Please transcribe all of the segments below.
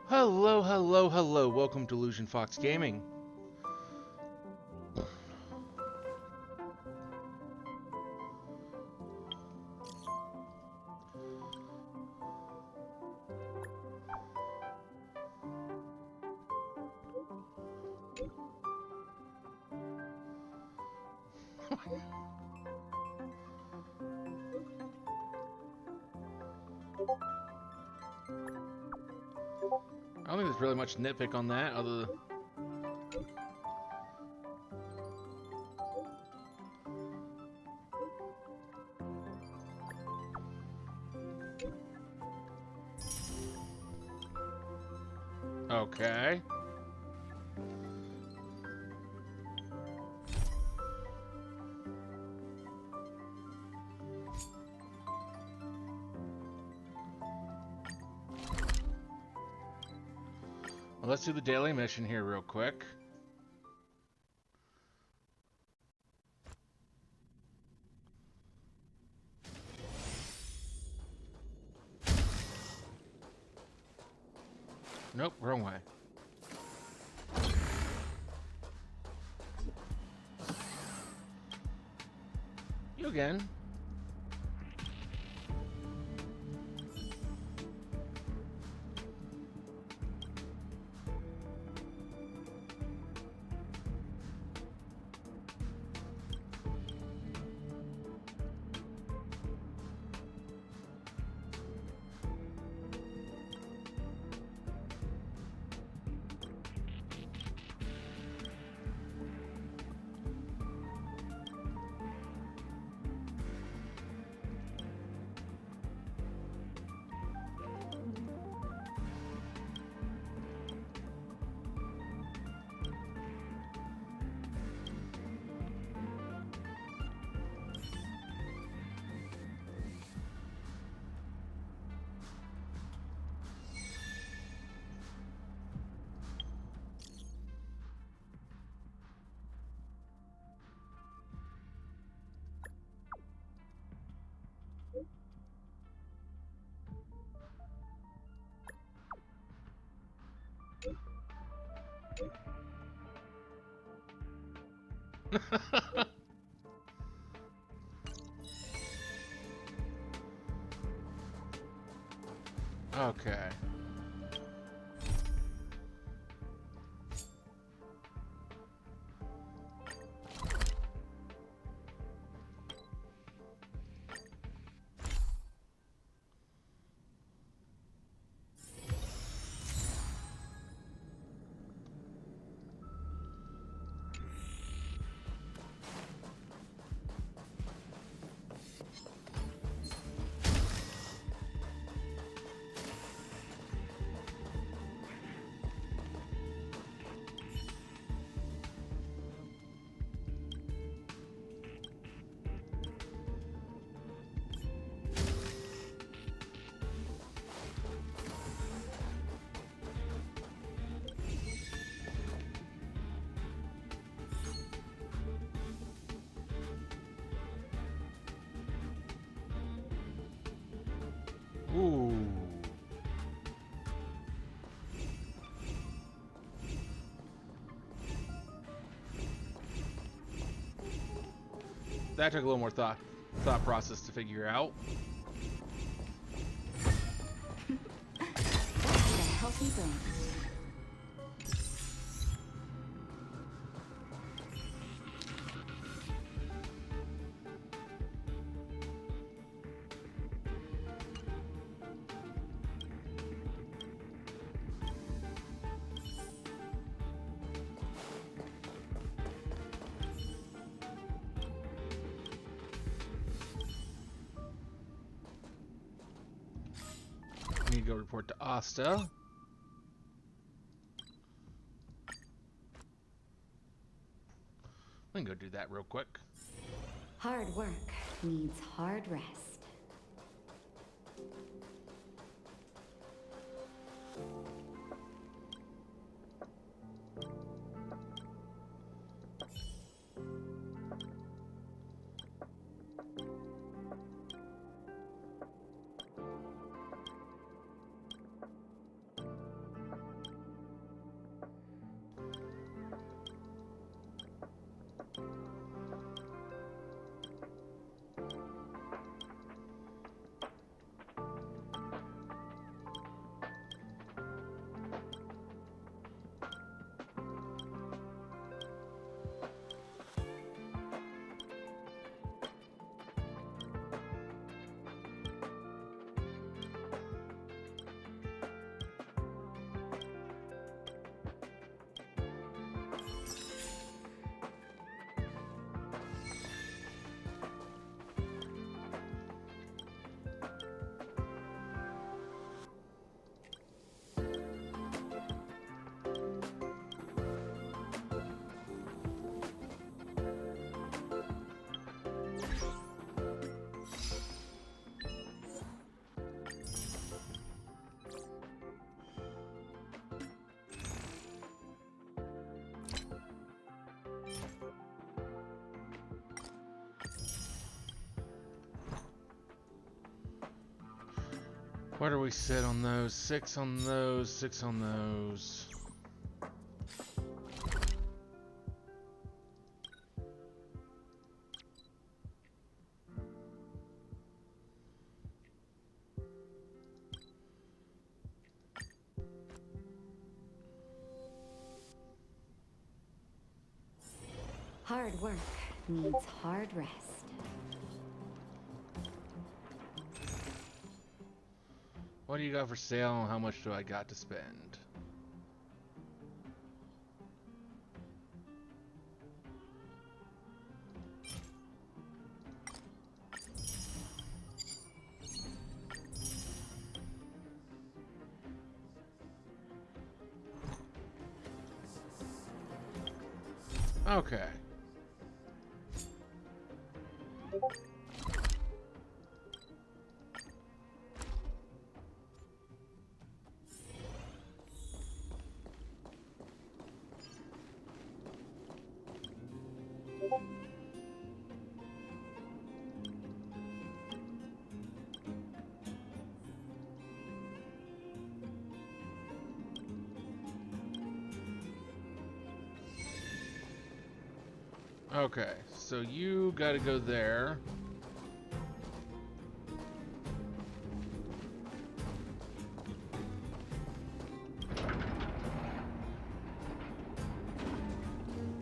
Hello, hello, hello. Welcome to Illusion Fox Gaming. I don't think there's really much nitpick on that other than... Okay. Well, let's do the daily mission here real quick. Nope, wrong way. You again. Okay. Ooh. That took a little more thought process to figure out. A healthy brain. Need to go report to Asta. We can go do that real quick. Hard work needs hard rest. Where do we sit on those? 6 on those, 6 on those. Hard work needs hard rest. What do you got for sale and how much do I got to spend? Okay. Okay, so you gotta go there.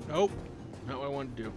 Nope, not what I wanted to do.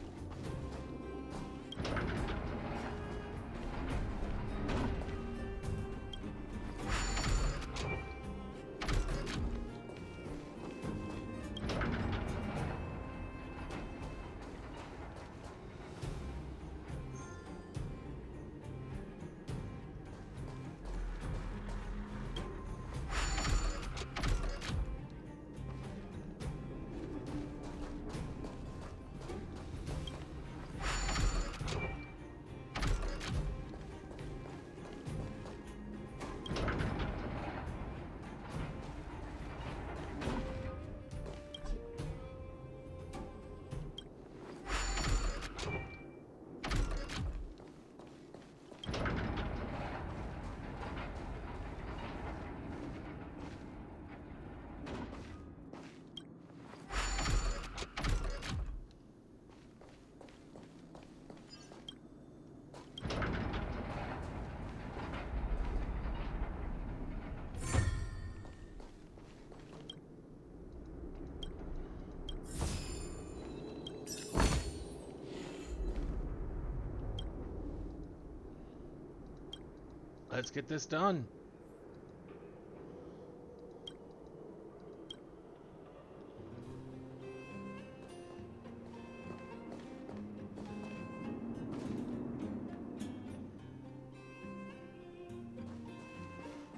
Let's get this done.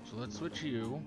So let's switch you.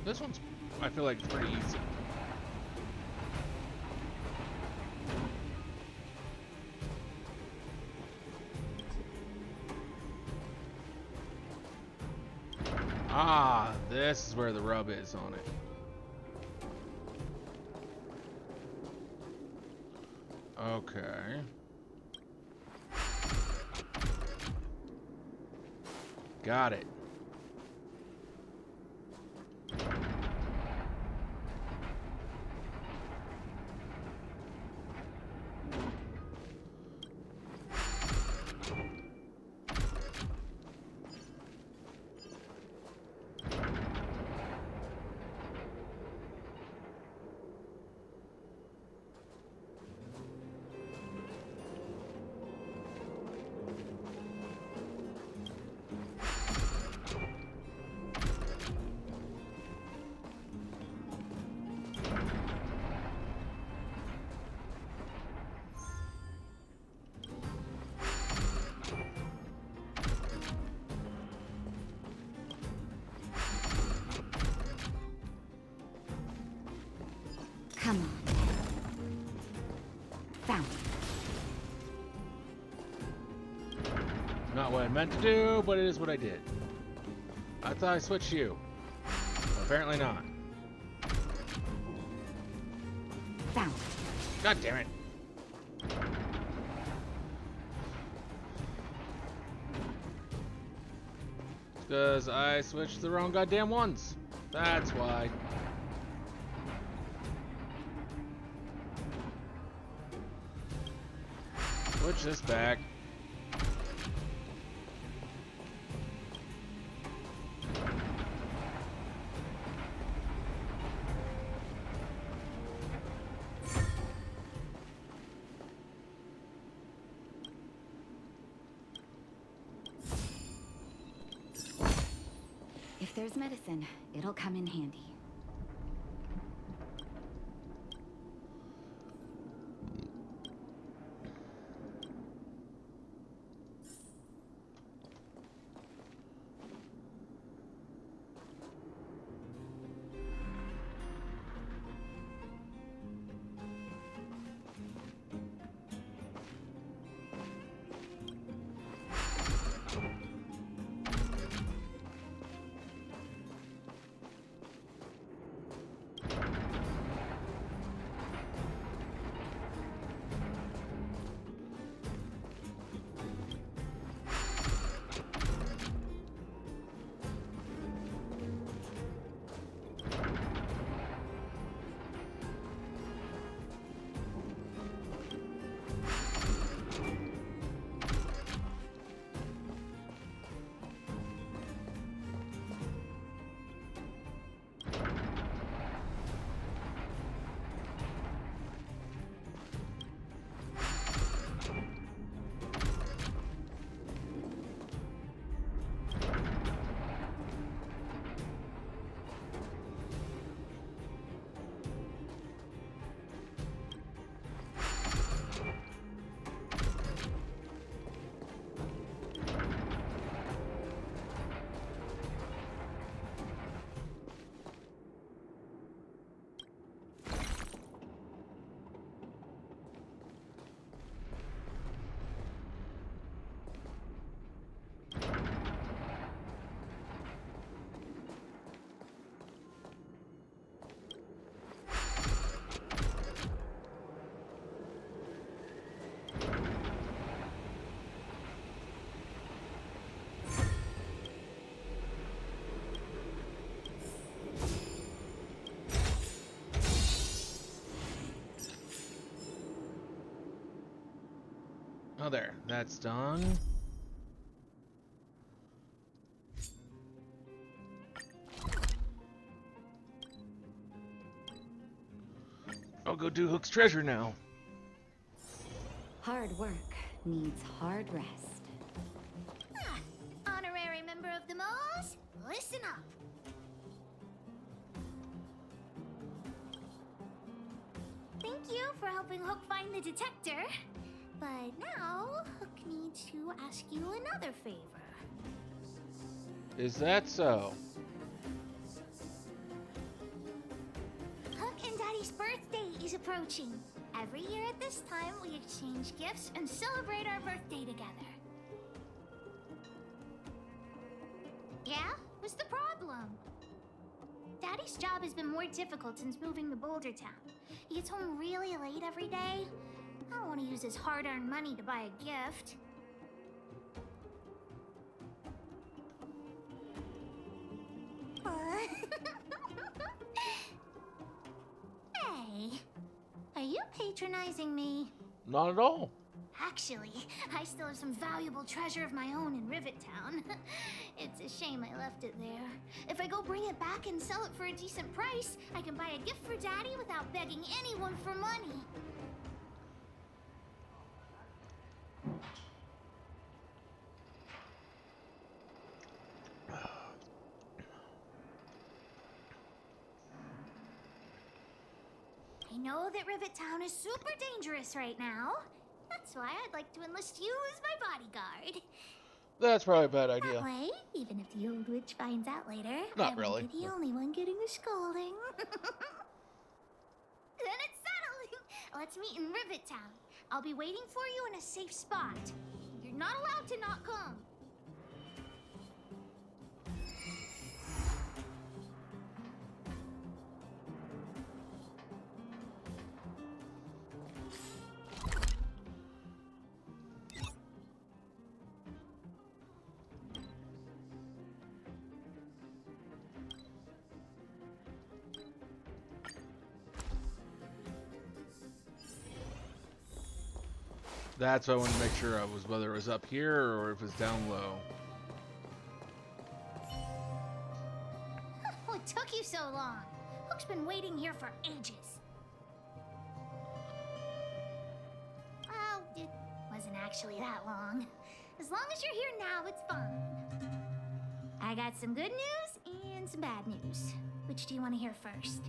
This one's, I feel like, pretty easy. Ah, this is where the rub is on it. Okay. Got it. Come on. Found it. Not what I meant to do, but it is what I did. I thought I switched you. Apparently not. Found it. God damn it. Because I switched the wrong goddamn ones. That's why. Switch this back. If there's medicine, it'll come in handy. Oh, there. That's done. I'll go do Hook's treasure now. Hard work needs hard rest. Honorary member of the Moors, listen up. Thank you for helping Hook find the detector. But now, Hook needs to ask you another favor. Is that so? and Daddy's birthday is approaching. Every year at this time, we exchange gifts and celebrate our birthday together. Yeah? What's the problem? Daddy's job has been more difficult since moving to Boulder Town. He gets home really late every day. I don't want to use his hard-earned money to buy a gift. Hey, are you patronizing me? Not at all. Actually, I still have some valuable treasure of my own in Rivet Town. It's a shame I left it there. If I go bring it back and sell it for a decent price, I can buy a gift for Daddy without begging anyone for money. I know that Rivet Town is super dangerous right now. That's why I'd like to enlist you as my bodyguard. That's probably a bad That idea. way, even if the old witch finds out later, Not I really. won't be the only one getting a scolding. Then it's settled. Let's meet in Rivet Town. I'll be waiting for you in a safe spot. You're not allowed to not come. That's why I wanted to make sure I was whether it was up here or if it's down low. What took you so long? Hook's been waiting here for ages. Well, it wasn't actually that long. As long as you're here now, it's fine. I got some good news and some bad news. Which do you want to hear first?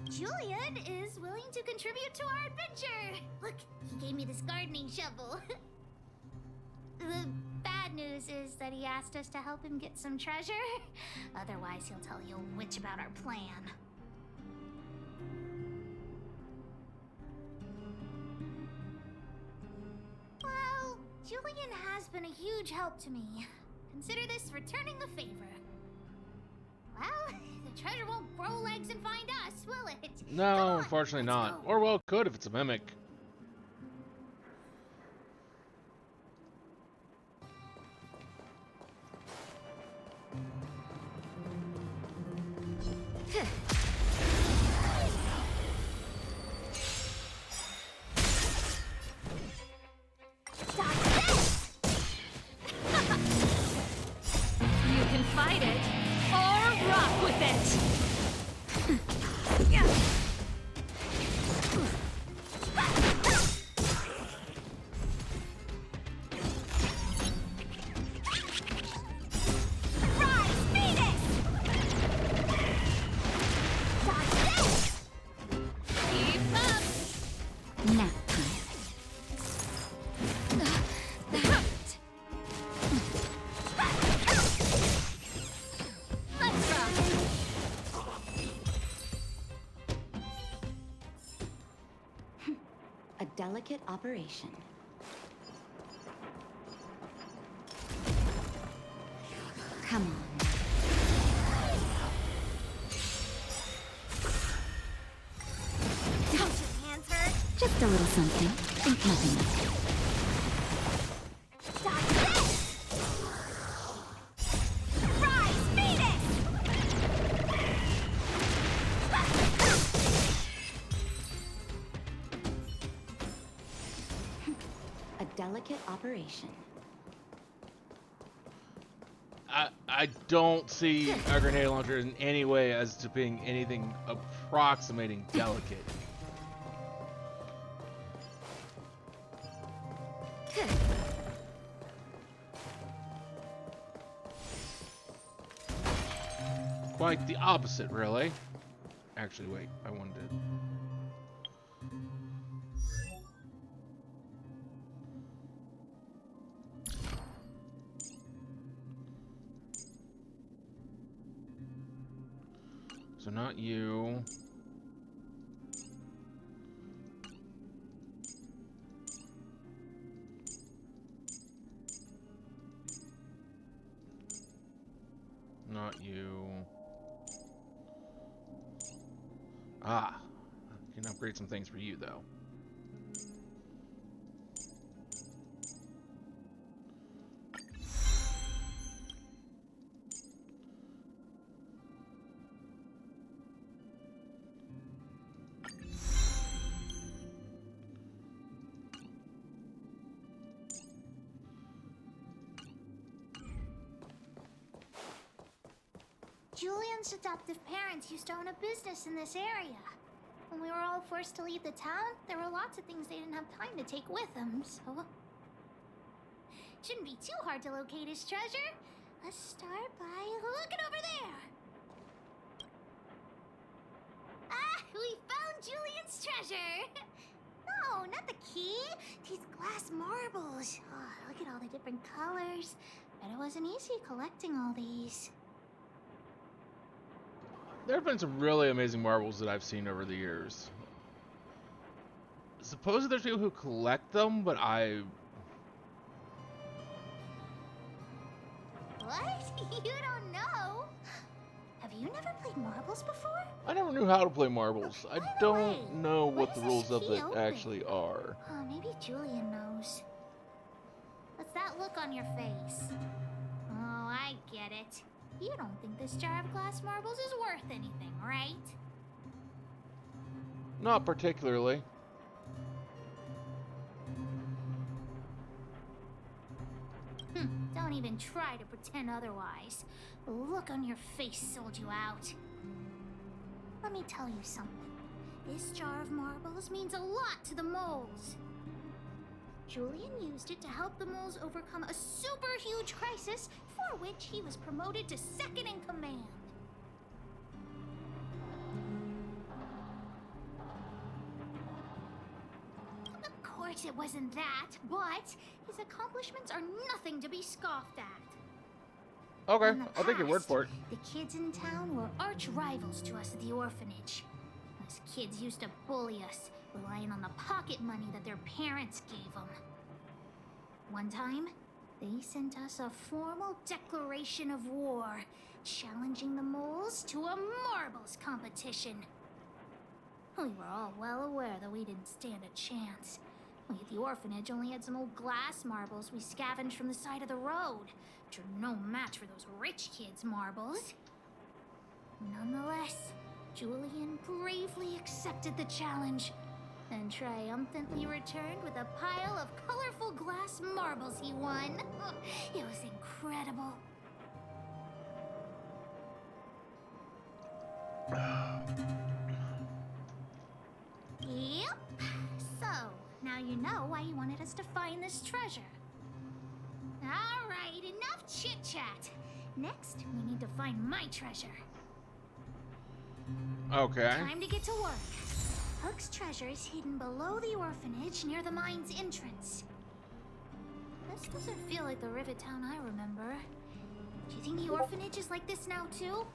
Julian is willing to contribute to our adventure. Look, he gave me this gardening shovel. The bad news is that he asked us to help him get some treasure. Otherwise, he'll tell you a witch about our plan. Well, Julian has been a huge help to me. Consider this returning the favor. Well, the treasure won't grow legs and find us, will it? Come No, on, unfortunately let's not. go. Or well, it could if it's a mimic. Stop this! You can fight it or rock with it. Rise, Phoenix! Stop this! Keep up. Nap time. Let's rock. A delicate operation. Come on. Don't your hands hurt? Just a little something. Think nothing of it. Stop this! Rise, Phoenix! A delicate operation. I don't see a grenade launcher in any way as to being anything approximating delicate. Quite the opposite, really. Actually, wait, I wanted to... So So not you. Not you. Ah, I can upgrade some things for you though. Julian's adoptive parents used to own a business in this area. When we were all forced to leave the town, there were lots of things they didn't have time to take with them, so... Shouldn't be too hard to locate his treasure. Let's start by looking over there. Ah, we found Julian's treasure! No, not the key. These glass marbles. Oh, look at all the different colors. Bet it wasn't easy collecting all these. There have been some really amazing marbles that I've seen over the years. Supposedly there's people who collect them, but I... What? You don't know? Have you never played marbles before? I never knew how to play marbles. I By the don't way, know what the is rules this of key it open? actually are. Oh, maybe Julian knows. What's that look on your face? Oh, I get it. You don't think this jar of glass marbles is worth anything, right? Not particularly. Don't even try to pretend otherwise. The look on your face sold you out. Let me tell you something. This jar of marbles means a lot to the moles. Julian used it to help the moles overcome a super huge crisis for which he was promoted to second in command. Of course it wasn't that, but his accomplishments are nothing to be scoffed at. Okay, In the I'll take your word past, for it. The kids in town were arch rivals to us at the orphanage. Us kids used to bully us, relying on the pocket money that their parents gave them. One time, they sent us a formal declaration of war, challenging the moles to a marbles competition. We were all well aware that we didn't stand a chance. We at the orphanage only had some old glass marbles we scavenged from the side of the road, which are no match for those rich kids' marbles. Nonetheless, Julian bravely accepted the challenge and triumphantly returned with a pile of colorful glass marbles he won. It was incredible. Yep. So, now you know why he wanted us to find this treasure. Alright, enough chit-chat. Next, we need to find my treasure. Okay. Time to get to work. Hook's treasure is hidden below the orphanage near the mine's entrance. This doesn't feel like the Rivet Town I remember. Do you think the orphanage is like this now, too?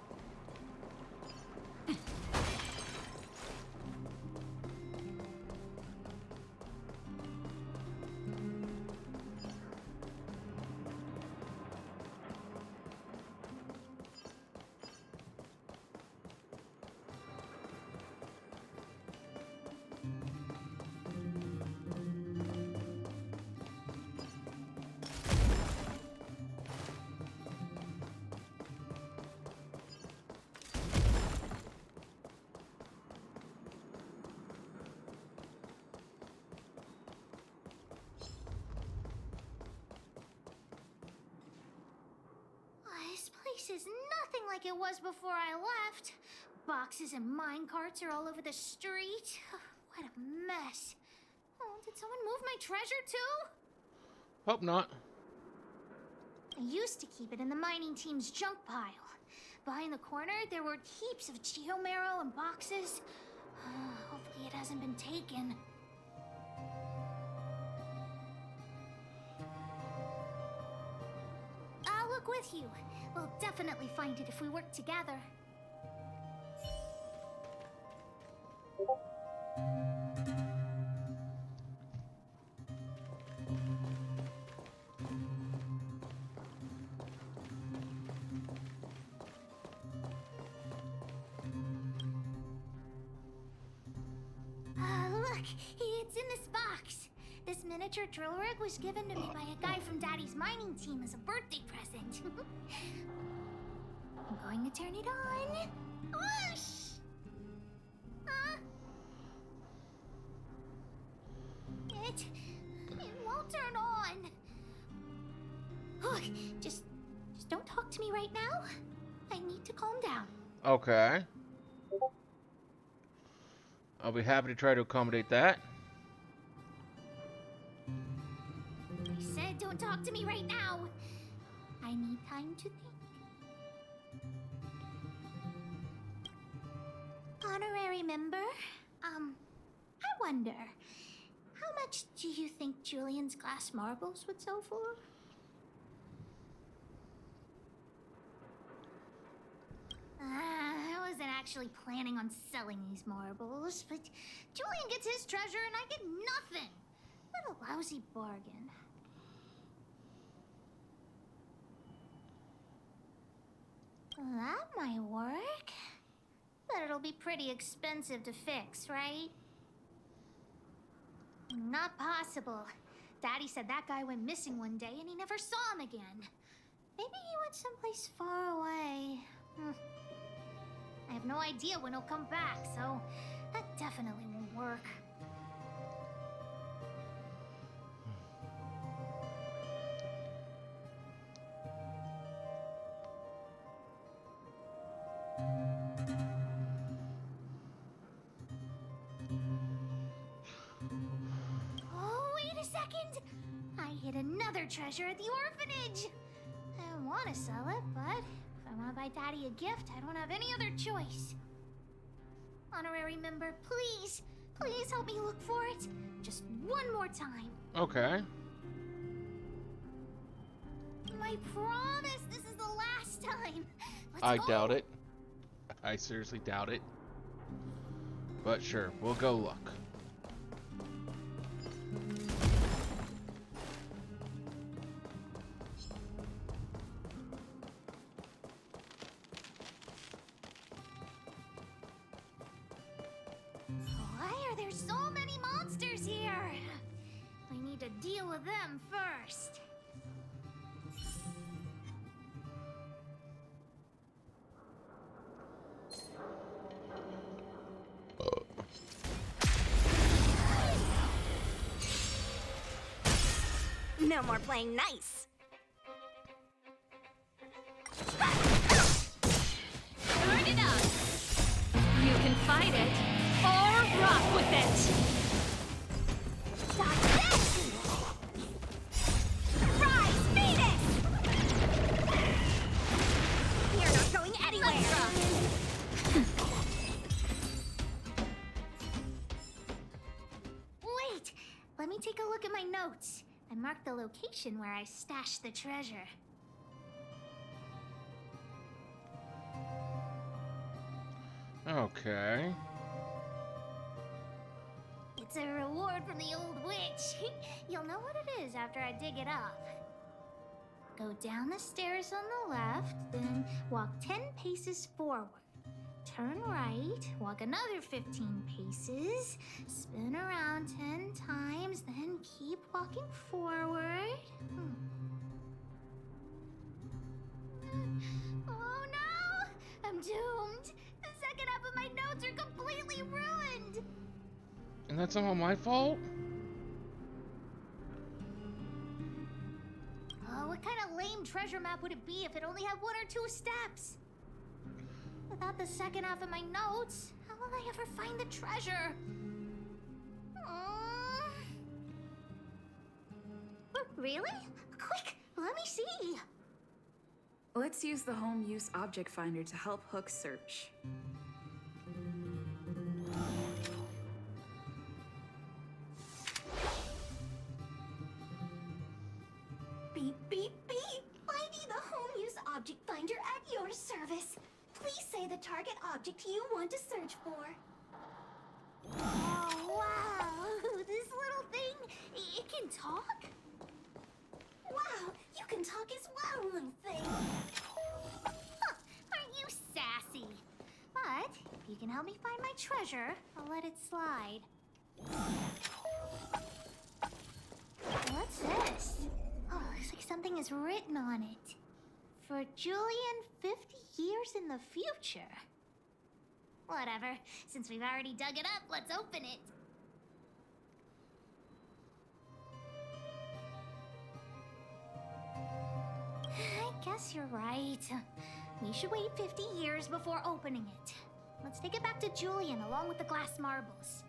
This is nothing like it was before I left. Boxes and minecarts are all over the street. What a mess. Oh, did someone move my treasure too? Hope not. I used to keep it in the mining team's junk pile. Behind the corner, there were heaps of geomarrow and boxes. Hopefully it hasn't been taken. I'll look with you. We'll definitely find it if we work together. Look, it's in this box. This miniature drill rig was given to me by a guy from Daddy's mining team as a birthday present. I'm going to turn it on. Whoosh! It won't turn on. Look, just don't talk to me right now. I need to calm down. Okay. I'll be happy to try to accommodate that. I said don't talk to me right now. I need time to think. Honorary member, I wonder, how much do you think Julian's glass marbles would sell for? I wasn't actually planning on selling these marbles, but Julian gets his treasure and I get nothing. What a lousy bargain. That might work. But it'll be pretty expensive to fix, right? Not possible. Daddy said that guy went missing one day and he never saw him again. Maybe he went someplace far away. I have no idea when he'll come back, so that definitely won't work. Oh, wait a second! I hid another treasure at the orphanage! I want to sell it, but if I want to buy Daddy a gift, I don't have any other choice. Honorary member, please, please help me look for it. Just one more time. Okay. I promise this is the last time. I doubt it. I seriously doubt it. But sure, we'll go look. Why are there so many monsters here? I need to deal with them first. No more playing nice. Turn it up. You can fight it or rock with it. Stop this! Surprise! Beat it! You're not going anywhere! Wait, let me take a look at my notes. I marked the location where I stashed the treasure. Okay. It's a reward from the old witch. You'll know what it is after I dig it up. Go down the stairs on the left, then walk 10 paces forward. Turn right, walk another 15 paces, spin around 10 times, then keep walking forward. Oh no! I'm doomed! The second half of my notes are completely ruined! And that's all my fault? Oh, what kind of lame treasure map would it be if it only had 1 or 2 steps? Without the second half of my notes, how will I ever find the treasure? Really? Quick, let me see. Let's use the home use object finder to help Hook search. Beep, beep, beep! Finding the home use object finder at your service. Please say the target object you want to search for. Oh, wow. This little thing, it can talk? Wow, you can talk as well, little thing. Huh, aren't you sassy? But if you can help me find my treasure, I'll let it slide. What's this? Oh, looks like something is written on it. For Julian, 50 years in the future. Whatever. Since we've already dug it up, let's open it. I guess you're right. We should wait 50 years before opening it. Let's take it back to Julian along with the glass marbles.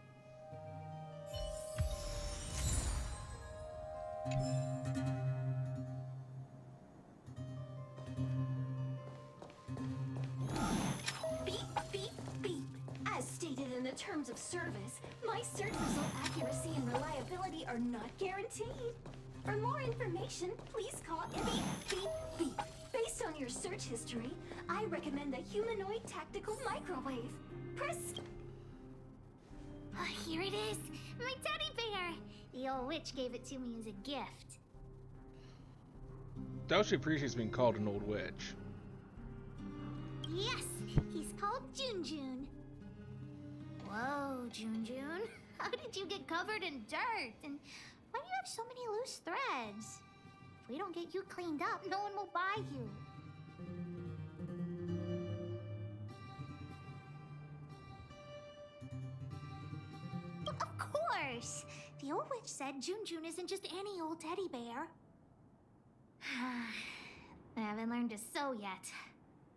Beep, beep, beep. As stated in the terms of service, my search result accuracy and reliability are not guaranteed. For more information, please call beep, beep, beep. Based on your search history, I recommend the humanoid tactical microwave. Press... Oh, here it is! My teddy bear! The old witch gave it to me as a gift. Doubt she appreciates being called an old witch. Yes, he's called Junjun. Whoa, Junjun. How did you get covered in dirt? And why do you have so many loose threads? If we don't get you cleaned up, no one will buy you. Of course! The old witch said Junjun isn't just any old teddy bear. I haven't learned to sew yet.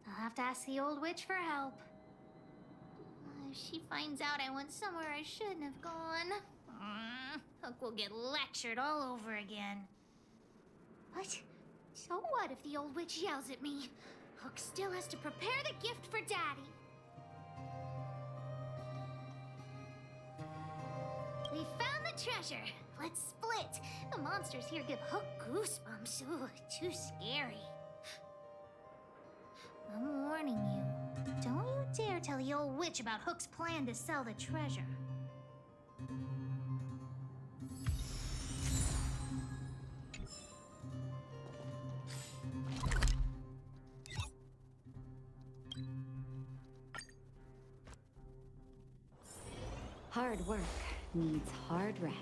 I'll have to ask the old witch for help. If she finds out I went somewhere I shouldn't have gone, Hook will get lectured all over again. But so what if the old witch yells at me? Hook still has to prepare the gift for Daddy. We found the treasure. Let's split. The monsters here give Hook goosebumps. Ooh, too scary. I'm warning you. Don't you dare tell the old witch about Hook's plan to sell the treasure. Hard work needs hard rest.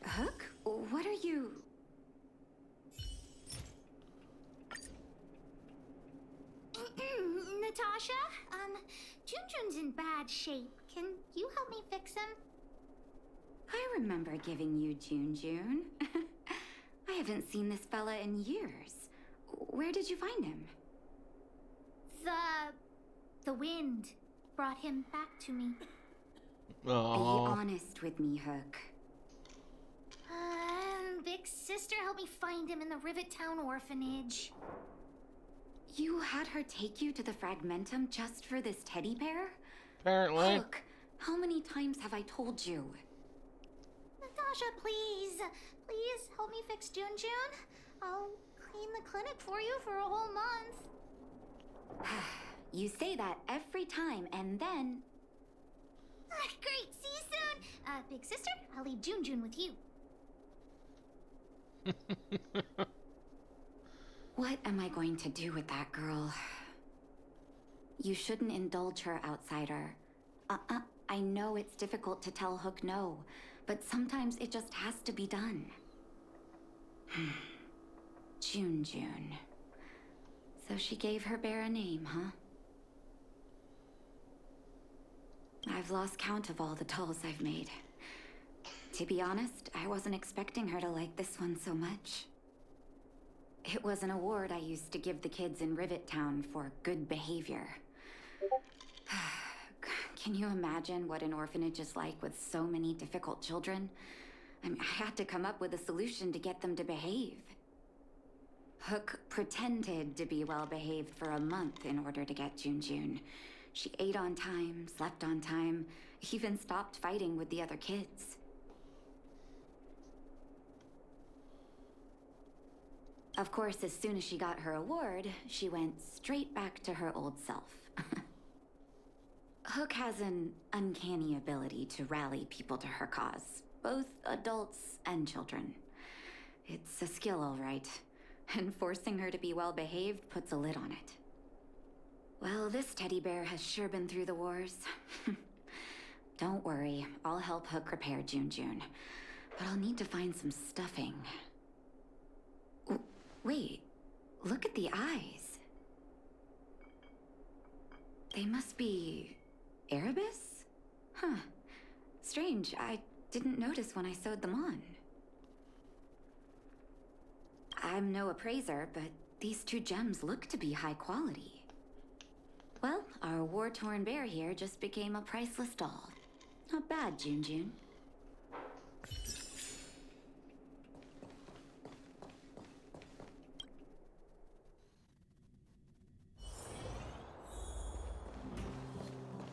Hook? What are you... Natasha? Junjun's in bad shape. Can you help me fix him? I remember giving you Junjun. I haven't seen this fella in years. Where did you find him? The wind brought him back to me. Be Aww. honest with me, Hook. Big sister helped me find him in the Rivet Town orphanage. You had her take you to the Fragmentum just for this teddy bear? Apparently. Hook, how many times have I told you? Natasha, please. Please help me fix Junjun. I'll clean the clinic for you for a whole month. You say that every time, and then... Great, see you soon. Big sister, I'll leave Junjun with you. What am I going to do with that girl? You shouldn't indulge her, outsider. I know it's difficult to tell Hook no, but sometimes it just has to be done. Junjun. So she gave her bear a name, huh? I've lost count of all the dolls I've made. To be honest, I wasn't expecting her to like this one so much. It was an award I used to give the kids in Rivet Town for good behavior. Can you imagine what an orphanage is like with so many difficult children? I had to come up with a solution to get them to behave. Hook pretended to be well-behaved for a month in order to get Junjun. She ate on time, slept on time, even stopped fighting with the other kids. Of course, as soon as she got her award, she went straight back to her old self. Hook has an uncanny ability to rally people to her cause, both adults and children. It's a skill, all right, and forcing her to be well-behaved puts a lid on it. Well, this teddy bear has sure been through the wars. Don't worry, I'll help Hook repair June. But I'll need to find some stuffing. Wait, look at the eyes. They must be... Erebus? Huh. Strange, I didn't notice when I sewed them on. I'm no appraiser, but these two gems look to be high quality. Well, our war-torn bear here just became a priceless doll. Not bad, June.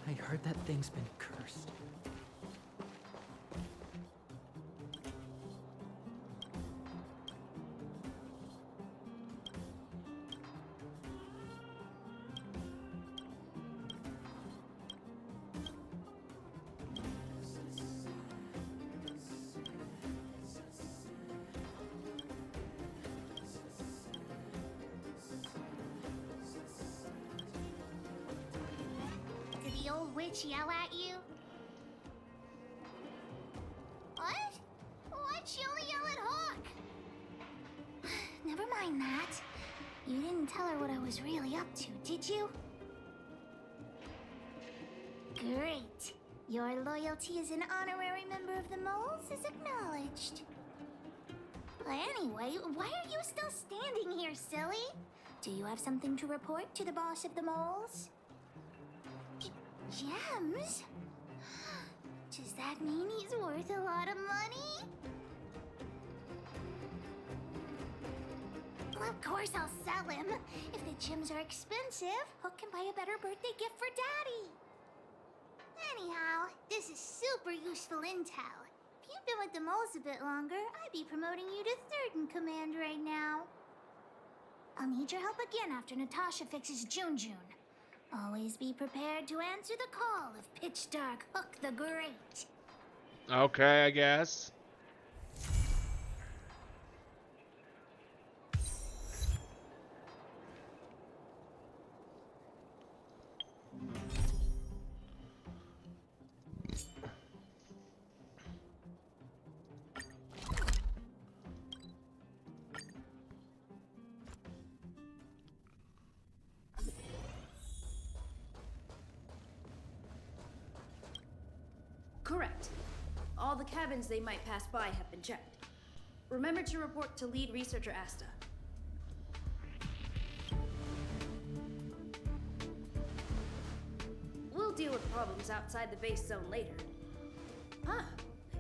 I heard that thing's been cursed. Did the old witch yell at you? What? Why'd she only yell at Hawk? Never mind that. You didn't tell her what I was really up to, did you? Great. Your loyalty as an honorary member of the Moles is acknowledged. Anyway, why are you still standing here, silly? Do you have something to report to the boss of the Moles? Gems? Does that mean he's worth a lot of money? Well, of course I'll sell him. If the gems are expensive, Hook can buy a better birthday gift for Daddy. Anyhow, this is super useful intel. If you've been with the Moles a bit longer, I'd be promoting you to third in command right now. I'll need your help again after Natasha fixes June. Always be prepared to answer the call of Pitch Dark Hook the Great. Okay, I guess. Correct. All the cabins they might pass by have been checked. Remember to report to lead researcher Asta. We'll deal with problems outside the base zone later. Huh,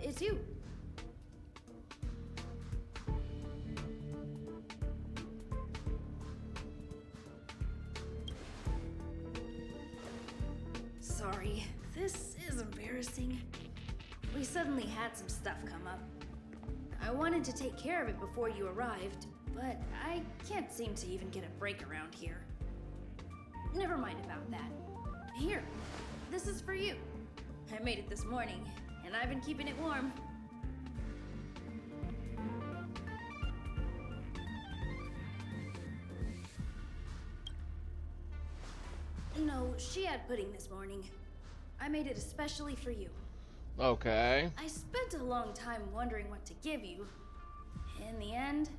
it's you. Sorry, this is embarrassing. We suddenly had some stuff come up. I wanted to take care of it before you arrived, but I can't seem to even get a break around here. Never mind about that. Here, this is for you. I made it this morning, and I've been keeping it warm. No, she had pudding this morning. I made it especially for you. Okay. I spent a long time wondering what to give you. In the end,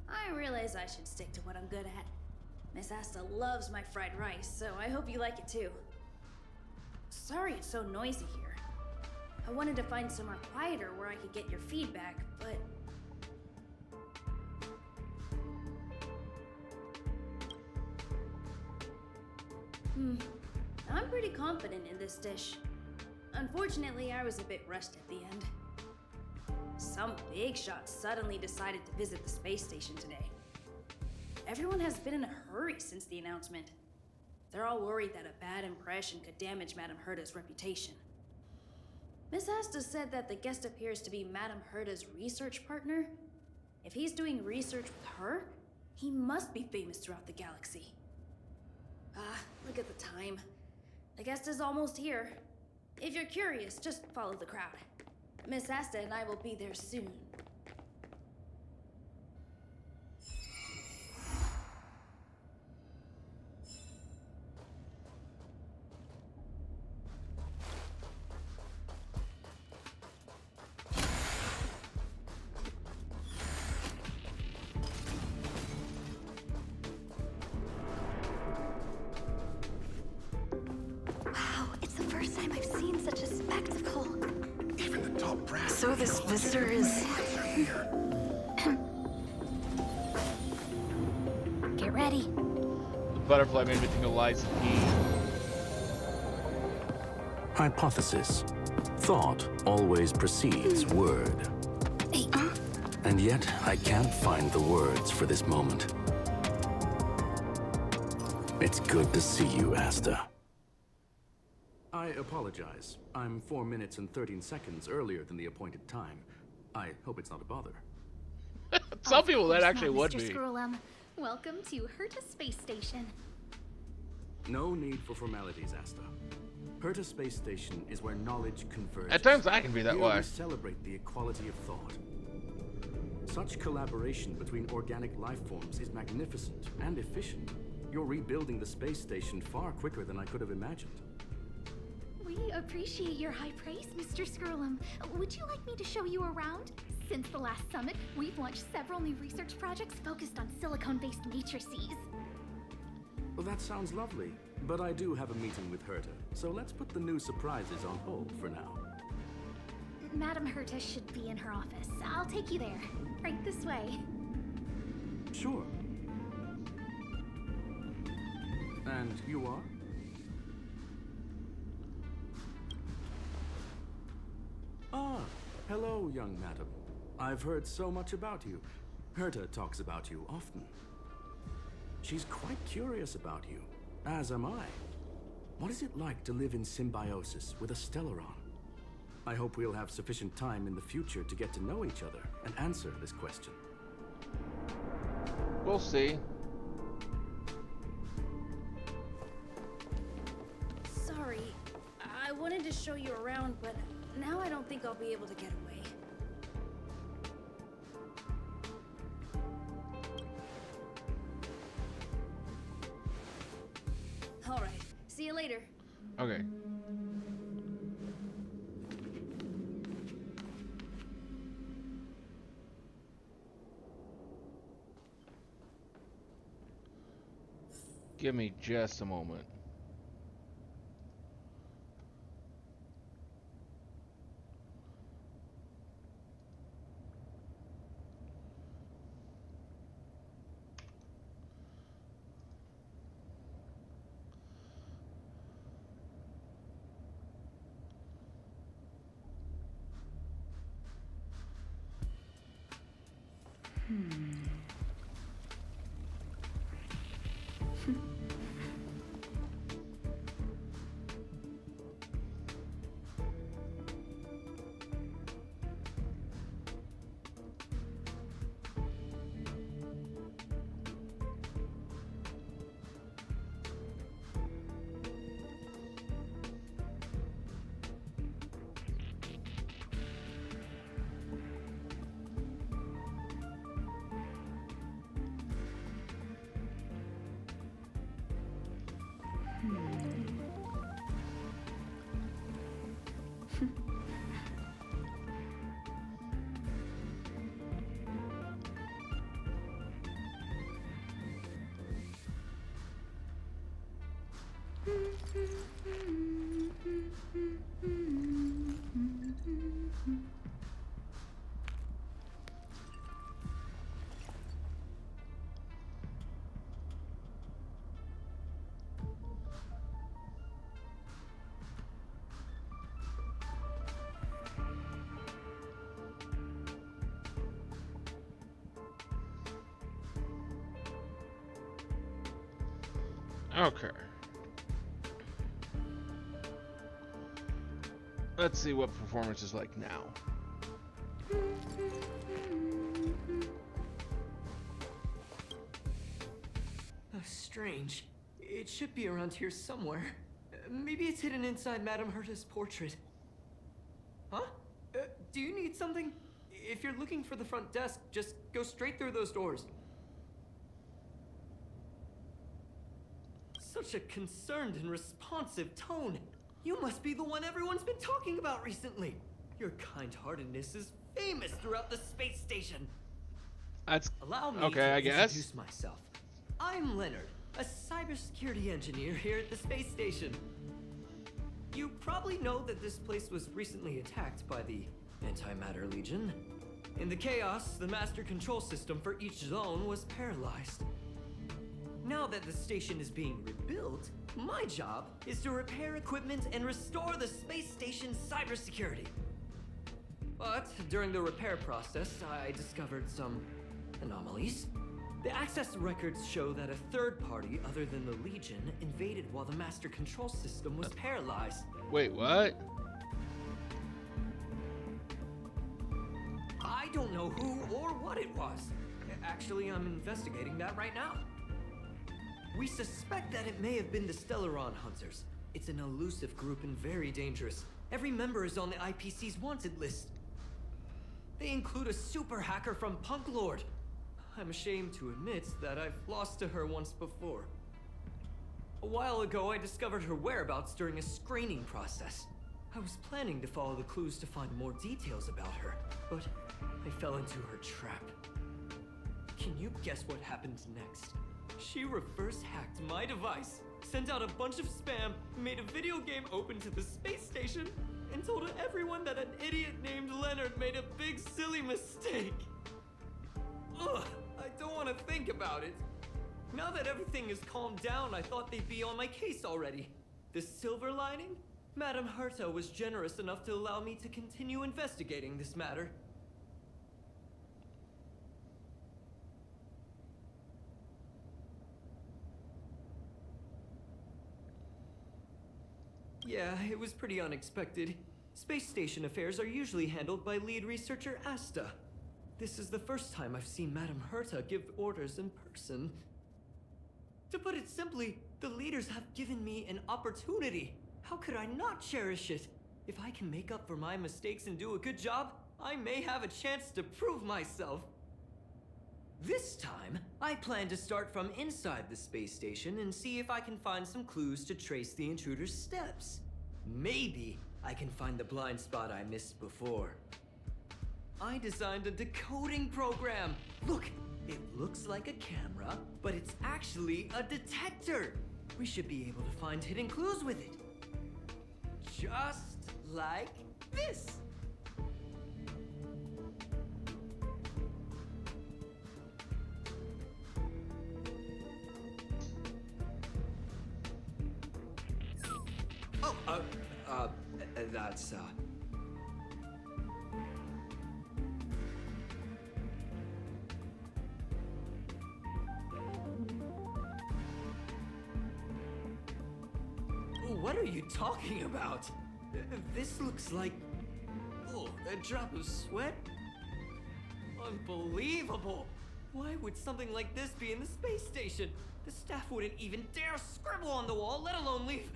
I realized I should stick to what I'm good at. Miss Asta loves my fried rice, so I hope you like it too. Sorry it's so noisy here. I wanted to find somewhere quieter where I could get your feedback, but... I'm pretty confident in this dish. Unfortunately, I was a bit rushed at the end. Some big shot suddenly decided to visit the space station today. Everyone has been in a hurry since the announcement. They're all worried that a bad impression could damage Madame Herda's reputation. Miss Asta said that the guest appears to be Madame Herda's research partner. If he's doing research with her, he must be famous throughout the galaxy. Look at the time. The guest is almost here. If you're curious, just follow the crowd. Miss Asta and I will be there soon. So this visitor is... Get ready. The butterfly made me think of Liza P. Hypothesis. Thought always precedes word. And yet, I can't find the words for this moment. It's good to see you, Asta. I apologize. I'm 4 minutes and 13 seconds earlier than the appointed time. I hope it's not a bother. Some people that Of course actually not, would Mr. be. Scrollum. Welcome to Herta Space Station. No need for formalities, Asta. Herta Space Station is where knowledge converges. At times I can be that Here way. we celebrate the equality of thought. Such collaboration between organic life forms is magnificent and efficient. You're rebuilding the space station far quicker than I could have imagined. We appreciate your high praise, Mr. Scrollum. Would you like me to show you around? Since the last summit, we've launched several new research projects focused on silicone-based matrices. Well, that sounds lovely, but I do have a meeting with Herta, so let's put the new surprises on hold for now. Madam Herta should be in her office. I'll take you there. Right this way. Sure. And you are? Ah, hello, young madam. I've heard so much about you. Herta talks about you often. She's quite curious about you, as am I. What is it like to live in symbiosis with a Stellaron? I hope we'll have sufficient time in the future to get to know each other and answer this question. We'll see. Sorry, I wanted to show you around, but now I don't think I'll be able to get away. All right, see you later. Okay. Give me just a moment. Okay. Let's see what performance is like now. Oh, strange. It should be around here somewhere. Maybe it's hidden inside Madame Herta's portrait. Huh? Do you need something? If you're looking for the front desk, just go straight through those doors. Such a concerned and responsive tone. You must be the one everyone's been talking about recently. Your kind-heartedness is famous throughout the space station. That's Allow me okay, to I guess. introduce myself. I'm Leonard, a cybersecurity engineer here at the space station. You probably know that this place was recently attacked by the Antimatter Legion. In the chaos, the master control system for each zone was paralyzed. Now that the station is being rebuilt, my job is to repair equipment and restore the space station's cybersecurity. But during the repair process, I discovered some anomalies. The access records show that a third party other than the Legion invaded while the master control system was paralyzed. Wait, what? I don't know who or what it was. Actually, I'm investigating that right now. We suspect that it may have been the Stellaron Hunters. It's an elusive group and very dangerous. Every member is on the IPC's wanted list. They include a super hacker from Punk Lord. I'm ashamed to admit that I've lost to her once before. A while ago, I discovered her whereabouts during a screening process. I was planning to follow the clues to find more details about her, but I fell into her trap. Can you guess what happened next? She reverse hacked my device, sent out a bunch of spam, made a video game open to the space station, and told everyone that an idiot named Leonard made a big silly mistake. Ugh, I don't want to think about it. Now that everything is calmed down, I thought they'd be on my case already. The silver lining? Madame Herta was generous enough to allow me to continue investigating this matter. Yeah, it was pretty unexpected. Space station affairs are usually handled by lead researcher Asta. This is the first time I've seen Madame Herta give orders in person. To put it simply, the leaders have given me an opportunity. How could I not cherish it? If I can make up for my mistakes and do a good job, I may have a chance to prove myself. This time, I plan to start from inside the space station and see if I can find some clues to trace the intruder's steps. Maybe I can find the blind spot I missed before. I designed a decoding program. Look, it looks like a camera, but it's actually a detector. We should be able to find hidden clues with it. Just like this. That's, What are you talking about? This looks like... Oh, a drop of sweat? Unbelievable! Why would something like this be in the space station? The staff wouldn't even dare scribble on the wall, let alone leave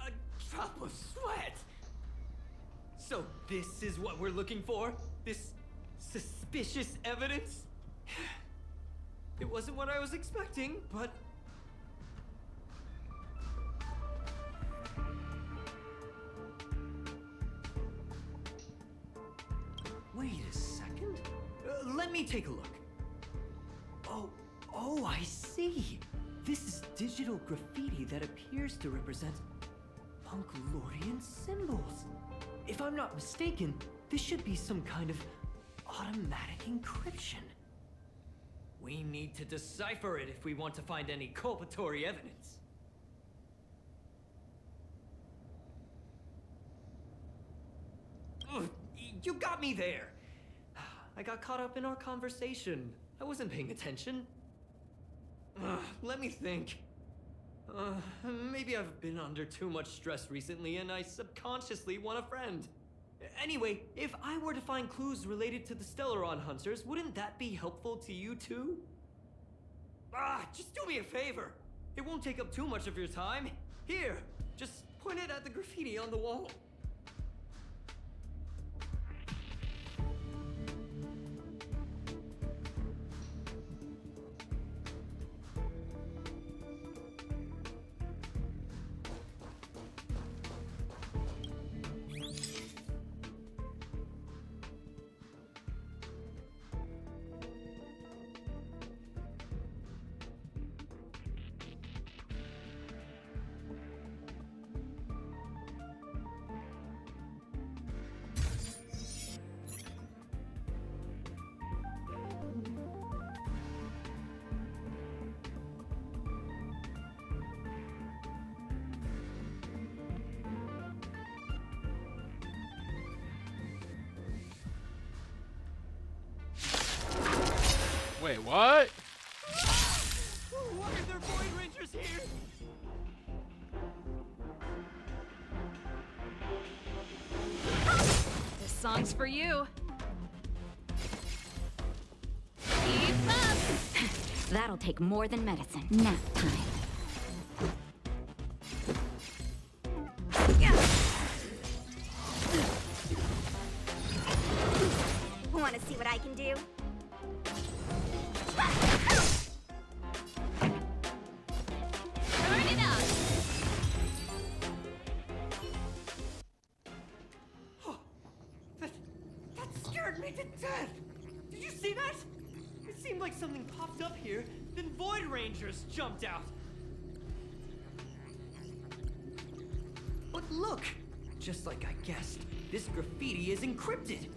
a drop of sweat! So this is what we're looking for? This suspicious evidence? It wasn't what I was expecting, but... Wait a second. Let me take a look. Oh, I see. This is digital graffiti that appears to represent Punkalorian symbols. If I'm not mistaken, this should be some kind of automatic encryption. We need to decipher it if we want to find any culpatory evidence. Ugh, you got me there! I got caught up in our conversation. I wasn't paying attention. Let me think. Maybe I've been under too much stress recently and I subconsciously want a friend. Anyway, if I were to find clues related to the Stellaron Hunters, wouldn't that be helpful to you too? Just do me a favor. It won't take up too much of your time. Here, just point it at the graffiti on the wall. Wait, what? Why are there Void Rangers here? This song's for you. Keep up. That'll take more than medicine. Nap time. Want to see what I can do? Turn it up. That scared me to death! Did you see that? It seemed like something popped up here, then Void Rangers jumped out. But look! Just like I guessed, this graffiti is encrypted.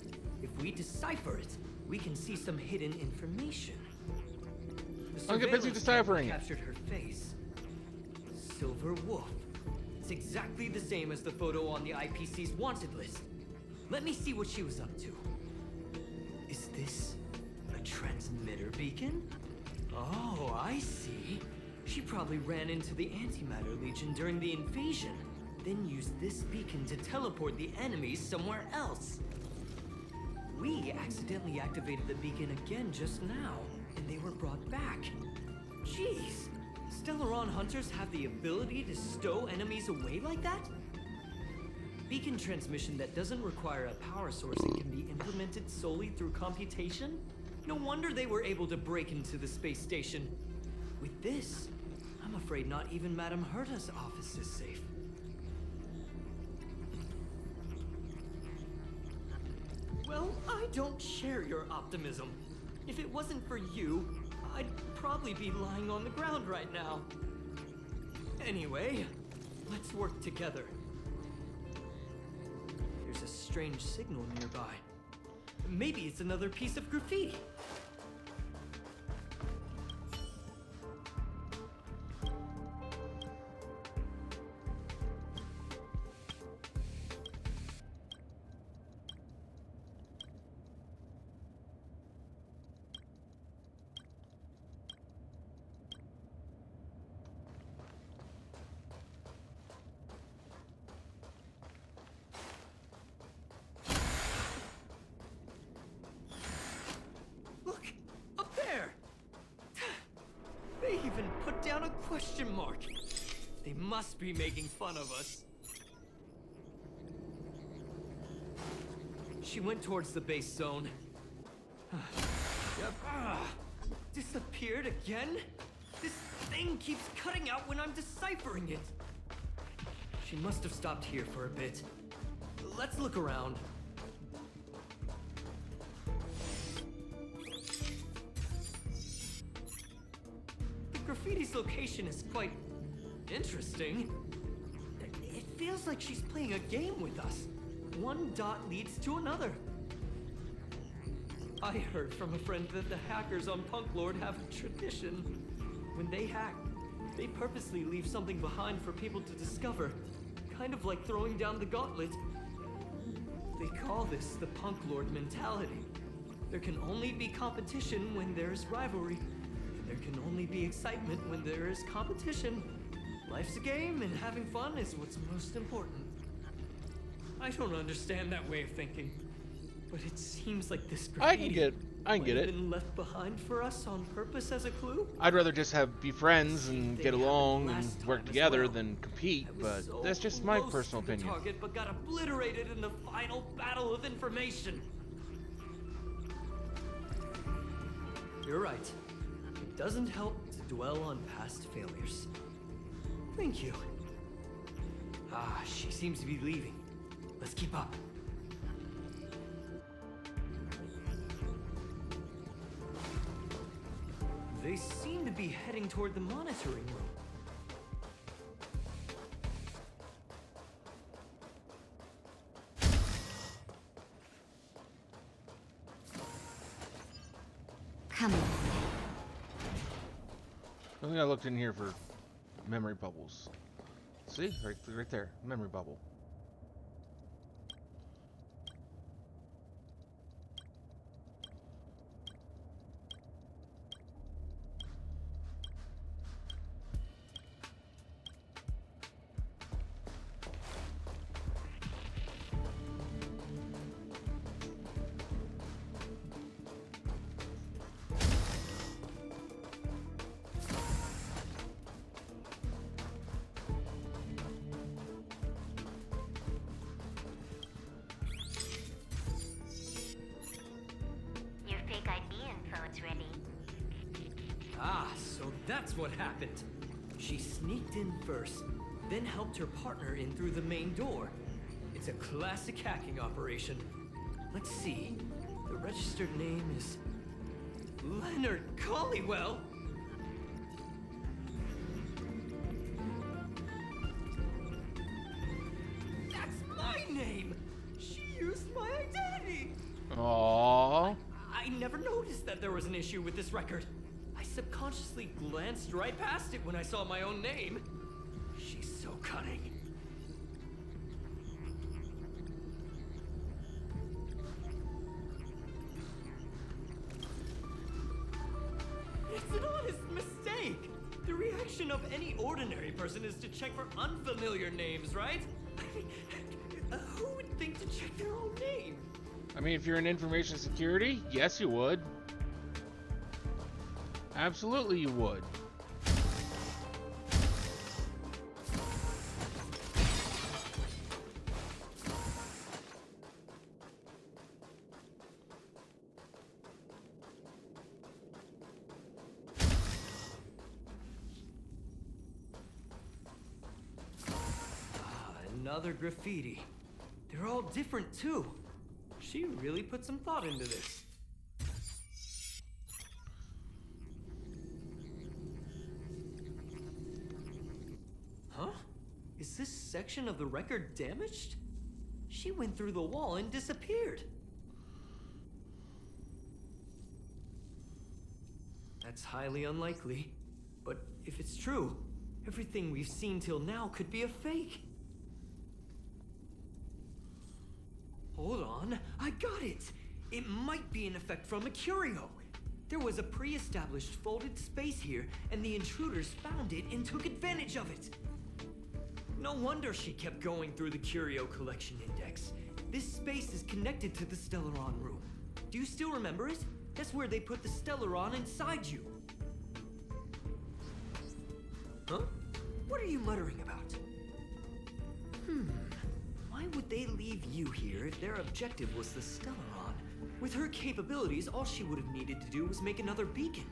If we decipher it, we can see some hidden information. The I'll get busy surveillance deciphering it. camera captured her face. Silver Wolf. It's exactly the same as the photo on the IPC's wanted list. Let me see what she was up to. Is this a transmitter beacon? Oh, I see. She probably ran into the Antimatter Legion during the invasion, then used this beacon to teleport the enemies somewhere else. We accidentally activated the beacon again just now, and they were brought back. Jeez, Stellaron hunters have the ability to stow enemies away like that? Beacon transmission that doesn't require a power source and can be implemented solely through computation? No wonder they were able to break into the space station. With this, I'm afraid not even Madame Herta's office is safe. Well, I don't share your optimism. If it wasn't for you, I'd probably be lying on the ground right now. Anyway, let's work together. There's a strange signal nearby. Maybe it's another piece of graffiti. Look, up there! They even put down a question mark. They must be making fun of us. She went towards the base zone. Yep. Disappeared again? This thing keeps cutting out when I'm deciphering it. She must have stopped here for a bit. Let's look around. The graffiti's location is quite interesting. It feels like she's playing a game with us. One dot leads to another. I heard from a friend that the hackers on Punk Lord have a tradition. When they hack, they purposely leave something behind for people to discover. Kind of like throwing down the gauntlet. They call this the Punk Lord mentality. There can only be competition when there is rivalry. And there can only be excitement when there is competition. Life's a game, and having fun is what's most important. I don't understand that way of thinking, but it seems like this graffiti I can get might have it. been left behind for us on purpose as a clue. I'd rather just be friends and Same get thing along happened and last work time as together well. than compete, I but was so that's just my close personal to the opinion. target, but got obliterated in the final battle of information. You're right. It doesn't help to dwell on past failures. Thank you. Ah, she seems to be leaving. Let's keep up. They seem to be heading toward the monitoring room. Come on. I think I looked in here for memory bubbles. See? Right there. Memory bubble. That's what happened. She sneaked in first, then helped her partner in through the main door. It's a classic hacking operation. Let's see. The registered name is Leonard Collywell. That's my name. She used my identity. Aww. I never noticed that there was an issue with this record. I subconsciously glanced right past it when I saw my own name. She's so cunning. It's an honest mistake. The reaction of any ordinary person is to check for unfamiliar names, right? Who would think to check their own name? I mean, if you're in information security, yes, you would. Absolutely, you would. Another graffiti. They're all different too. She really put some thought into this. Huh? Is this section of the record damaged? She went through the wall and disappeared. That's highly unlikely. But if it's true, everything we've seen till now could be a fake. Hold on, I got it! It might be an effect from a curio. There was a pre-established folded space here, and the intruders found it and took advantage of it. No wonder she kept going through the curio collection index. This space is connected to the Stellaron room. Do you still remember it? That's where they put the Stellaron inside you. Huh? What are you muttering about? Why would they leave you here if their objective was the Stellaron? With her capabilities, all she would have needed to do was make another beacon.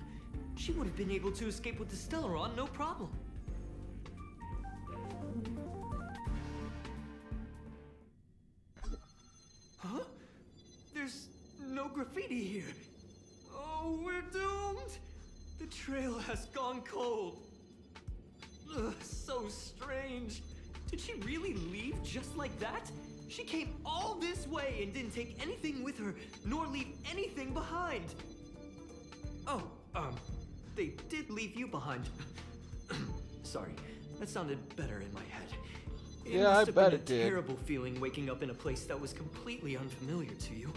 She would have been able to escape with the Stellaron, no problem. Huh? There's no graffiti here. Oh, we're doomed! The trail has gone cold. Ugh, so strange. Did she really leave just like that? She came all this way and didn't take anything with her, nor leave anything behind. Oh, they did leave you behind. Sorry, that sounded better in my head. It Yeah, must I bet have it been a did. terrible feeling waking up in a place that was completely unfamiliar to you.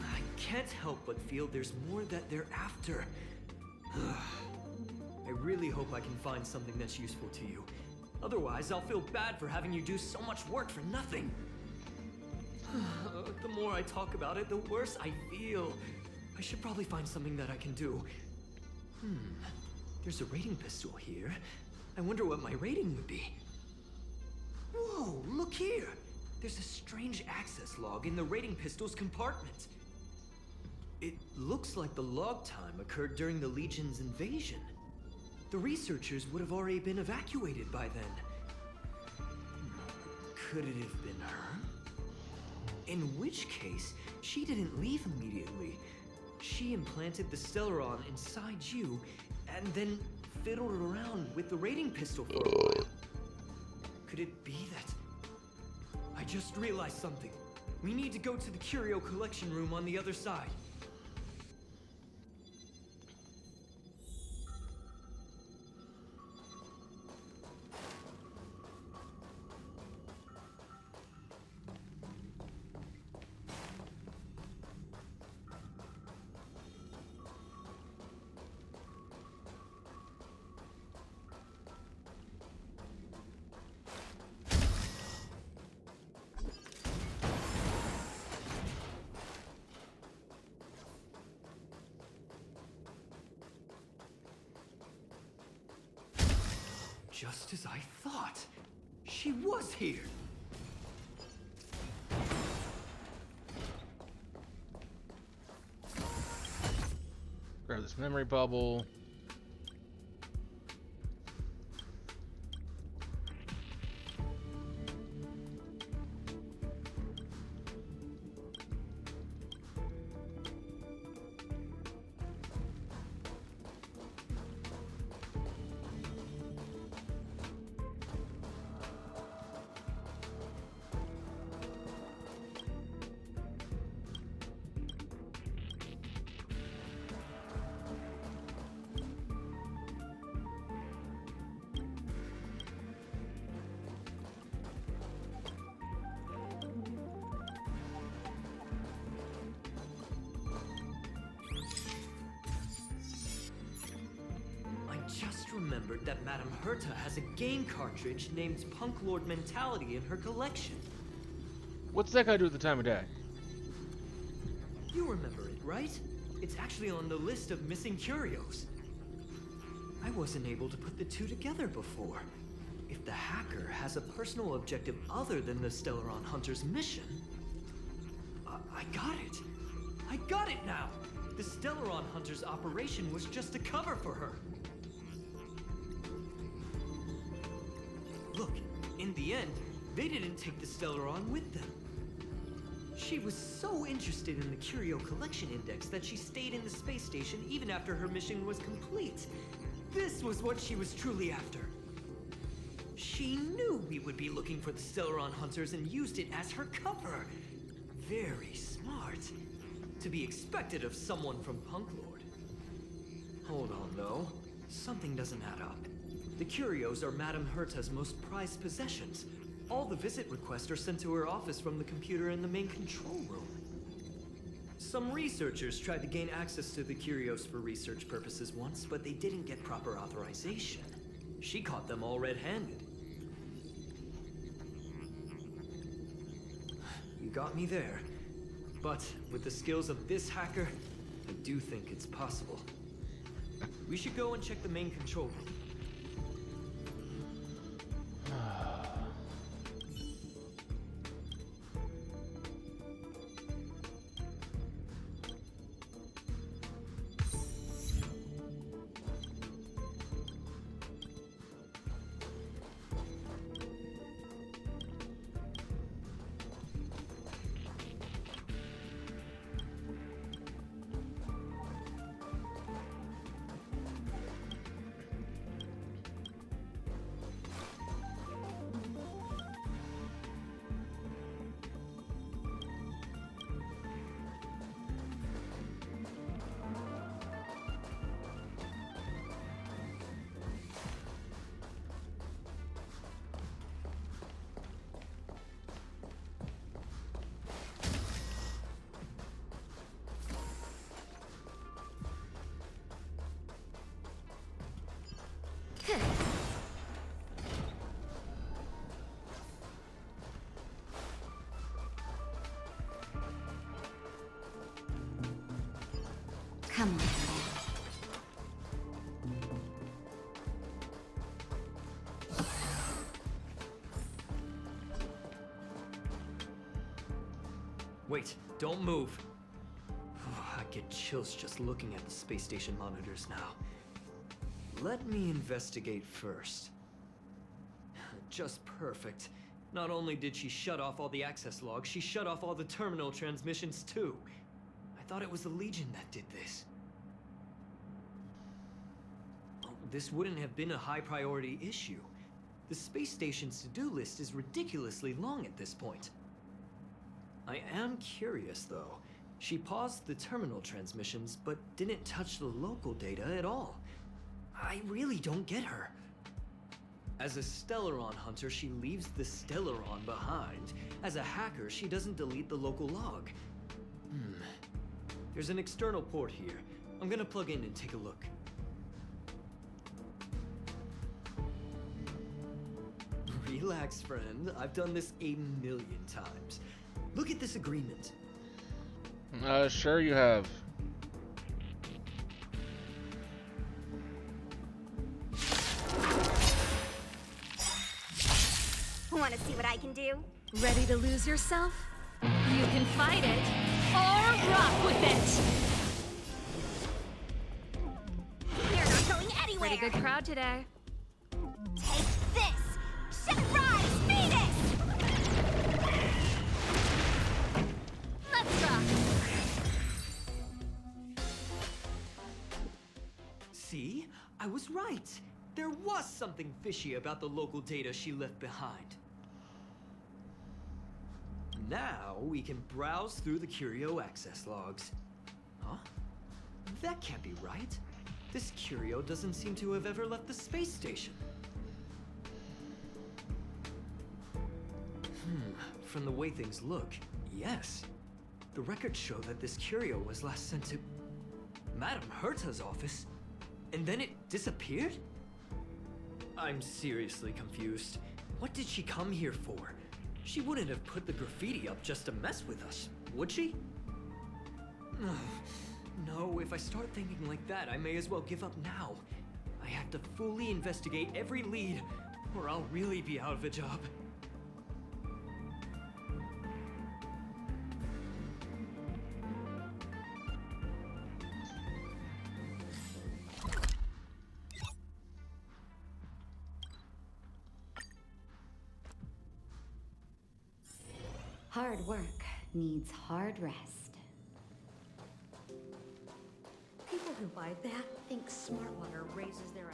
I can't help but feel there's more that they're after. I really hope I can find something that's useful to you. Otherwise, I'll feel bad for having you do so much work for nothing. The more I talk about it, the worse I feel. I should probably find something that I can do. There's a rating pistol here. I wonder what my rating would be. Whoa, look here! There's a strange access log in the rating pistol's compartment. It looks like the log time occurred during the Legion's invasion. The researchers would have already been evacuated by then. Could it have been her? In which case, she didn't leave immediately. She implanted the Stellaron inside you, and then fiddled around with the rating pistol for a while. Could it be that... I just realized something. We need to go to the curio collection room on the other side. Just as I thought. She was here. Memory bubble. Just remembered that Madame Herta has a game cartridge named Punk Lord Mentality in her collection. What's that got to do with the time of day? You remember it, right? It's actually on the list of missing curios. I wasn't able to put the two together before. If the hacker has a personal objective other than the Stellaron Hunter's mission... I got it! I got it now! The Stellaron Hunter's operation was just a cover for her. Look, in the end, they didn't take the Stellaron with them. She was so interested in the Curio Collection Index that she stayed in the space station even after her mission was complete. This was what she was truly after. She knew we would be looking for the Stellaron Hunters and used it as her cover. Very smart. To be expected of someone from Punk Lord. Hold on, though. Something doesn't add up. The curios are Madame Herta's most prized possessions. All the visit requests are sent to her office from the computer in the main control room. Some researchers tried to gain access to the curios for research purposes once, but they didn't get proper authorization. She caught them all red-handed. You got me there. But with the skills of this hacker, I do think it's possible. We should go and check the main control room. Come on. Wait, don't move. I get chills just looking at the space station monitors now. Let me investigate first. Just perfect. Not only did she shut off all the access logs, she shut off all the terminal transmissions too. I thought it was the Legion that did this. This wouldn't have been a high priority issue. The space station's to-do list is ridiculously long at this point. I am curious though. She paused the terminal transmissions, but didn't touch the local data at all. I really don't get her. As a Stellaron hunter, she leaves the Stellaron behind. As a hacker, she doesn't delete the local log. There's an external port here. I'm gonna plug in and take a look. Relax, friend. I've done this a million times. Look at this agreement. Sure you have. Want to see what I can do? Ready to lose yourself? You can fight it or rock with it. Pretty good crowd today. Take this! Surprise Venus! Let's rock. See? I was right. There was something fishy about the local data she left behind. Now we can browse through the Curio access logs. Huh? That can't be right. This Curio doesn't seem to have ever left the space station. From the way things look, yes. The records show that this Curio was last sent to Madame Herta's office, and then it disappeared? I'm seriously confused. What did she come here for? She wouldn't have put the graffiti up just to mess with us, would she? No, if I start thinking like that, I may as well give up now. I have to fully investigate every lead, or I'll really be out of a job. Hard work needs hard rest. People who buy that think smart water raises their IQ.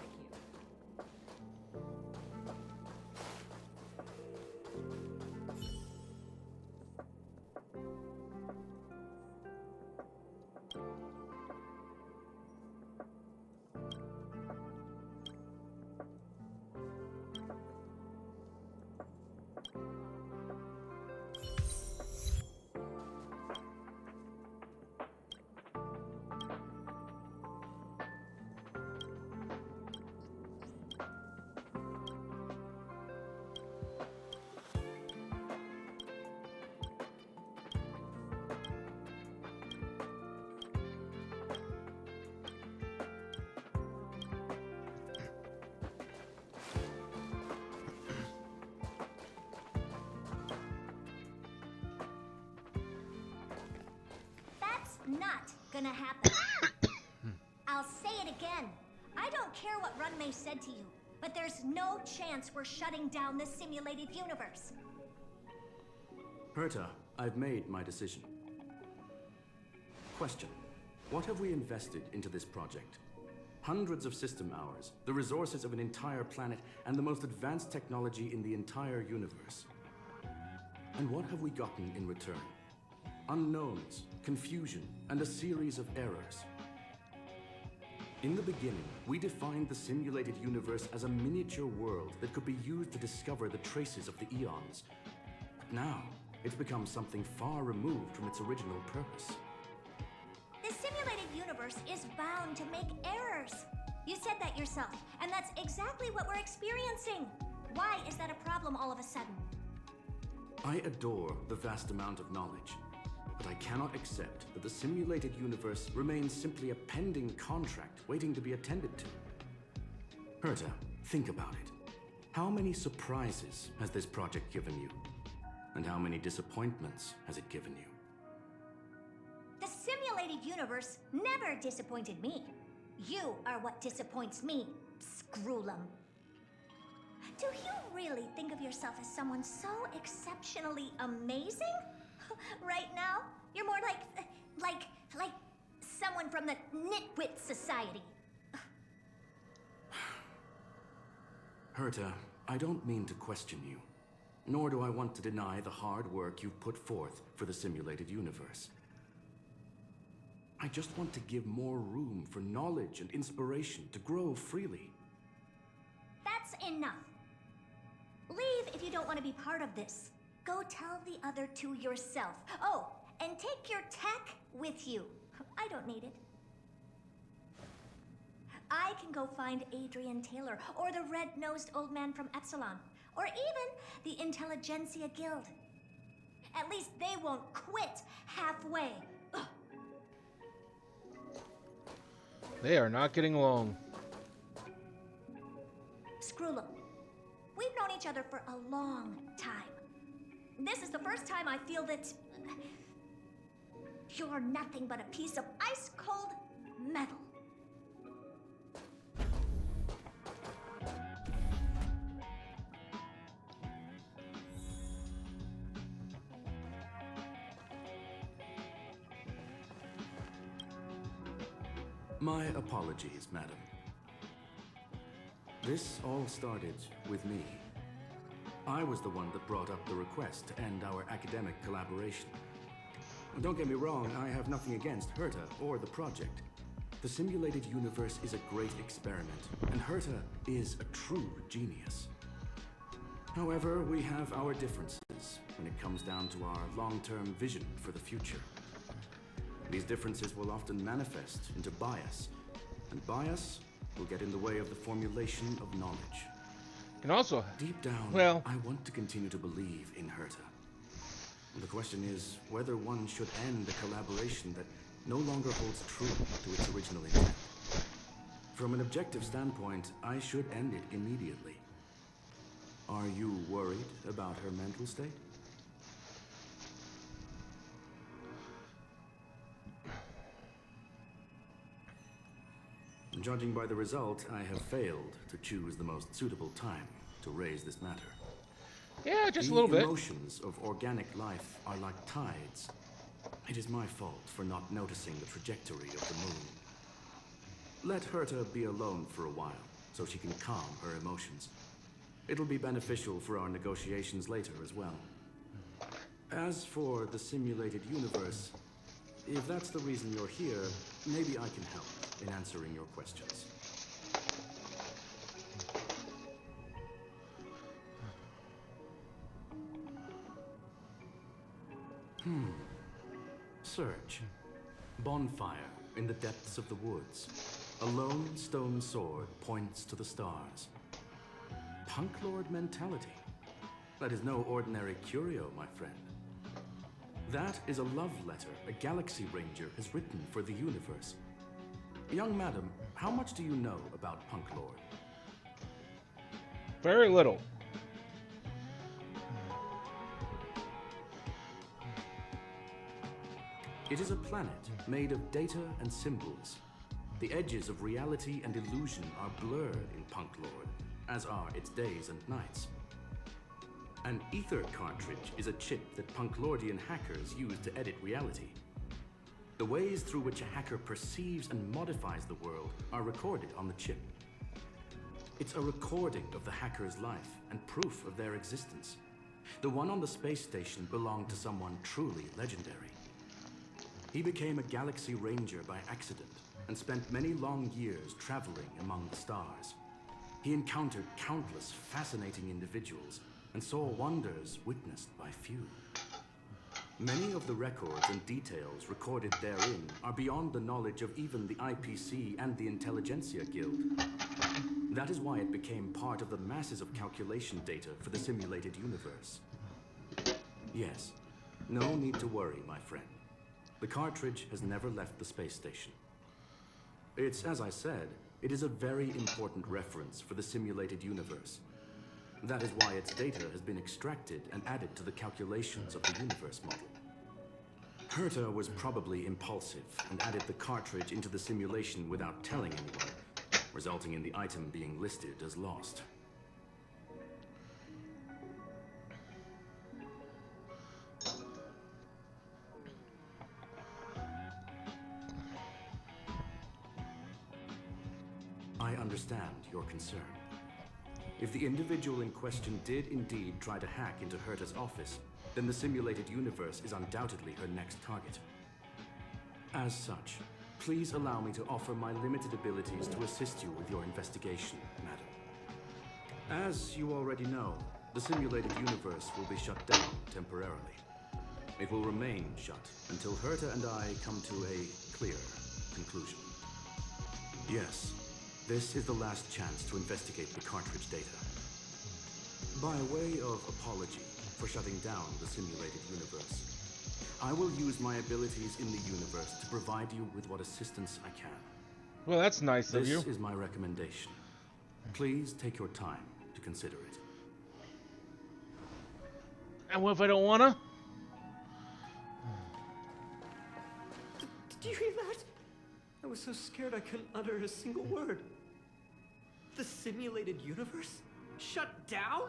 That's not gonna happen. I'll say it again. I don't care what Runmei said to you, but there's no chance we're shutting down this simulated universe. Herta, I've made my decision. Question. What have we invested into this project? Hundreds of system hours, the resources of an entire planet, and the most advanced technology in the entire universe. And what have we gotten in return? Unknowns, confusion, and a series of errors. In the beginning, we defined the simulated universe as a miniature world that could be used to discover the traces of the eons. But now, it's become something far removed from its original purpose. The simulated universe is bound to make errors. You said that yourself, and that's exactly what we're experiencing. Why is that a problem all of a sudden? I adore the vast amount of knowledge, but I cannot accept that the simulated universe remains simply a pending contract waiting to be attended to. Herta, think about it. How many surprises has this project given you? And how many disappointments has it given you? The simulated universe never disappointed me. You are what disappoints me, Scroolum. Do you really think of yourself as someone so exceptionally amazing? Right now, you're more like someone from the Nitwit Society. Herta, I don't mean to question you, nor do I want to deny the hard work you've put forth for the simulated universe. I just want to give more room for knowledge and inspiration to grow freely. That's enough. Leave if you don't want to be part of this. Go tell the other two yourself. Oh, and take your tech with you. I don't need it. I can go find Adrian Taylor, or the red-nosed old man from Epsilon, or even the Intelligentsia Guild. At least they won't quit halfway. Ugh. They are not getting along. Scroolum, we've known each other for a long time. This is the first time I feel that you're nothing but a piece of ice-cold metal. My apologies, madam. This all started with me. I was the one that brought up the request to end our academic collaboration. Don't get me wrong, I have nothing against Herta or the project. The simulated universe is a great experiment, and Herta is a true genius. However, we have our differences when it comes down to our long-term vision for the future. These differences will often manifest into bias, and bias will get in the way of the formulation of knowledge. And also, Deep down, well, I want to continue to believe in Herta. The question is whether one should end a collaboration that no longer holds true to its original intent. From an objective standpoint, I should end it immediately. Are you worried about her mental state? Judging by the result, I have failed to choose the most suitable time to raise this matter. yeah, just a little The bit. emotions of organic life are like tides. It is my fault for not noticing the trajectory of the moon. Let Herta be alone for a while, so she can calm her emotions. It'll be beneficial for our negotiations later as well. As for the simulated universe, if that's the reason you're here, maybe I can help in answering your questions. Search. Bonfire in the depths of the woods. A lone stone sword points to the stars. Punk Lord mentality. That is no ordinary curio, my friend. That is a love letter a Galaxy Ranger has written for the universe. Young madam, how much do you know about Punk Lord? Very little. It is a planet made of data and symbols. The edges of reality and illusion are blurred in Punk Lord, as are its days and nights. An ether cartridge is a chip that Punklordian hackers use to edit reality. The ways through which a hacker perceives and modifies the world are recorded on the chip. It's a recording of the hacker's life and proof of their existence. The one on the space station belonged to someone truly legendary. He became a Galaxy Ranger by accident and spent many long years traveling among the stars. He encountered countless fascinating individuals and saw wonders witnessed by few. Many of the records and details recorded therein are beyond the knowledge of even the IPC and the Intelligentsia Guild. That is why it became part of the masses of calculation data for the simulated universe. Yes, no need to worry, my friend. The cartridge has never left the space station. It's, as I said, it is a very important reference for the simulated universe. That is why its data has been extracted and added to the calculations of the universe model. Herta was probably impulsive and added the cartridge into the simulation without telling anyone, resulting in the item being listed as lost. I understand your concern. If the individual in question did indeed try to hack into Herta's office, then the simulated universe is undoubtedly her next target. As such, please allow me to offer my limited abilities to assist you with your investigation, madam. As you already know, the simulated universe will be shut down temporarily. It will remain shut until Herta and I come to a clear conclusion. Yes, this is the last chance to investigate the cartridge data. By way of apology for shutting down the simulated universe, I will use my abilities in the universe to provide you with what assistance I can. Well, that's nice of you. This is my recommendation. Please take your time to consider it. And what if I don't wanna? Did you hear that? I was so scared I couldn't utter a single word. The simulated universe? Shut down?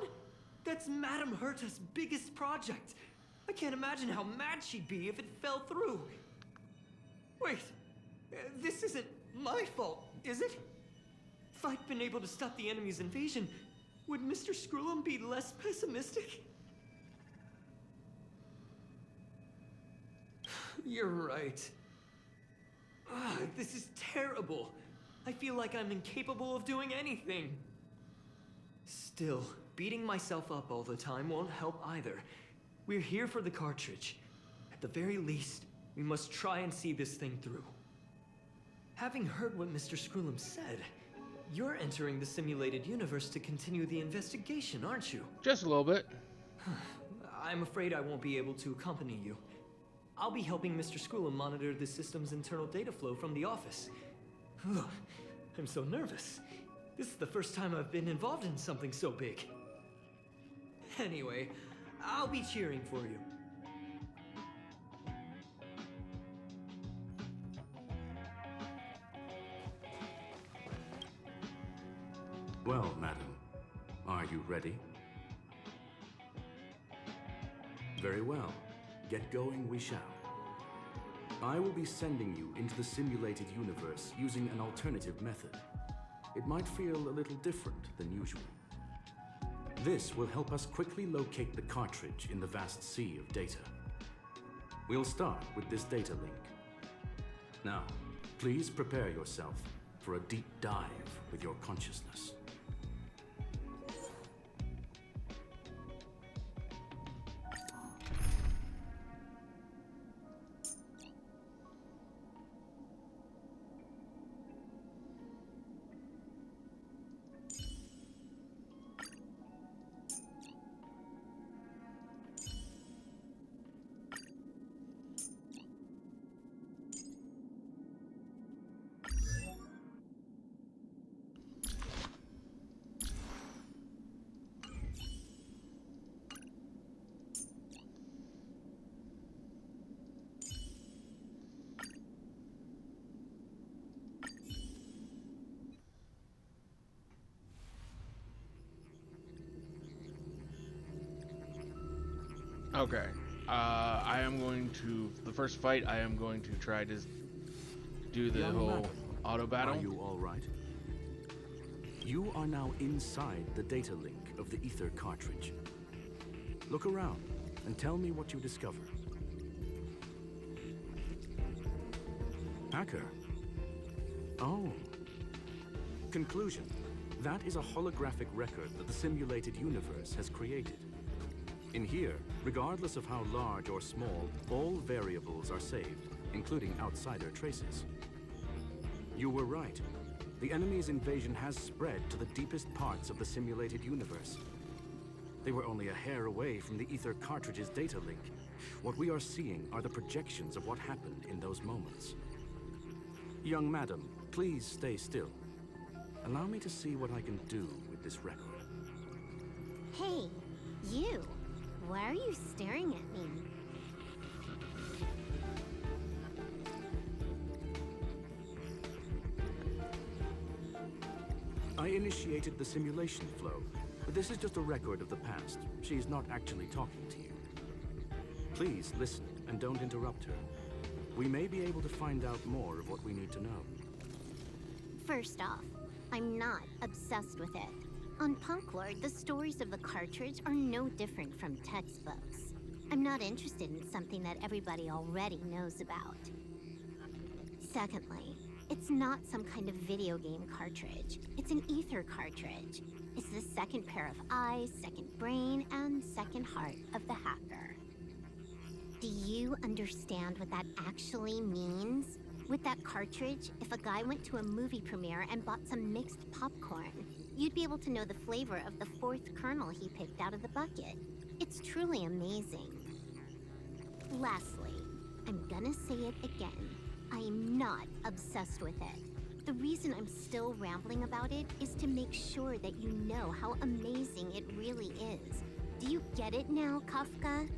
That's Madame Herta's biggest project. I can't imagine how mad she'd be if it fell through. Wait, this isn't my fault, is it? If I'd been able to stop the enemy's invasion, would Mr. Scrullum be less pessimistic? You're right. This is terrible. I feel like I'm incapable of doing anything. Still, beating myself up all the time won't help either. We're here for the cartridge. At the very least, we must try and see this thing through. Having heard what Mr. Scrullum said, you're entering the simulated universe to continue the investigation, aren't you? Just a little bit. I'm afraid I won't be able to accompany you. I'll be helping Mr. Scrullum monitor the system's internal data flow from the office. I'm so nervous. This is the first time I've been involved in something so big. Anyway, I'll be cheering for you. Well, madam, are you ready? Very well. Get going we shall. I will be sending you into the simulated universe using an alternative method. It might feel a little different than usual. This will help us quickly locate the cartridge in the vast sea of data. We'll start with this data link. Now, please prepare yourself for a deep dive with your consciousness. Okay. I am going to, the first fight, I am going to try to do the whole auto battle. Are you all right? You are now inside the data link of the ether cartridge. Look around and tell me what you discover. Hacker. Oh. Conclusion. That is a holographic record that the simulated universe has created. In here, regardless of how large or small, all variables are saved, including outsider traces. You were right. The enemy's invasion has spread to the deepest parts of the simulated universe. They were only a hair away from the ether cartridge's data link. What we are seeing are the projections of what happened in those moments. Young madam, please stay still. Allow me to see what I can do with this record. Hey, you. Why are you staring at me? I initiated the simulation flow, but this is just a record of the past. She's not actually talking to you. Please listen and don't interrupt her. We may be able to find out more of what we need to know. First off, I'm not obsessed with it. On Punklord, the stories of the cartridge are no different from textbooks. I'm not interested in something that everybody already knows about. Secondly, it's not some kind of video game cartridge. It's an ether cartridge. It's the second pair of eyes, second brain, and second heart of the hacker. Do you understand what that actually means? With that cartridge, if a guy went to a movie premiere and bought some mixed popcorn, you'd be able to know the flavor of the fourth kernel he picked out of the bucket. It's truly amazing. Lastly, I'm gonna say it again. I am not obsessed with it. The reason I'm still rambling about it is to make sure that you know how amazing it really is. Do you get it now, Kafka?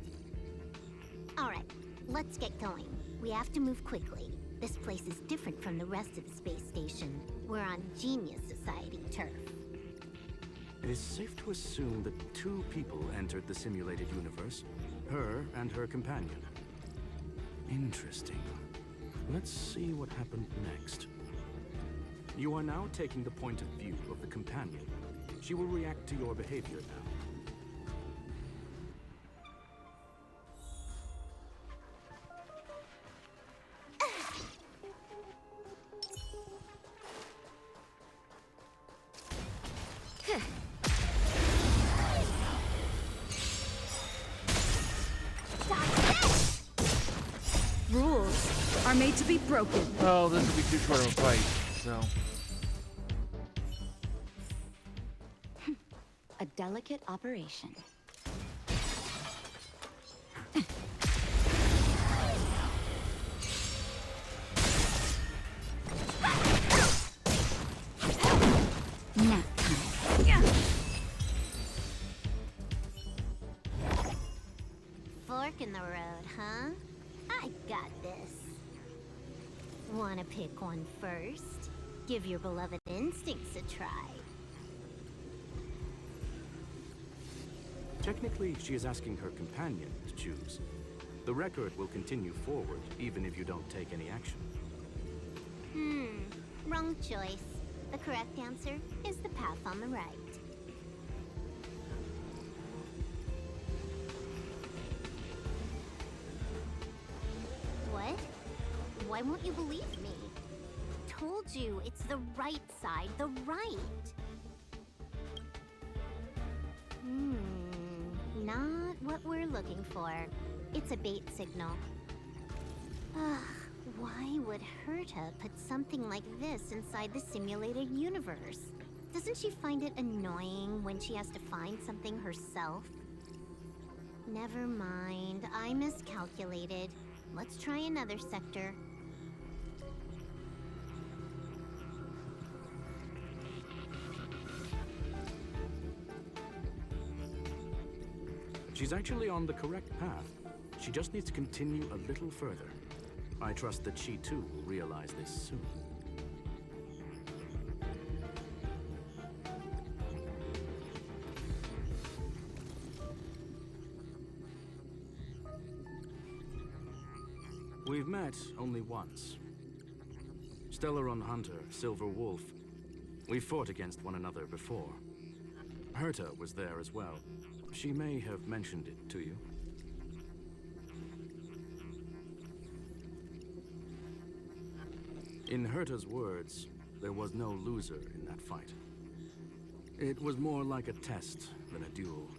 Alright, let's get going. We have to move quickly. This place is different from the rest of the space station. We're on Genius Society turf. It is safe to assume that two people entered the simulated universe, her and her companion. Interesting. Let's see what happened next. You are now taking the point of view of the companion. She will react to your behavior now. Rules are made to be broken. Oh, this would be too short of a fight, so. A delicate operation. Nap time. Fork in the road, huh? I got this. Wanna pick one first? Give your beloved instincts a try. Technically, she is asking her companion to choose. The record will continue forward, even if you don't take any action. Wrong choice. The correct answer is the path on the right. What? Why won't you believe me? Told you, it's the right side, the right. Not what we're looking for. It's a bait signal. Ugh, why would Herta put something like this inside the simulated universe? Doesn't she find it annoying when she has to find something herself? Never mind, I miscalculated. Let's try another sector. She's actually on the correct path. She just needs to continue a little further. I trust that she too will realize this soon. We've met only once. Stellaron Hunter, Silver Wolf. We fought against one another before. Herta was there as well. She may have mentioned it to you. In Herta's words, there was no loser in that fight. It was more like a test than a duel.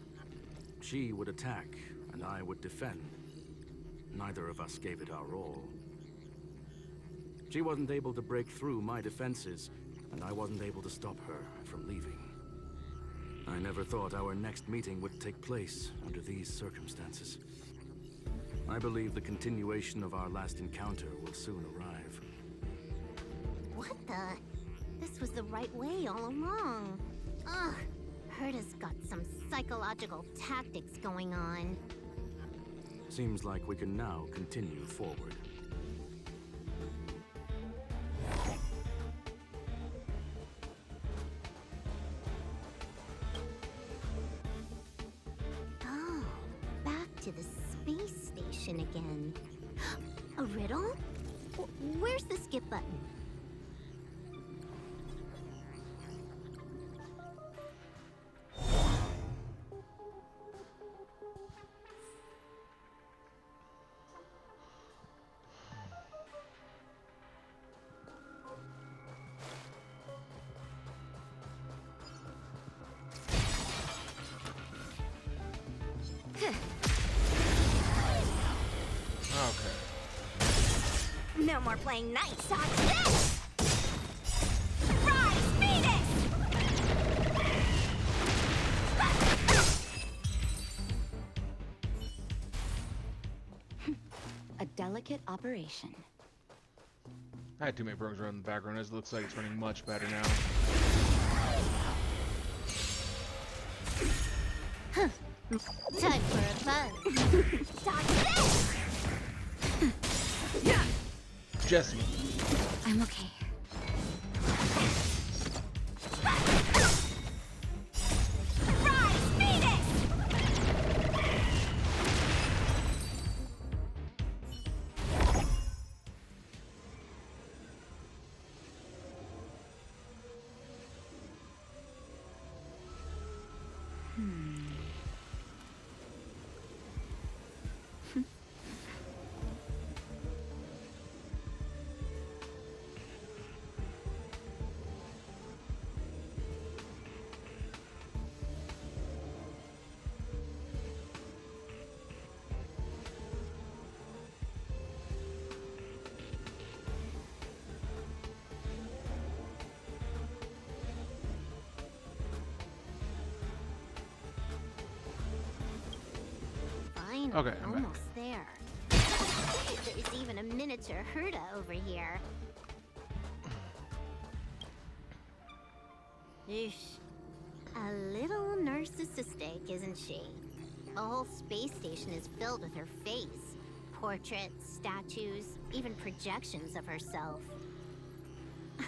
She would attack, and I would defend. Neither of us gave it our all. She wasn't able to break through my defenses, and I wasn't able to stop her from leaving. I never thought our next meeting would take place under these circumstances. I believe the continuation of our last encounter will soon arrive. What the? This was the right way all along. Ugh, Herta's got some psychological tactics going on. Seems like we can now continue forward. Oh, back to the space station again. A riddle? Where's the skip button? No more playing nice, dodge this! Rise, Phoenix! A delicate operation. I had too many programs running in the background. It looks like it's running much better now. Time for a buzz. Dodge this! Yeah. Jesse. I'm okay. Rise, Phoenix! Fine, Okay, I'm back. almost there. There's even a miniature Herta over here. Eesh. A little narcissistic, isn't she? The whole space station is filled with her face. Portraits, statues, even projections of herself.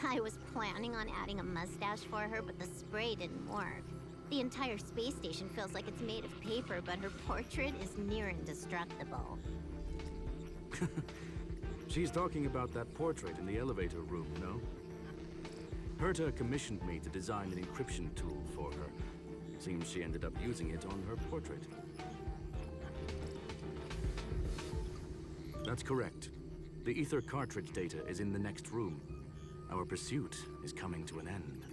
I was planning on adding a mustache for her, but the spray didn't work. The entire space station feels like it's made of paper, but her portrait is near indestructible. She's talking about that portrait in the elevator room, no? Herta commissioned me to design an encryption tool for her. Seems she ended up using it on her portrait. That's correct. The ether cartridge data is in the next room. Our pursuit is coming to an end.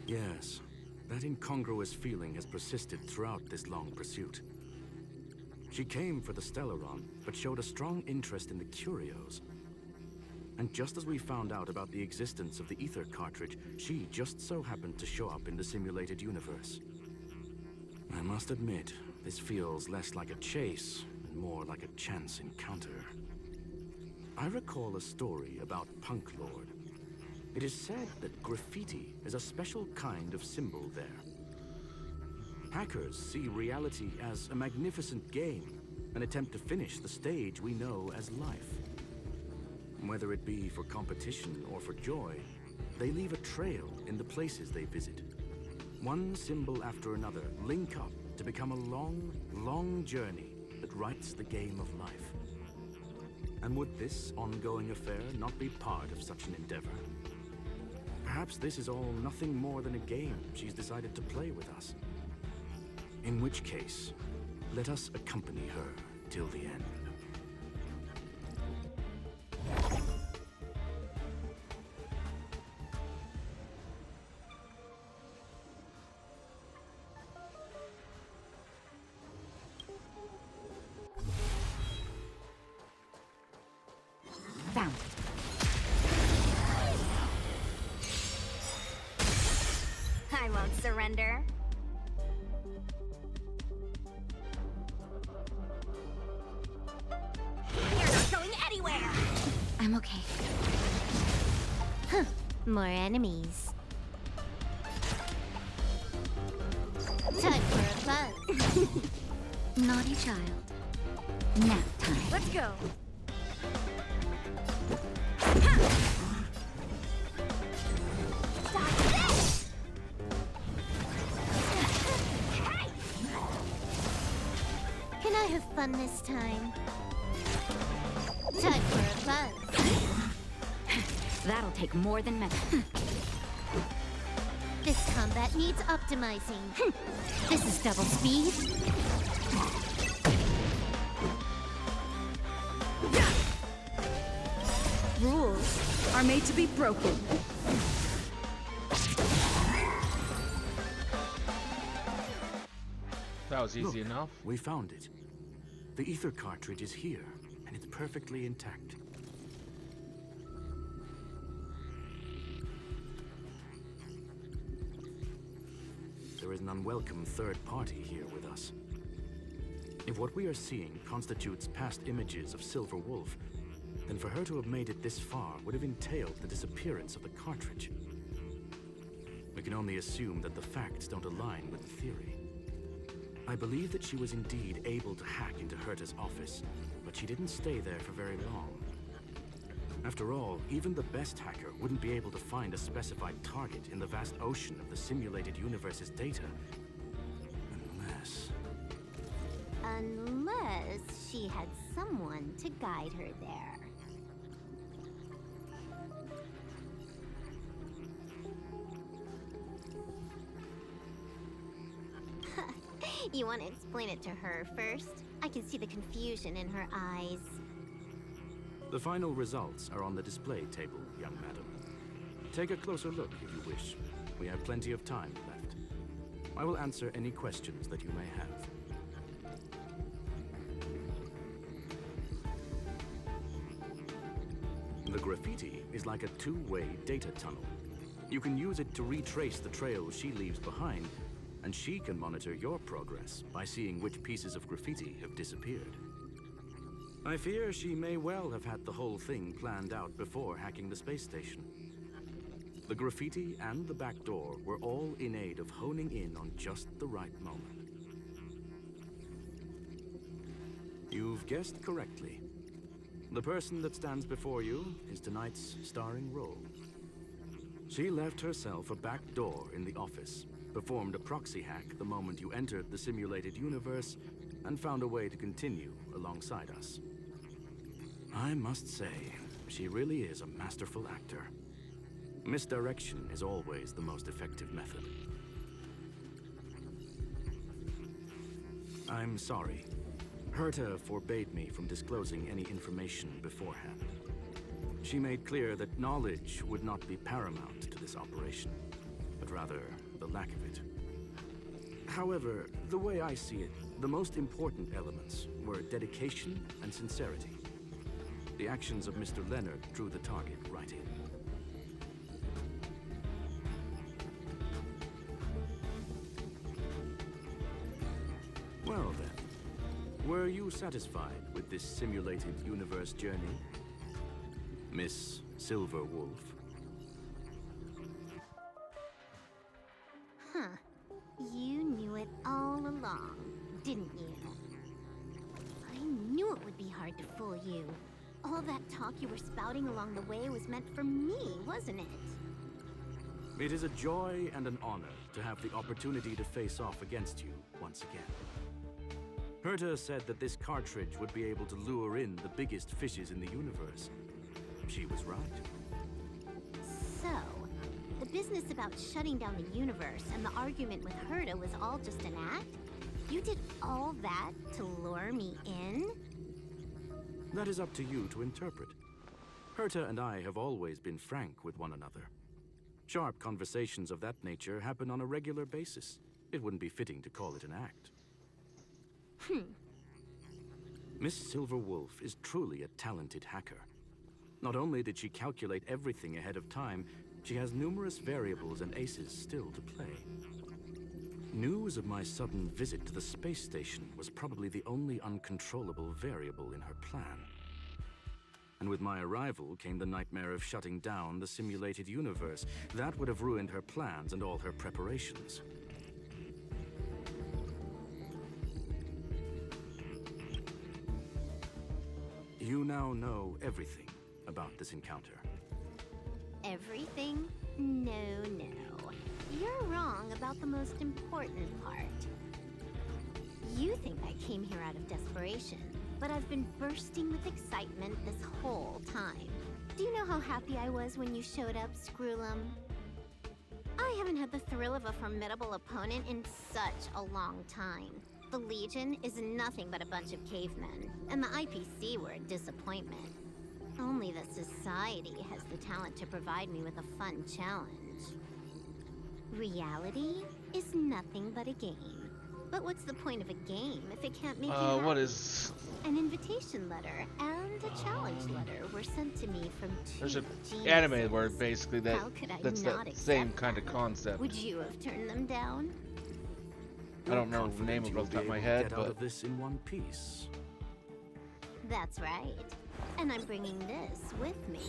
Yes, that incongruous feeling has persisted throughout this long pursuit. She came for the Stellaron, but showed a strong interest in the curios. And just as we found out about the existence of the ether cartridge, she just so happened to show up in the simulated universe. I must admit, this feels less like a chase and more like a chance encounter. I recall a story about Punk Lord. It is said that graffiti is a special kind of symbol there. Hackers see reality as a magnificent game, an attempt to finish the stage we know as life. Whether it be for competition or for joy, they leave a trail in the places they visit. One symbol after another link up to become a long, long journey that writes the game of life. And would this ongoing affair not be part of such an endeavor? Perhaps this is all nothing more than a game she's decided to play with us. In which case, let us accompany her till the end. Found. I won't surrender. You're not going anywhere! I'm okay. Huh. More enemies. Time for a buzz. Naughty child. Nap time. Let's go. Can I have fun this time? Time for a buzz. That'll take more than medicine. This combat needs optimizing. This is double speed. Rules are made to be broken. That was easy Look, enough. We found it. The ether cartridge is here, and it's perfectly intact. There is an unwelcome third party here with us. If what we are seeing constitutes past images of Silver Wolf, then for her to have made it this far would have entailed the disappearance of the cartridge. We can only assume that the facts don't align with the theory. I believe that she was indeed able to hack into Herta's office, but she didn't stay there for very long. After all, even the best hacker wouldn't be able to find a specified target in the vast ocean of the simulated universe's data. Unless she had someone to guide her there. You want to explain it to her first? I can see the confusion in her eyes. The final results are on the display table, young madam. Take a closer look if you wish. We have plenty of time left. I will answer any questions that you may have. The graffiti is like a two-way data tunnel. You can use it to retrace the trails she leaves behind, and she can monitor your progress by seeing which pieces of graffiti have disappeared. I fear she may well have had the whole thing planned out before hacking the space station. The graffiti and the back door were all in aid of honing in on just the right moment. You've guessed correctly. The person that stands before you is tonight's starring role. She left herself a back door in the office, performed a proxy hack the moment you entered the simulated universe, and found a way to continue alongside us. I must say, she really is a masterful actor. Misdirection is always the most effective method. I'm sorry. Herta forbade me from disclosing any information beforehand. She made clear that knowledge would not be paramount to this operation, but rather the lack of it. However, the way I see it, the most important elements were dedication and sincerity. The actions of Mr. Leonard drew the target right in. Well then, were you satisfied with this simulated universe journey, Miss Silverwolf? Huh. You knew it all along, didn't you? I knew it would be hard to fool you. All that talk you were spouting along the way was meant for me, wasn't it? It is a joy and an honor to have the opportunity to face off against you once again. Herta said that this cartridge would be able to lure in the biggest fishes in the universe. She was right. So, the business about shutting down the universe and the argument with Herta was all just an act? You did all that to lure me in? That is up to you to interpret. Herta and I have always been frank with one another. Sharp conversations of that nature happen on a regular basis. It wouldn't be fitting to call it an act. Miss Silverwolf is truly a talented hacker. Not only did she calculate everything ahead of time, she has numerous variables and aces still to play. News of my sudden visit to the space station was probably the only uncontrollable variable in her plan. And with my arrival came the nightmare of shutting down the simulated universe. That would have ruined her plans and all her preparations. You now know everything about this encounter. Everything? No. You're wrong about the most important part. You think I came here out of desperation, but I've been bursting with excitement this whole time. Do you know how happy I was when you showed up, Screwlum? I haven't had the thrill of a formidable opponent in such a long time. The Legion is nothing but a bunch of cavemen, and the IPC were a disappointment. Only the Society has the talent to provide me with a fun challenge. Reality is nothing but a game. But what's the point of a game if it can't make you happy? What is... An invitation letter and a challenge letter were sent to me from two There's an geniuses. anime where basically How could I that's not that same accept kind of them? concept. Would you have turned them down? I don't know the name of it off the top of my head, get out but of this in one piece. That's right. And I'm bringing this with me.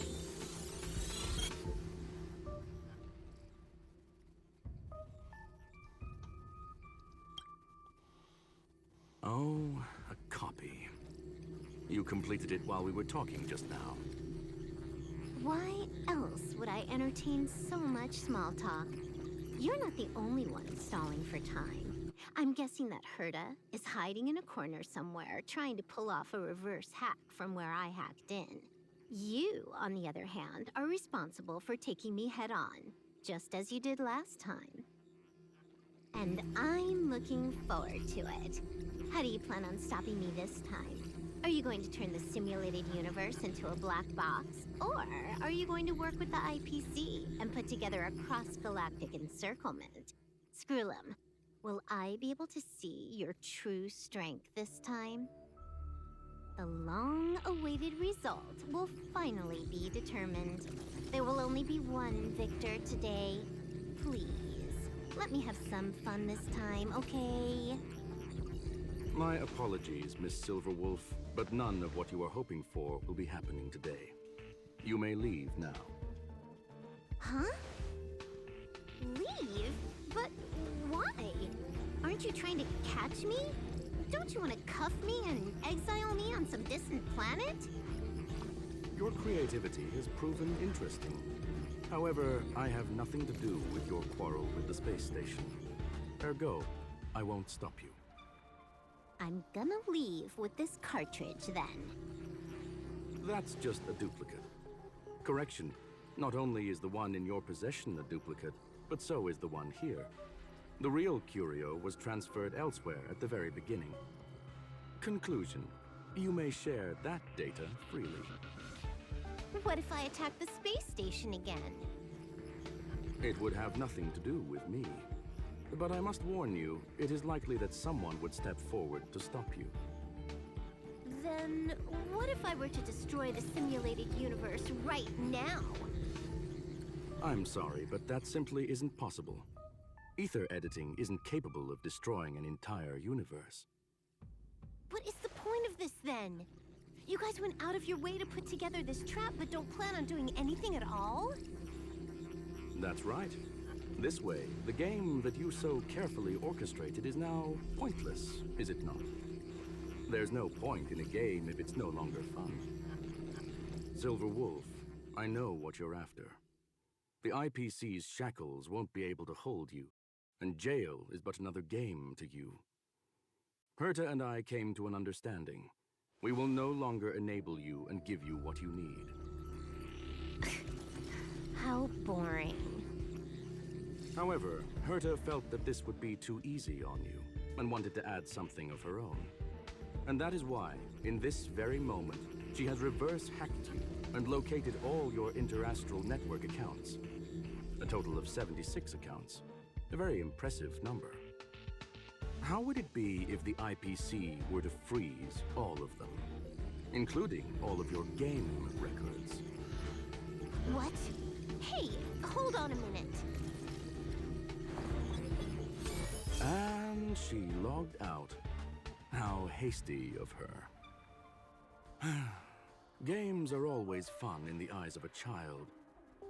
Oh, a copy. You completed it while we were talking just now. Why else would I entertain so much small talk? You're not the only one stalling for time. I'm guessing that Herta is hiding in a corner somewhere, trying to pull off a reverse hack from where I hacked in. You, on the other hand, are responsible for taking me head-on, just as you did last time. And I'm looking forward to it. How do you plan on stopping me this time? Are you going to turn the simulated universe into a black box? Or are you going to work with the IPC and put together a cross-galactic encirclement? Screw 'em. Will I be able to see your true strength this time? The long-awaited result will finally be determined. There will only be one victor today. Please, let me have some fun this time, okay? My apologies, Miss Silverwolf, but none of what you are hoping for will be happening today. You may leave now. Huh? Leave? But why? Aren't you trying to catch me? Don't you want to cuff me and exile me on some distant planet? Your creativity has proven interesting. However, I have nothing to do with your quarrel with the space station. Ergo, I won't stop you. I'm gonna leave with this cartridge then. That's just a duplicate. Correction, not only is the one in your possession a duplicate, but so is the one here. The real curio was transferred elsewhere at the very beginning. Conclusion, you may share that data freely. What if I attack the space station again? It would have nothing to do with me. But I must warn you, it is likely that someone would step forward to stop you. Then what if I were to destroy the simulated universe right now? I'm sorry, but that simply isn't possible. Ether editing isn't capable of destroying an entire universe. What is the point of this then? You guys went out of your way to put together this trap but don't plan on doing anything at all? That's right. This way, the game that you so carefully orchestrated is now pointless, is it not? There's no point in a game if it's no longer fun. Silver Wolf, I know what you're after. The IPC's shackles won't be able to hold you, and jail is but another game to you. Herta and I came to an understanding. We will no longer enable you and give you what you need. How boring. However, Herta felt that this would be too easy on you, and wanted to add something of her own. And that is why, in this very moment, she has reverse-hacked you and located all your interastral network accounts. A total of 76 accounts. A very impressive number. How would it be if the IPC were to freeze all of them, including all of your game records? What? Hey, hold on a minute. And she logged out. How hasty of her. Games are always fun in the eyes of a child,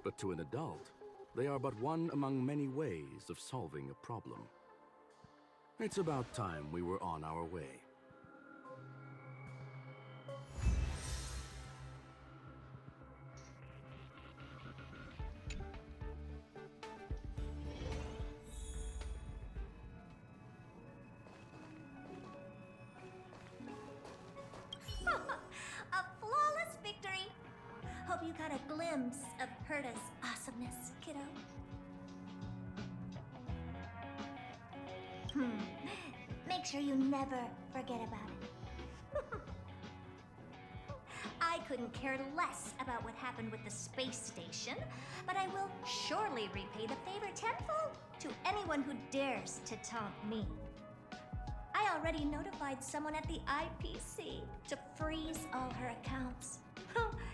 but to an adult, they are but one among many ways of solving a problem. It's about time we were on our way. A flawless victory! Hope you got a glimpse of Herta's awesomeness, kiddo. Make sure you never forget about it. I couldn't care less about what happened with the space station, but I will surely repay the favor tenfold to anyone who dares to taunt me. I already notified someone at the IPC to freeze all her accounts.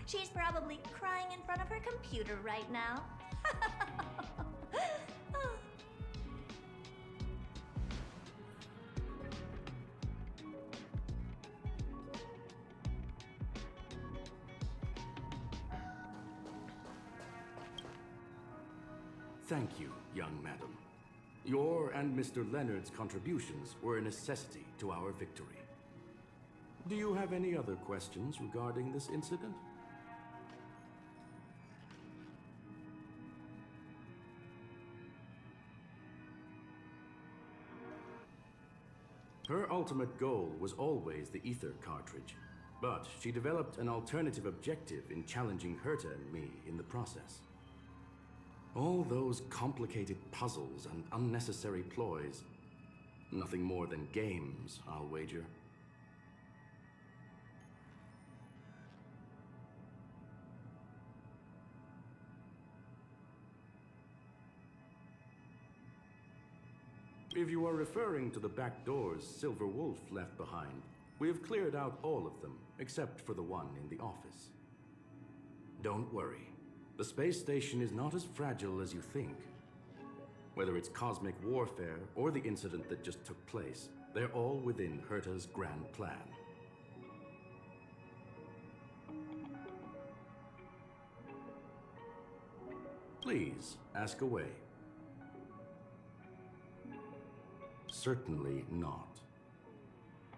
She's probably crying in front of her computer right now. Thank you, young madam. Your and Mr. Leonard's contributions were a necessity to our victory. Do you have any other questions regarding this incident? Her ultimate goal was always the ether cartridge, but she developed an alternative objective in challenging Herta and me in the process. All those complicated puzzles and unnecessary ploys. Nothing more than games, I'll wager. If you are referring to the back doors Silver Wolf left behind, we have cleared out all of them, except for the one in the office. Don't worry. The space station is not as fragile as you think. Whether it's cosmic warfare or the incident that just took place, they're all within Herta's grand plan. Please, ask away. Certainly not.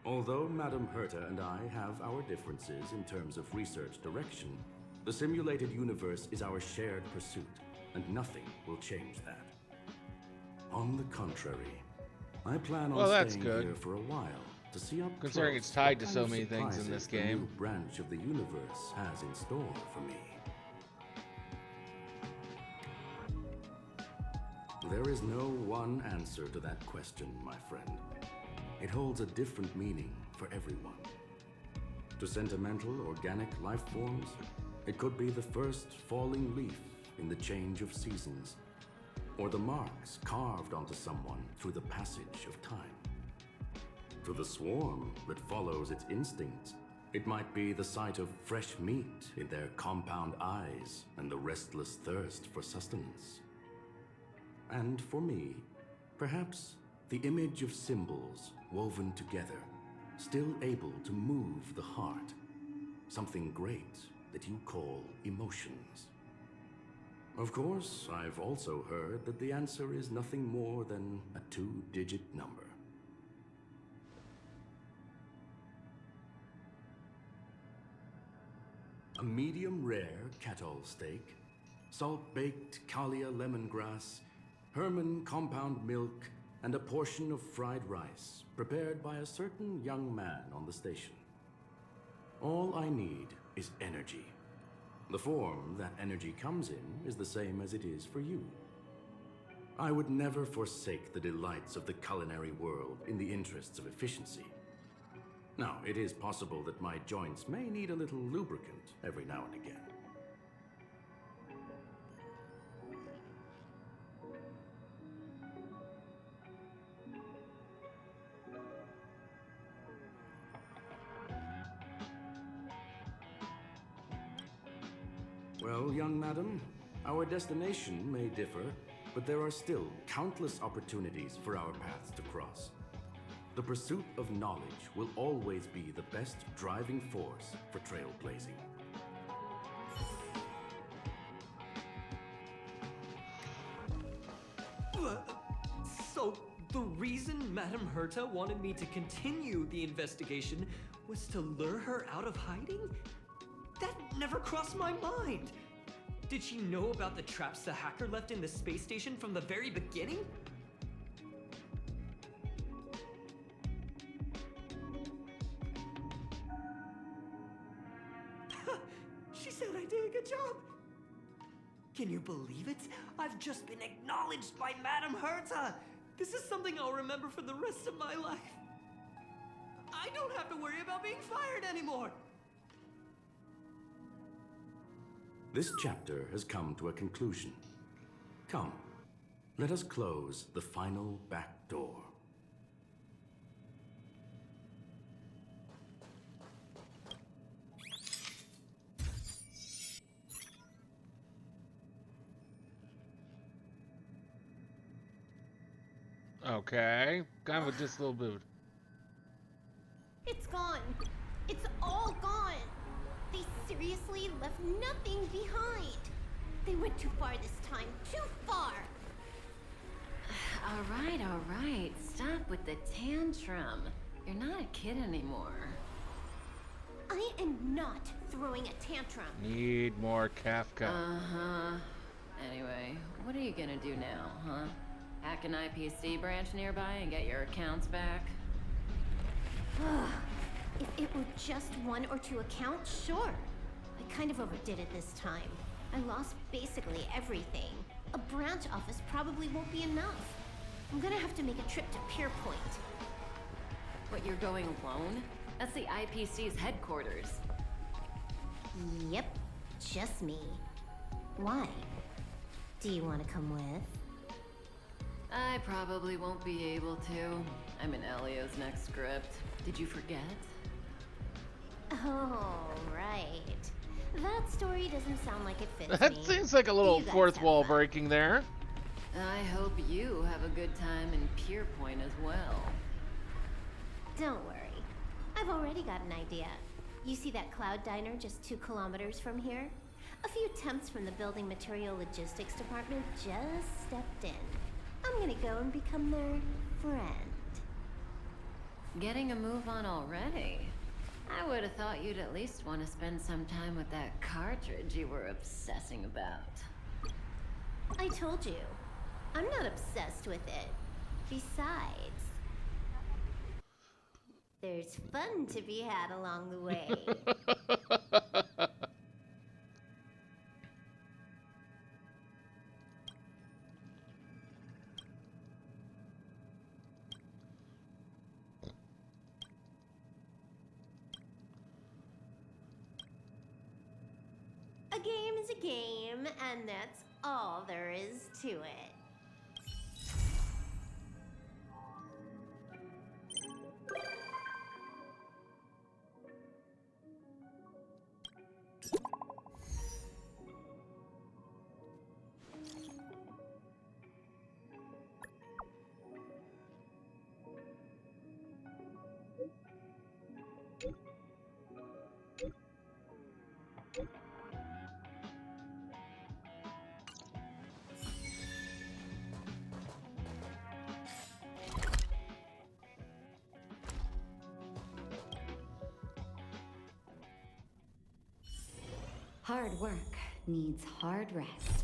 Although Madame Herta and I have our differences in terms of research direction, the simulated universe is our shared pursuit, and nothing will change that. On the contrary, I plan on staying here for a while to see up considering close it's tied to what so kind of many things in surprises this game. The new branch of the universe has in store for me. There is no one answer to that question, my friend. It holds a different meaning for everyone. To sentimental, organic life forms, it could be the first falling leaf in the change of seasons, or the marks carved onto someone through the passage of time. To the swarm that follows its instincts, it might be the sight of fresh meat in their compound eyes and the restless thirst for sustenance. And for me, perhaps the image of symbols woven together, still able to move the heart. Something great that you call emotions. Of course, I've also heard that the answer is nothing more than a 2-digit number. A medium rare kettle steak, salt-baked Kalia lemongrass, Herman compound milk, and a portion of fried rice, prepared by a certain young man on the station. All I need is energy. The form that energy comes in is the same as it is for you. I would never forsake the delights of the culinary world in the interests of efficiency. Now, it is possible that my joints may need a little lubricant every now and again. Well, young madam, our destination may differ, but there are still countless opportunities for our paths to cross. The pursuit of knowledge will always be the best driving force for trailblazing. So, the reason Madame Herta wanted me to continue the investigation was to lure her out of hiding? That never crossed my mind. Did she know about the traps the hacker left in the space station from the very beginning? She said I did a good job. Can you believe it? I've just been acknowledged by Madame Herta. This is something I'll remember for the rest of my life. I don't have to worry about being fired anymore. This chapter has come to a conclusion. Come, let us close the final back door. Okay, kind of just a little bit. It's gone. It's all gone. They seriously left nothing behind. They went too far this time. Too far. All right. Stop with the tantrum. You're not a kid anymore. I am not throwing a tantrum. Need more Kafka. Uh-huh. Anyway, what are you gonna do now, huh? Hack an IPC branch nearby and get your accounts back? If it were just 1 or 2 accounts, sure. I kind of overdid it this time. I lost basically everything. A branch office probably won't be enough. I'm gonna have to make a trip to Pier Point. But you're going alone? That's the IPC's headquarters. Yep, just me. Why? Do you want to come with? I probably won't be able to. I'm in Elio's next script. Did you forget? Oh, right. That story doesn't sound like it fits That me. seems like a little You guys fourth have wall fun. breaking there. I hope you have a good time in Pier Point as well. Don't worry. I've already got an idea. You see that Cloud Diner just 2 kilometers from here? A few temps from the Building Material Logistics Department just stepped in. I'm gonna go and become their friend. Getting a move on already? I would have thought you'd at least want to spend some time with that cartridge you were obsessing about. I told you, I'm not obsessed with it. Besides, there's fun to be had along the way. A game is a game, and that's all there is to it. Hard work needs hard rest.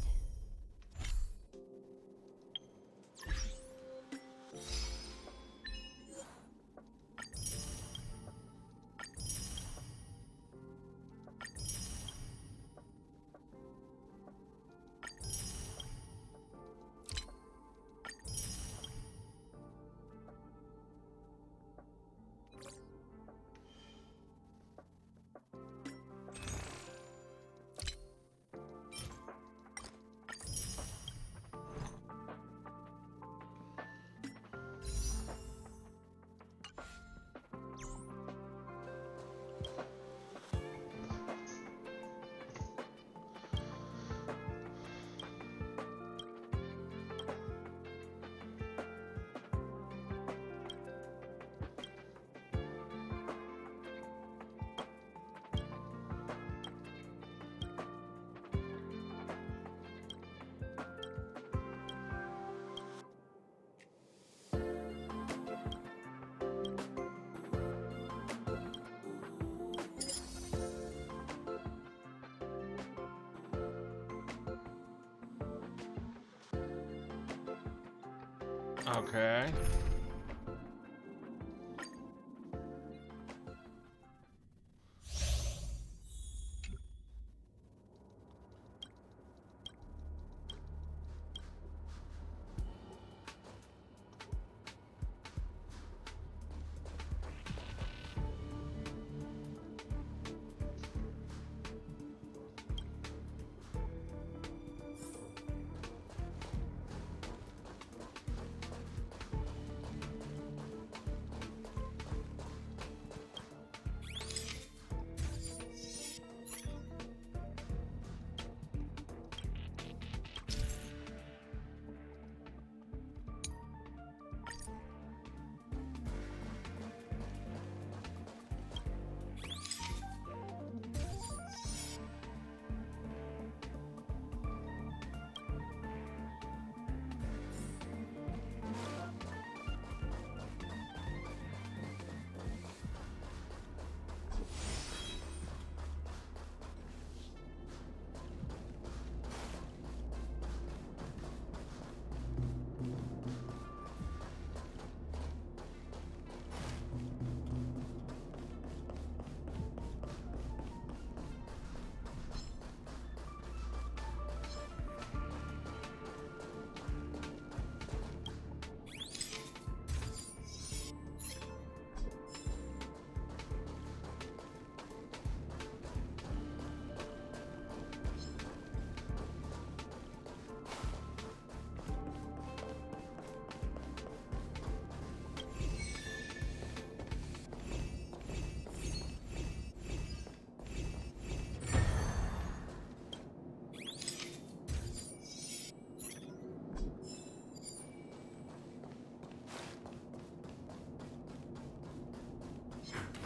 Okay.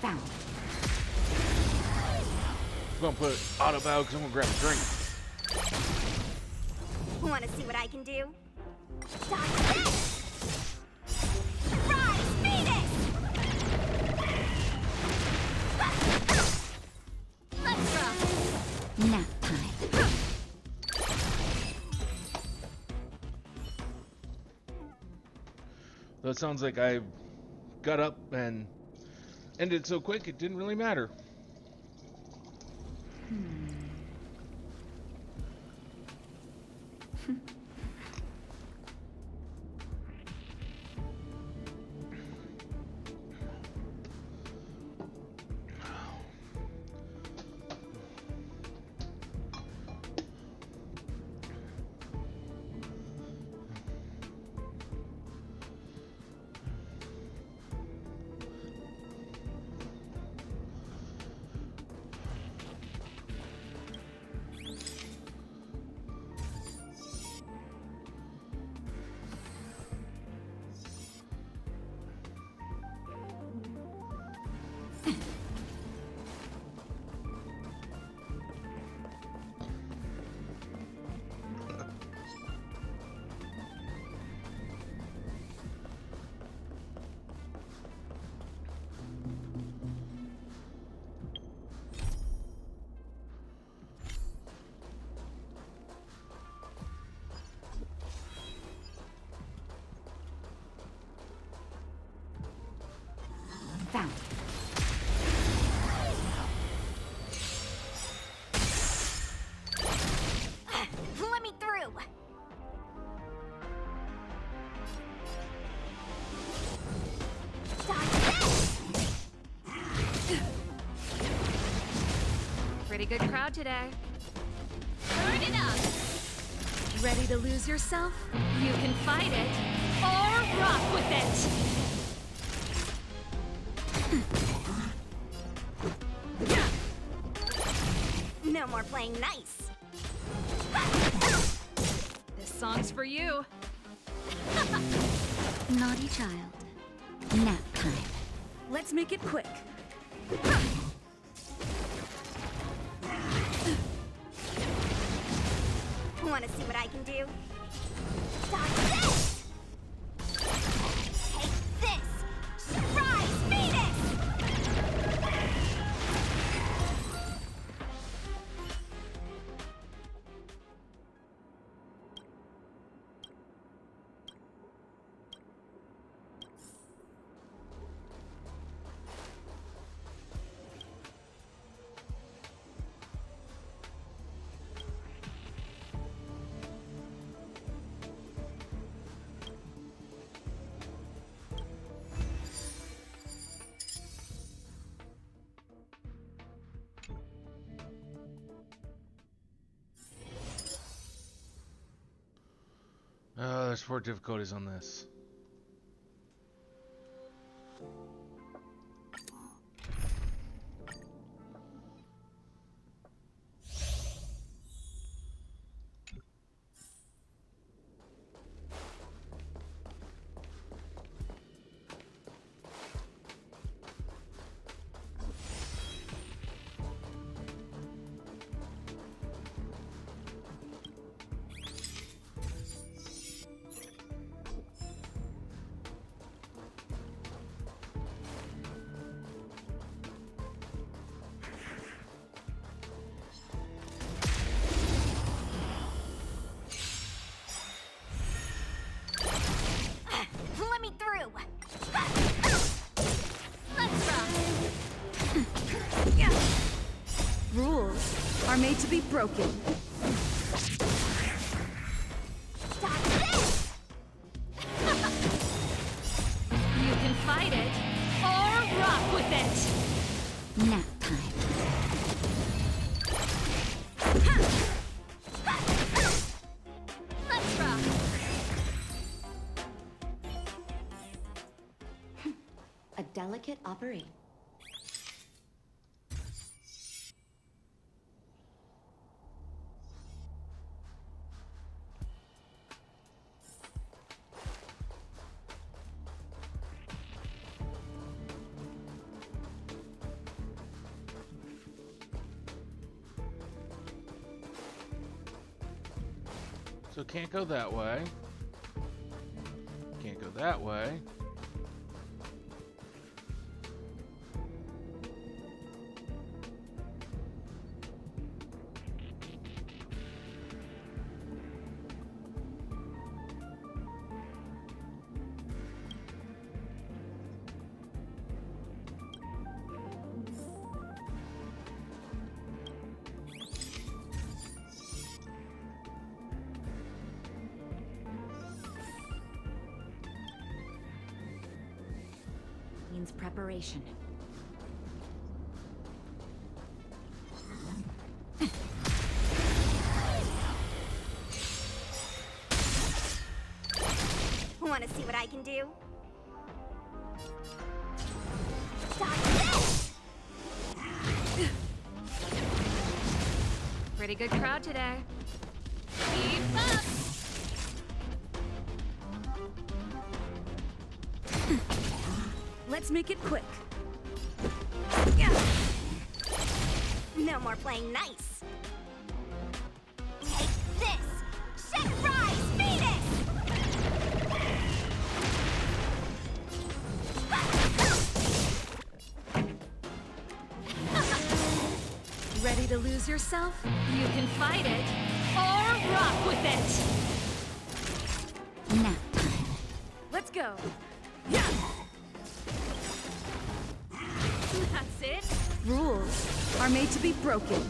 Found. I'm gonna put auto bow because I'm gonna grab a drink. Want to see what I can do? Stop this! Rise, Phoenix! Let's rock! Nap time. Though it sounds like I got up and ended so quick it didn't really matter. Found. Let me through! Stop this! Pretty good crowd today. Turn it up! Ready to lose yourself? You can fight it or rock with it. No more playing nice. This song's for you. Naughty child. Nap time. Let's make it quick. Want to see what I can do? Stop this! Take this! Surprise, Phoenix! There's 4 difficulties on this. Let me through! Let's rock! Rules are made to be broken. Stop this! You can fight it or rock with it. Nap time. Let's rock! A delicate operation. So can't go that way. Can't go that way. Means preparation. Want to see what I can do? Pretty good crowd today. Keep up! Let's make it quick. No more playing nice. Take this! Chef Fry's Phoenix! Ready to lose yourself? You can fight it, or rock with it! Now. Let's go! That's it? Rules are made to be broken.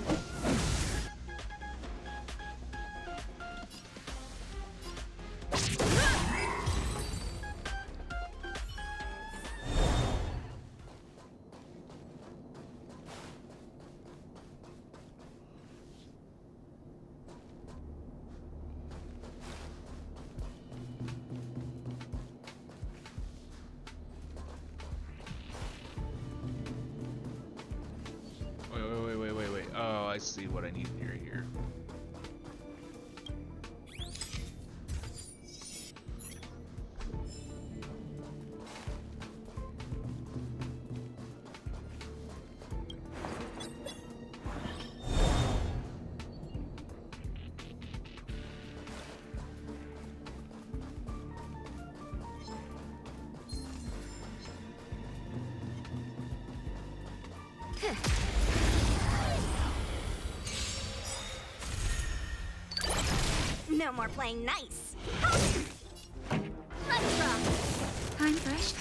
Wait. Oh, I see what I need here. No more playing nice. Let's rock. I'm fresh.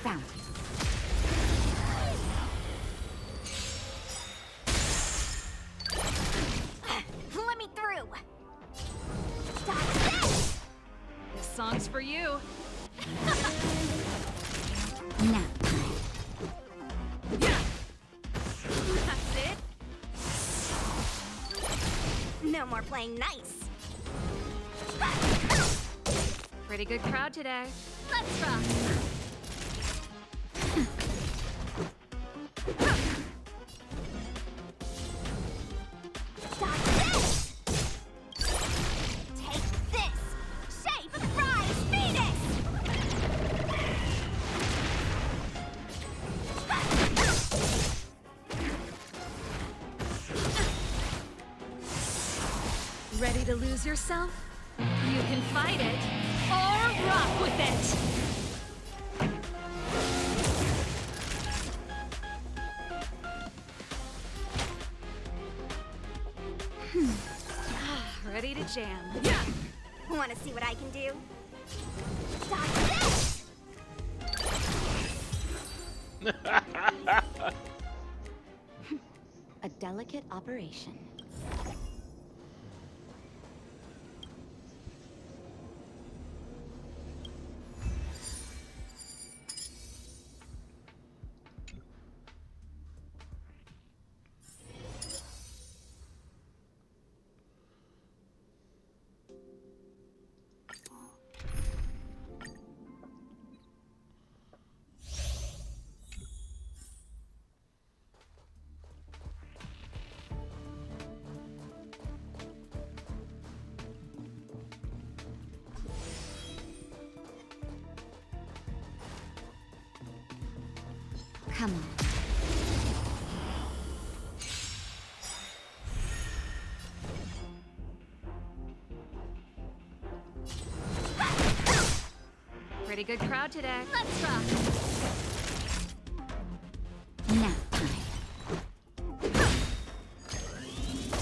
Found. Let me through. This song's for you. Now. That's it? No more playing nice. Pretty good crowd today. Let's rock. Take this! Shape Fry's Phoenix! Ready to lose yourself? You can fight it, or rock with it! Ready to jam. Yeah! Want to see what I can do? A delicate operation. Come on. Pretty good crowd today. Let's rock. Now.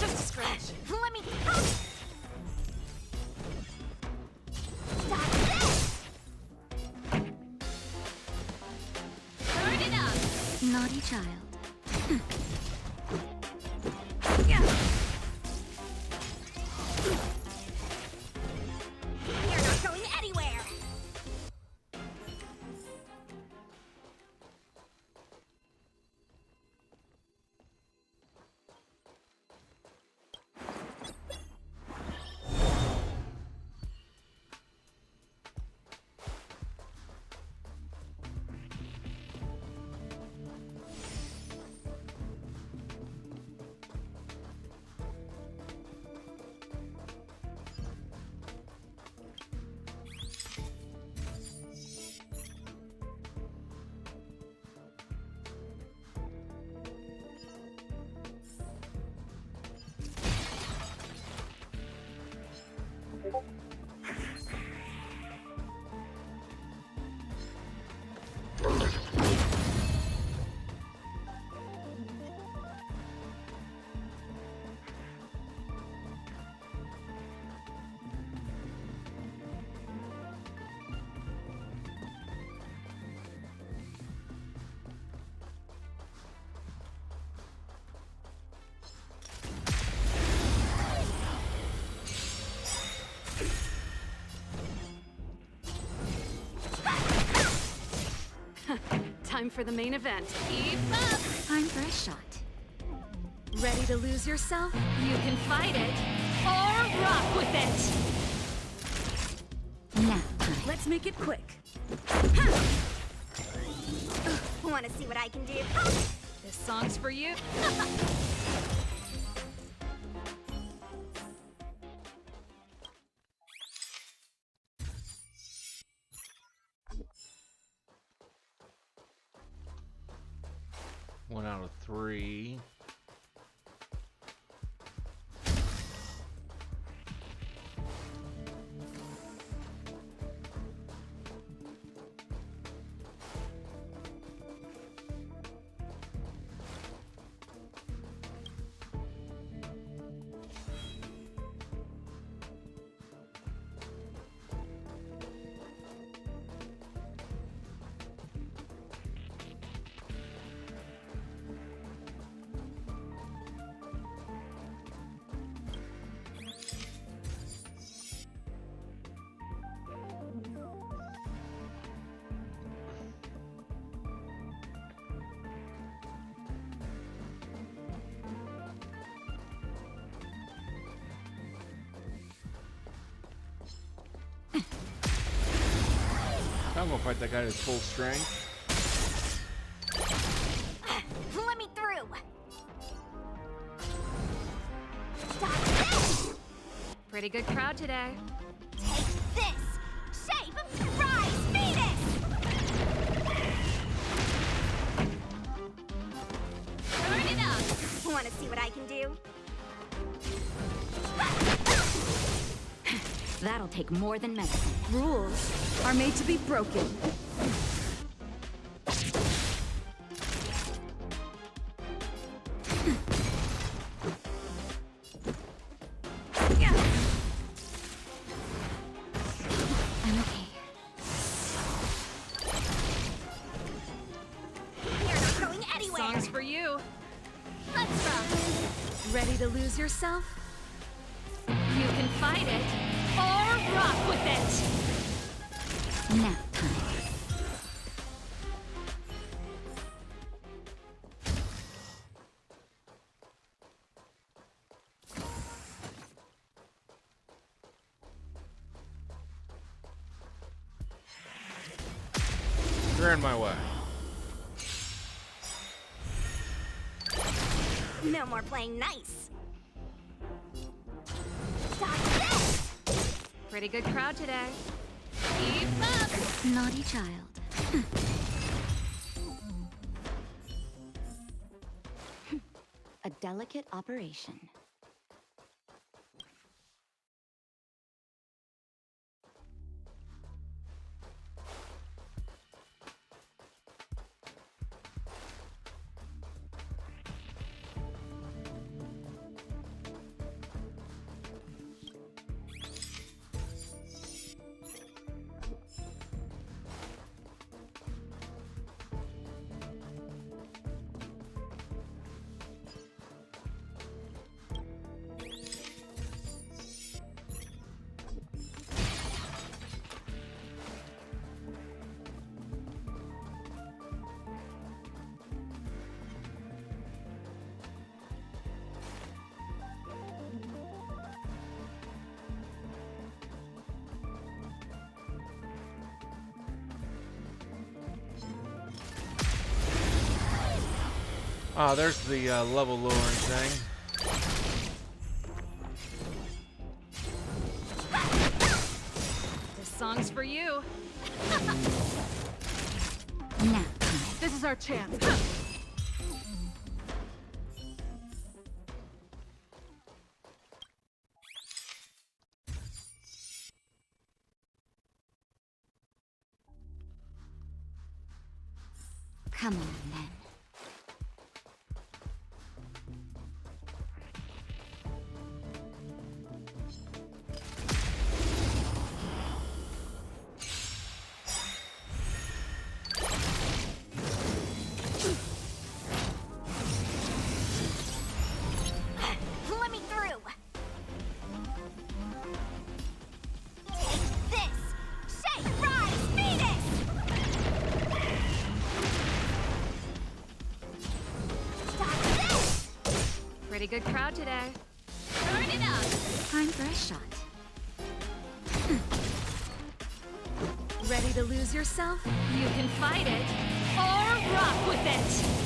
Just a scratch. Let me. Turn it up. Naughty child. You're not going anywhere. Time for the main event. Keep up! Time for a shot. Ready to lose yourself? You can fight it, or rock with it! Now. Let's make it quick. Want to see what I can do? This song's for you. One out of 3. I'm gonna fight that guy at full strength. Let me through. Pretty good crowd today. Take this. Shape of surprise, Venus. Turn it up. Want to see what I can do? That'll take more than medicine. Rules are made to be broken. I'm okay. You're not going anywhere! Songs for you. Let's rock! Ready to lose yourself? You can fight it or rock with it. Nap time. You're in my way. No more playing nice. Stop this! Pretty good crowd today. Keep up. Naughty child. A delicate operation. Ah, there's the level lowering thing. This song's for you. Nap time. This is our chance. Come on, then. Let me through! Take this! Shake, rise, Venus! Stop this! Pretty good crowd today. Turn it up! Time for a shot. Ready to lose yourself? You can fight it or rock with it.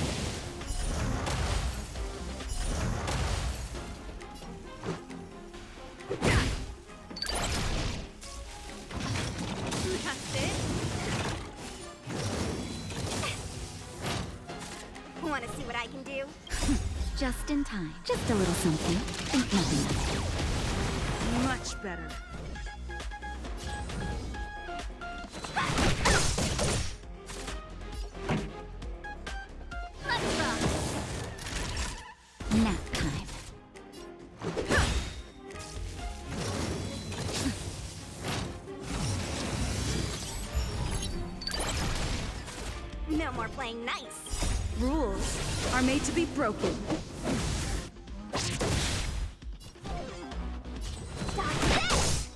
That's it. Want to see what I can do? Just in time. Just a little something. Think nothing of it. Much better. Let's rock! Nap time. No more playing nice. Rules are made to be broken. Stop this!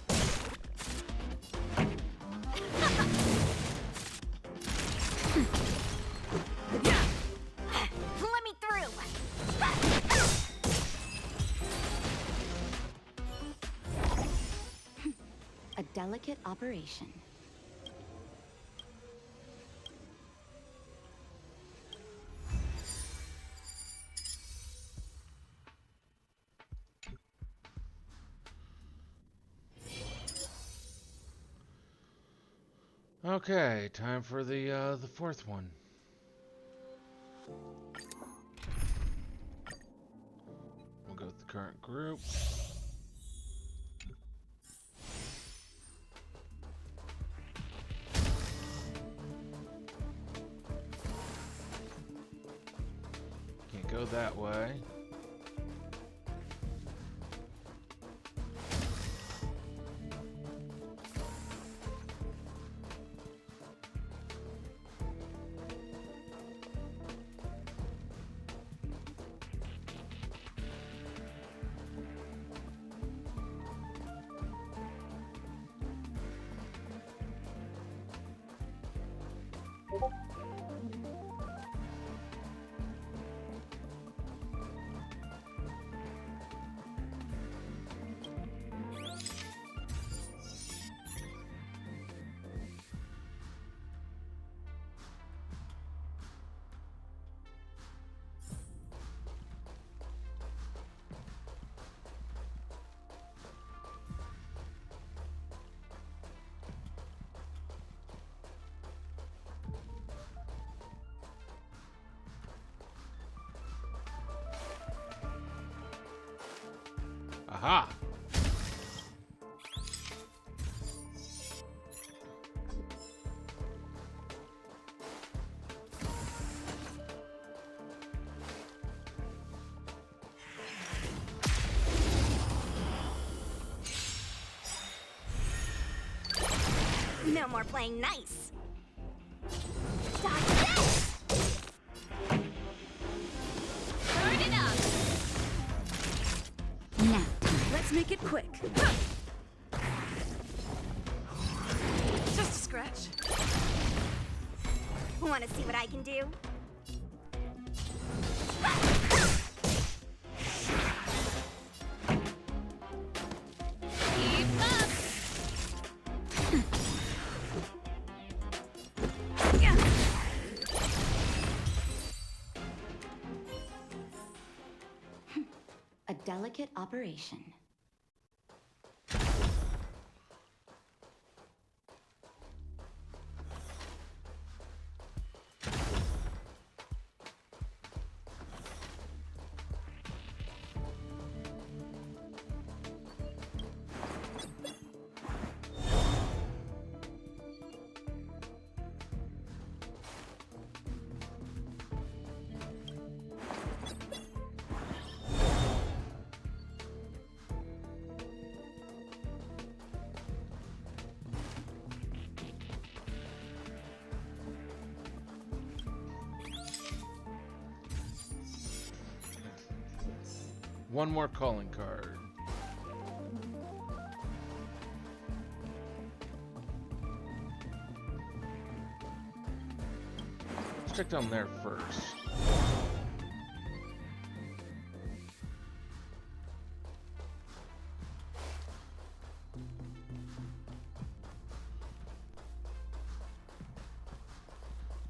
Let me through! A delicate operation. Okay, time for the fourth one. We'll go with the current group. go that way. Aha! No more playing nice. Dodge this! Burn it up! Now, let's make it quick. Just a scratch. Want to see what I can do? Keep up! A delicate operation. One more calling card. Let's check down there first.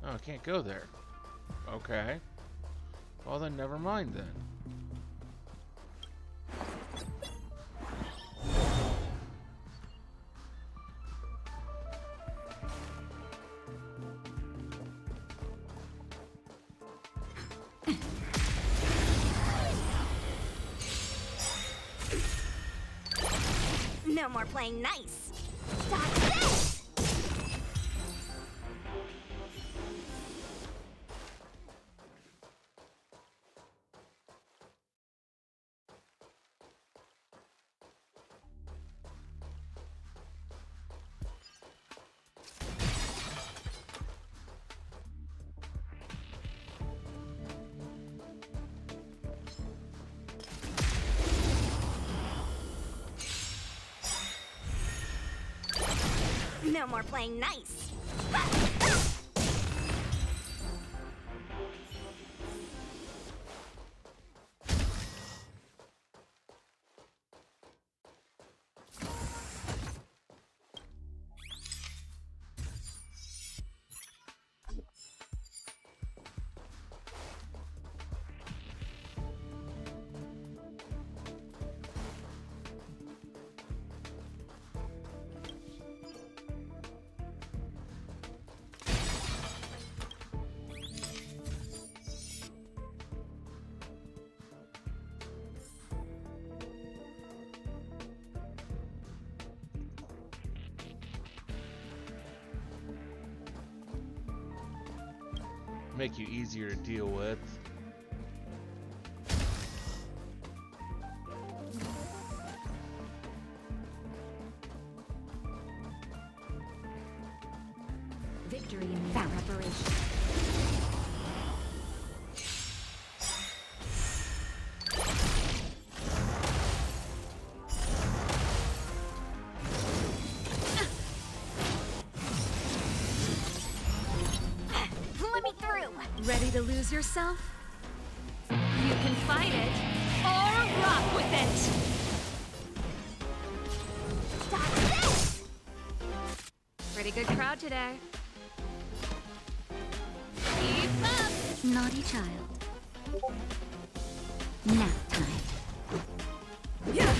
Oh, I can't go there. Okay. Well, then never mind then. No more playing nice. Dodge this! No more playing nice. Make you easier to deal with. victory in that preparation. Let me through! Ready to lose yourself? You can fight it, or rock with it! Stop this! Pretty good crowd today. Keep up! Naughty child. Nap time. Yeah.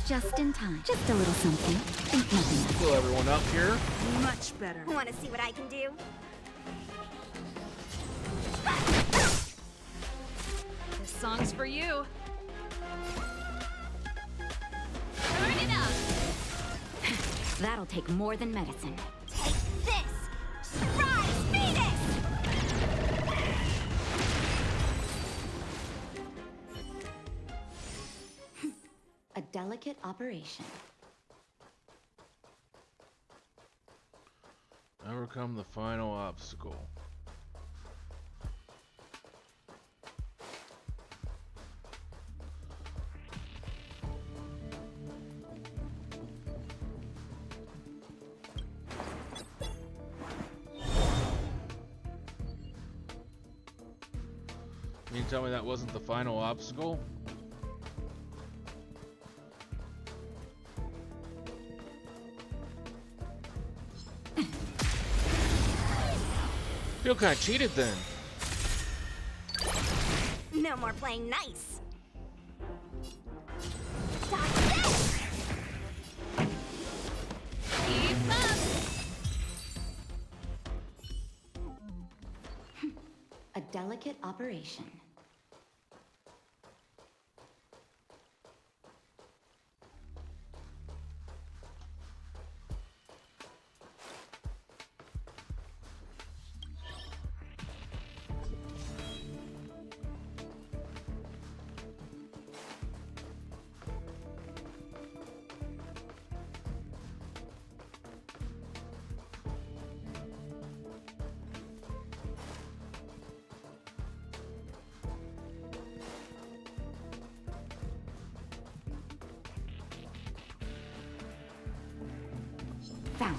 Just in time. Just a little something. Think nothing of it. Fill everyone up here. Much better. Want to see what I can do? This song's for you. Turn it up! That'll take more than medicine. Take this! Surprise Venus! A delicate operation. Overcome the final obstacle. You tell me that wasn't the final obstacle? Feel kind of cheated then. No more playing nice. Stop this! Keep up! A delicate operation. Found.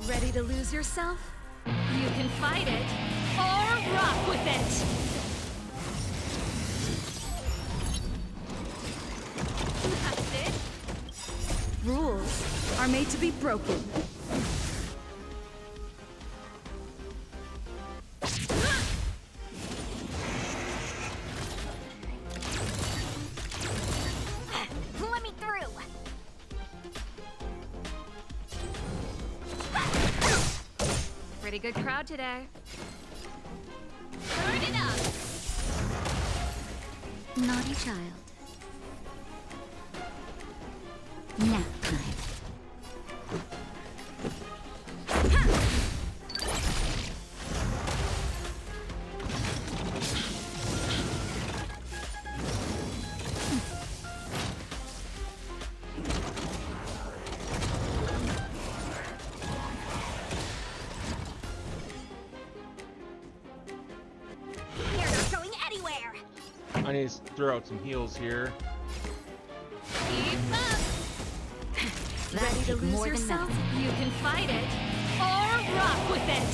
Ready to lose yourself? You can fight it, or rock with it! That's it. Rules are made to be broken. Let me through! Pretty good crowd today. Turn it up! Naughty child. Nap time. You're not going anywhere! I need to throw out some heals here. Keep up! That'll Ready to take lose more than yourself? medicine. You can fight it, or rock with it!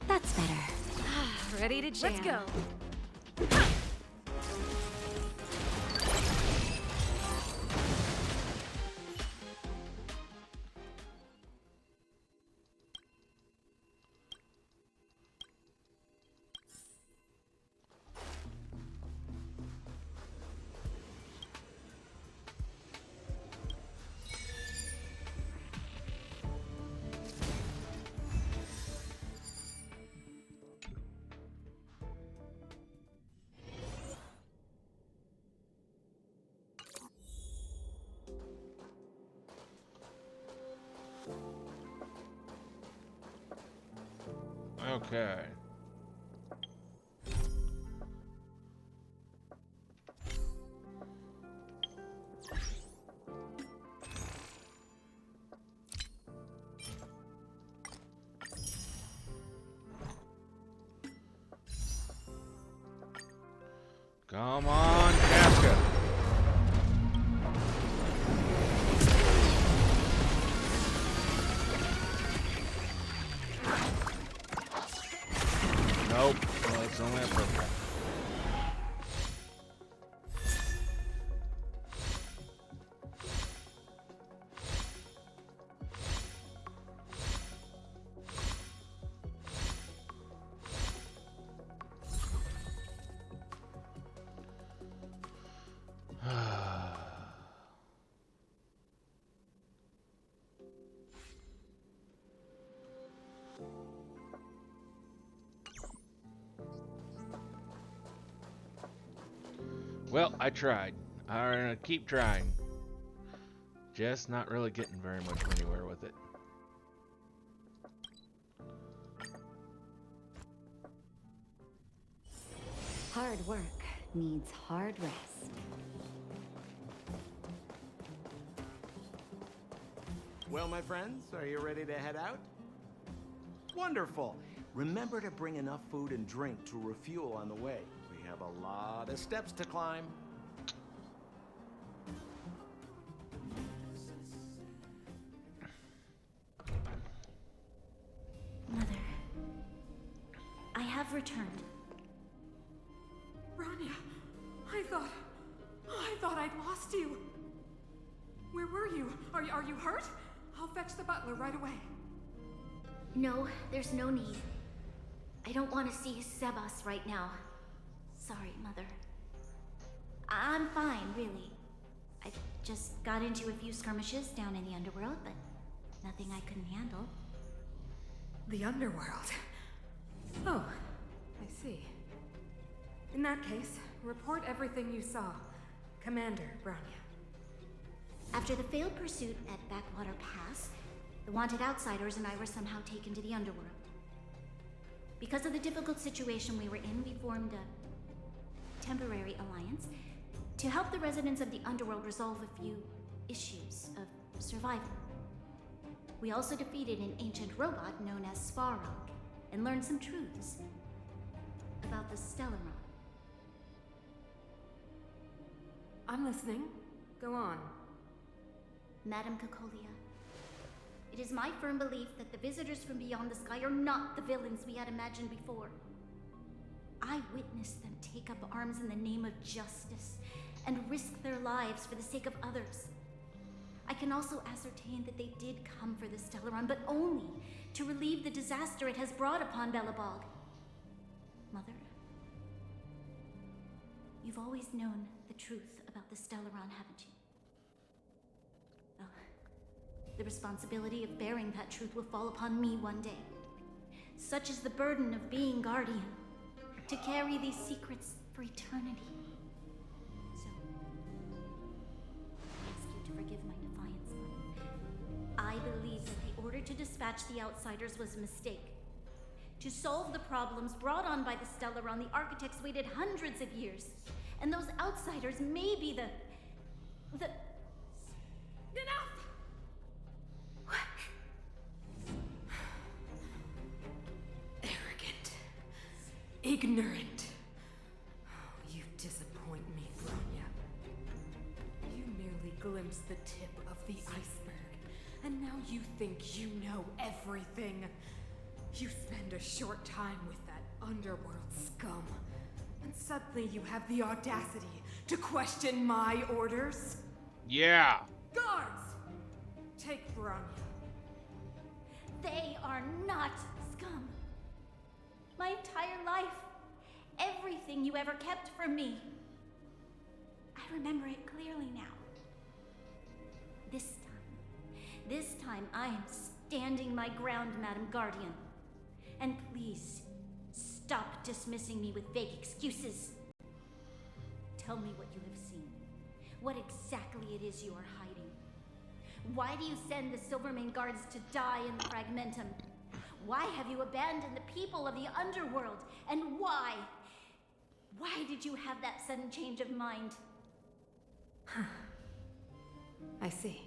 That's better. Ready to jam. Let's go. Okay. Come on, Casca. Nope. Well, it's only a purple. Well, I tried. I'm gonna keep trying. Just not really getting very much anywhere with it. Hard work needs hard rest. Well, my friends, are you ready to head out? Wonderful. Remember to bring enough food and drink to refuel on the way. We have a lot of steps to climb. Mother, I have returned. Rania, I thought I'd lost you. Where were you? Are you hurt? I'll fetch the butler right away. No, there's no need. I don't want to see Sebas right now. Sorry, Mother. I'm fine, really. I just got into a few skirmishes down in the underworld, but nothing I couldn't handle. The underworld. Oh, I see. In that case, report everything you saw. Commander Brania. After the failed pursuit at Backwater Pass, the wanted outsiders and I were somehow taken to the underworld. Because of the difficult situation we were in, we formed a temporary alliance to help the residents of the underworld resolve a few issues of survival. We also defeated an ancient robot known as Svarog and learned some truths about the Stellaron. I'm listening. Go on. Madam Cocolia, it is my firm belief that the visitors from beyond the sky are not the villains we had imagined before. I witnessed them take up arms in the name of justice and risk their lives for the sake of others. I can also ascertain that they did come for the Stellaron, but only to relieve the disaster it has brought upon Belobog. Mother, you've always known the truth about the Stellaron, haven't you? Well, the responsibility of bearing that truth will fall upon me one day. Such is the burden of being Guardian, to carry these secrets for eternity. So, I ask you to forgive my defiance, Mother. I believe that the order to dispatch the outsiders was a mistake. To solve the problems brought on by the Stellaron, the architects waited hundreds of years. And those outsiders may be the... Enough! Arrogant. Ignorant. Oh, you disappoint me, Branya. You merely glimpsed the tip of the iceberg, and now you think you know everything. You spend a short time with that underworld scum, and suddenly you have the audacity to question my orders? Yeah. Guards! Take Branya. They are not scum. My entire life, everything you ever kept from me. I remember it clearly now. This time I am standing my ground, Madam Guardian. And please, stop dismissing me with vague excuses. Tell me what you have seen. What exactly it is you are hiding. Why do you send the Silvermane guards to die in the Fragmentum? Why have you abandoned the people of the underworld? And why? Why did you have that sudden change of mind? I see.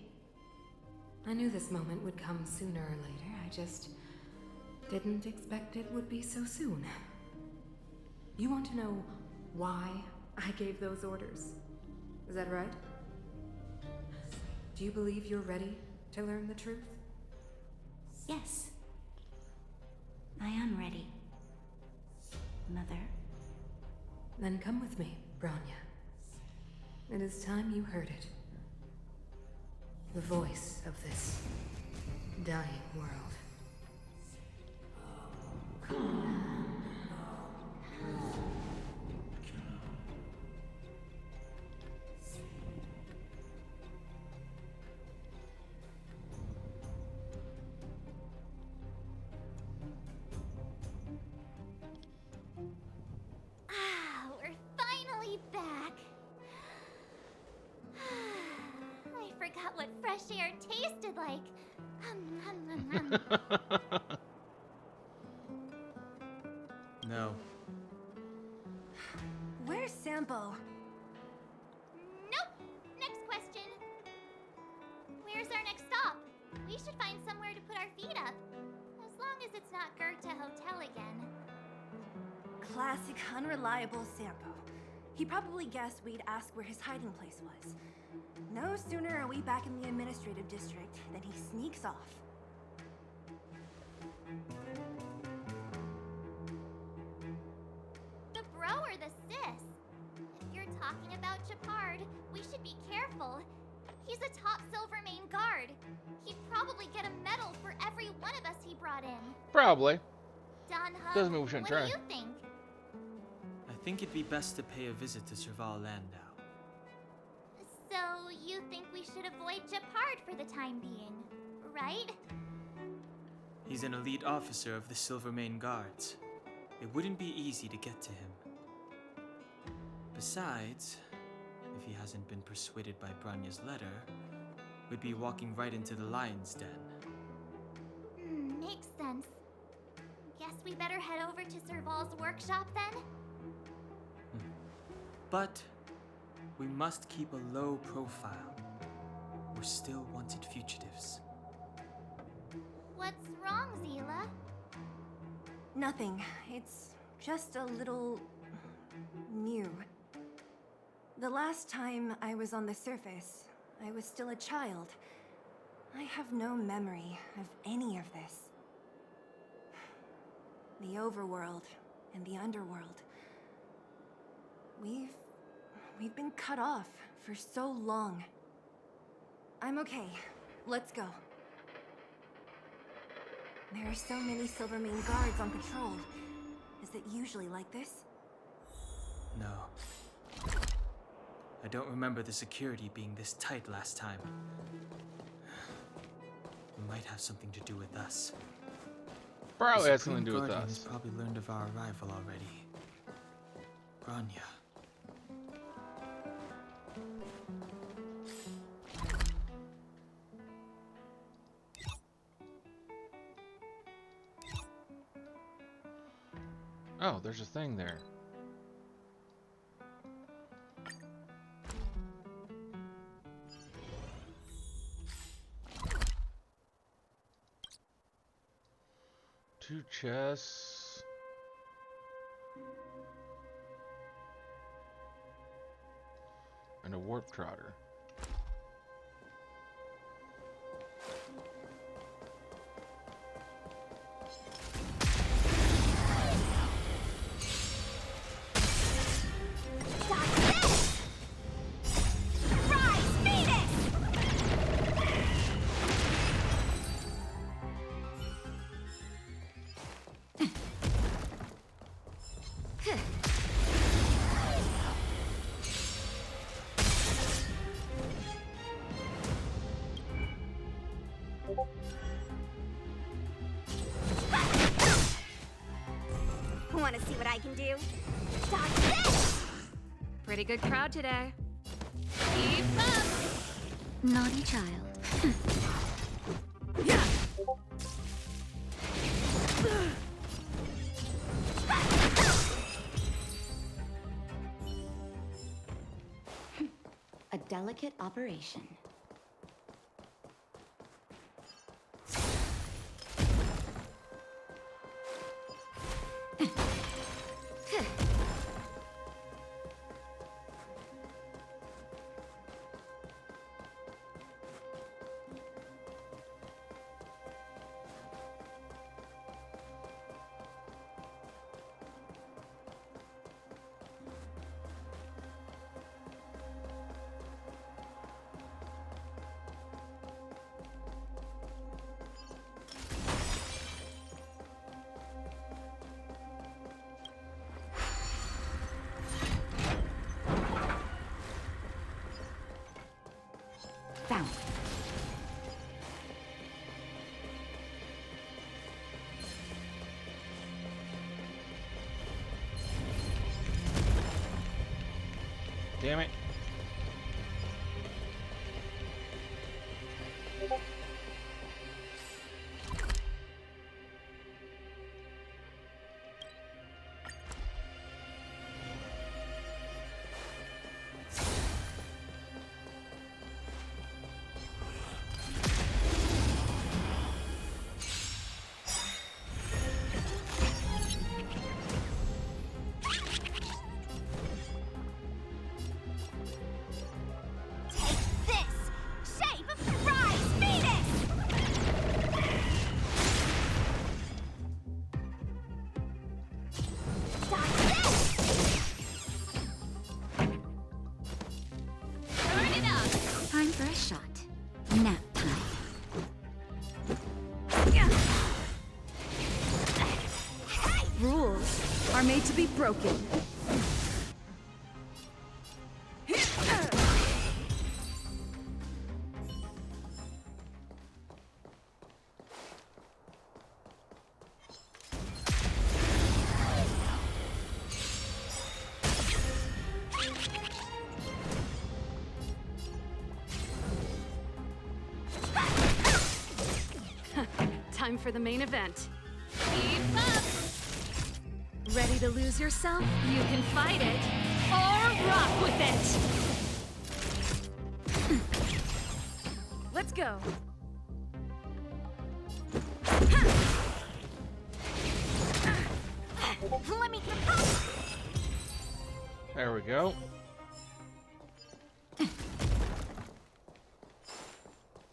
I knew this moment would come sooner or later. I just didn't expect it would be so soon. You want to know why I gave those orders? Is that right? Do you believe you're ready to learn the truth? Yes. I am ready. Mother. Then come with me, Branya. It is time you heard it. The voice of this dying world. We're finally back. I forgot what fresh air tasted like. No. Where's Sampo? Nope. Next question. Where's our next stop? We should find somewhere to put our feet up. As long as it's not Goethe Hotel again. Classic unreliable Sampo. He probably guessed we'd ask where his hiding place was. No sooner are we back in the administrative district than he sneaks off. The bro or the sis? If you're talking about Japard, we should be careful. He's a top Silvermane guard. He'd probably get a medal for every one of us he brought in. Probably. Dunhub, Doesn't mean we shouldn't what try. do you think? I think it'd be best to pay a visit to Serval Landau. So you think we should avoid Japard for the time being, right? He's an elite officer of the Silvermane Guards. It wouldn't be easy to get to him. Besides, if he hasn't been persuaded by Branya's letter, we'd be walking right into the lion's den. Makes sense. Guess we better head over to Serval's workshop then? But we must keep a low profile. We're still wanted fugitives. What's wrong, Zila? Nothing. It's just a little new. The last time I was on the surface, I was still a child. I have no memory of any of this. The overworld and the underworld. We've been cut off for so long. I'm okay. Let's go. There are so many Silvermane guards on patrol. Is it usually like this? No. I don't remember the security being this tight last time. It might have something to do with us. Probably The has something to do Supreme with Guardian us. has probably learned of our arrival already. Branya. Oh, there's a thing there. Two chests. And a warp trotter. Want to see what I can do? Pretty good crowd today. Keep up! Naughty child. A delicate operation. Found. Damn it. Time for a shot. Nap time. Rules are made to be broken. Time for the main event. Keep up! Ready to lose yourself? You can fight it, or rock with it! Let's go. Let me get up! There we go.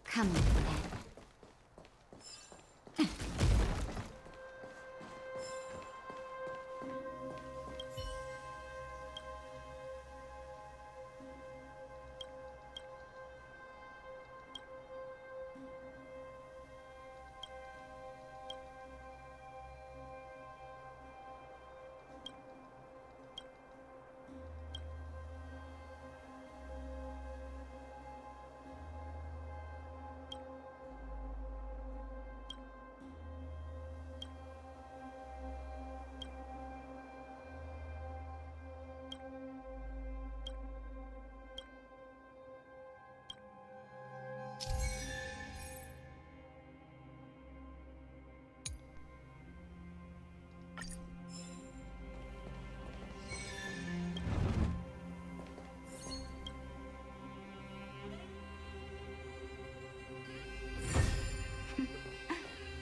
Come on, then.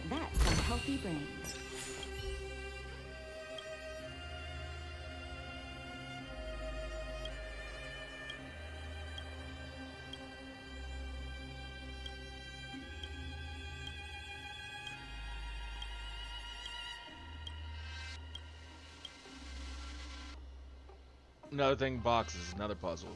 That's a healthy brain. Another thing, boxes, another puzzle.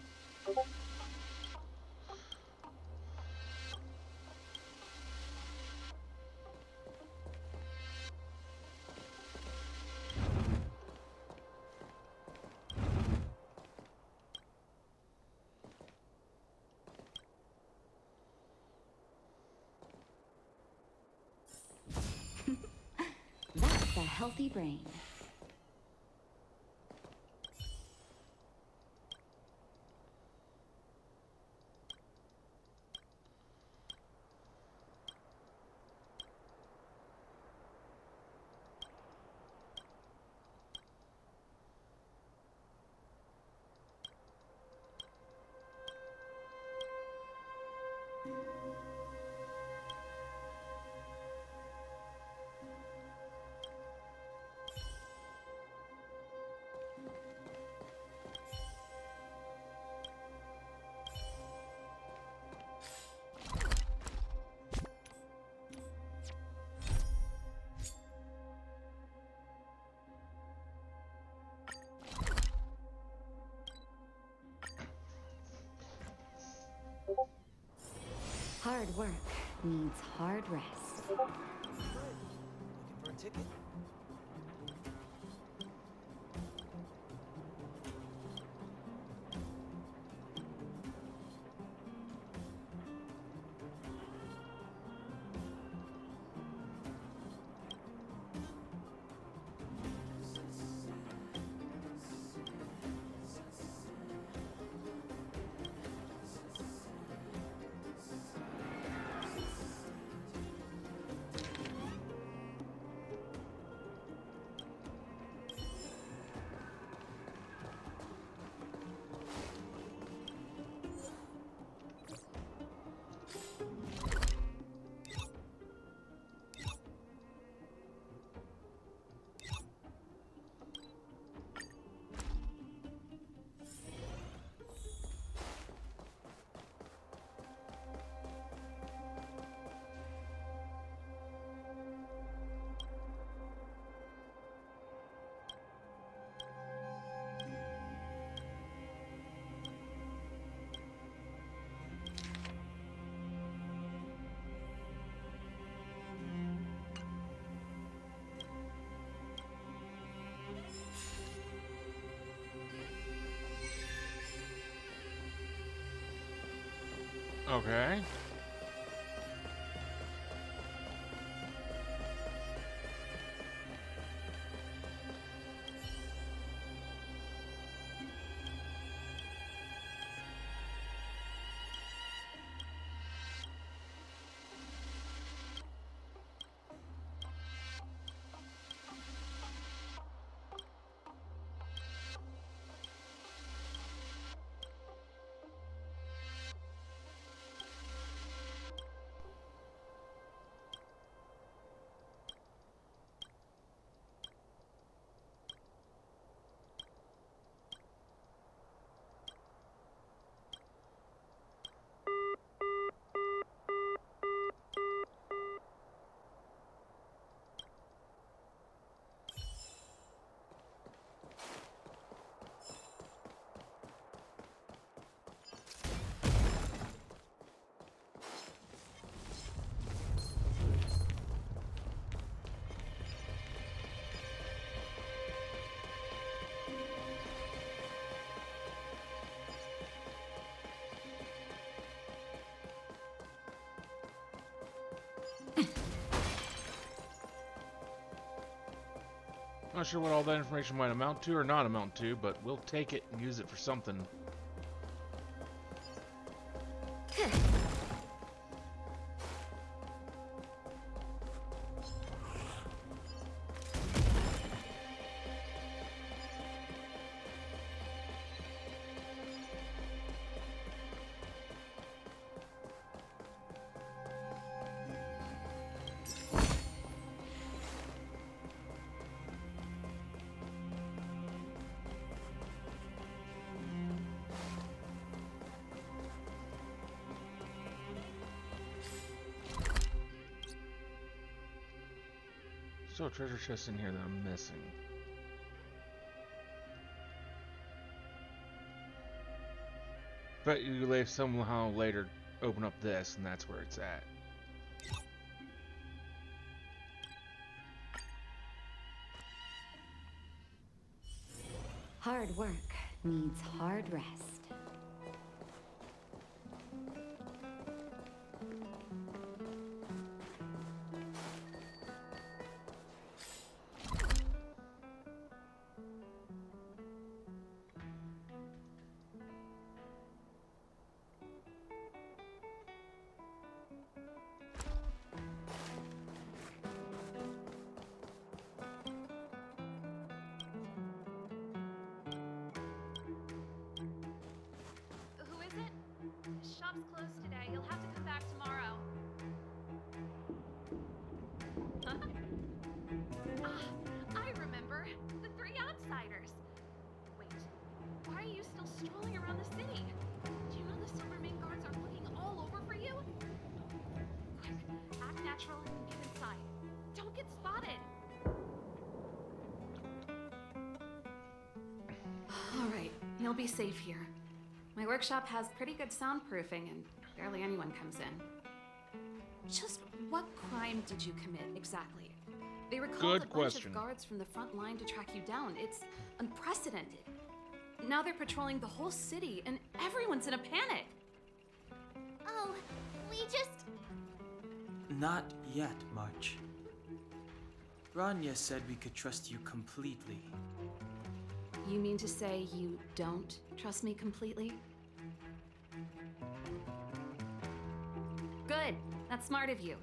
That's a healthy brain. Hard work needs hard rest. Looking for a ticket? Okay. Not sure what all that information might amount to or not amount to, but we'll take it and use it for something. Still a treasure chest in here that I'm missing. But you somehow later open up this, and that's where it's at. Hard work needs hard rest. Who is it? The shop's closed today. You'll have to come back tomorrow. Huh? Ah, I remember. The three outsiders. Wait, why are you still strolling around the city? Do you know the Silvermane guards are looking all over for you? Quick, act natural and get inside. Don't get spotted. All right, you'll be safe here. My workshop has pretty good soundproofing and barely anyone comes in. Just what crime did you commit exactly? They recalled Good a bunch question. of guards from the front line to track you down. It's unprecedented. Now they're patrolling the whole city, and everyone's in a panic. Oh, we just... Not yet, March. Rania said we could trust you completely. You mean to say you don't trust me completely? Good. That's smart of you.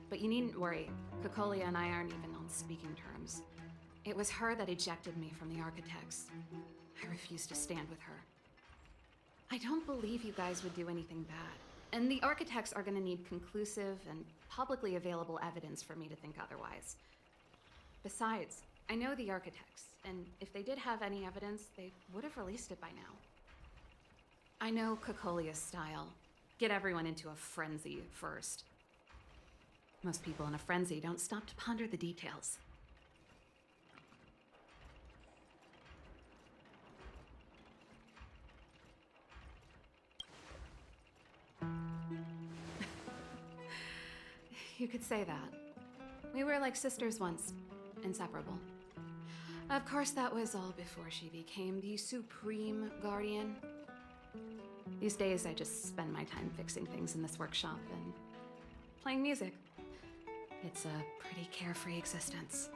But you needn't worry. Kokolia and I aren't even on speaking terms. It was her that ejected me from the Architects. I refuse to stand with her. I don't believe you guys would do anything bad. And the Architects are gonna need conclusive and publicly available evidence for me to think otherwise. Besides, I know the Architects, and if they did have any evidence, they would have released it by now. I know Kokolia's style. Get everyone into a frenzy first. Most people in a frenzy don't stop to ponder the details. You could say that. We were like sisters once, inseparable. Of course, that was all before she became the Supreme Guardian. These days, I just spend my time fixing things in this workshop and playing music. It's a pretty carefree existence.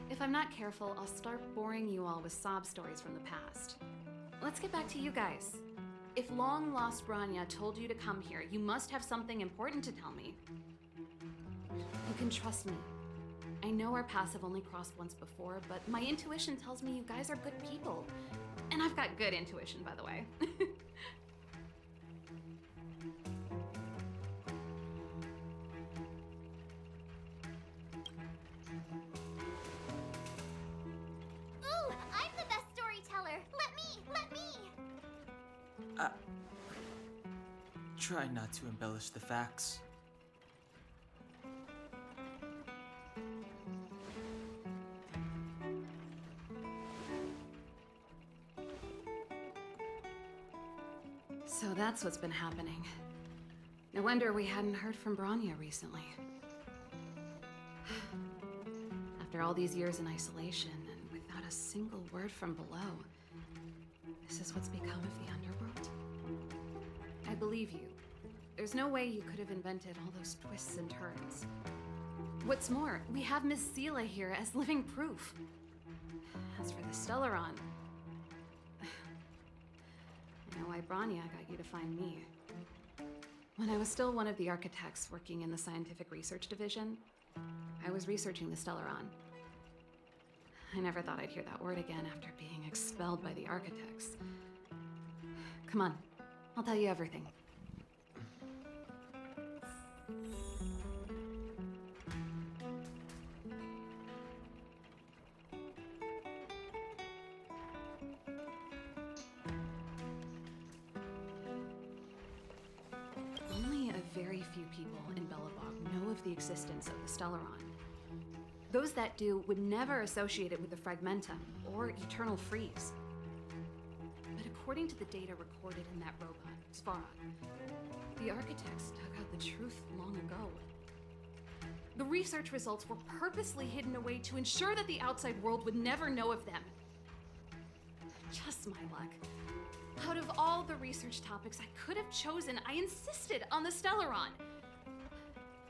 If I'm not careful, I'll start boring you all with sob stories from the past. Let's get back to you guys. If long-lost Rania told you to come here, you must have something important to tell me. You can trust me. I know our paths have only crossed once before, but my intuition tells me you guys are good people. And I've got good intuition, by the way. Ooh, I'm the best storyteller. Let me. Try not to embellish the facts. So that's what's been happening. No wonder we hadn't heard from Branya recently. After all these years in isolation and without a single word from below, this is what's become of the underworld? I believe you. There's no way you could have invented all those twists and turns. What's more, we have Miss Sela here as living proof. As for the Stellaron, I know why Branya got you to find me. When I was still one of the architects working in the scientific research division, I was researching the Stellaron. I never thought I'd hear that word again after being expelled by the architects. Come on, I'll tell you everything. Only a very few people in Belobog know of the existence of the Stellaron. Those that do would never associate it with the Fragmentum or Eternal Freeze. But according to the data recorded in that robot, Svarog, the architects dug out the truth long ago. The research results were purposely hidden away to ensure that the outside world would never know of them. Just my luck. Out of all the research topics I could have chosen, I insisted on the Stellaron.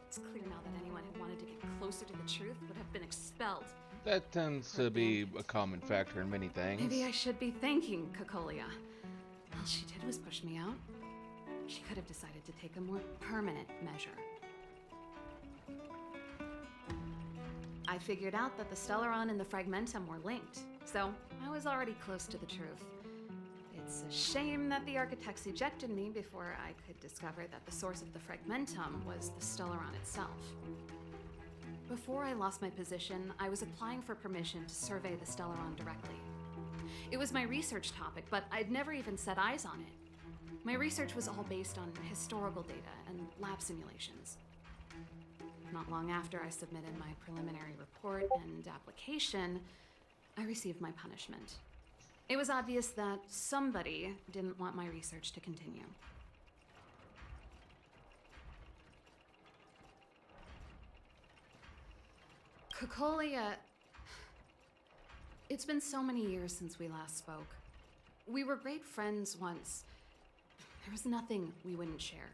It's clear now that anyone who wanted to get closer to the truth would have been expelled. That tends to be a common factor in many things. Maybe I should be thanking Kokolia. All she did was push me out. She could have decided to take a more permanent measure. I figured out that the Stellaron and the Fragmentum were linked, so I was already close to the truth. It's a shame that the architects ejected me before I could discover that the source of the Fragmentum was the Stellaron itself. Before I lost my position, I was applying for permission to survey the Stellaron directly. It was my research topic, but I'd never even set eyes on it. My research was all based on historical data and lab simulations. Not long after I submitted my preliminary report and application, I received my punishment. It was obvious that somebody didn't want my research to continue. Cocolia... It's been so many years since we last spoke. We were great friends once. There was nothing we wouldn't share.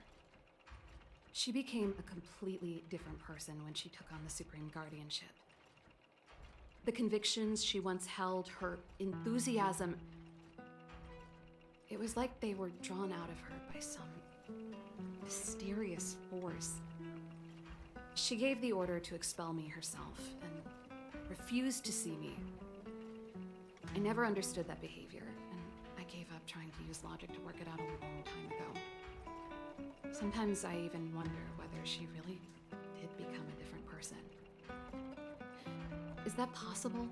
She became a completely different person when she took on the Supreme Guardianship. The convictions she once held, her enthusiasm, it was like they were drawn out of her by some mysterious force. She gave the order to expel me herself and refused to see me. I never understood that behavior, and I gave up trying to use logic to work it out a long time ago. Sometimes I even wonder whether she really did become a different person. Is that possible?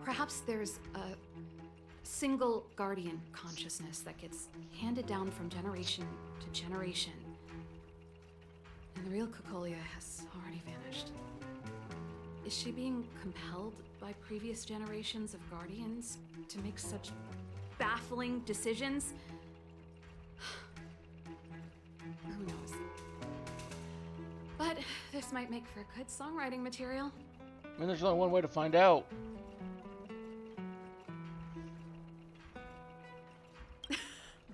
Perhaps there's a single guardian consciousness that gets handed down from generation to generation, and the real Cocolia has already vanished. Is she being compelled by previous generations of guardians to make such baffling decisions? Who knows? But this might make for good songwriting material. I mean, there's only one way to find out.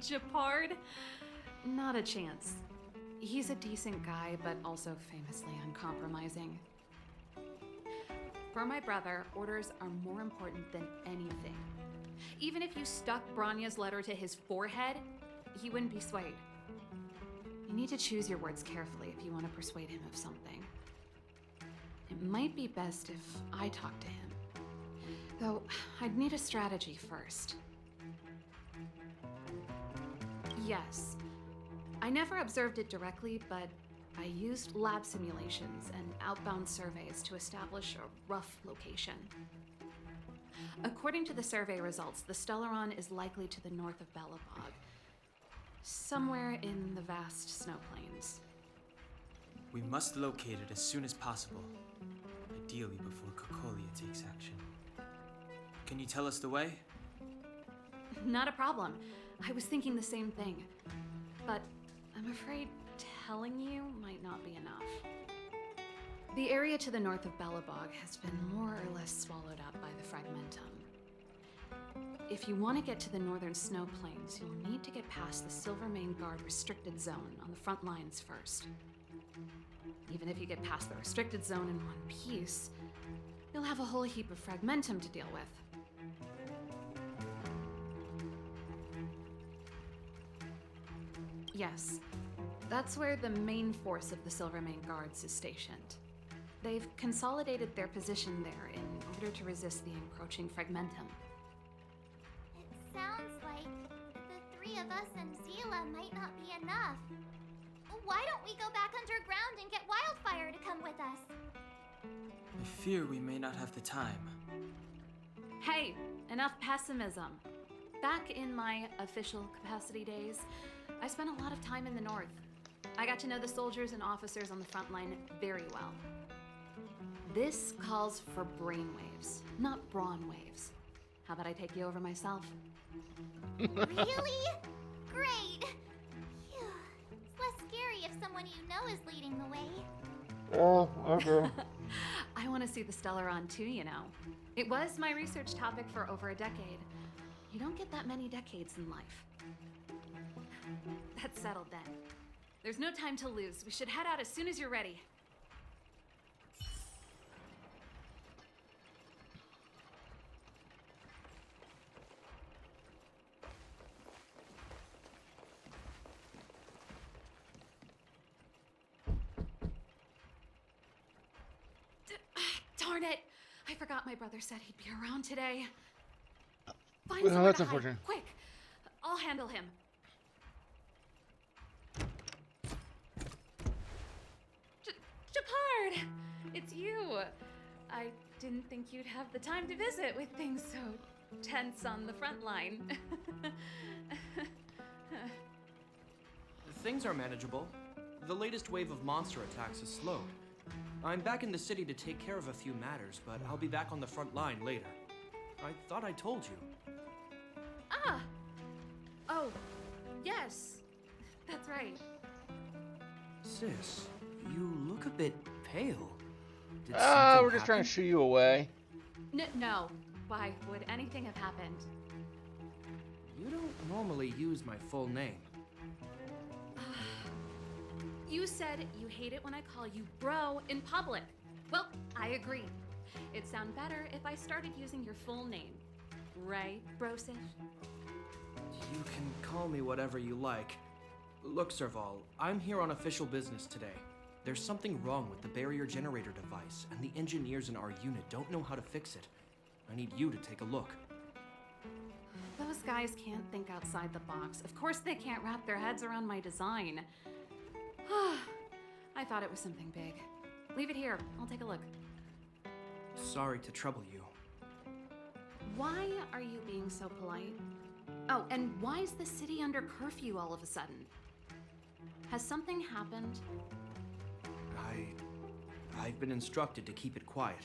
Japard? Not a chance. He's a decent guy, but also famously uncompromising. For my brother, orders are more important than anything. Even if you stuck Branya's letter to his forehead, he wouldn't be swayed. You need to choose your words carefully if you want to persuade him of something. It might be best if I talk to him. Though, I'd need a strategy first. Yes. I never observed it directly, but I used lab simulations and outbound surveys to establish a rough location. According to the survey results, the Stellaron is likely to the north of Belobog, somewhere in the vast snow plains. We must locate it as soon as possible, ideally before Cocolia takes action. Can you tell us the way? Not a problem. I was thinking the same thing, but I'm afraid telling you might not be enough. The area to the north of Belobog has been more or less swallowed up by the Fragmentum. If you want to get to the northern snow plains, you'll need to get past the Silvermane Guard restricted zone on the front lines first. Even if you get past the restricted zone in one piece, you'll have a whole heap of Fragmentum to deal with. Yes, that's where the main force of the Silvermane Guards is stationed. They've consolidated their position there in order to resist the encroaching Fragmentum. It sounds like the three of us and Zila might not be enough. Why don't we go back underground and get Wildfire to come with us? I fear we may not have the time. Hey, enough pessimism. Back in my official capacity days, I spent a lot of time in the north. I got to know the soldiers and officers on the front line very well. This calls for brainwaves, not brawn waves. How about I take you over myself? Really? Great! Phew. It's less scary if someone you know is leading the way. Oh, okay. I want to see the Stellaron too, you know. It was my research topic for over a decade. You don't get that many decades in life. That's settled then. There's no time to lose. We should head out as soon as you're ready. Darn it! I forgot my brother said he'd be around today. Find Well, somewhere that's to hide. unfortunate. Quick! I'll handle him. Japard! It's you! I didn't think you'd have the time to visit with things so tense on the front line. Things are manageable. The latest wave of monster attacks has slowed. I'm back in the city to take care of a few matters, but I'll be back on the front line later. I thought I told you. Ah! Oh, yes. That's right. Sis, you look a bit pale. Did something we're just trying happen? to shoo you away. No. Why would anything have happened? You don't normally use my full name. You said you hate it when I call you bro in public. Well, I agree. It'd sound better if I started using your full name. Right, Brosish? You can call me whatever you like. Look, Serval, I'm here on official business today. There's something wrong with the barrier generator device, and the engineers in our unit don't know how to fix it. I need you to take a look. Those guys can't think outside the box. Of course they can't wrap their heads around my design. I thought it was something big. Leave it here. I'll take a look. Sorry to trouble you. Why are you being so polite? Oh, and why is the city under curfew all of a sudden? Has something happened? I've been instructed to keep it quiet.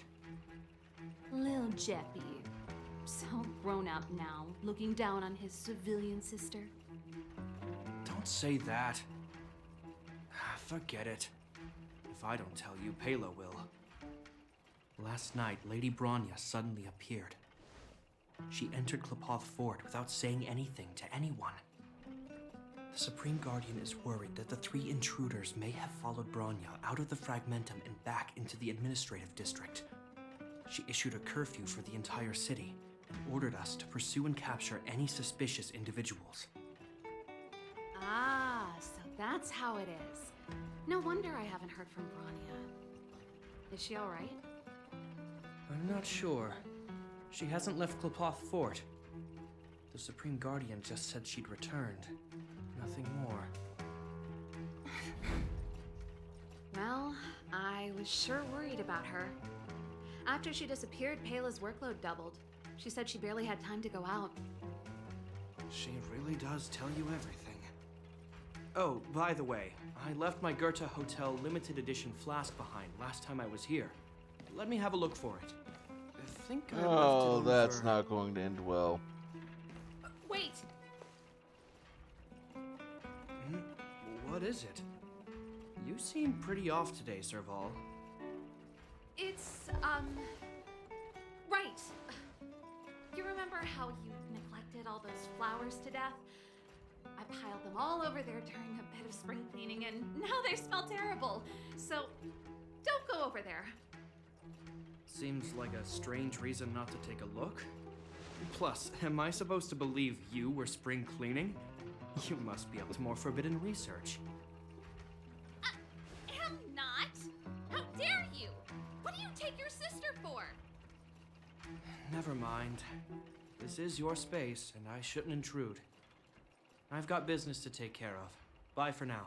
Lil Jeppy. So grown up now, looking down on his civilian sister. Don't say that. Forget it. If I don't tell you, Pela will. Last night, Lady Bronya suddenly appeared. She entered Klepoth Fort without saying anything to anyone. The Supreme Guardian is worried that the 3 intruders may have followed Bronya out of the Fragmentum and back into the administrative district. She issued a curfew for the entire city and ordered us to pursue and capture any suspicious individuals. Ah, so that's how it is. No wonder I haven't heard from Bronya. Is she all right? I'm not sure. She hasn't left Klepoth Fort. The Supreme Guardian just said she'd returned. Nothing more. Well, I was sure worried about her. After she disappeared, Pela's workload doubled. She said she barely had time to go out. She really does tell you everything. Oh, by the way, I left my Goethe Hotel limited edition flask behind last time I was here. Let me have a look for it. I think I left it That's over... not going to end well. Wait! What is it? You seem pretty off today, Serval. It's, right. You remember how you neglected all those flowers to death? I piled them all over there during a bit of spring cleaning, and now they smell terrible. So, don't go over there. Seems like a strange reason not to take a look. Plus, am I supposed to believe you were spring cleaning? You must be up to more forbidden research. Am not. How dare you? What do you take your sister for? Never mind. This is your space, and I shouldn't intrude. I've got business to take care of. Bye for now.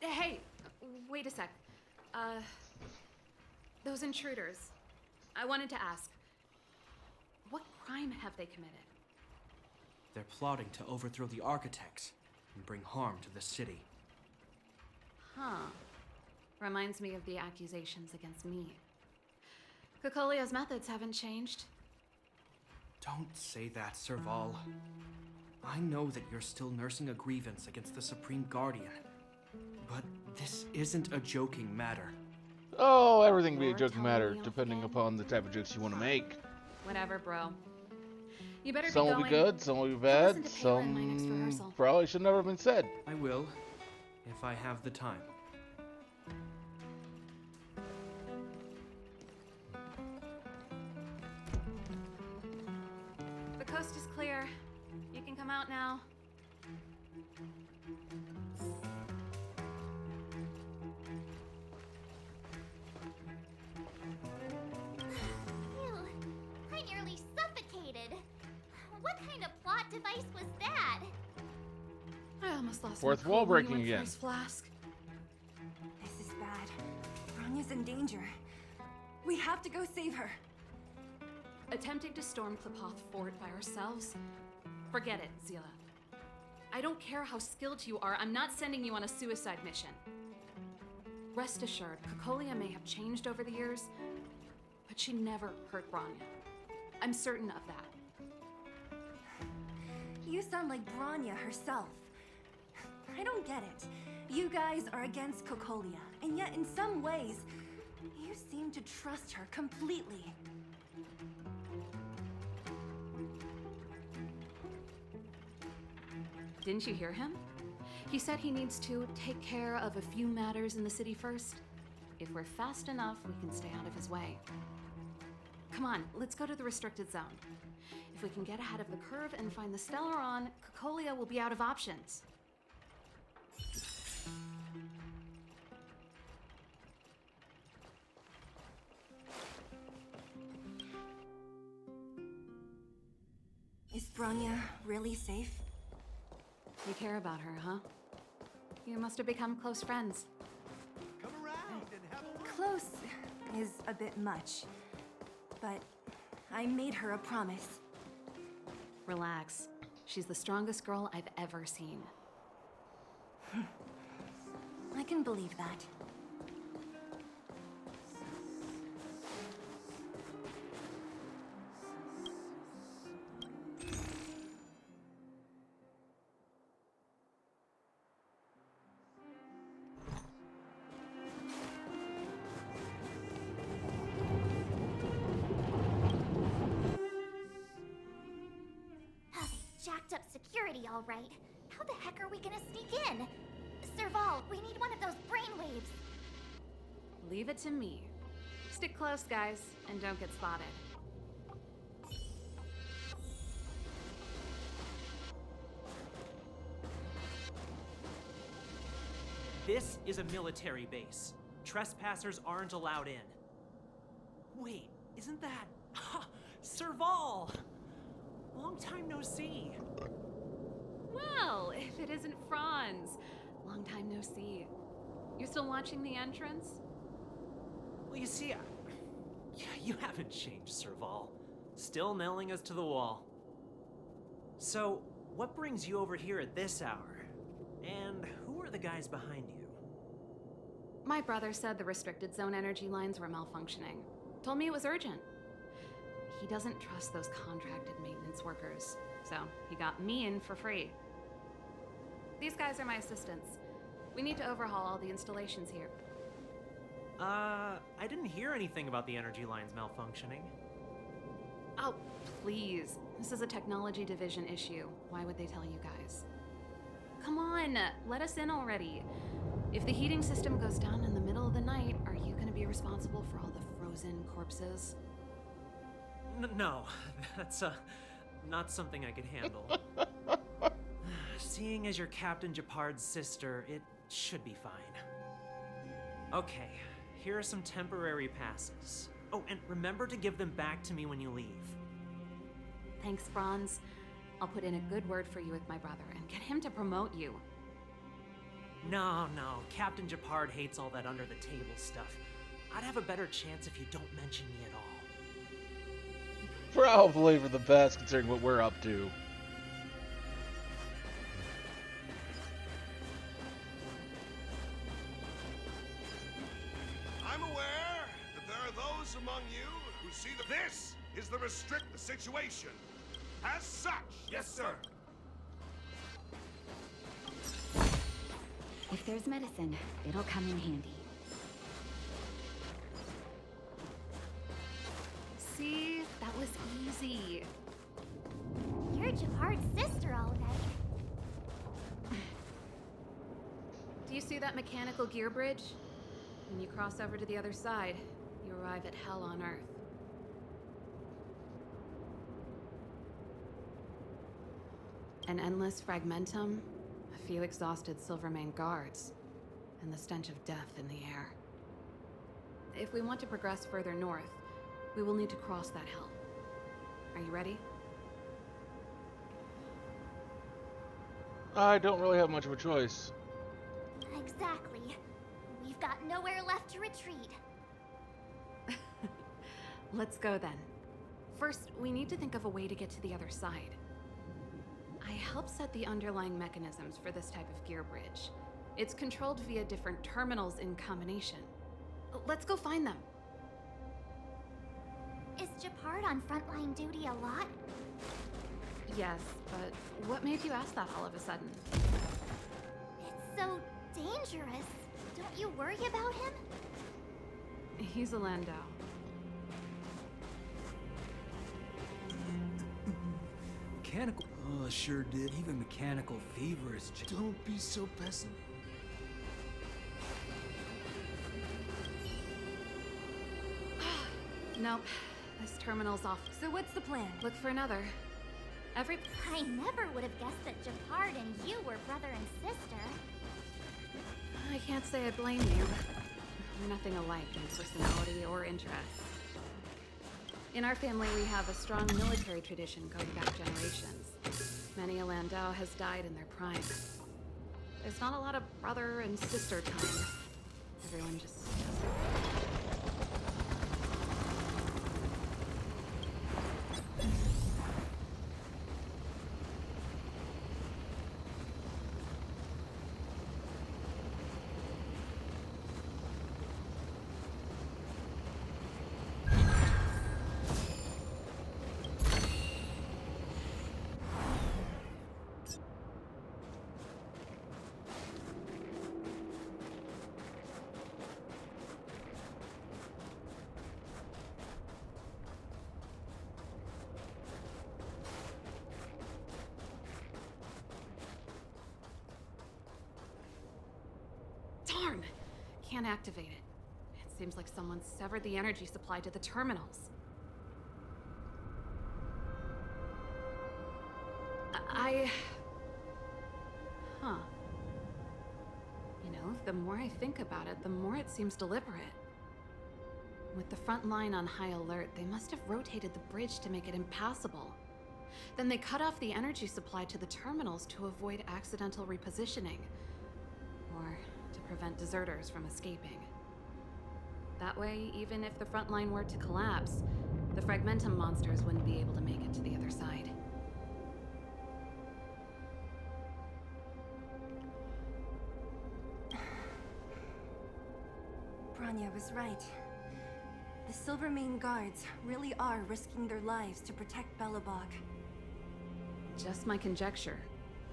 Hey, wait a sec. Those intruders. I wanted to ask, what crime have they committed? They're plotting to overthrow the architects and bring harm to the city. Huh. Reminds me of the accusations against me. Cocolia's methods haven't changed. Don't say that, Serval. I know that you're still nursing a grievance against the Supreme Guardian, but this isn't a joking matter. Oh, everything be a joking matter, depending upon the type of jokes you want to make. Whatever, bro. You better Some be will going. be good, some will be bad, some probably should never have been said. I will, if I have the time. The coast is clear. You can come out now. Phew, I nearly suffocated. What kind of plot device was that? I almost lost Fourth my wall cool when you breaking went for again. his flask. This is bad. Bronya's in danger. We have to go save her. Attempting to storm Klepoth Fort by ourselves? Forget it, Zila. I don't care how skilled you are, I'm not sending you on a suicide mission. Rest assured, Cocolia may have changed over the years, but she never hurt Bronya. I'm certain of that. You sound like Bronya herself. I don't get it. You guys are against Cocolia, and yet in some ways, you seem to trust her completely. Didn't you hear him? He said he needs to take care of a few matters in the city first. If we're fast enough, we can stay out of his way. Come on, let's go to the restricted zone. If we can get ahead of the curve and find the Stellaron, Cocolia will be out of options. Is Bronya really safe? You care about her, huh? You must have become close friends. Come around and have a look. Close is a bit much, but I made her a promise. Relax. She's the strongest girl I've ever seen. I can believe that. Jacked up security, all right. How the heck are we gonna sneak in? Serval, we need one of those brainwaves. Leave it to me. Stick close, guys, and don't get spotted. This is a military base. Trespassers aren't allowed in. Wait, isn't that... Serval! Long time no see. Well, if it isn't Franz. Long time no see. You're still watching the entrance? Well, you see, you haven't changed, Serval. Still nailing us to the wall. So, what brings you over here at this hour? And who are the guys behind you? My brother said the restricted zone energy lines were malfunctioning. Told me it was urgent. He doesn't trust those contracted maintenance workers, so he got me in for free. These guys are my assistants. We need to overhaul all the installations here. I didn't hear anything about the energy lines malfunctioning. Oh, please. This is a technology division issue. Why would they tell you guys? Come on, let us in already. If the heating system goes down in the middle of the night, are you going to be responsible for all the frozen corpses? No, that's not something I could handle. Seeing as you're Captain Japard's sister, it should be fine. Okay, here are some temporary passes. Oh, and remember to give them back to me when you leave. Thanks, Franz. I'll put in a good word for you with my brother and get him to promote you. No, Captain Japard hates all that under-the-table stuff. I'd have a better chance if you don't mention me at all. Probably for the best, considering what we're up to. I'm aware that there are those among you who see that this is the restrict the situation. As such, yes, sir. If there's medicine, it'll come in handy. See? That was easy. You're Japard's sister, all right. Do you see that mechanical gear bridge? When you cross over to the other side, you arrive at hell on Earth. An endless fragmentum, a few exhausted Silvermane guards, and the stench of death in the air. If we want to progress further north, we will need to cross that hell. Are you ready? I don't really have much of a choice. Exactly. We've got nowhere left to retreat. Let's go then. First, we need to think of a way to get to the other side. I helped set the underlying mechanisms for this type of gear bridge. It's controlled via different terminals in combination. Let's go find them. Is Japard on frontline duty a lot? Yes, but what made you ask that all of a sudden? It's so dangerous. Don't you worry about him? He's a Landau. Mechanical. Oh, sure did. Even mechanical fever is just. Don't be so pessimistic. Nope. This terminal's off. So what's the plan? Look for another. I never would have guessed that Japard and you were brother and sister. I can't say I blame you. We're nothing alike in personality or interests. In our family, we have a strong military tradition going back generations. Many a Landau has died in their prime. There's not a lot of brother and sister time. Everyone just does it. Darn! Can't activate it. It seems like someone severed the energy supply to the terminals. Huh. You know, the more I think about it, the more it seems deliberate. With the front line on high alert, they must have rotated the bridge to make it impassable. Then they cut off the energy supply to the terminals to avoid accidental repositioning. Or to prevent deserters from escaping. That way, even if the front line were to collapse, the Fragmentum monsters wouldn't be able to make it to the other side. Bronya was right. The Silvermane guards really are risking their lives to protect Belobog. Just my conjecture,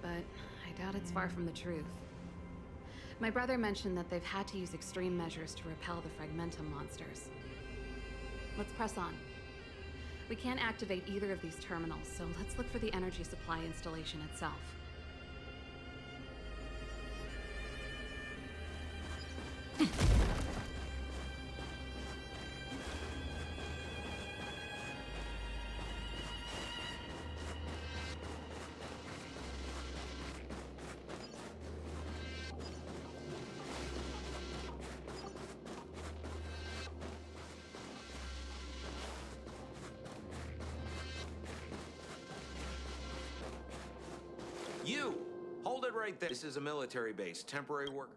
but I doubt it's far from the truth. My brother mentioned that they've had to use extreme measures to repel the Fragmentum monsters. Let's press on. We can't activate either of these terminals, so let's look for the energy supply installation itself. You! Hold it right there. This is a military base. Temporary work.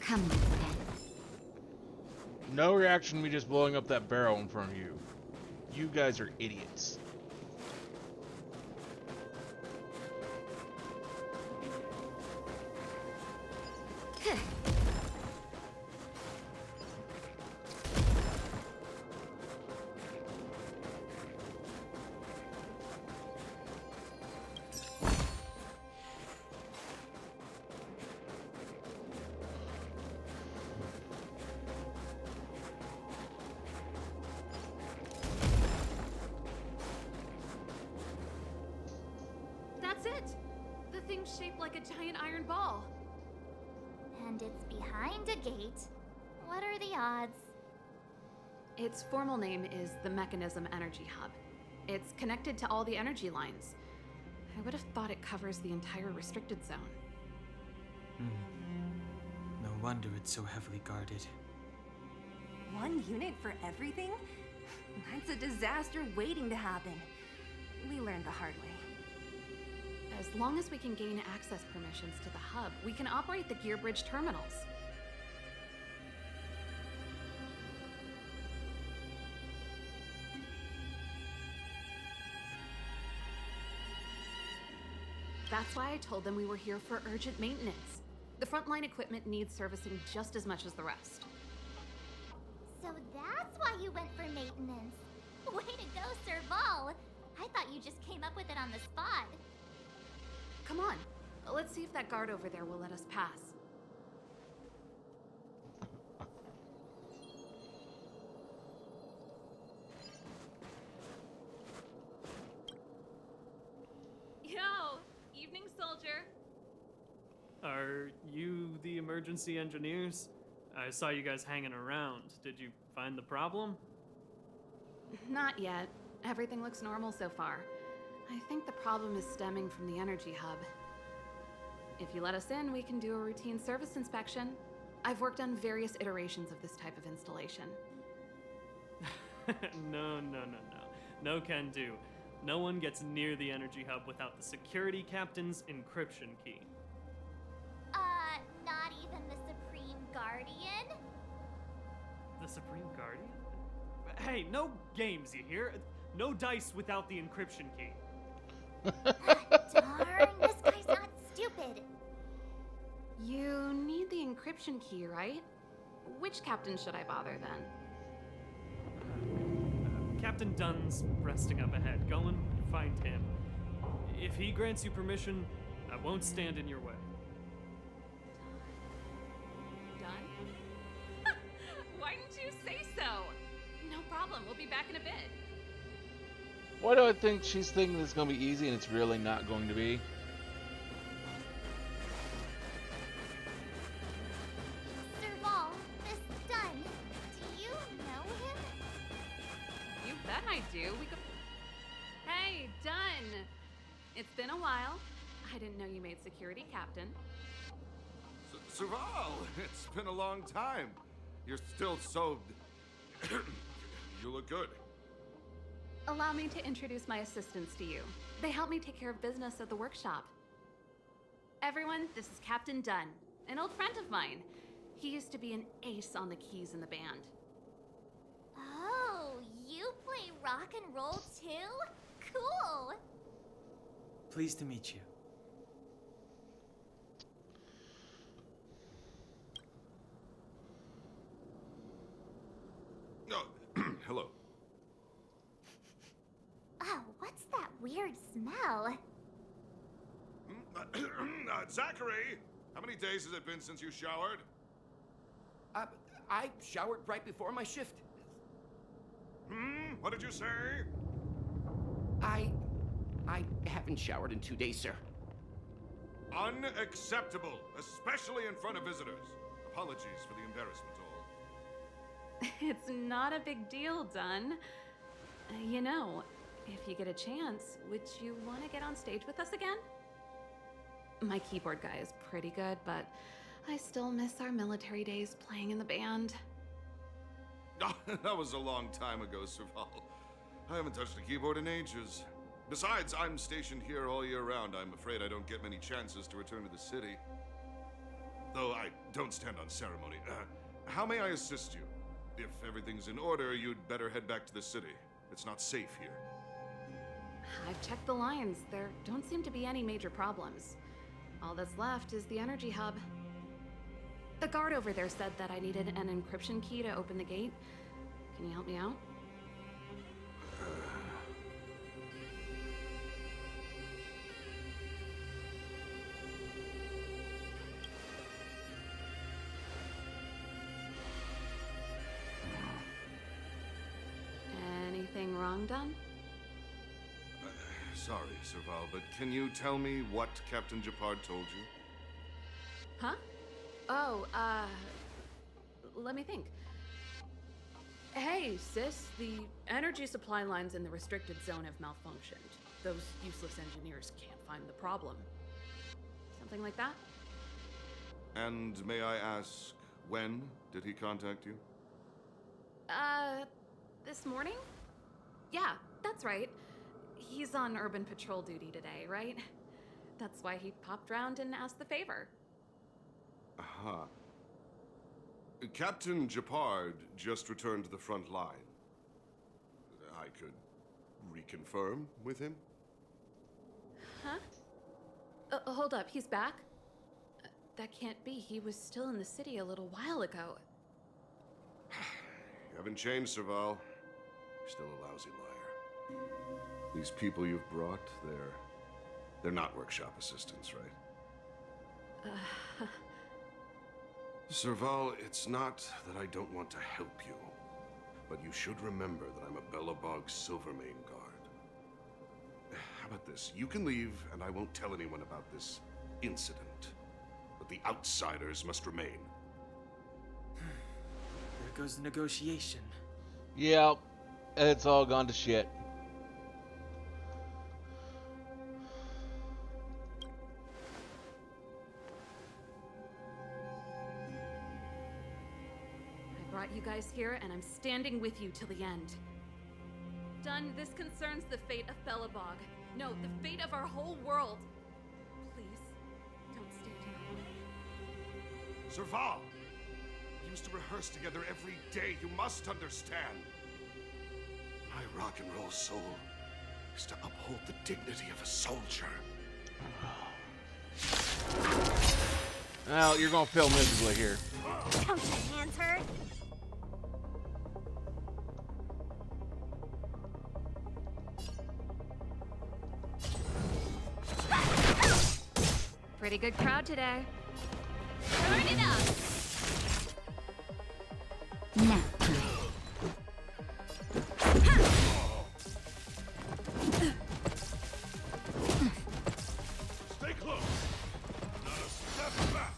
Come on, then. No reaction to me just blowing up that barrel in front of you. You guys are idiots. That's it! The thing's shaped like a giant iron ball. And it's behind a gate. What are the odds? Its formal name is the Mechanism Energy Hub. It's connected to all the energy lines. I would have thought it covers the entire restricted zone. No wonder it's so heavily guarded. One unit for everything? That's a disaster waiting to happen. We learned the hard way. As long as we can gain access permissions to the hub, we can operate the gear bridge terminals. That's why I told them we were here for urgent maintenance. The frontline equipment needs servicing just as much as the rest. So that's why you went for maintenance. Way to go, Serval. I thought you just came up with it on the spot. Come on, let's see if that guard over there will let us pass. Yo, evening, soldier. Are you the emergency engineers? I saw you guys hanging around. Did you find the problem? Not yet. Everything looks normal so far. I think the problem is stemming from the energy hub. If you let us in, we can do a routine service inspection. I've worked on various iterations of this type of installation. No. No can do. No one gets near the energy hub without the security captain's encryption key. Not even the Supreme Guardian? The Supreme Guardian? Hey, no games, you hear? No dice without the encryption key. Darn, this guy's not stupid. You need the encryption key, right? Which captain should I bother then? Captain Dunn's resting up ahead. Go and find him. If he grants you permission, I won't stand in your way. Done? Why didn't you say so? No problem, we'll be back in a bit. Why do I think she's thinking it's going to be easy and it's really not going to be? Serval, this Dunn, do you know him? You bet I do. We could... Hey, Dunn! It's been a while. I didn't know you made security captain. Serval, it's been a long time. You're still so... You look good. Allow me to introduce my assistants to you. They help me take care of business at the workshop. Everyone, this is Captain Dunn, an old friend of mine. He used to be an ace on the keys in the band. Oh, you play rock and roll too? Cool. Pleased to meet you. Hello. Oh, what's that weird smell? Zachary, how many days has it been since you showered? I showered right before my shift. What did you say? I haven't showered in 2 days, sir. Unacceptable, especially in front of visitors. Apologies for the embarrassment, all. It's not a big deal, Dunn. You know, if you get a chance, would you want to get on stage with us again? My keyboard guy is pretty good, but I still miss our military days playing in the band. That was a long time ago, Serval. I haven't touched a keyboard in ages. Besides, I'm stationed here all year round. I'm afraid I don't get many chances to return to the city. Though I don't stand on ceremony. How may I assist you? If everything's in order, you'd better head back to the city. It's not safe here. I've checked the lines. There don't seem to be any major problems. All that's left is the energy hub. The guard over there said that I needed an encryption key to open the gate. Can you help me out? Anything wrong, Dunn? Sorry, Serval, but can you tell me what Captain Japard told you? Huh? Oh, let me think. Hey, sis, the energy supply lines in the restricted zone have malfunctioned. Those useless engineers can't find the problem. Something like that? And may I ask, when did he contact you? This morning? Yeah, that's right. He's on urban patrol duty today, right? That's why he popped round and asked the favor. Aha. Captain Japard just returned to the front line. I could reconfirm with him? Huh? Hold up, he's back? That can't be. He was still in the city a little while ago. You haven't changed, Serval. You're still a lousy liar. These people you've brought, they're not workshop assistants, right? Serval, it's not that I don't want to help you, but you should remember that I'm a Belobog Silvermane guard. How about this? You can leave, and I won't tell anyone about this incident. But the outsiders must remain. There goes the negotiation. Yep, it's all gone to shit. I brought you guys here, and I'm standing with you till the end. Done, this concerns the fate of Belobog. No, the fate of our whole world. Please, don't stand in our way. Serval! We used to rehearse together every day. You must understand. My rock and roll soul is to uphold the dignity of a soldier. Well, you're gonna fail miserably here. Don't your hands hurt? Pretty good crowd today. Turn it up! Now. Stay close. Not a step back.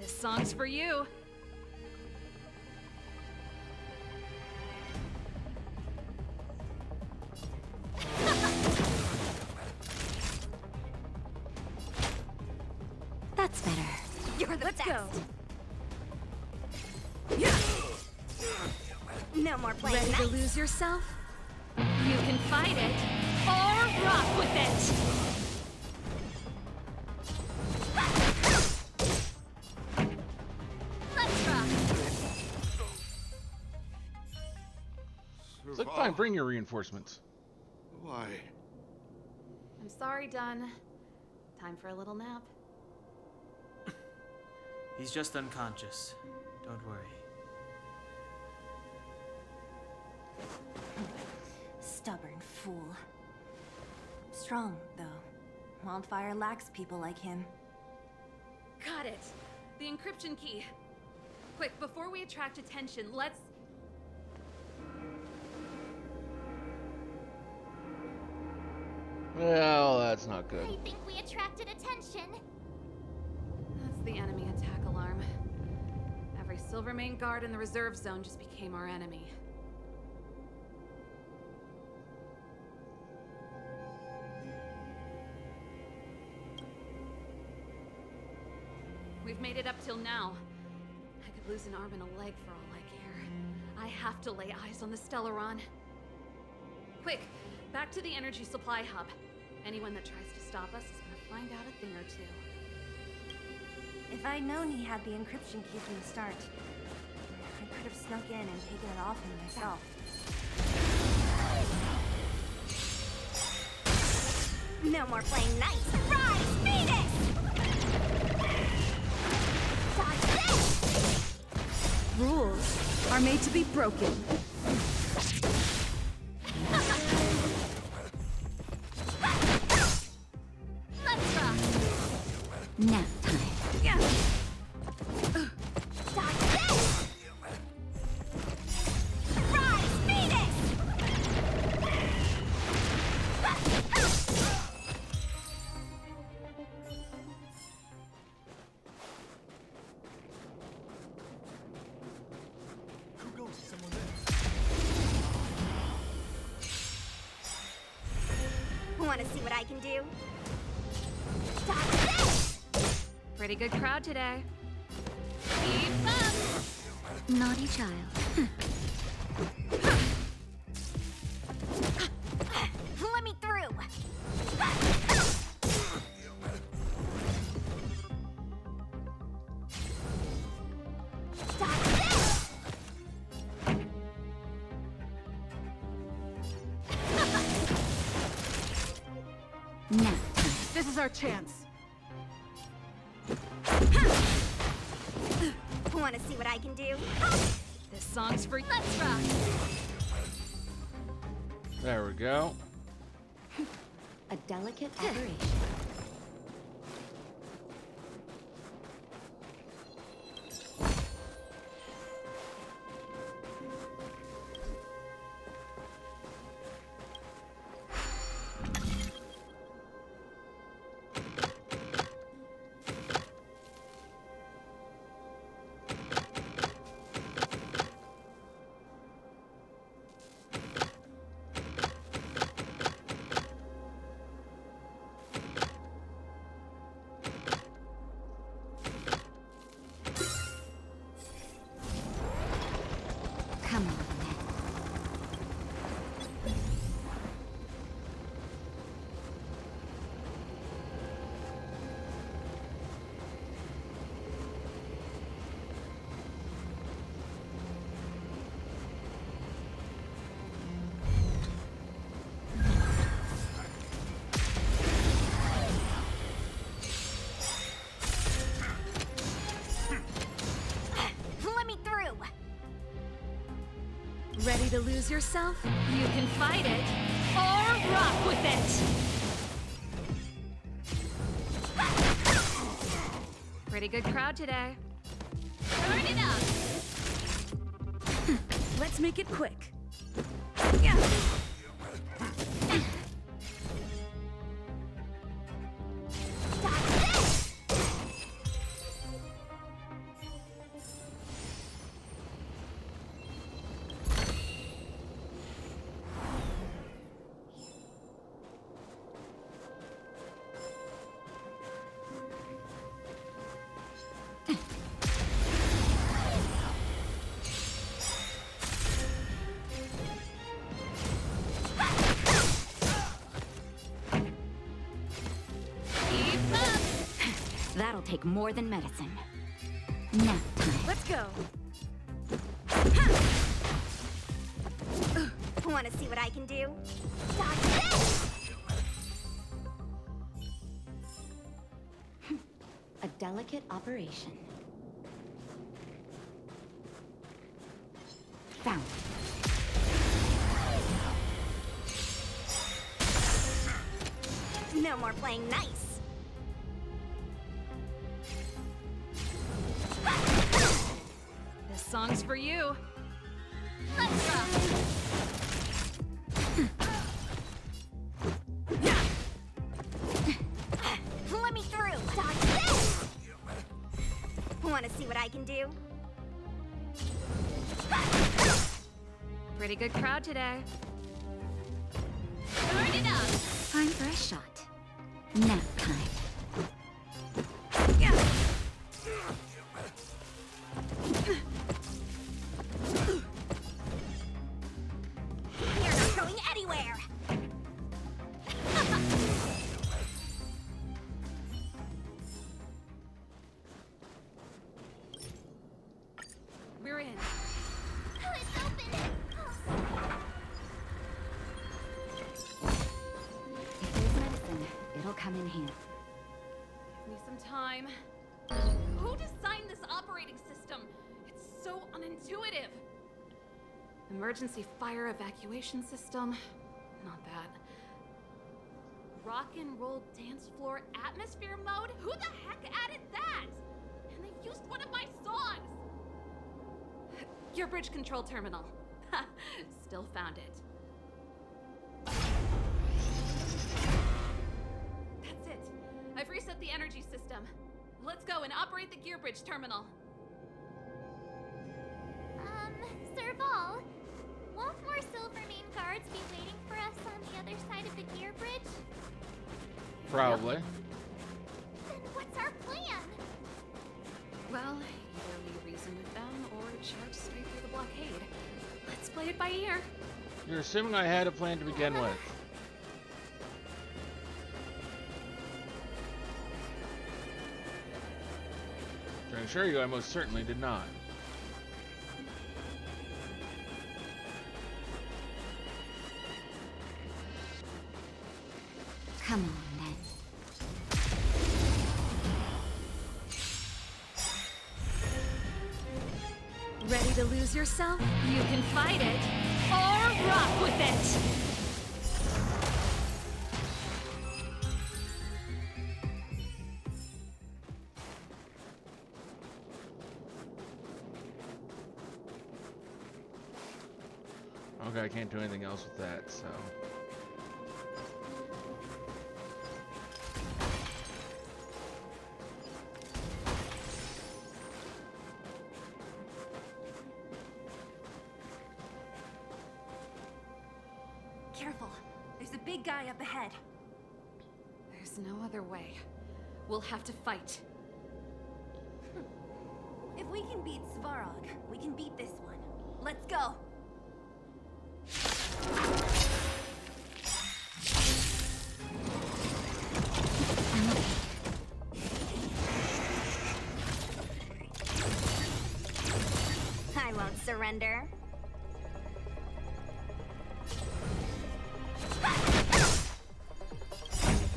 This song's for you. That's better. You're the Let's best. go. No more playing Ready to nice. lose yourself? You can fight it, or rock with it! Let's rock! It's like, fine, bring your reinforcements. Why? I'm sorry, Dunn. Time for a little nap. He's just unconscious. Don't worry. Stubborn fool. Strong, though. Wildfire lacks people like him. Got it. The encryption key. Quick, before we attract attention, let's... Well, that's not good. I think we attracted attention. That's the enemy attack alarm. Every Silvermane guard in the reserve zone just became our enemy. We've made it up till now. I could lose an arm and a leg for all I care. I have to lay eyes on the Stellaron. Quick, back to the energy supply hub. Anyone that tries to stop us is gonna find out a thing or two. If I'd known he had the encryption key from the start, I could have snuck in and taken it off him myself. No more playing nice. Rise, Phoenix! Dodge this! Rules are made to be broken. Let's rock! Nap time. Dodge this! Rise, Phoenix! Who goes? Someone there? Want to see what I can do? Dodge this! Pretty good crowd today. Keep up! Naughty child. Let me through! Dodge this! Now's our chance. Wanna see what I can do? This song's for Let's Rock! There we go. A delicate operation. Come on, then. Let me through! Ready to lose yourself? You can fight it, or rock with it! Pretty good crowd today. Turn it up! Let's make it quick. That'll take more than medicine. Nap time. Let's go. Wanna see what I can do? A delicate operation. Found. No more playing nice. This song's for you. Let's rock! Let me through! Wanna see what I can do? Pretty good crowd today. Turn it up! Time for a shot. Nap time. You're not going anywhere! We're in. Oh, it's open! If there's medicine, it'll come in handy. Give me some time. Who designed this operating system? It's so unintuitive. Emergency fire evacuation system? Not that. Rock and roll dance floor atmosphere mode? Who the heck added that? And they used one of my songs! Your bridge control terminal. Ha! Still found it. That's it. I've reset the energy system. Let's go and operate the gear bridge terminal. Serval, won't more Silvermane guards be waiting for us on the other side of the gear bridge? Probably. Then what's our plan? Well, either we reason with them or charge straight through the blockade. Let's play it by ear. You're assuming I had a plan to begin with. I can assure you I most certainly did not. Come on, then. Ready to lose yourself? You can fight it, or rock with it! Okay, I can't do anything else with that, so... Careful. There's a big guy up ahead. There's no other way. We'll have to fight. If we can beat Svarog, we can beat this one. Let's go! I won't surrender.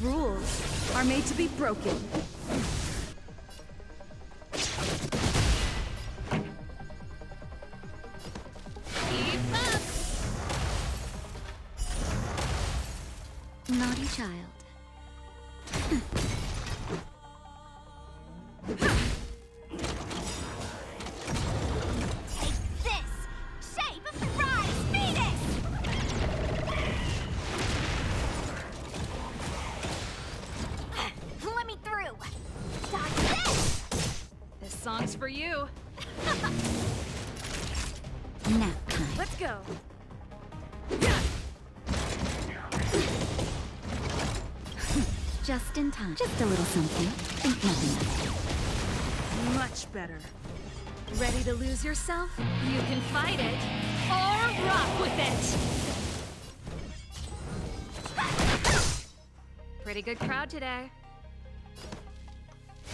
Rules are made to be broken. Keep up! Naughty child. Take this! Shape of the rise! Venus! Let me through! Dodge this! This song's for you. Nap time. Let's go. Just in time. Just a little something. Think nothing of it. Much better. Ready to lose yourself? You can fight it, or rock with it! Pretty good crowd today.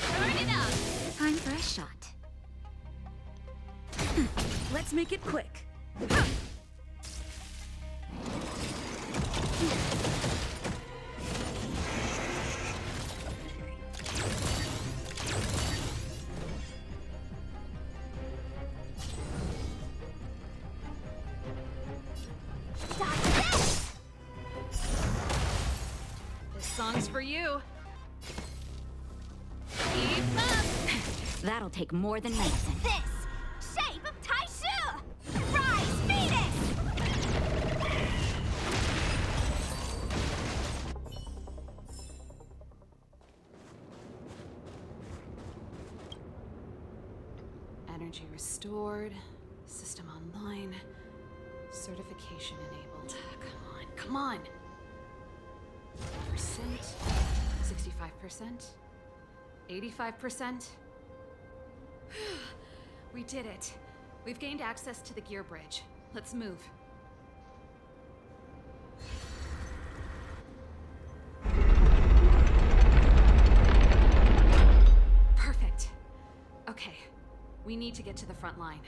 Turn it up! Time for a shot. Let's make it quick. This song's for you. Keep up! That'll take more than medicine. This! Shape of Taishu! Rise, Venus! Energy restored. System online. Certification enabled. Come on, come on! Percent. 65%. 85%. We did it. We've gained access to the gear bridge. Let's move. Perfect. Okay. We need to get to the front line.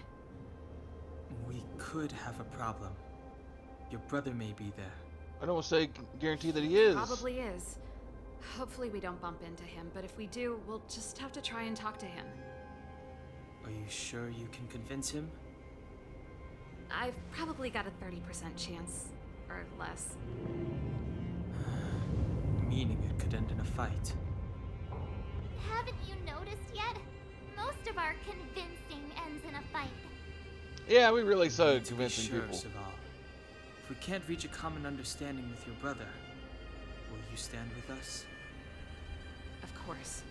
We could have a problem. Your brother may be there. I don't say guarantee that he is. Probably is. Hopefully we don't bump into him, but if we do, we'll just have to try and talk to him. Are you sure you can convince him? I've probably got a 30% chance, or less. Meaning it could end in a fight. Haven't you noticed yet? Most of our convincing ends in a fight. Yeah, we really suck at To be convincing sure, people. Saval. If we can't reach a common understanding with your brother, will you stand with us? Of course.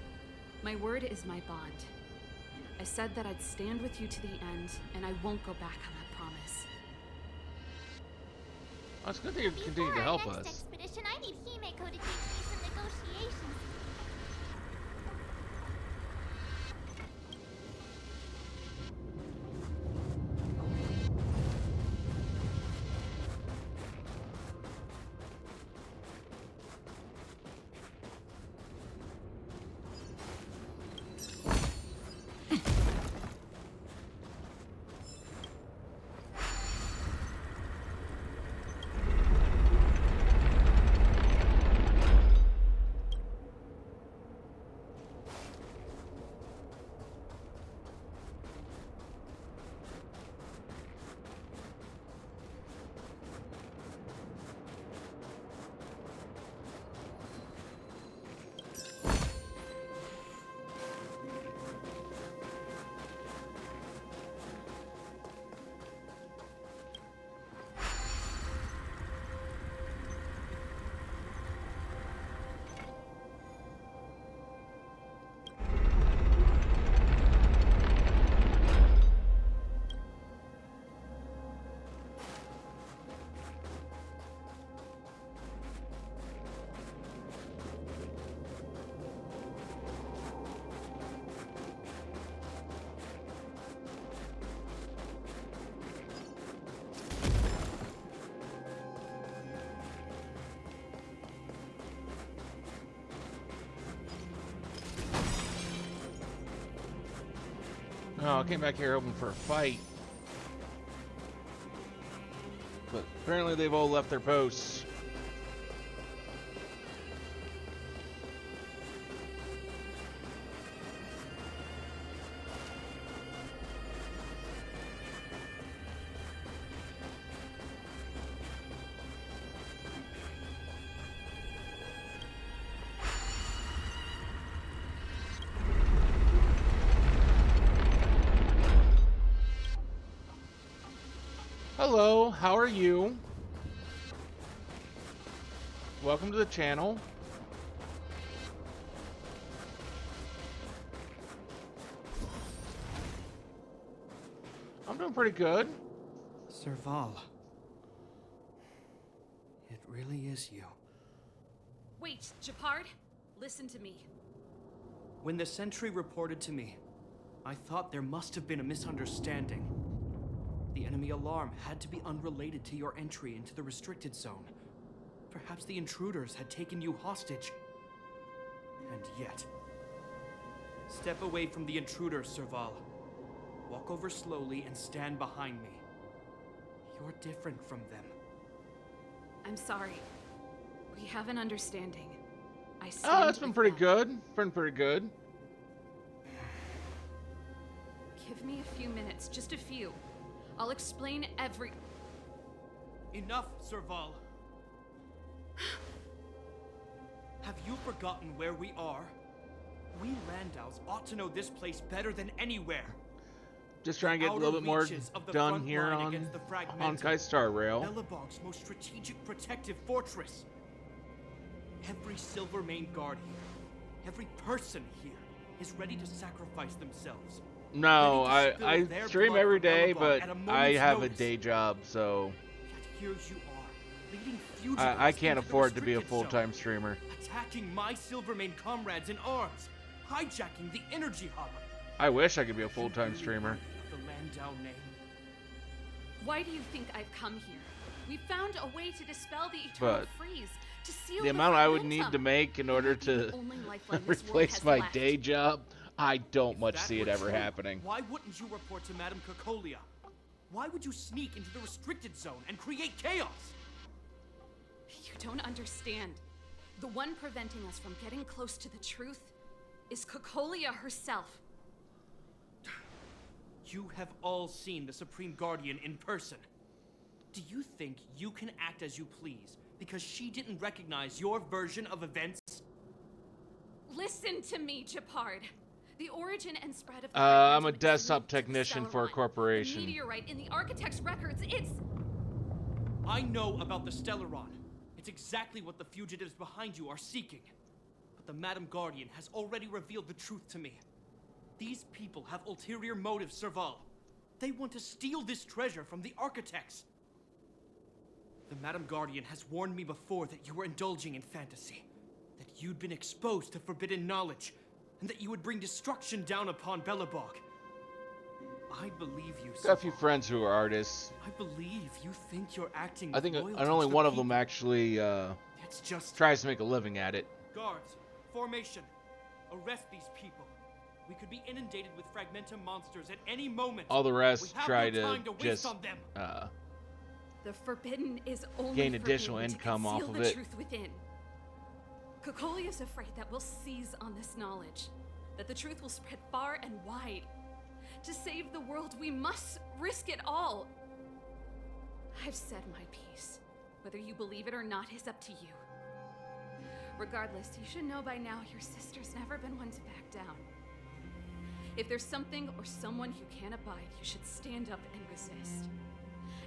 My word is my bond. I said that I'd stand with you to the end, and I won't go back on that promise. Oh, it's good that you continue to help us. Expedition, I need Himeko to teach me some negotiations. Oh, I came back here hoping for a fight. But apparently they've all left their posts. Hello, how are you? Welcome to the channel. I'm doing pretty good. Serval. It really is you. Wait, Japard, listen to me. When the sentry reported to me, I thought there must have been a misunderstanding. The enemy alarm had to be unrelated to your entry into the restricted zone. Perhaps the intruders had taken you hostage. And yet... Step away from the intruders, Serval. Walk over slowly and stand behind me. You're different from them. I'm sorry. We have an understanding. I Oh, that's been pretty good. Been pretty good. Give me a few minutes, just a few. I'll explain every... Enough, Serval. Have you forgotten where we are? We Landaus ought to know this place better than anywhere. Just trying to get a little bit more done here on Honkai Star Rail. Belobog's most strategic protective fortress. Every Silvermane guard here, every person here, is ready to sacrifice themselves. No, I stream every day, but I have a day job, so Here you are, leading fugitives I can't into the afford to be a restricted zone, full-time streamer. attacking my Silvermane comrades in arms, hijacking the energy hub. I wish I could be a full-time streamer. The Landau name. Why do you think I've come here? We found a way to dispel the eternal But freeze, to seal the amount I would fragmentum. need to make in order to Only lifeline this world replace has my left. day job, I don't much That see it were ever true, happening. Why wouldn't you report to Madame Cocolia? Why would you sneak into the restricted zone and create chaos? You don't understand. The one preventing us from getting close to the truth is Cocolia herself. You have all seen the Supreme Guardian in person. Do you think you can act as you please because she didn't recognize your version of events? Listen to me, Japard. The origin and spread of the I'm a fragmentum is desktop linked to the technician for a Stellaron. corporation. The meteorite in the architect's records, it's... I know about the Stellaron. It's exactly what the fugitives behind you are seeking. But the Madam Guardian has already revealed the truth to me. These people have ulterior motives, Serval. They want to steal this treasure from the architects. The Madam Guardian has warned me before that you were indulging in fantasy, that you'd been exposed to forbidden knowledge, and that you would bring destruction down upon Belobog. I believe you, Got a Serval. few friends who are artists. I believe you think you're acting I think with and loyalty only to the one of them people. actually It's just... tries to make a living at it. Guards, formation, arrest these people. We could be inundated with Fragmentum monsters at any moment. All the rest We have try no to time waste just on them. The forbidden is only gain forbidden additional to income off conceal of the it. truth within. Cocolia's afraid that we'll seize on this knowledge, that the truth will spread far and wide. To save the world, we must risk it all. I've said my piece. Whether you believe it or not is up to you. Regardless, you should know by now your sister's never been one to back down. If there's something or someone you can't abide, you should stand up and resist.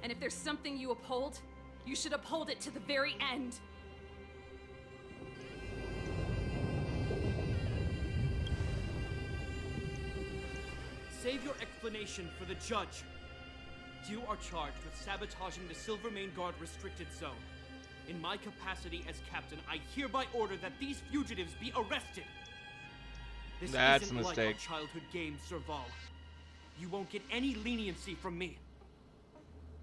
And if there's something you uphold, you should uphold it to the very end. Save your explanation for the judge. You are charged with sabotaging the Silvermane Guard restricted zone. In my capacity as captain, I hereby order that these fugitives be arrested. This That's isn't a like mistake. our childhood game, Serval. You won't get any leniency from me.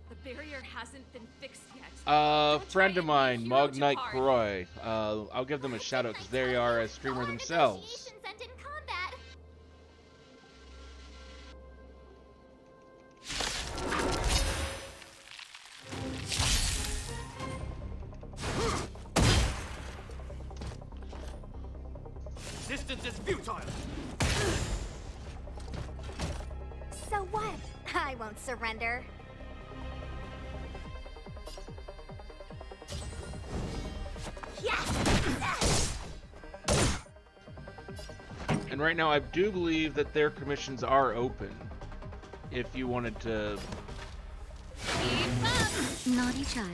The barrier hasn't been fixed yet. Friend of mine, Mog Knight Croy. I'll give them a shout out because they are a streamer themselves. Negotiations end in combat. Resistance is futile! So what? I won't surrender. And right now, I do believe that their commissions are open. If you wanted to... Naughty child.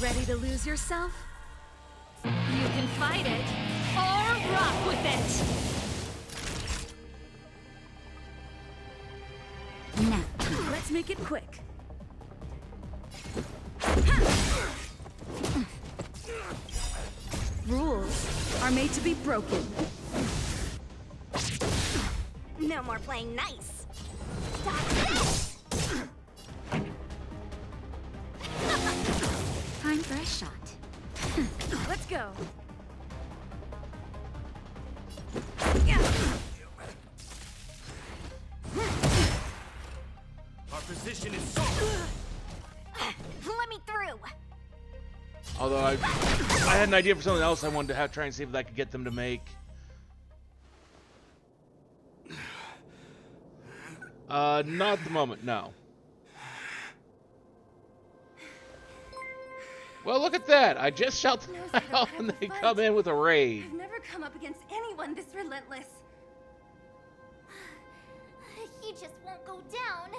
Ready to lose yourself? You can fight it, or rock with it! Now. Let's make it quick. Rules are made to be broken. No more playing nice. Stop this! Time for a shot. Let's go. Our position is so... Let me through. Although I had an idea for something else I wanted to try and see if I could get them to make. Not at the moment, no. Well, look at that! I just shot them out and they come in with a raid. I've never come up against anyone this relentless. He just won't go down.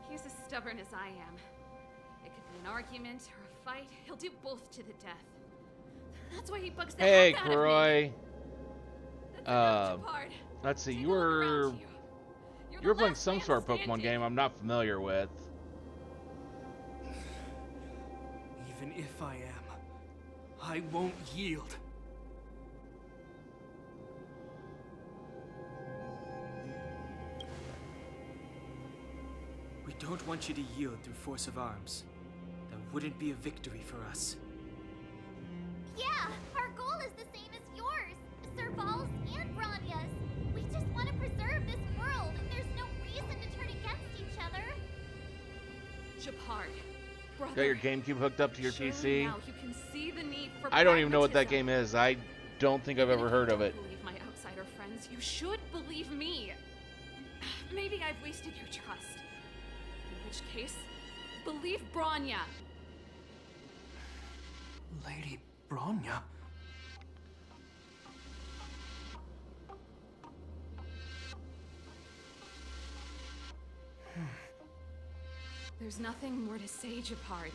He's as stubborn as I am. It could be an argument or a fight. He'll do both to the death. That's why he bugs the Hey, heck out of me. Croy. Hard. Let's see, you were playing some sort of Pokemon game I'm not familiar with. Even if I am, I won't yield. We don't want you to yield through force of arms. That wouldn't be a victory for us. Yeah, our goal is the same as yours. Serval's and Bronya's. We just want to preserve this world. There's no reason to turn against each other. Shepard, brother. Got your GameCube hooked up to your Surely PC? now you can see the need for I don't even know what that pragmatism. game is. I don't think I've ever heard of it. Believe my outsider friends. You should believe me. Maybe I've wasted your trust. In which case, believe Bronya. Lady Bronya? There's nothing more to say, Shepard.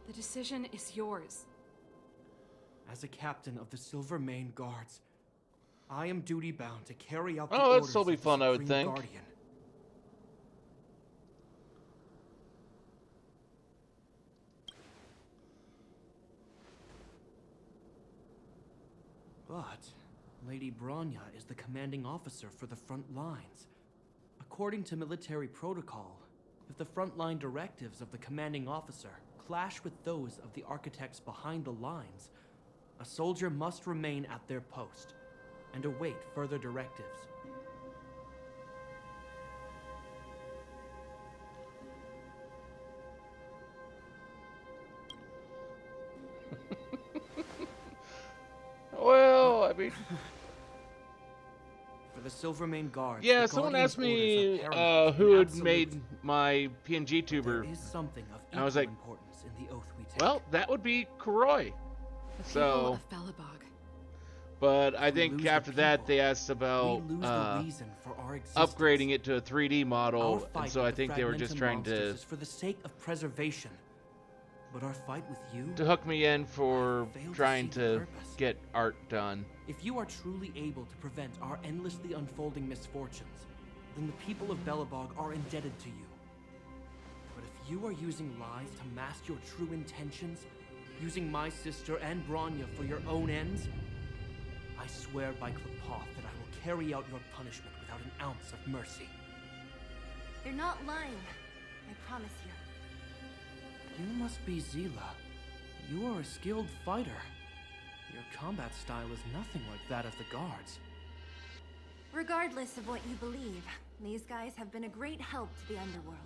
The decision is yours. As a captain of the Silvermane Guards, I am duty-bound to carry out the Oh, that'd orders still be of the fun, I would Supreme think. Guardian. But Lady Bronya is the commanding officer for the front lines. According to military protocol, if the frontline directives of the commanding officer clash with those of the architects behind the lines, a soldier must remain at their post and await further directives. Well, I mean... For the Silvermane Guards, Yeah, the someone Guardian's asked me orders are paramount who and had absolute. made my PNG tuber. There is something of And I was equal like, importance in the oath we take. well, that would be Kuroi. People So, of Belobog. but I If we think lose the after that people, they asked we about lose the reason for our existence. upgrading it to a 3D Our model, fight and so I with the think they were just Fragmentum trying monsters to is for the sake of preservation. But our fight with you, hook me in for failed to trying see the to purpose. get art done. If you are truly able to prevent our endlessly unfolding misfortunes, then the people of Belobog are indebted to you. But if you are using lies to mask your true intentions, using my sister and Bronya for your own ends, I swear by Klepoth that I will carry out your punishment without an ounce of mercy. They're not lying. I promise you. You must be Zila. You are a skilled fighter. Your combat style is nothing like that of the guards. Regardless of what you believe, these guys have been a great help to the underworld.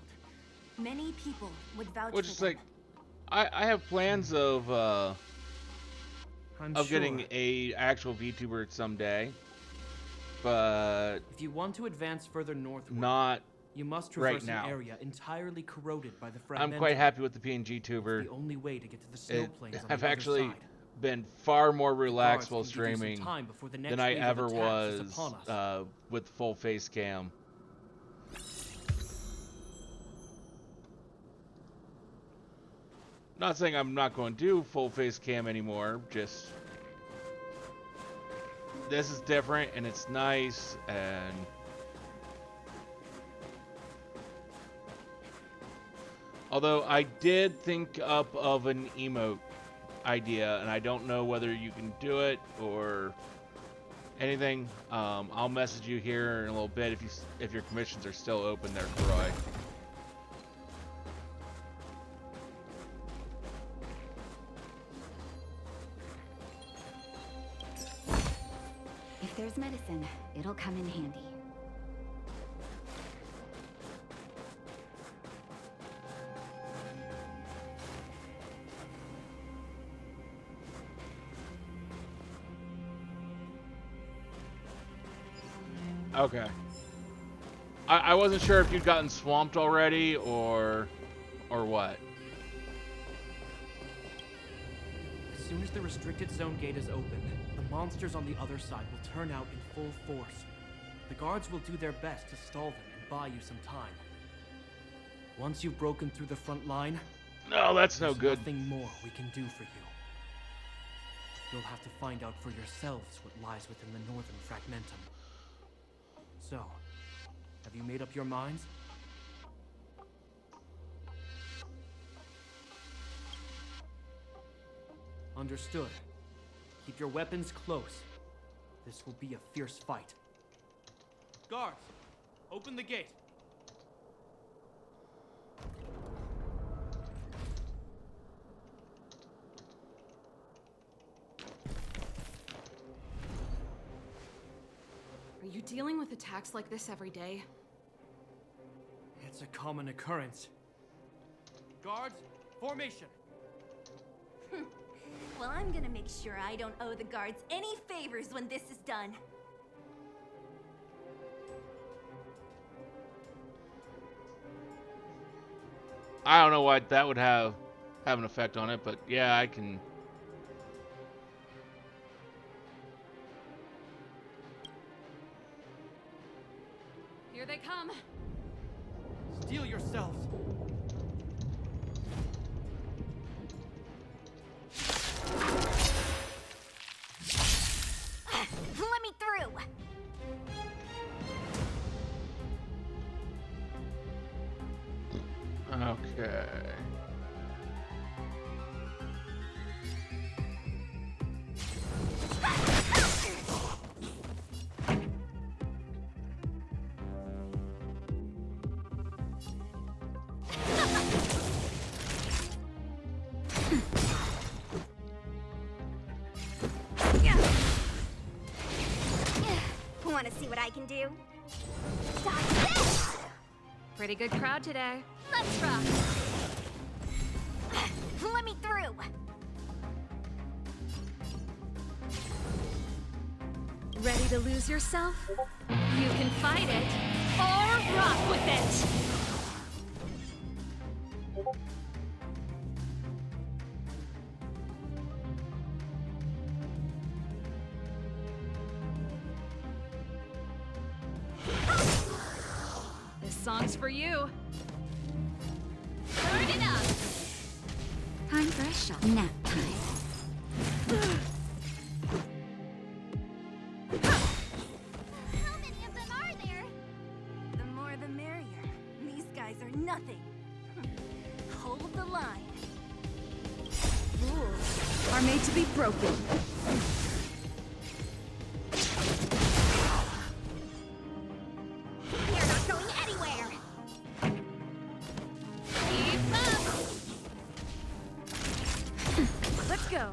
Many people would vouch Which for is them. like, I have plans of of getting a actual VTuber someday, but if you want to advance further northward, not you must traverse right now. an area entirely corroded by the fragmentum. I'm quite happy with the PNG tuber. It's the only way to get to the snow plains on I've the actually other side. been far more relaxed while guards can give you some streaming time before the next than I wave of ever attacks is was upon us. with full face cam. Not saying I'm not going to do full face cam anymore, just this is different and it's nice. And although I did think up of an emote idea, and I don't know whether you can do it or anything. I'll message you here in a little bit if your commissions are still open there, Troy. If there's medicine, it'll come in handy. Okay. I wasn't sure if you'd gotten swamped already or what. As soon as the restricted zone gate is open, the monsters on the other side will turn out in full force. The guards will do their best to stall them and buy you some time. Once you've broken through the front line, no, that's no good. Nothing more we can do for you. You'll have to find out for yourselves what lies within the northern fragmentum. So, have you made up your minds? Understood. Keep your weapons close. This will be a fierce fight. Guards, open the gate. Are you dealing with attacks like this every day? It's a common occurrence. Guards, formation. Well, I'm gonna make sure I don't owe the guards any favors when this is done. I don't know why that would have an effect on it, but yeah, I can. Here they come. Steel yourselves. Let me through. Okay. Want to see what I can do? Stop this! Pretty good crowd today. Let's rock. Let me through. Ready to lose yourself? You can fight it or rock with it! This song's for you. Turn it up! Time for a shot. Nap time. How many of them are there? The more the merrier. These guys are nothing. Hold the line. Rules are made to be broken. You're not going anywhere! Keep up! Let's go.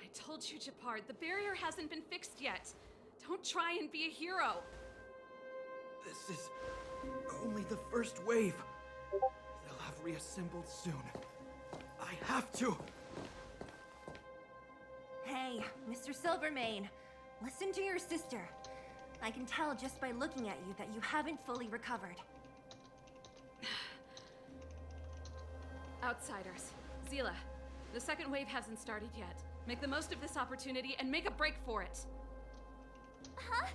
I told you, Japard, the barrier hasn't been fixed yet. Don't try and be a hero. This is Only the first wave. They'll have reassembled soon. I have to! Hey, Mr. Silvermane, listen to your sister. I can tell just by looking at you that you haven't fully recovered. Outsiders. Zila, the second wave hasn't started yet. Make the most of this opportunity and make a break for it. Huh?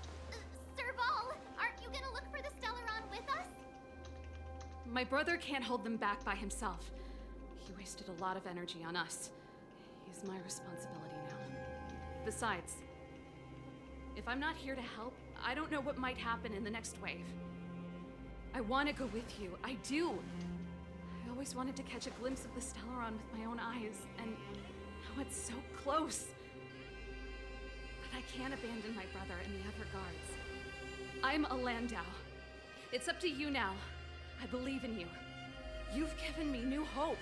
Serval, aren't you gonna look for the Stellaron with us? My brother can't hold them back by himself. He wasted a lot of energy on us. He's my responsibility now. Besides, if I'm not here to help, I don't know what might happen in the next wave. I want to go with you. I do. I always wanted to catch a glimpse of the Stellaron with my own eyes, and now it's so close. But I can't abandon my brother and the other guards. I'm a Landau. It's up to you now. I believe in you. You've given me new hope.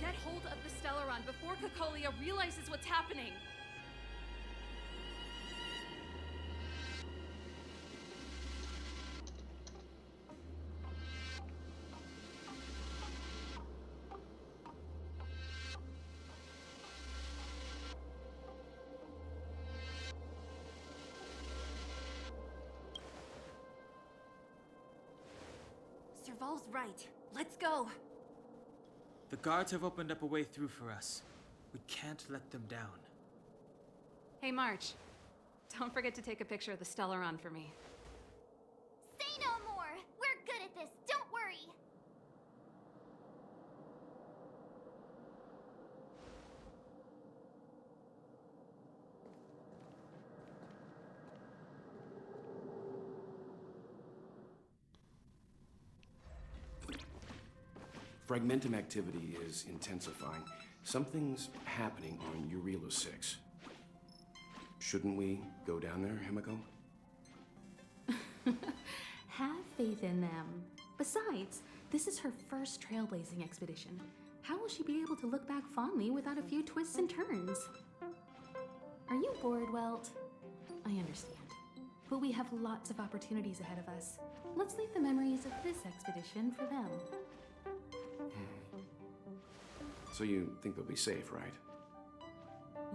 Get hold of the Stellaron before Cocolia realizes what's happening. Serval's right. Let's go. The guards have opened up a way through for us. We can't let them down. Hey, March. Don't forget to take a picture of the Stellaron for me. Say no more! We're good at this, don't worry! Fragmentum activity is intensifying. Something's happening on Eurela 6. Shouldn't we go down there, Himiko? Have faith in them. Besides, this is her first trailblazing expedition. How will she be able to look back fondly without a few twists and turns? Are you bored, Welt? I understand. But we have lots of opportunities ahead of us. Let's leave the memories of this expedition for them. So you think they'll be safe, right?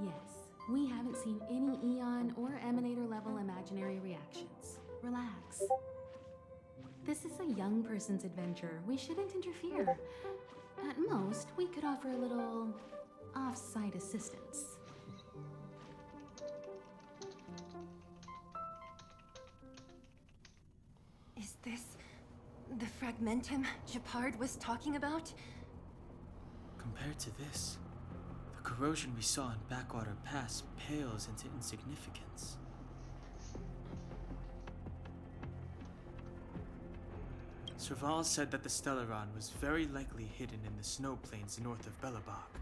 Yes, we haven't seen any Eon or Emanator level imaginary reactions. Relax. This is a young person's adventure. We shouldn't interfere. At most, we could offer a little off-site assistance. Is this the Fragmentum Gepard was talking about? Compared to this, the corrosion we saw in Backwater Pass pales into insignificance. Serval said that the Stellaron was very likely hidden in the snow plains north of Belobog.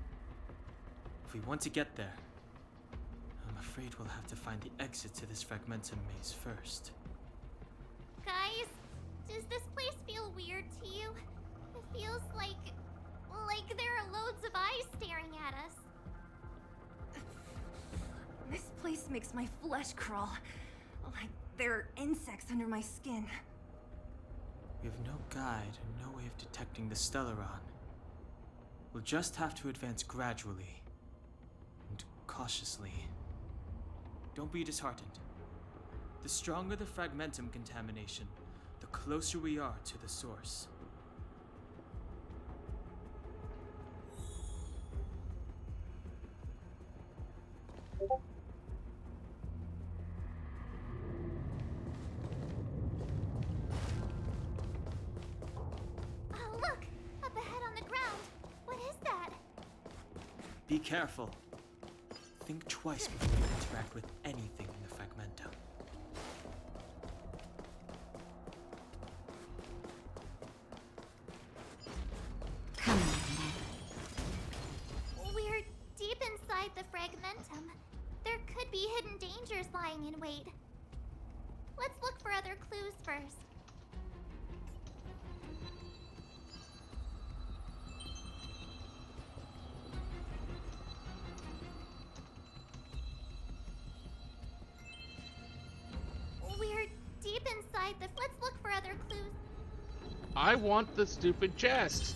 If we want to get there, I'm afraid we'll have to find the exit to this Fragmentum maze first. Guys, does this place feel weird to you? It feels like there are loads of eyes staring at us. This place makes my flesh crawl. Like there are insects under my skin. We have no guide and no way of detecting the Stellaron. We'll just have to advance gradually and cautiously. Don't be disheartened. The stronger the Fragmentum contamination, the closer we are to the source. Look! Up ahead on the ground! What is that? Be careful. Think twice before you interact with anything in the Fragmentum. Come on. We're deep inside the Fragmentum. There could be hidden dangers lying in wait. Let's look for other clues first. We're inside the... Let's look for other clues. I want the stupid chest.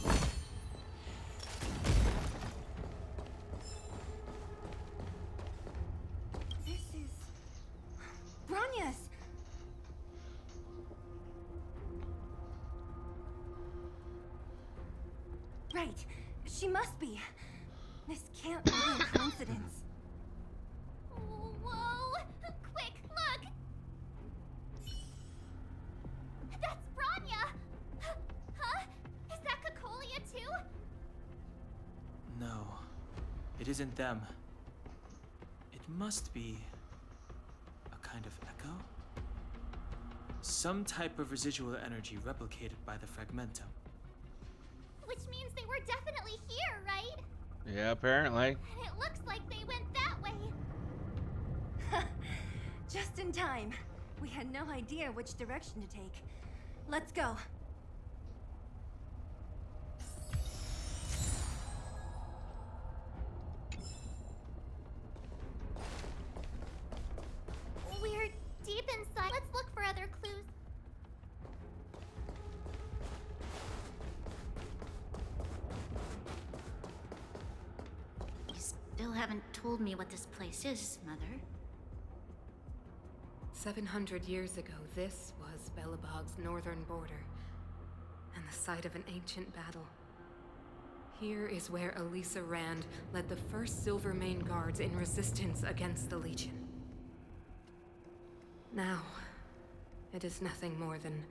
This is... Bronya's! Right. She must be. This can't be a coincidence. Whoa! Quick, look! That's Bronya! Huh? Is that Cocolia too? No, it isn't them. It must be a kind of echo? Some type of residual energy replicated by the fragmentum. Which means they were definitely here, right? Yeah, apparently. And it looks like they went that way. Just in time. We had no idea which direction to take. Let's go. We're deep inside. Let's look for other clues. You still haven't told me what this place is, Mother. 700 years ago, this was Belobog's northern border, and the site of an ancient battle. Here is where Elisa Rand led the first Silvermane Guards in resistance against the Legion. Now, it is nothing more than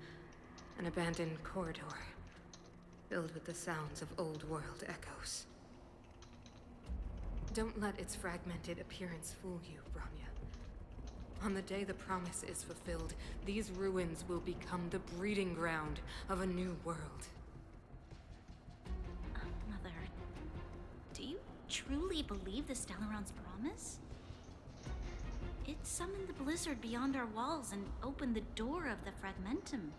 an abandoned corridor, filled with the sounds of old-world echoes. Don't let its fragmented appearance fool you, Bronya. On the day the promise is fulfilled, these ruins will become the breeding ground of a new world. Mother, do you truly believe the Stellaron's promise? It summoned the blizzard beyond our walls and opened the door of the fragmentum.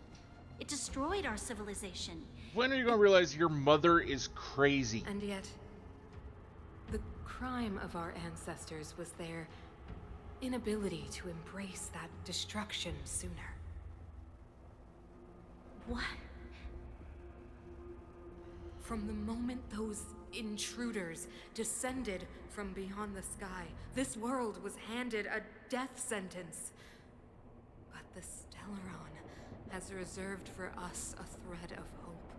It destroyed our civilization. When are you going to realize your mother is crazy? And yet, the crime of our ancestors was their inability to embrace that destruction sooner. What? From the moment those intruders descended from beyond the sky, this world was handed a death sentence. But the Stellaron has reserved for us a thread of hope.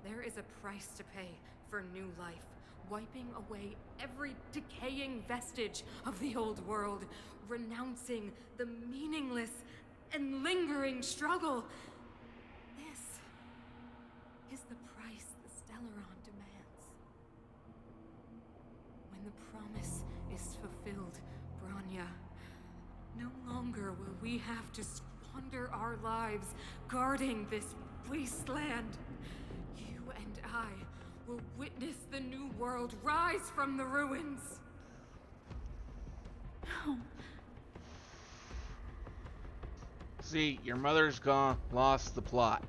There is a price to pay for new life, wiping away every decaying vestige of the old world, renouncing the meaningless and lingering struggle. This is the price the Stellaron demands. When the promise is fulfilled, Bronya, no longer will we have to squander our lives guarding this wasteland. You and I will witness the new world rise from the ruins. No. See, your mother's gone, lost the plot.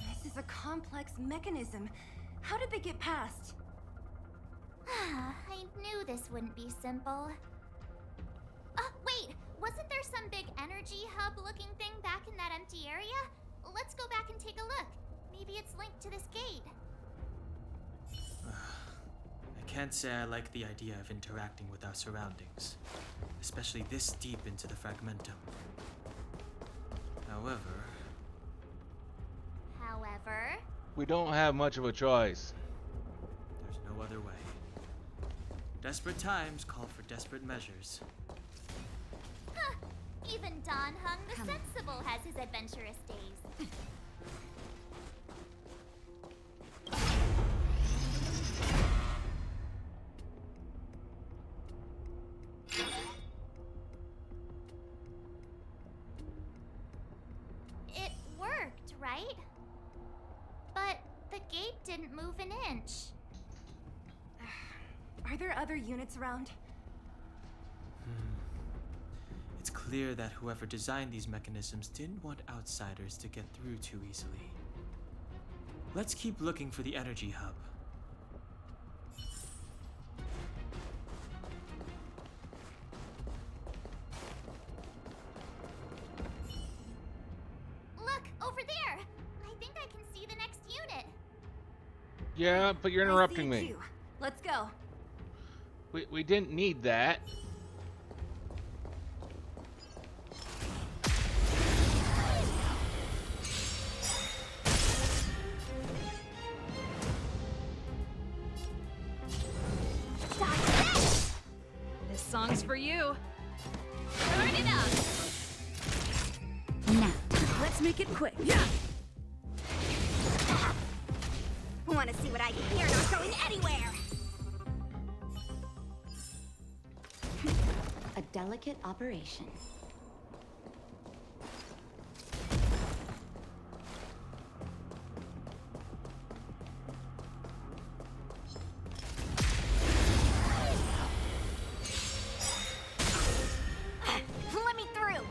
This is a complex mechanism. How did they get past? I knew this wouldn't be simple. Wait! Wasn't there some big energy hub-looking thing back in that empty area? Let's go back and take a look. Maybe it's linked to this gate. I can't say I like the idea of interacting with our surroundings, especially this deep into the fragmentum. However... We don't have much of a choice. There's no other way. Desperate times call for desperate measures. Huh. Even Don Hung the Sensible has his adventurous days. It worked, right? But the gate didn't move an inch. Are there other units around? It's clear that whoever designed these mechanisms didn't want outsiders to get through too easily. Let's keep looking for the energy hub. Yeah, but you're interrupting I see me. you. Let's go. We didn't need that. This song's for you. Turn it up. Now, let's make it quick. Yeah. Want to see what I can hear? Not going anywhere. A delicate operation. Let me through.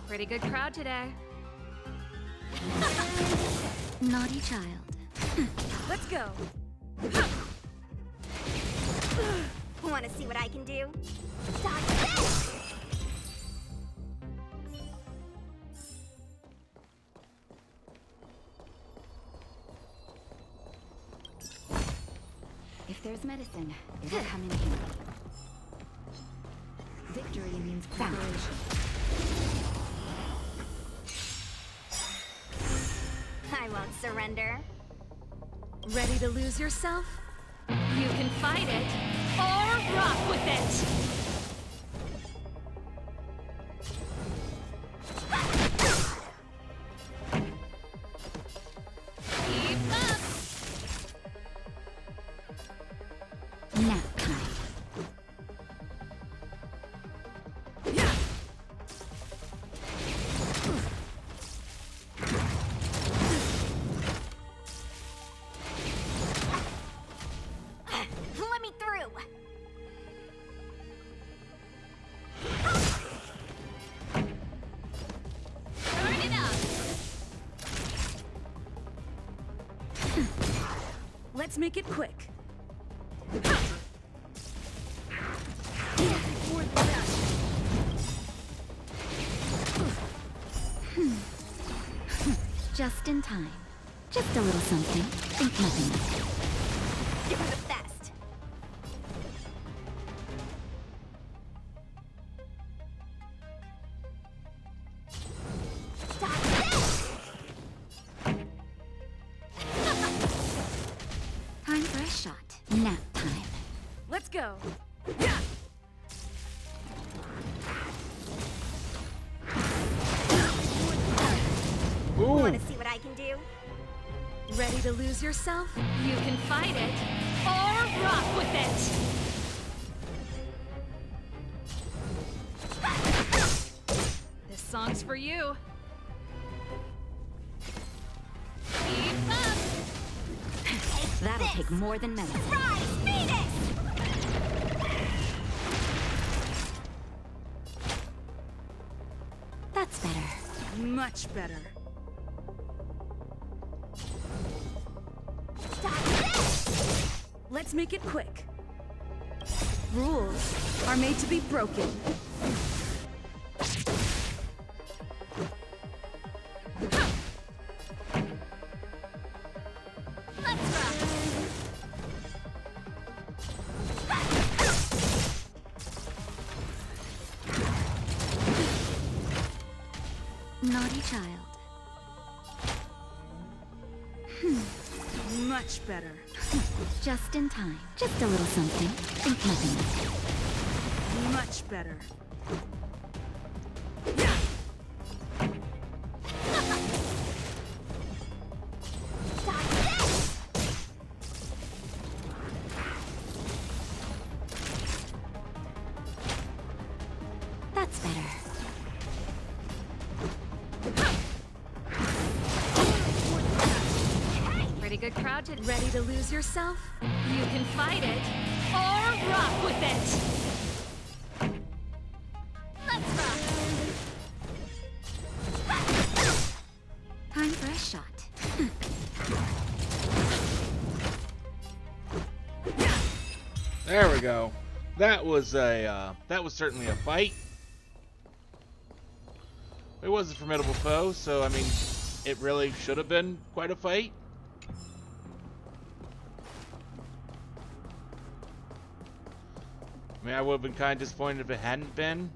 Pretty good crowd today. Naughty child. Let's go. Want to see what I can do? If there's medicine, it'll come in handy. Victory means preparation. I won't surrender. Ready to lose yourself? You can fight it or rock with it. Keep up. Nap time. Let me through. Turn it up. Let's make it quick. Just in time. Just a little something. Think nothing of it. You're the best. Time for a shot. Nap time. Let's go. Want to see what I can do? Ready to lose yourself? You can fight it or rock with it. This song's for you. Keep up. That'll take more than medicine. Rise, Phoenix! That's better. Much better. Let's make it quick. Rules are made to be broken. Let's rock. Naughty child. Much better. Just in time. Just a little something. Think nothing of it. Much better. That's better. Pretty good crowd today. Ready to lose yourself? You can fight it or rock with it. Let's rock. Time for a shot. There we go. That was certainly a fight. It was a formidable foe, so I mean, it really should have been quite a fight. I mean, I would have been kind of disappointed if it hadn't been.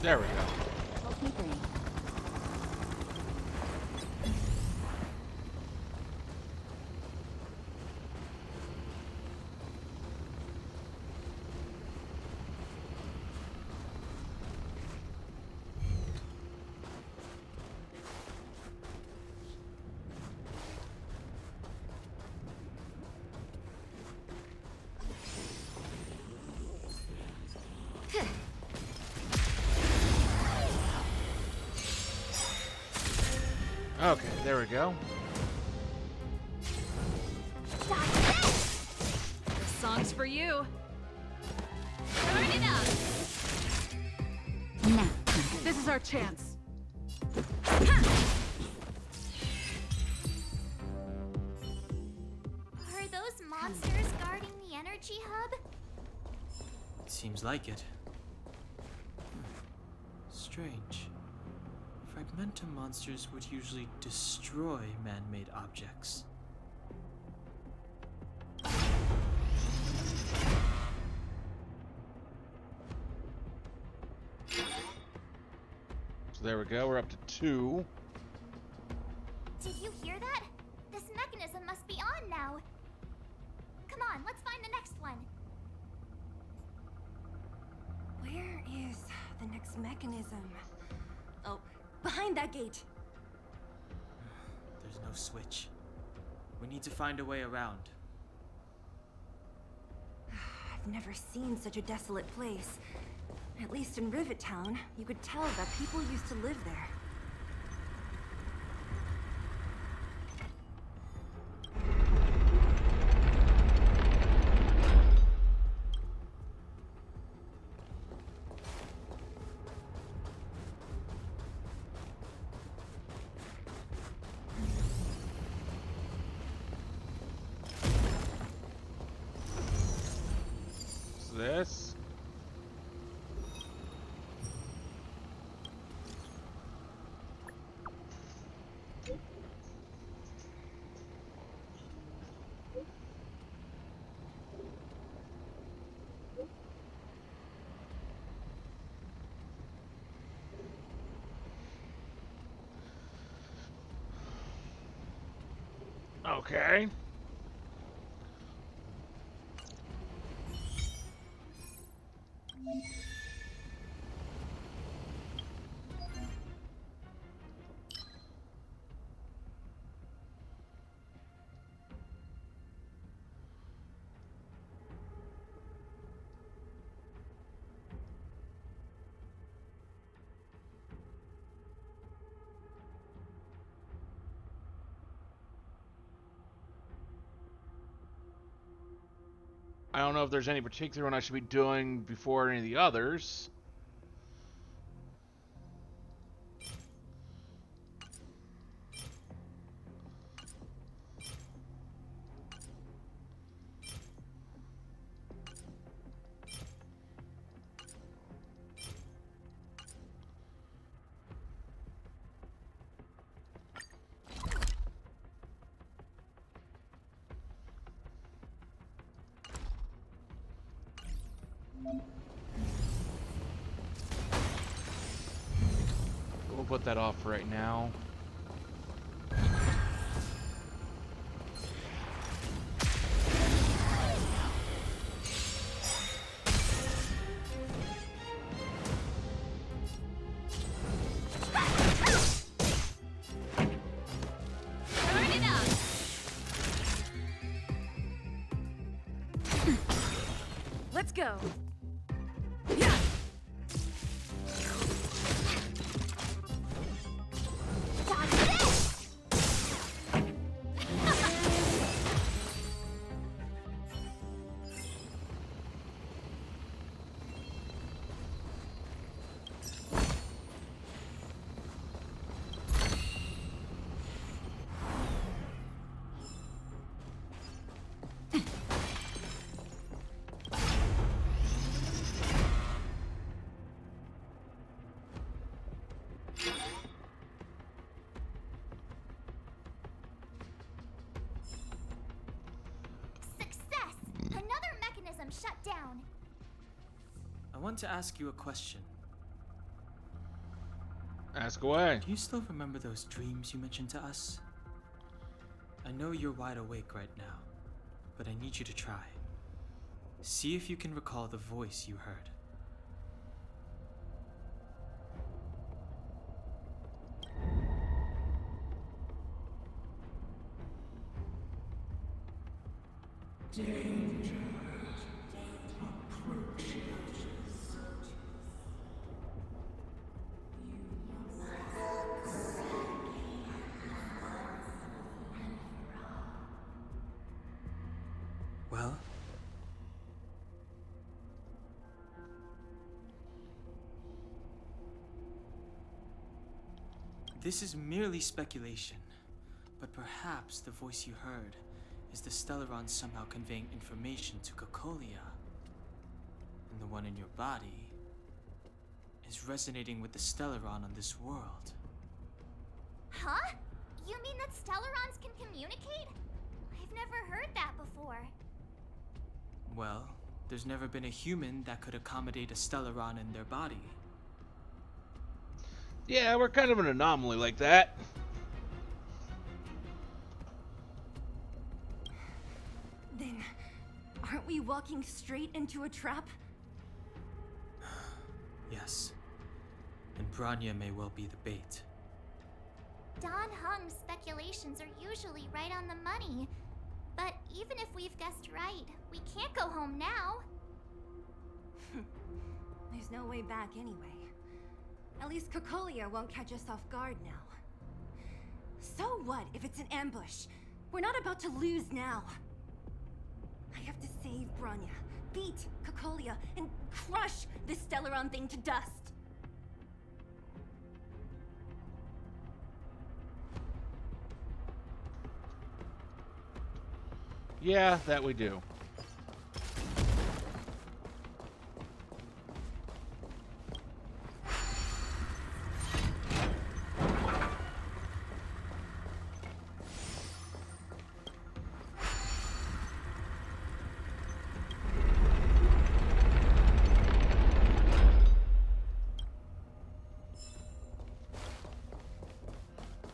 There we go. Help me bring. Okay, there we go. This song's for you. Turn it up. Now. This is our chance. Are those monsters guarding the energy hub? It seems like it. Strange. Fragmentum monsters would usually destroy man-made objects. So there we go, we're up to 2. Did you hear that? This mechanism must be on now. Come on, let's find the next one. Where is the next mechanism? Oh, behind that gate. There's no switch. We need to find a way around. I've never seen such a desolate place. At least in Rivet Town, you could tell that people used to live there. This. Okay. I don't know if there's any particular one I should be doing before any of the others. We'll put that off right now. Let's go. Success! Another mechanism shut down. I want to ask you a question. Ask away. Do you still remember those dreams you mentioned to us? I know you're wide awake right now, but I need you to try. See if you can recall the voice you heard. Well? This is merely speculation, but perhaps the voice you heard is the Stellaron somehow conveying information to Cocolia. And the one in your body is resonating with the Stellaron on this world. Huh? You mean that Stellarons can communicate? I've never heard that before. Well, there's never been a human that could accommodate a Stellaron in their body. Yeah, we're kind of an anomaly like that. Then, aren't we walking straight into a trap? Yes. And Branya may well be the bait. Don Hung's speculations are usually right on the money. But even if we've guessed right, we can't go home now. There's no way back anyway. At least Cocolia won't catch us off guard now. So what if it's an ambush? We're not about to lose now. I have to save Branya, beat Cocolia, and crush this Stellaron thing to dust. Yeah, that we do.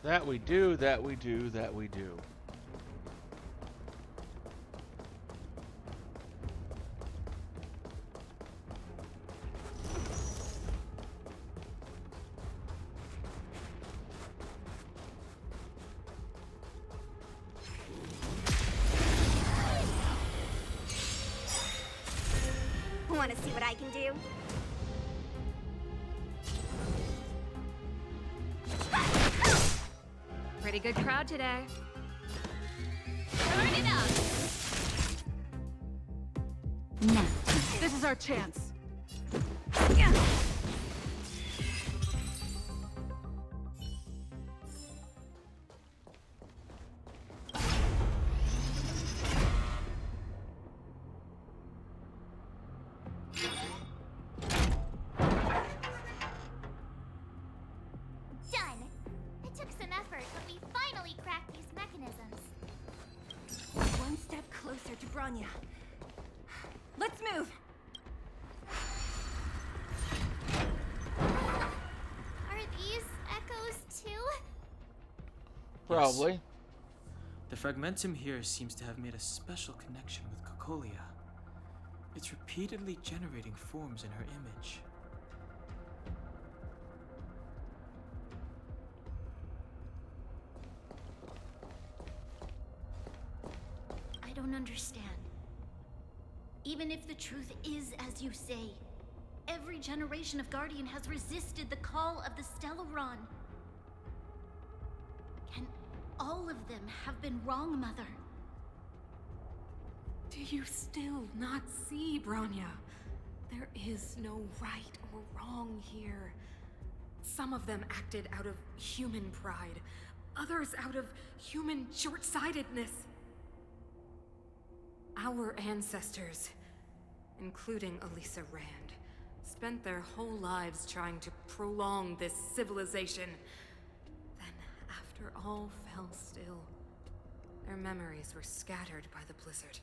That we do, that we do, that we do. Want to see what I can do? Pretty good crowd today. Turn it up! Now, this is our chance. Done! It took some effort, but we finally cracked these mechanisms. One step closer to Branya. Let's move! Are these echoes too? Probably. The fragmentum here seems to have made a special connection with Cocolia. It's repeatedly generating forms in her image. I don't understand. Even if the truth is as you say, every generation of Guardian has resisted the call of the Stellaron. Can all of them have been wrong, Mother? Do you still not see, Bronya? There is no right or wrong here. Some of them acted out of human pride, others out of human short-sightedness. Our ancestors, including Elisa Rand, spent their whole lives trying to prolong this civilization. Then, after all fell still, their memories were scattered by the blizzard.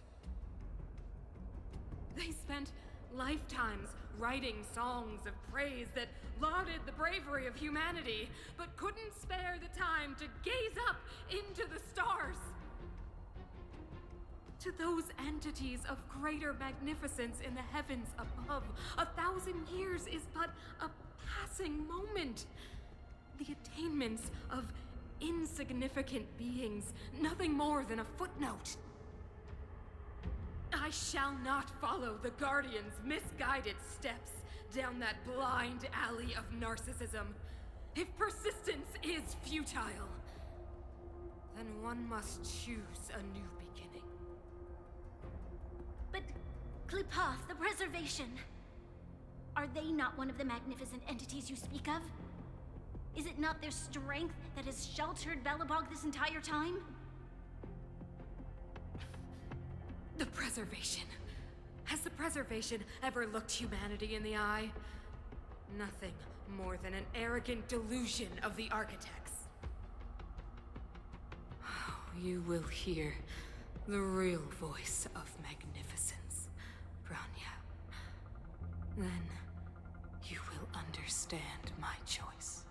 They spent lifetimes writing songs of praise that lauded the bravery of humanity, but couldn't spare the time to gaze up into the stars. To those entities of greater magnificence in the heavens above, 1,000 years is but a passing moment. The attainments of insignificant beings, nothing more than a footnote. I shall not follow the Guardian's misguided steps down that blind alley of narcissism. If persistence is futile, then one must choose a new beginning. But Klipoth, the Preservation, are they not one of the magnificent entities you speak of? Is it not their strength that has sheltered Belobog this entire time? The Preservation. Has the Preservation ever looked humanity in the eye? Nothing more than an arrogant delusion of the architects. Oh, you will hear the real voice of magnificence, Bronya. Then you will understand my choice.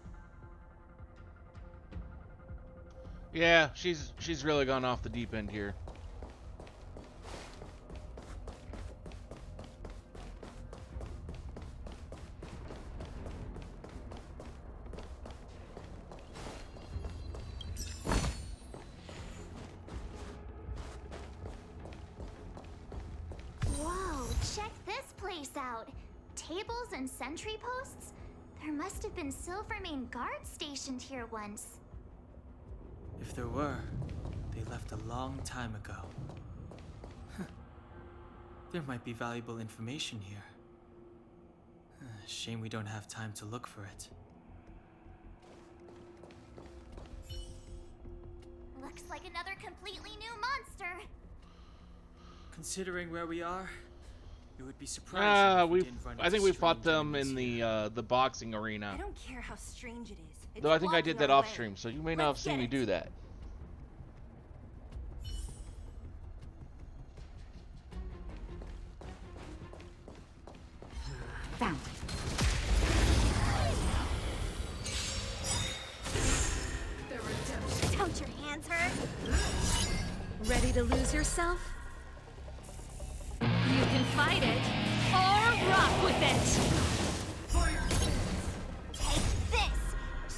Yeah, she's really gone off the deep end here. Whoa, check this place out. Tables and sentry posts? There must have been Silvermane guards stationed here once. If there were, they left a long time ago. There might be valuable information here. Shame we don't have time to look for it. Looks like another completely new monster. Considering where we are, it would be surprising if we didn't run I think into we fought strange them enemies in here. the boxing arena. I don't care how strange it is. It's Though I think I did blocking that our off way. stream, so you may not have seen me do that. Found. Don't your hands hurt? Ready to lose yourself? You can fight it, or rock with it! Take this!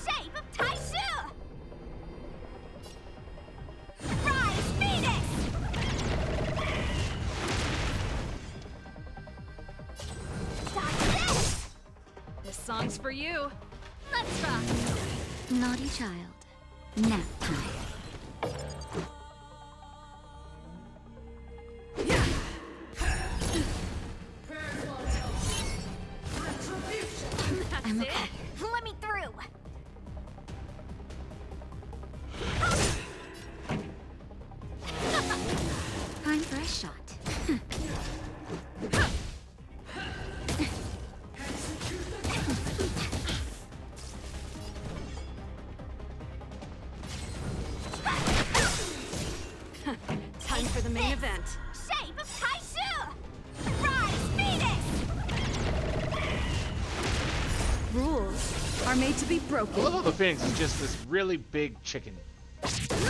Shape of Taishu! Rise, Phoenix! Stop this! This song's for you. Let's rock! Naughty child. Nap time. That's it. Let me through! Time for a shot. Time for the main event. Shape of Taishu! Rise, Phoenix! Rules are made to be I broken. love how the Phoenix is just this really big chicken. Let's rock!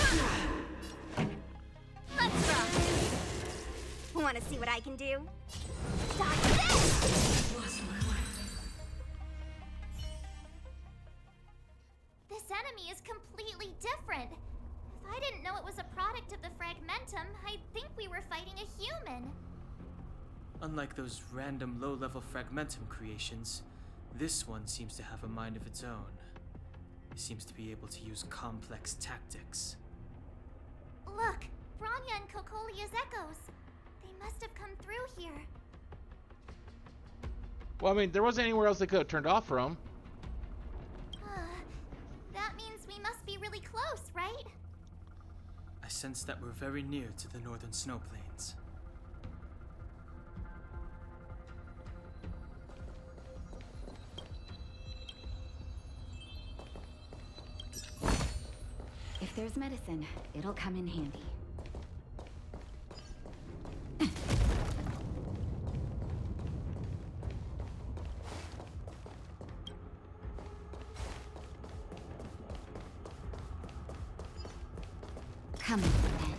Want to see what I can do? Stop this! This enemy is completely different. If I didn't know it was a product of the Fragmentum, I'd think we were fighting a human. Unlike those random low-level fragmentum creations, this one seems to have a mind of its own. It seems to be able to use complex tactics. Look, Bronya and Kokolia's echoes. They must have come through here. Well, I mean, there wasn't anywhere else they could have turned off from. That means we must be really close, right? I sense that we're very near to the northern snow plains. If there's medicine, it'll come in handy. Come on, then.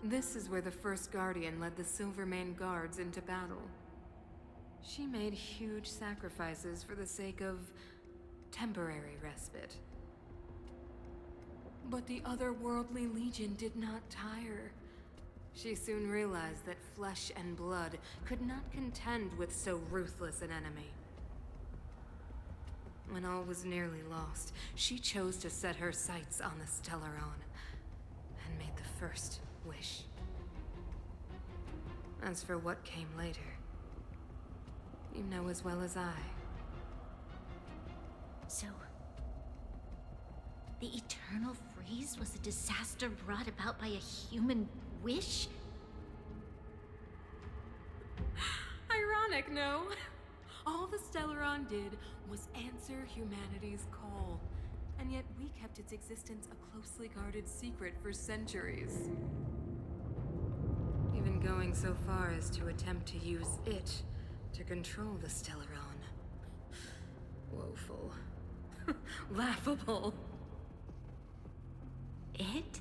This is where the first Guardian led the Silvermane Guards into battle. She made huge sacrifices for the sake of temporary respite. But the otherworldly Legion did not tire. She soon realized that flesh and blood could not contend with so ruthless an enemy. When all was nearly lost, she chose to set her sights on the Stellaron and made the first wish. As for what came later, you know as well as I. So, the eternal freeze was a disaster brought about by a human wish? Ironic, no? All the Stellaron did was answer humanity's call, and yet we kept its existence a closely guarded secret for centuries. Even going so far as to attempt to use it to control the Stellaron. Woeful. Laughable. It?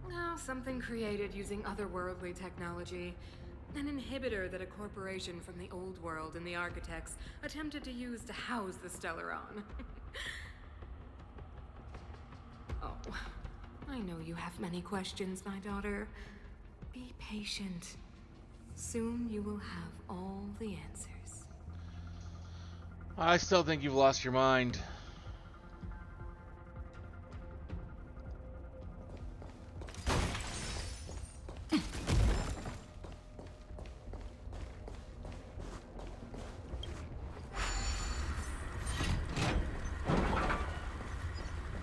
No, something created using otherworldly technology. An inhibitor that a corporation from the old world and the architects attempted to use to house the Stellaron. Oh, I know you have many questions, my daughter. Be patient. Soon you will have all the answers. I still think you've lost your mind.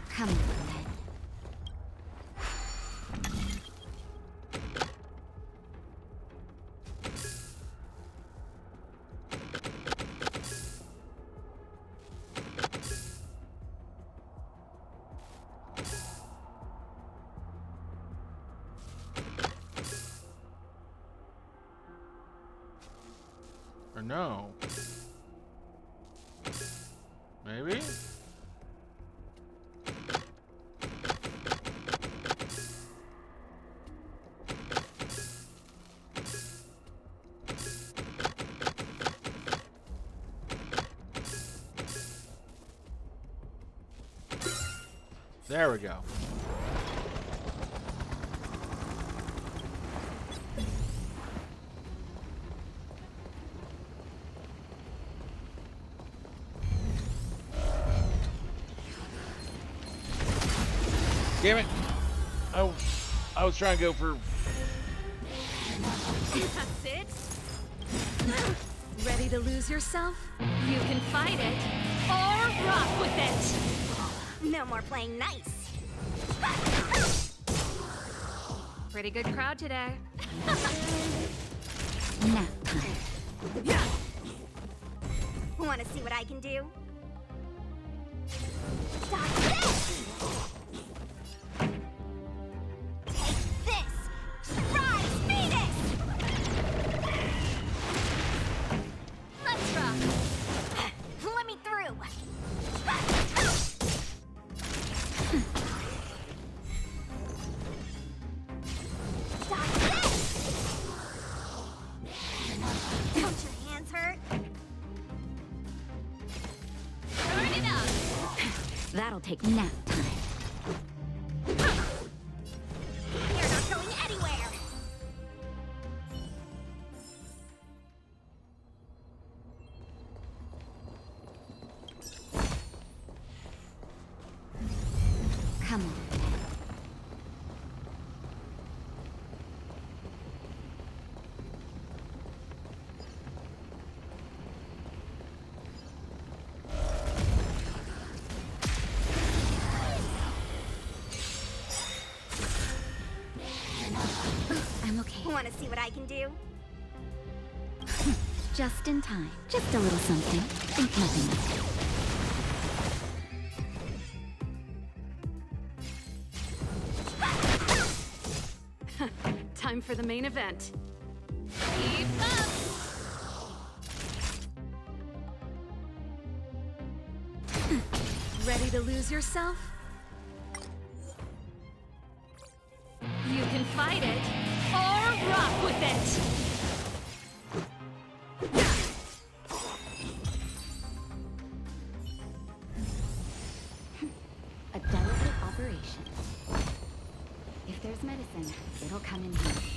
Come on, then. Or no? Maybe? There we go. Damn it! I was trying to go for. That's it. Ready to lose yourself? You can fight it or rock with it. No more playing nice. Pretty good crowd today. Nap Yeah. Want to see what I can do? Stop this! Take this! Try Phoenix! Let's rock! Let me through! Stop this! Don't your hands hurt? That'll take nap time. You're not going anywhere! Come on. I'm okay. Wanna see what I can do? Just in time. Just a little something. Think nothing of it. Time for the main event. Keep up! Ready to lose yourself? You can fight it, or rock with it! A delicate operation. If there's medicine, it'll come in handy.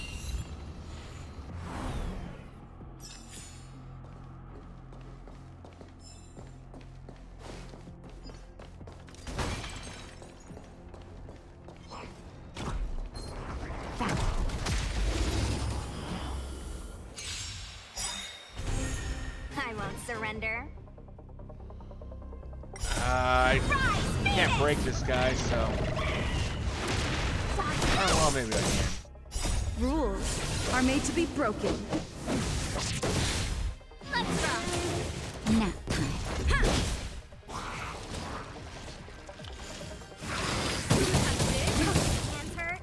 I won't surrender. I can't break this guy, so... Oh, well, maybe I can. Rules are made to be broken. Let's rock! Nap time. Hands hurt?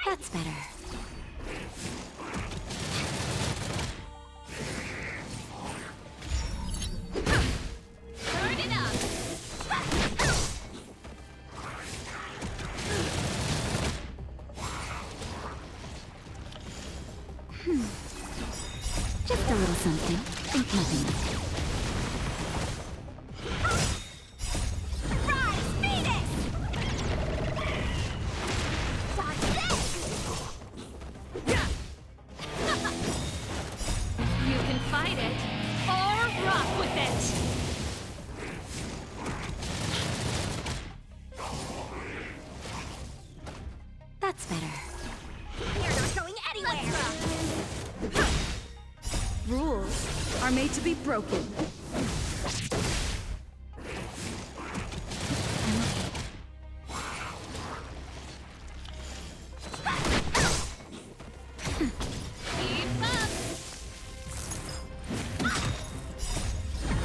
That's better. Turn it up! Just a little something. Think nothing of it. Rise, Phoenix! Dodge this! You can fight it, or rock with it! That's better. You're not going anywhere! Rules are made to be broken. Keep up!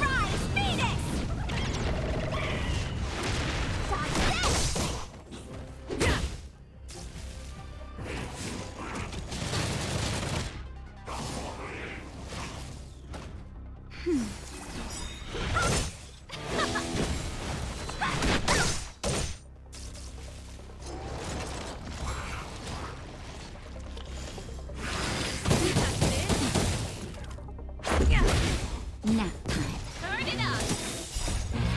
Rise, Phoenix! Dodge this! Nap time. Turn it up!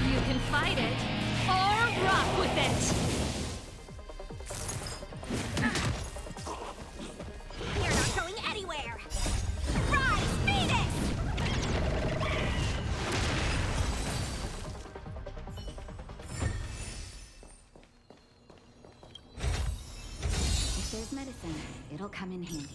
You can fight it, or rock with it! You're not going anywhere! Rise, Phoenix! If there's medicine, it'll come in handy.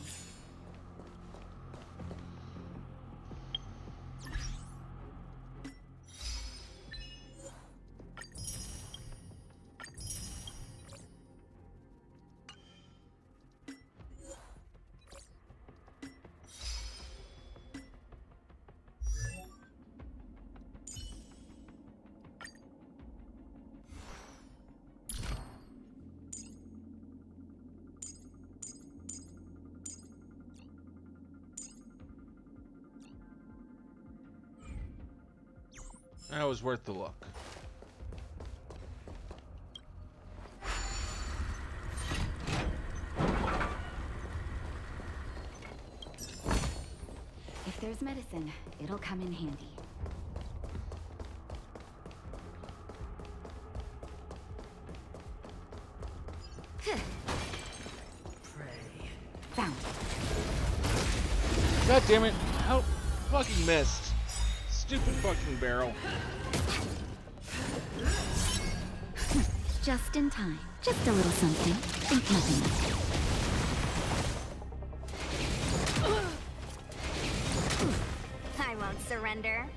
That was worth the look. If there's medicine, it'll come in handy. Found it. God damn it. How fucking missed. Stupid fucking barrel. Just in time. Just a little something. Think nothing of it. I won't surrender.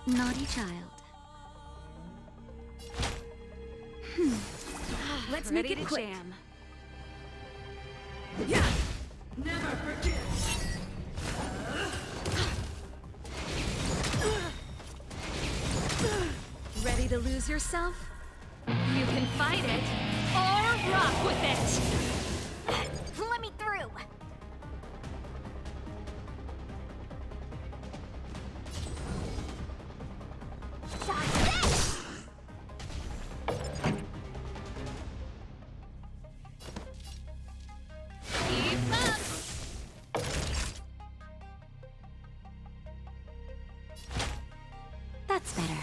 Naughty child. Let's Ready make it to quick. jam. Yeah. Never forget. Ready to lose yourself? You can fight it or rock with it. Let me through. Keep up. That's better.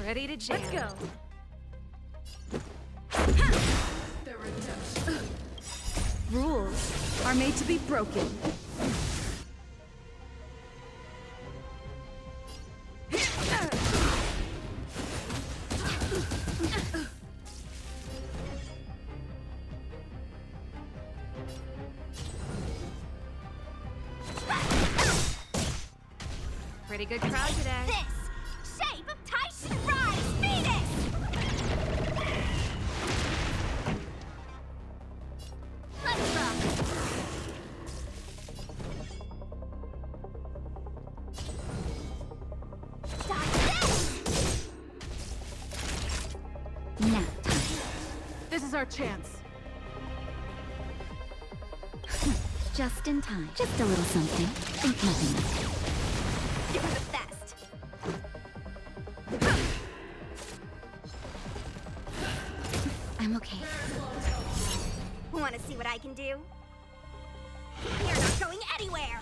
Ready to jam. Let's go. Rules are made to be broken. Pretty good crowd today. This shape of Tyson Rise Phoenix! Let's rock! Stop this! Now. This is our chance. Just in time. Just a little something. Think nothing of it. You're the best! I'm okay. Wanna see what I can do? You're not going anywhere!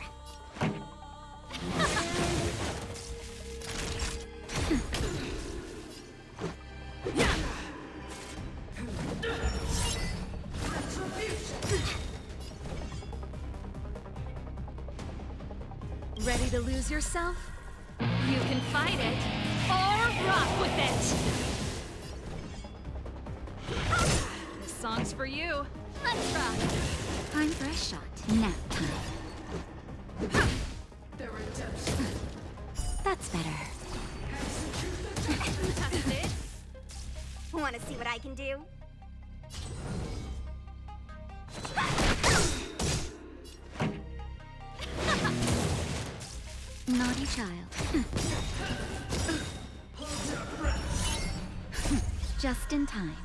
Ready to lose yourself? You can fight it or rock with it. This song's for you. Let's rock! Time for a shot. Nap time. That's better. Wanna see what I can do? Naughty child. Just in time.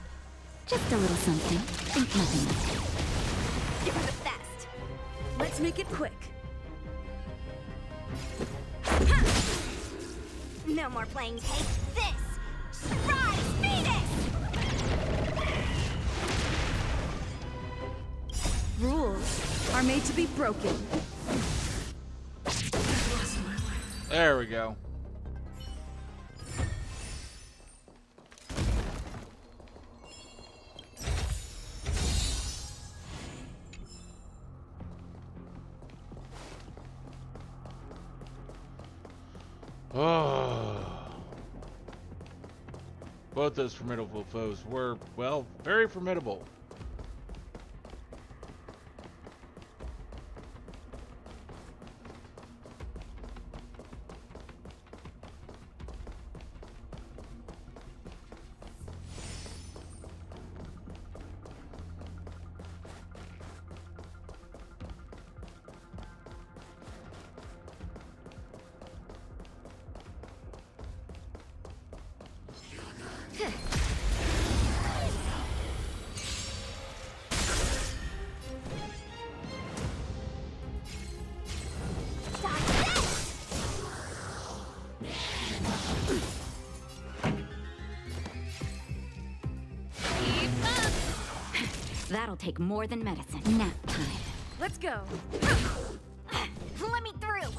Just a little something. Think nothing of it. You're the best! Let's make it quick. No more playing take this! Rise Phoenix! Rules are made to be broken. There we go. Oh. Both those formidable foes were, well, very formidable. That'll take more than medicine. Nap time. Let's go. Let me through.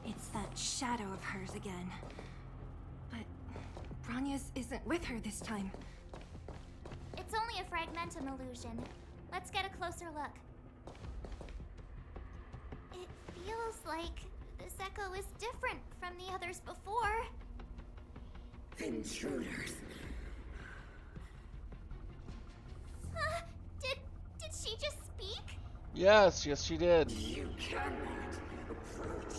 It's that shadow of hers again. But Bronya's isn't with her this time. It's only a fragmentum illusion. Let's get a closer look. It feels like this echo is different from the others before. Intruders. Did she just speak? Yes, she did. You cannot approach.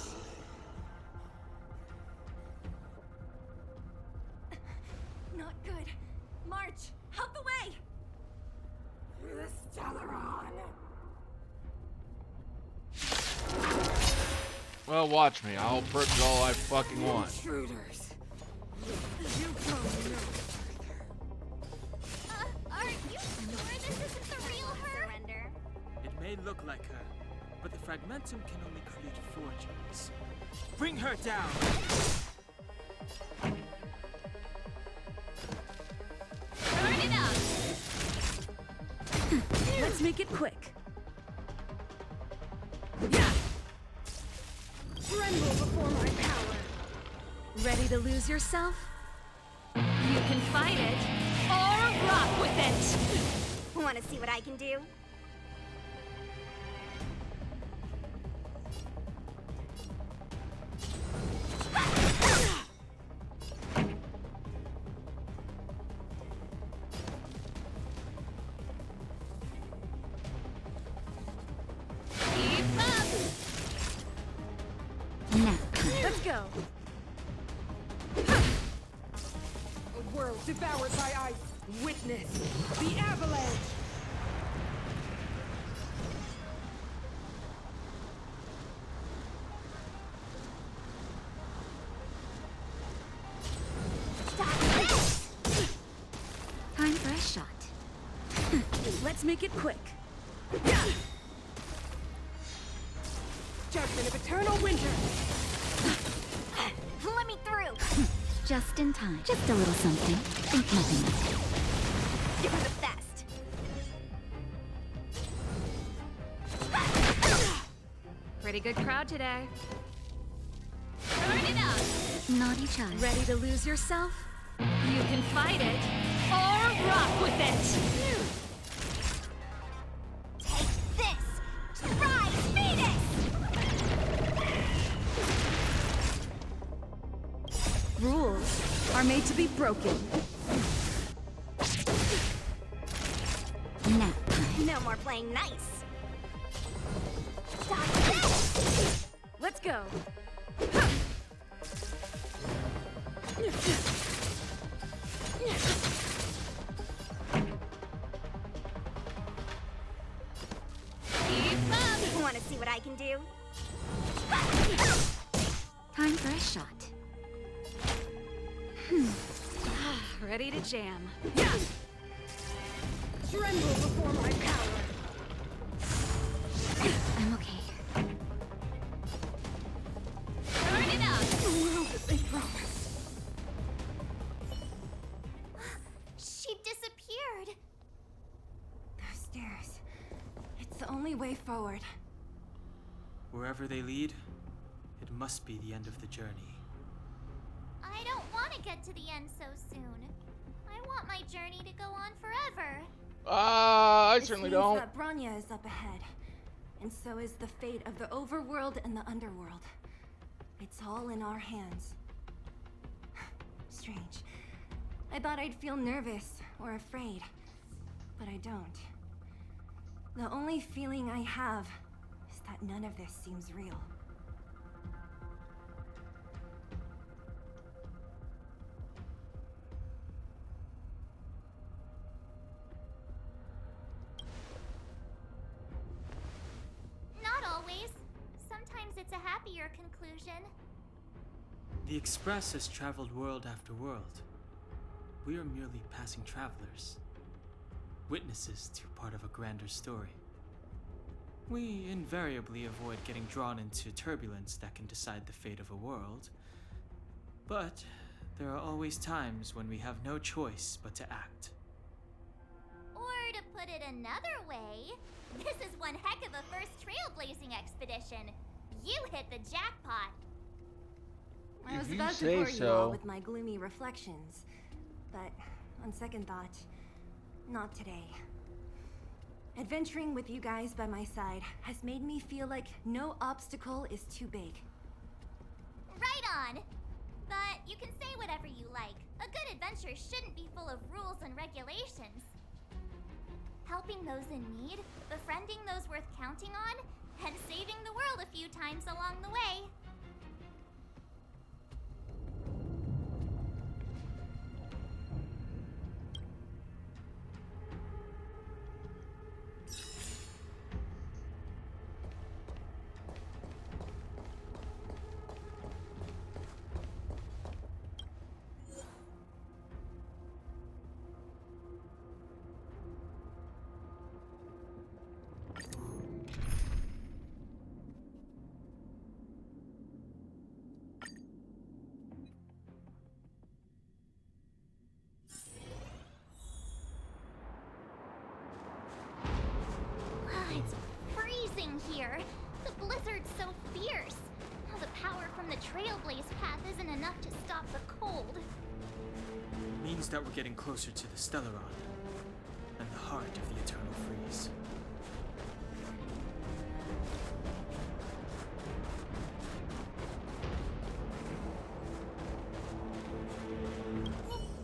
Not good. March, out the way! The Stellaron. Well, watch me. I'll purge all I fucking want. Intruders. You go no further. Are you sure this isn't the real her? Surrender. It may look like her, but the fragmentum can only create forgeries. Bring her down! Turn it up. Let's make it quick. Tremble before my power. Ready to lose yourself? You can fight it or rock with it. Want to see what I can do? Keep up. Let's go. A world devoured by ice. Witness the avalanche. Time for a shot. Let's make it quick. Judgment of eternal winter. Let me through. Just in time. Just a little something. Think nothing of it. You're the best. Pretty good crowd today. Turn it up. Naughty child. Ready to lose yourself? You can fight it or rock with it. Take this. Try Venus. Rules are made to be broken. Nap time. No more playing nice. Let's go. Keep up. Want to see what I can do? Time for a shot. Ready to jam. Tremble before my power. I'm okay. Turn it up. The world as they promised. She disappeared. Those stairs. It's the only way forward. Wherever they lead, it must be the end of the journey. I don't want to get to the end so soon. I want my journey to go on forever. I This certainly means don't. that Bronya is up ahead, and so is the fate of the overworld and the underworld. It's all in our hands. Strange. I thought I'd feel nervous or afraid, but I don't. The only feeling I have is that none of this seems real. Not always. Sometimes it's a happier conclusion. The Express has traveled world after world. We are merely passing travelers, witnesses to part of a grander story. We invariably avoid getting drawn into turbulence that can decide the fate of a world. But there are always times when we have no choice but to act. Or to put it another way, this is one heck of a first trailblazing expedition. You hit the jackpot. I was If you about to say bore you so. all with my gloomy reflections, but on second thought, not today. Adventuring with you guys by my side has made me feel like no obstacle is too big. Right on. But you can say whatever you like. A good adventure shouldn't be full of rules and regulations. Helping those in need, befriending those worth counting on, and saving the world a few times along the way. It's freezing here. The blizzard's so fierce. The power from the Trailblaze path isn't enough to stop the cold. Means that we're getting closer to the Stellaron, and the heart of the Eternal Freeze.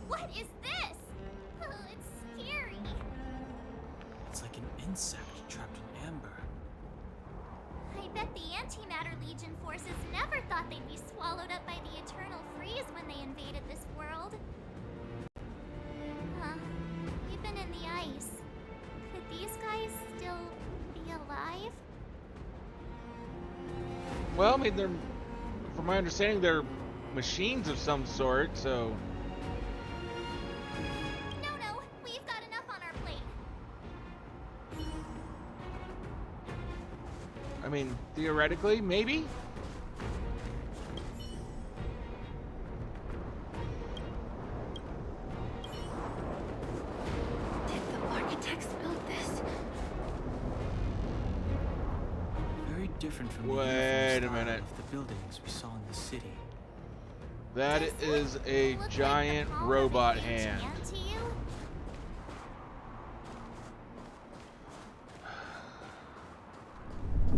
What is this? It's scary. It's like an insect trapped in amber. I bet the Antimatter Legion forces never thought they'd be swallowed up by the Eternal Freeze when they invaded this world. Huh. Even in the ice. Could these guys still be alive? Well, I mean, they're, from my understanding, they're machines of some sort, so. No, we've got enough on our plate. I mean, theoretically, maybe? Did the architects build this? Very different from the Wait uniform a style minute. of the buildings we saw in the city. That is a giant robot hand. To you?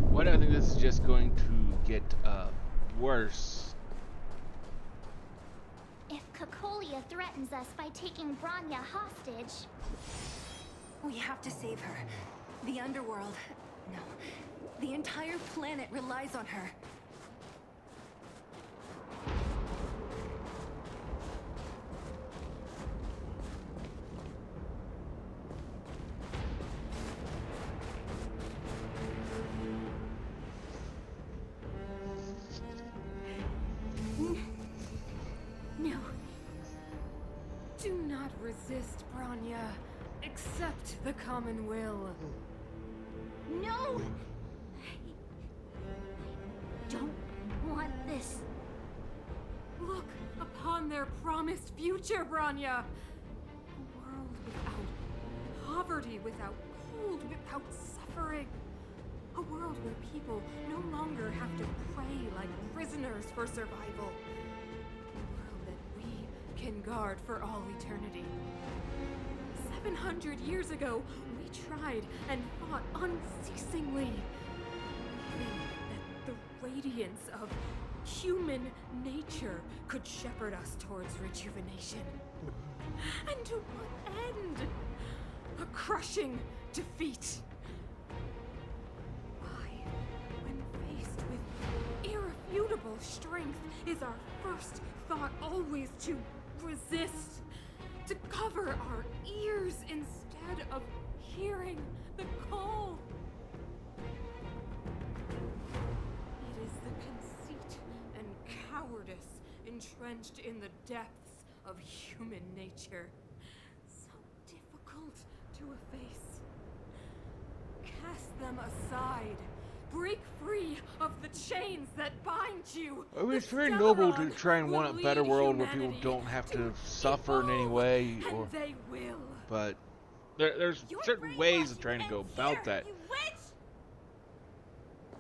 Why do I think this is just going to get worse? If Cocolia threatens us by taking Bronya hostage, We have to save her. The underworld. No. The entire planet relies on her. No. Do not resist, Bronya. Accept the common will. no! I don't want this. Look upon their promised future, Bronya. A world without poverty, without cold, without suffering. A world where people no longer have to pray like prisoners for survival. A world that we can guard for all eternity. 700 years ago, we tried and fought unceasingly, believing that the radiance of human nature could shepherd us towards rejuvenation. And to what end? A crushing defeat. Why, when faced with irrefutable strength, is our first thought always to resist? To cover our ears instead of hearing the call? It is the conceit and cowardice entrenched in the depths of human nature, so difficult to efface. Cast them aside. Break free of the chains that bind you. I mean, The it's very noble to Stellaron try and want a will better lead world where people humanity don't have to to suffer in any evolve, way, and or. they will. But there's certain ways of trying to go about that. You witch!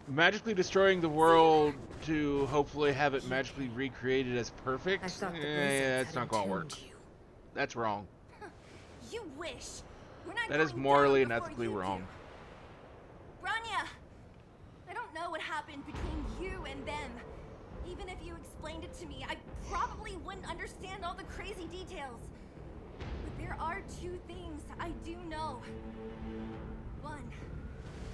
Magically destroying the world to hopefully have it magically recreated as perfect. That's not gonna work. That's wrong. You wish. We're not That is going morally down and before ethically you wrong. do. Branya! I don't know what happened between you and them. Even if you explained it to me, I probably wouldn't understand all the crazy details. But there are two things I do know. One,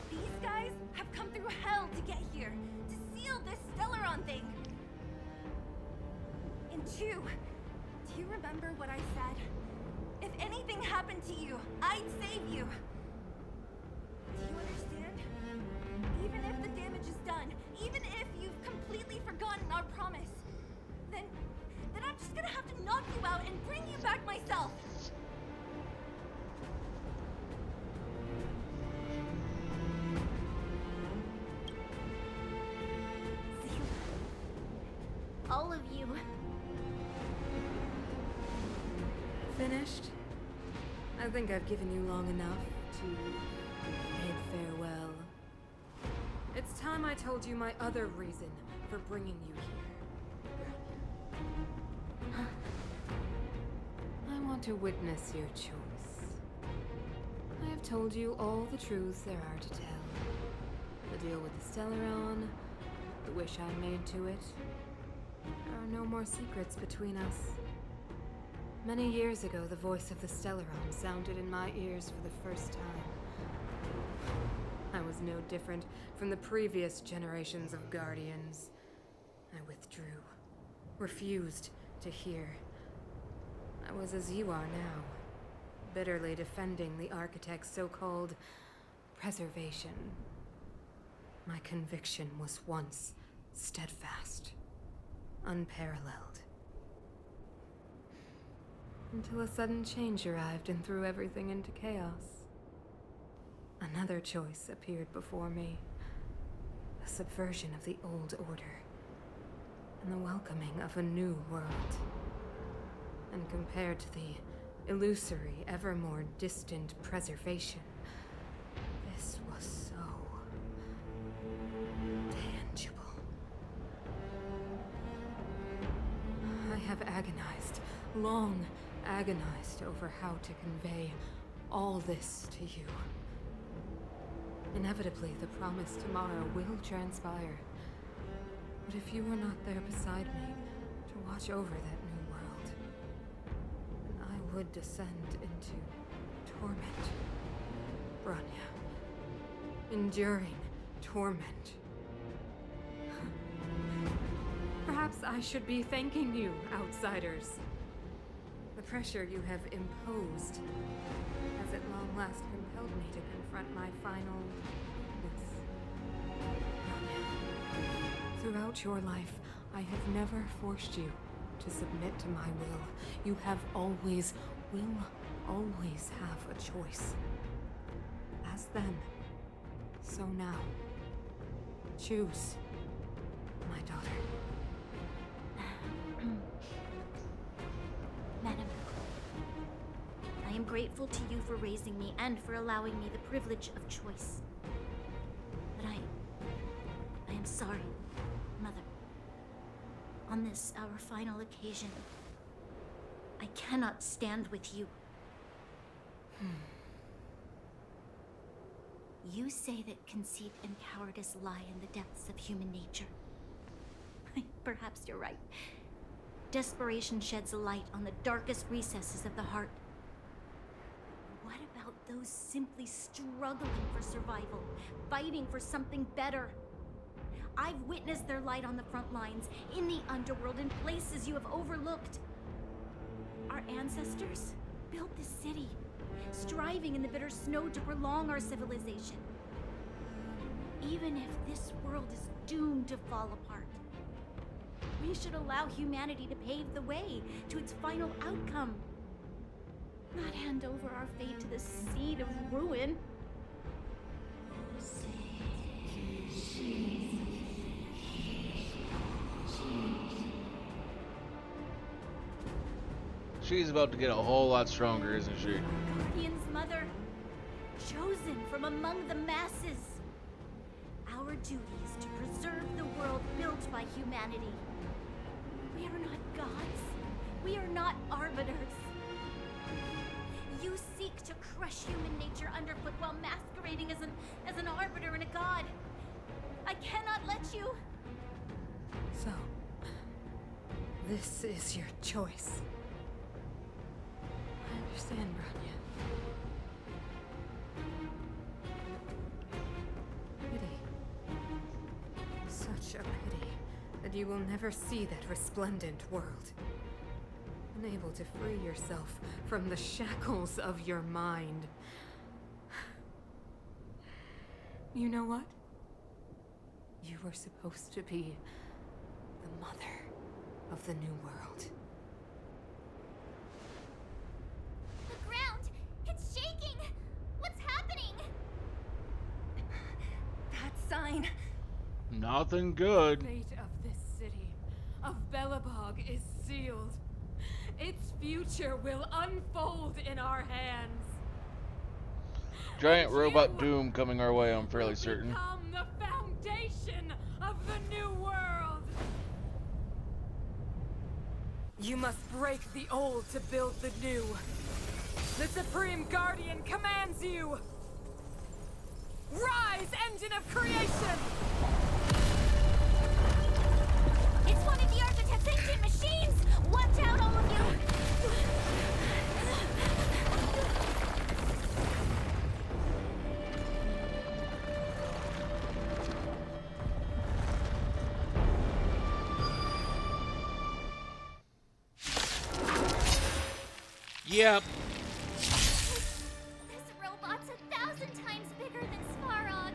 these guys have come through hell to get here, to seal this Stellaron thing. And two, do you remember what I said? If anything happened to you, I'd save you. Do you understand? Even if the damage is done, even if you've completely forgotten our promise, then I'm just gonna have to knock you out and bring you back myself. All of you. Finished? I think I've given you long enough to bid farewell. It's time I told you my other reason for bringing you here. I want to witness your choice. I have told you all the truths there are to tell. The deal with the Stellaron, the wish I made to it. There are no more secrets between us. Many years ago, the voice of the Stellaron sounded in my ears for the first time. I was no different from the previous generations of Guardians. I withdrew, refused to hear. I was as you are now, bitterly defending the Architect's so-called preservation. My conviction was once steadfast, unparalleled. Until a sudden change arrived and threw everything into chaos. Another choice appeared before me. The subversion of the old order. And the welcoming of a new world. And compared to the illusory, ever more distant preservation, this was so tangible. I have agonized, long agonized over how to convey all this to you. Inevitably, the promised tomorrow will transpire. But if you were not there beside me to watch over that new world, then I would descend into torment. Branya. Enduring torment. Perhaps I should be thanking you, outsiders. The pressure you have imposed has at long last compelled me to confront my final weakness. Throughout your life, I have never forced you to submit to my will. You have always, will always have a choice. As then, so now. Choose, my daughter. Madam, I am grateful to you for raising me and for allowing me the privilege of choice. But I am sorry, Mother. On this, our final occasion, I cannot stand with you. You say that conceit and cowardice lie in the depths of human nature. Perhaps you're right. Desperation sheds a light on the darkest recesses of the heart. What about those simply struggling for survival, fighting for something better? I've witnessed their light on the front lines, in the underworld, in places you have overlooked. Our ancestors built this city, striving in the bitter snow to prolong our civilization. Even if this world is doomed to fall apart, we should allow humanity to pave the way to its final outcome. Not hand over our fate to the seed of ruin. She's about to get a whole lot stronger, isn't she? Guardian's mother, chosen from among the masses. Our duty is to preserve the world built by humanity. We are not gods. We are not arbiters. You seek to crush human nature underfoot while masquerading as an arbiter and a god. I cannot let you. So, this is your choice. I understand, Bronya. Pity. Such a pity that you will never see that resplendent world. Unable to free yourself from the shackles of your mind. You know what? You were supposed to be the mother of the new world. The ground! It's shaking! What's happening? That sign. Nothing good. The fate of this city, of Belobog, is sealed. Its future will unfold in our hands. Giant robot doom coming our way, I'm fairly certain. Become the foundation of the new world. You must break the old to build the new. The Supreme Guardian commands you. Rise, engine of creation! It's one of the Architect's ancient machines! Watch out, all of you! Yep. This robot's 1,000 times bigger than Svarog.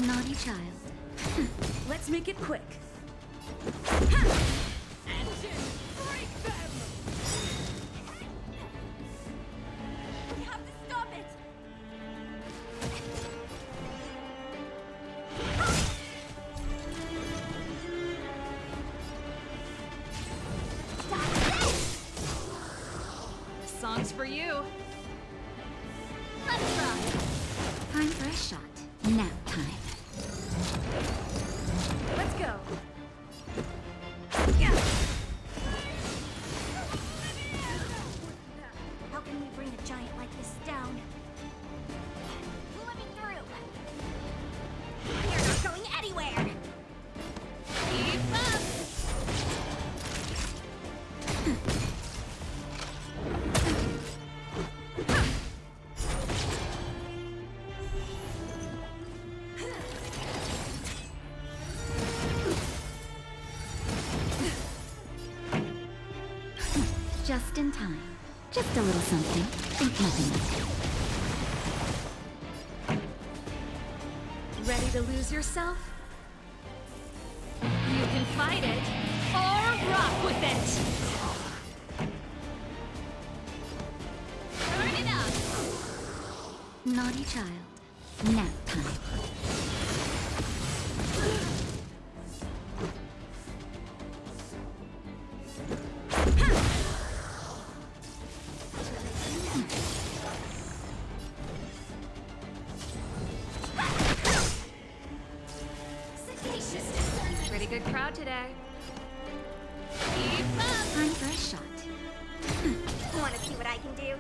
Naughty child. Let's make it quick. Engine, break them! We have to stop it! This song's for you. Let's rock! Time for a shot. Nap time. Let's go. How can we bring a giant like this down? Let me through! You're not going anywhere! Keep up! Just in time. Just a little something. Think nothing of it. Ready to lose yourself? You can fight it or rock with it. Turn it up! Naughty child. Nap time. Pretty good crowd today. Keep up! Time for a shot. Want to see what I can do?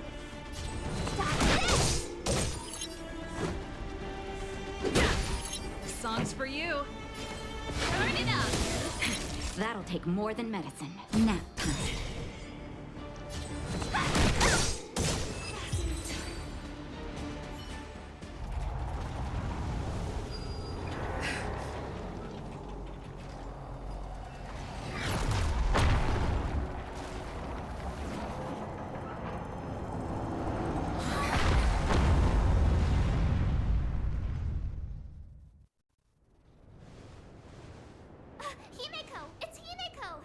This song's for you. Turn it up! That'll take more than medicine. Nap time. Himeko! It's Himeko!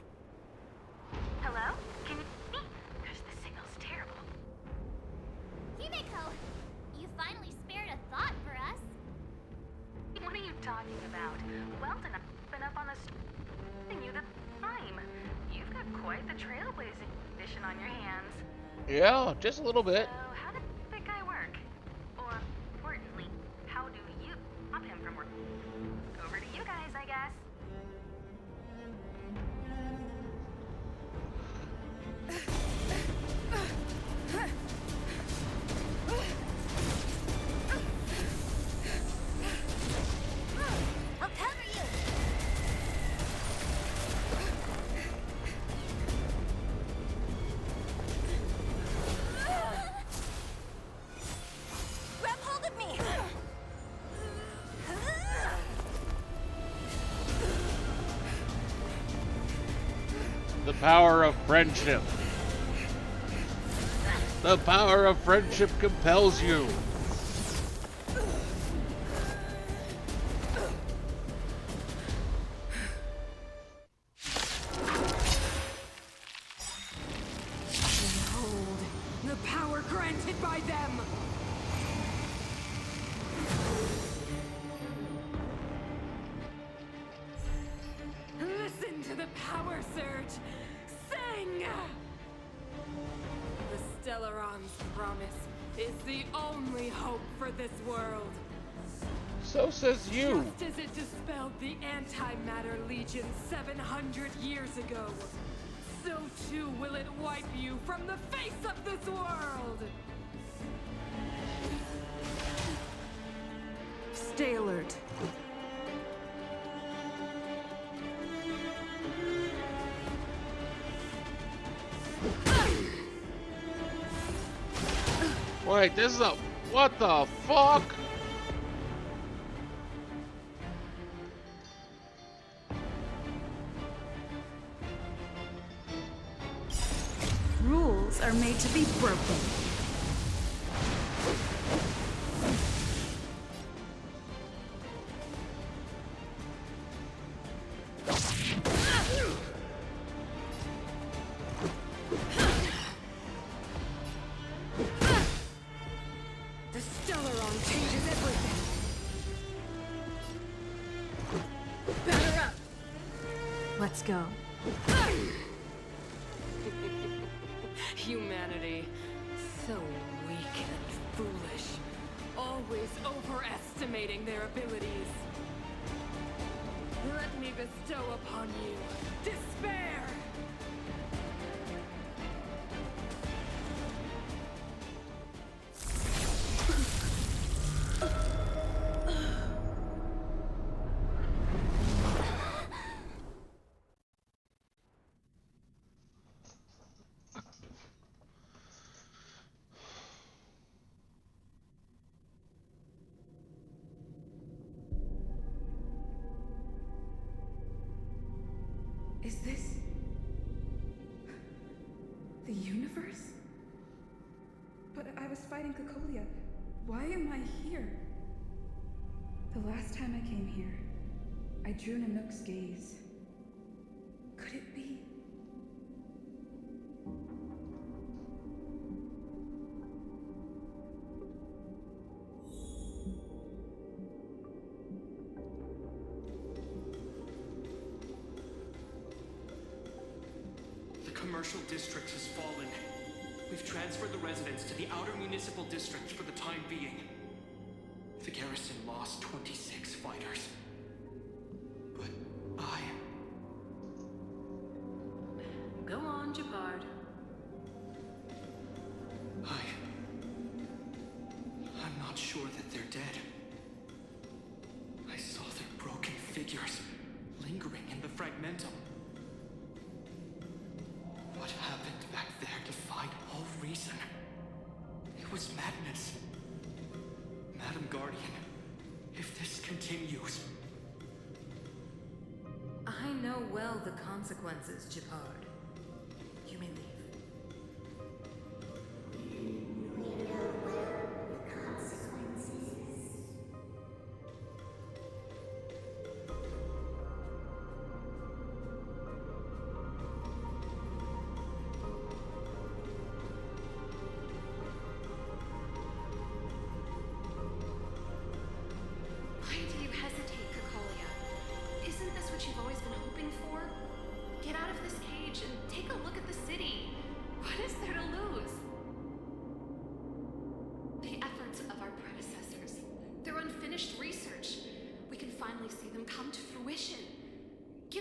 trailblazing edition on your hands. Yeah, just a little bit. So, how did that guy work? Or, importantly, how do you stop him from working? Over to you guys, I guess. I'll cover you! Grab hold of me! The power of friendship. The power of friendship compels you. Behold, the power granted by them! Listen to the power surge! Sing! The Stellaron's promise is the only hope for this world. So says you. Just as it dispelled the Antimatter Legion 700 years ago, so too will it wipe you from the face of this world! Stay alert. Wait, this is a... What the fuck? Rules are made to be broken. The Stellaron changes everything. Batter up. Let's go. Humanity, so weak and foolish, always overestimating their abilities. Let me bestow upon you despair! Is this the universe? But I was fighting Cocolia. Why am I here? The last time I came here, I drew Nanook's gaze. Could it be? The commercial district has fallen. We've transferred the residents to the outer municipal district for the time being. The garrison lost 26 fighters. But Go on, Japard. I'm not sure that they're dead. I saw their broken figures lingering in the fragmentum. What happened back there defied all reason. It was madness. Madam Guardian, if this continues... I know well the consequences, Japard. You may leave. Why do you hesitate, Cocolia? Isn't this what you've always been hoping for? Get out of this cage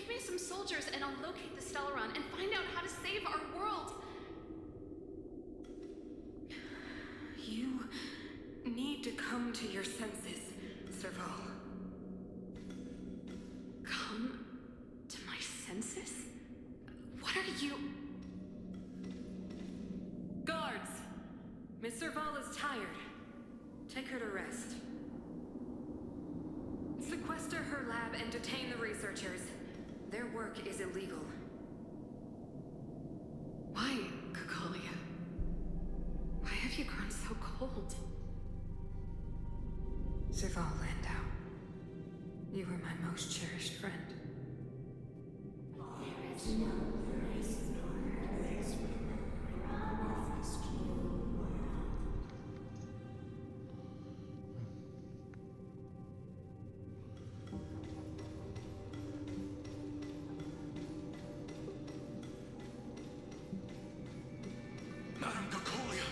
me some soldiers and I'll locate the Stellaron and find out how to save our world. You need to come to your senses, Serval. Come to my senses? What are you... Guards! Miss Serval is tired. Take her to rest. Sequester her lab and detain the researchers. Their work is illegal. Why, Kakalia? Why have you grown so cold? Serval Landau, you were my most cherished friend. There is no reason for this promised you. Madam Kakolia,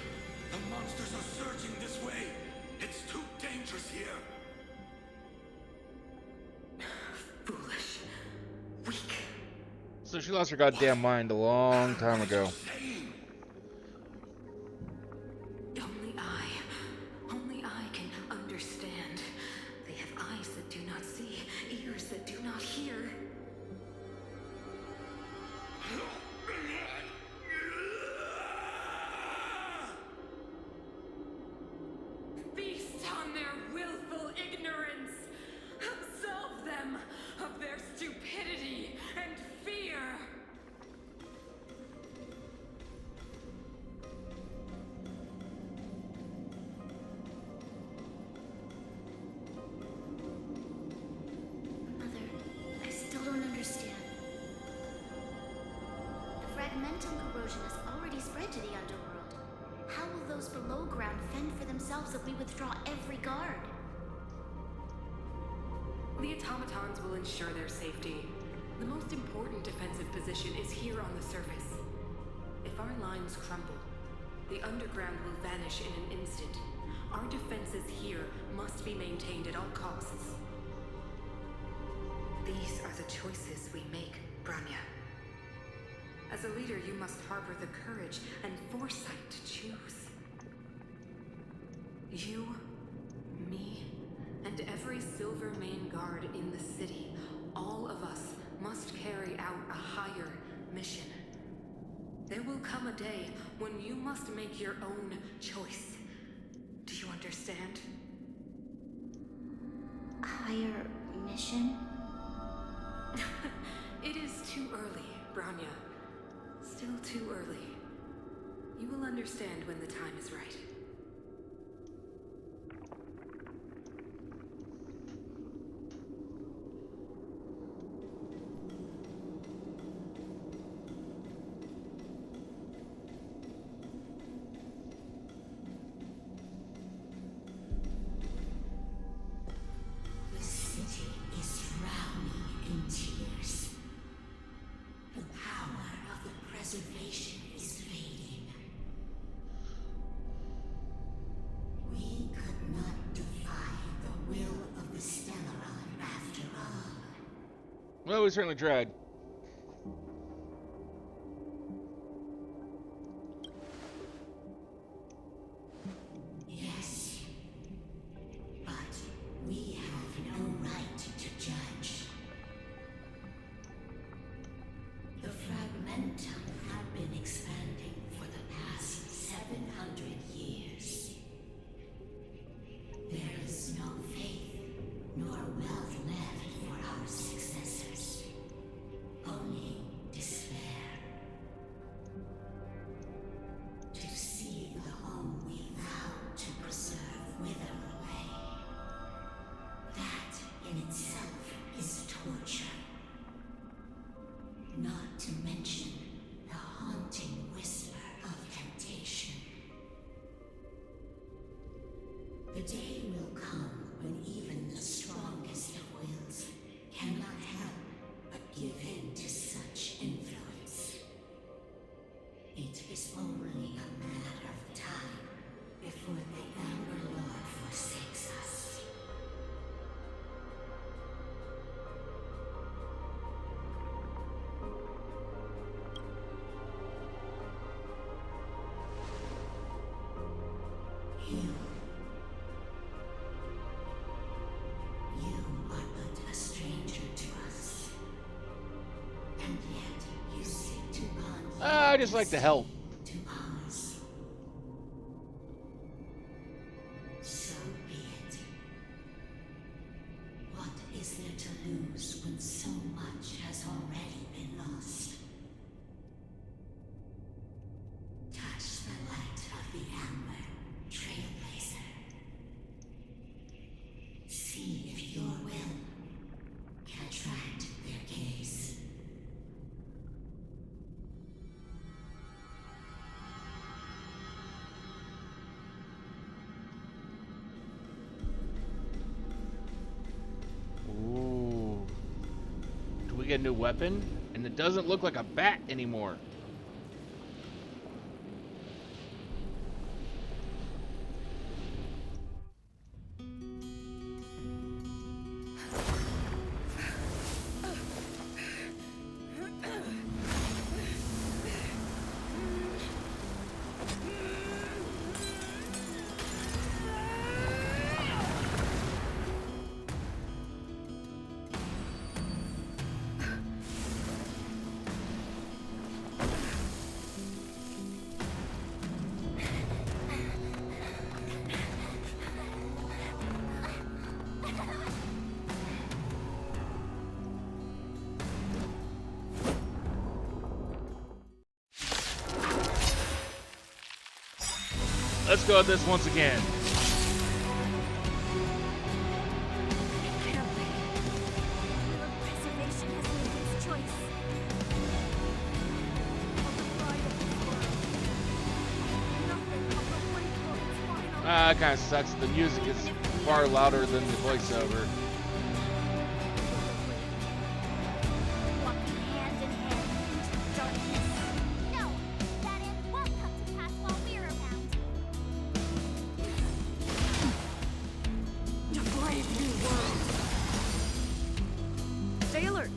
the monsters are surging this way. It's too dangerous here. Foolish. Weak. So she lost her goddamn mind a long time ago. Only I can understand. They have eyes that do not see, ears that do not hear. Feast on their willful ignorance. Absolve them of their stupidity and fear. Mother, I still don't understand. The fragmentum corrosion has already spread to the underworld. How will those below ground fend for themselves if we withdraw every guard? The automatons will ensure their safety. The most important defensive position is here on the surface. If our lines crumble, the underground will vanish in an instant. Our defenses here must be maintained at all costs. These are the choices we make, Branya. As a leader, you must harbor the courage and foresight to choose. You, me, and every Silver Main guard in the city, all of us must carry out a higher mission. There will come a day when you must make your own choice. Do you understand? Higher mission? It is too early, Branya. Still too early. You will understand when the time is right. The city is drowning in tears. The power of the preservation is fading. We could not defy the will of the Stellaron after all. Well, we certainly tried. Yes, but we have no right to judge. The fragmentum have been expanding for the past 700 years. There is no faith nor wealth left for our successors. Only despair. To see the home we vowed to preserve wither away. That in itself is torture. Not to mention the haunting whisper of temptation. The day will come when even the strongest of wills cannot help but give in to such influence. It is only a matter of time before the Amber Lord forsakes us. I just like to help. To pause. So be it. What is there to lose when so much has already been lost? Touch the light of the amber, trailblazer. See if your will can attract their gaze. Ooh. Do we get a new weapon? And it doesn't look like a bat anymore. Let's go at this once again. Preservation has made its choice. Ah, it kind of sucks. The music is far louder than the voiceover. Walking hand in hand into darkness. No, that end won't come to pass while we're around. To brave new world. Stay alert.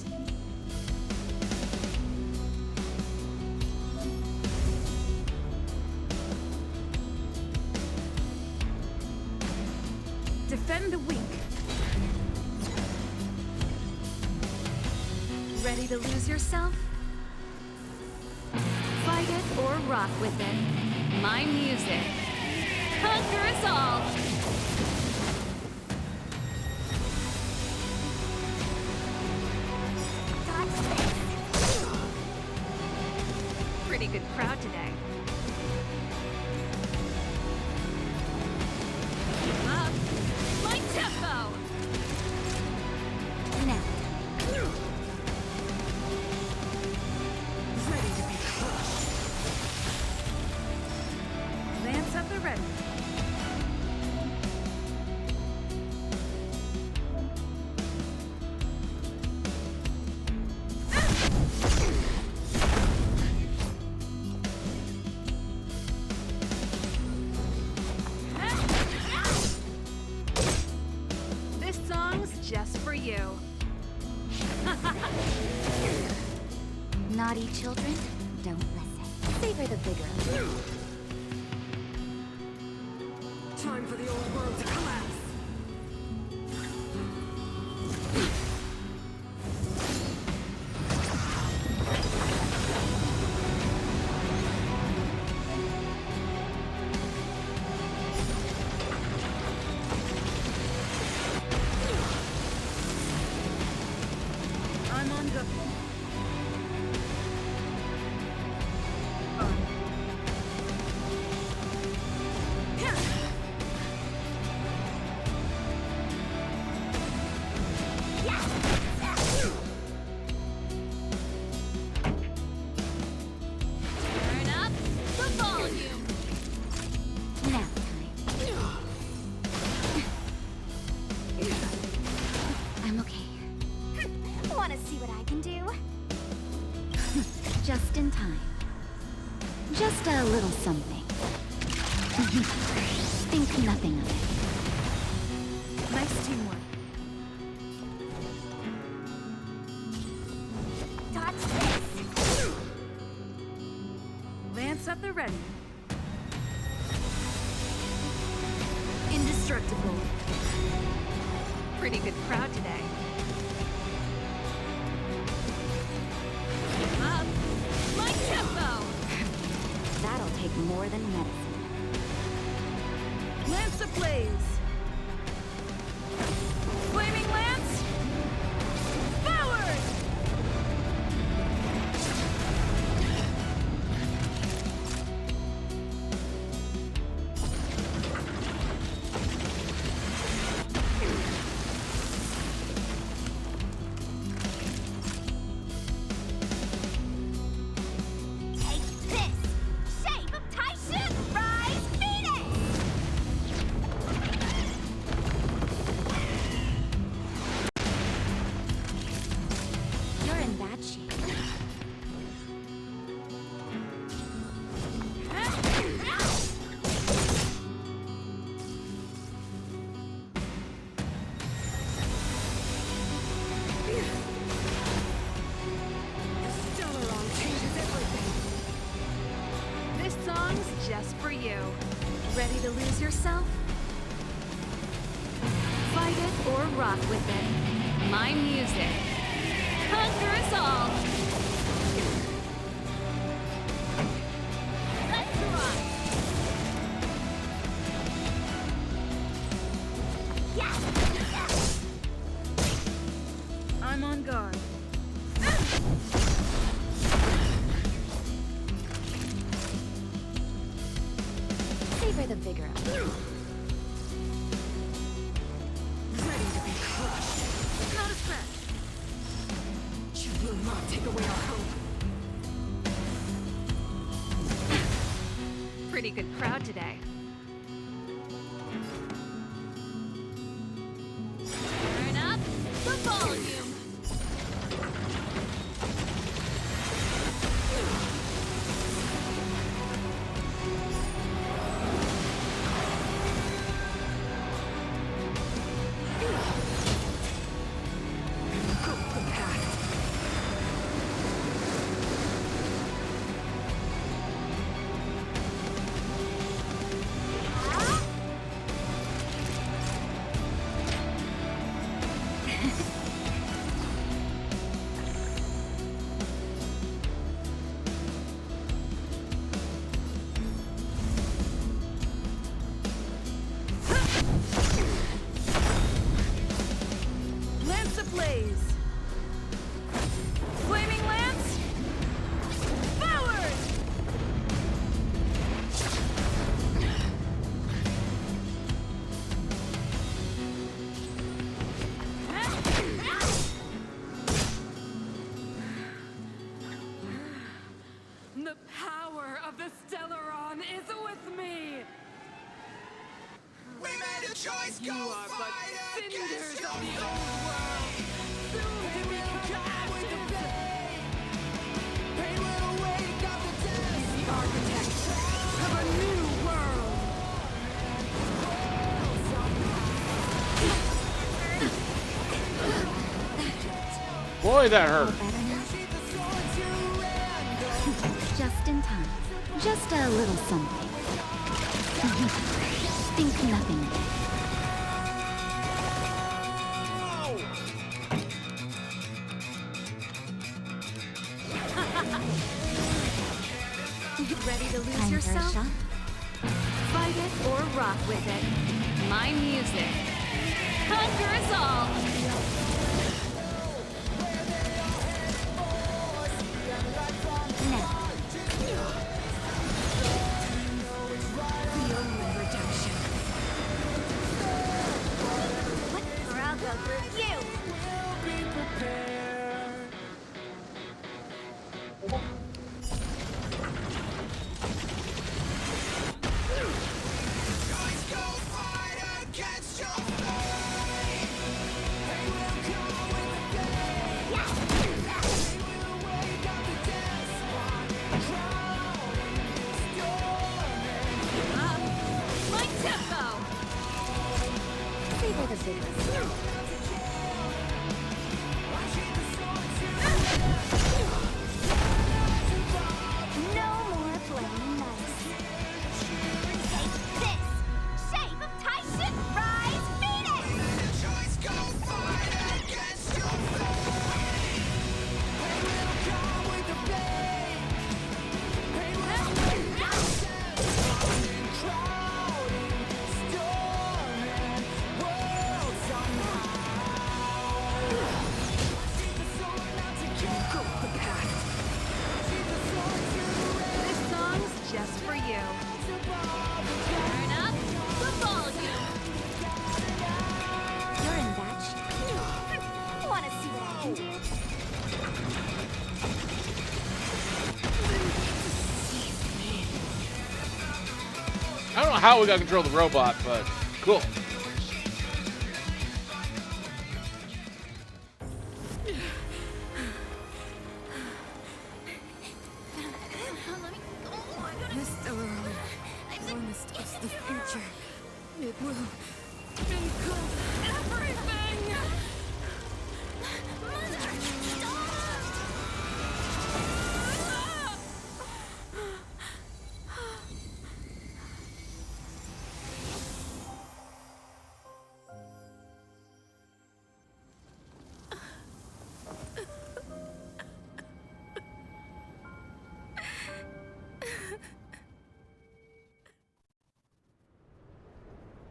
Defend the weak. Ready to lose yourself? Fight it or rock with it. My music. Conquer us all! Pretty good crowd today. Up! My tempo! Now. Ready to be crushed. Lance at the ready. This song's just for you. Naughty children, don't listen. Savor the bigger. Time for the old world to collapse. I'm on go. Turn up the volume. Now I'm okay. Want to see what I can do? Just in time. Just a little something. Think nothing of it. Nice teamwork. Dodge this. Lance at the ready. Indestructible. Pretty good crowd today. Up. My tempo. more than medicine. Lance ablaze! Flaming lance! Forward! Take this! Shape of Tyson! Rise Phoenix! You're in bad shape. Stellaron changes everything. This song's just for you. Ready to lose yourself? Fight it or rock with it. My music. Conquer us all. Let's rock. I'm on guard. Savor the vigor of it. Ready to be crushed. Not a scratch. You will not take away our hope. Pretty good crowd today. Turn up the volume. Lance ablaze! Flaming lance! Forward! The power of the Stellaron is with me! We made a choice, You are but cinders of the old world, soon to become ashes! He's the architect of a new world! Boy, that hurt. Just in time. Just a little something. Think nothing of it. Ready to lose Time for a yourself? shot? Fight it or rock with it. My music. Conquer us all. The only redemption. Or I'll go through you! My tempo. Savor the vigor. No more playing nice. Take this! Shape of Tyson! Rise Phoenix! I don't know how we got to control the robot, but cool. This Stellaron promised us the future. It will become everything!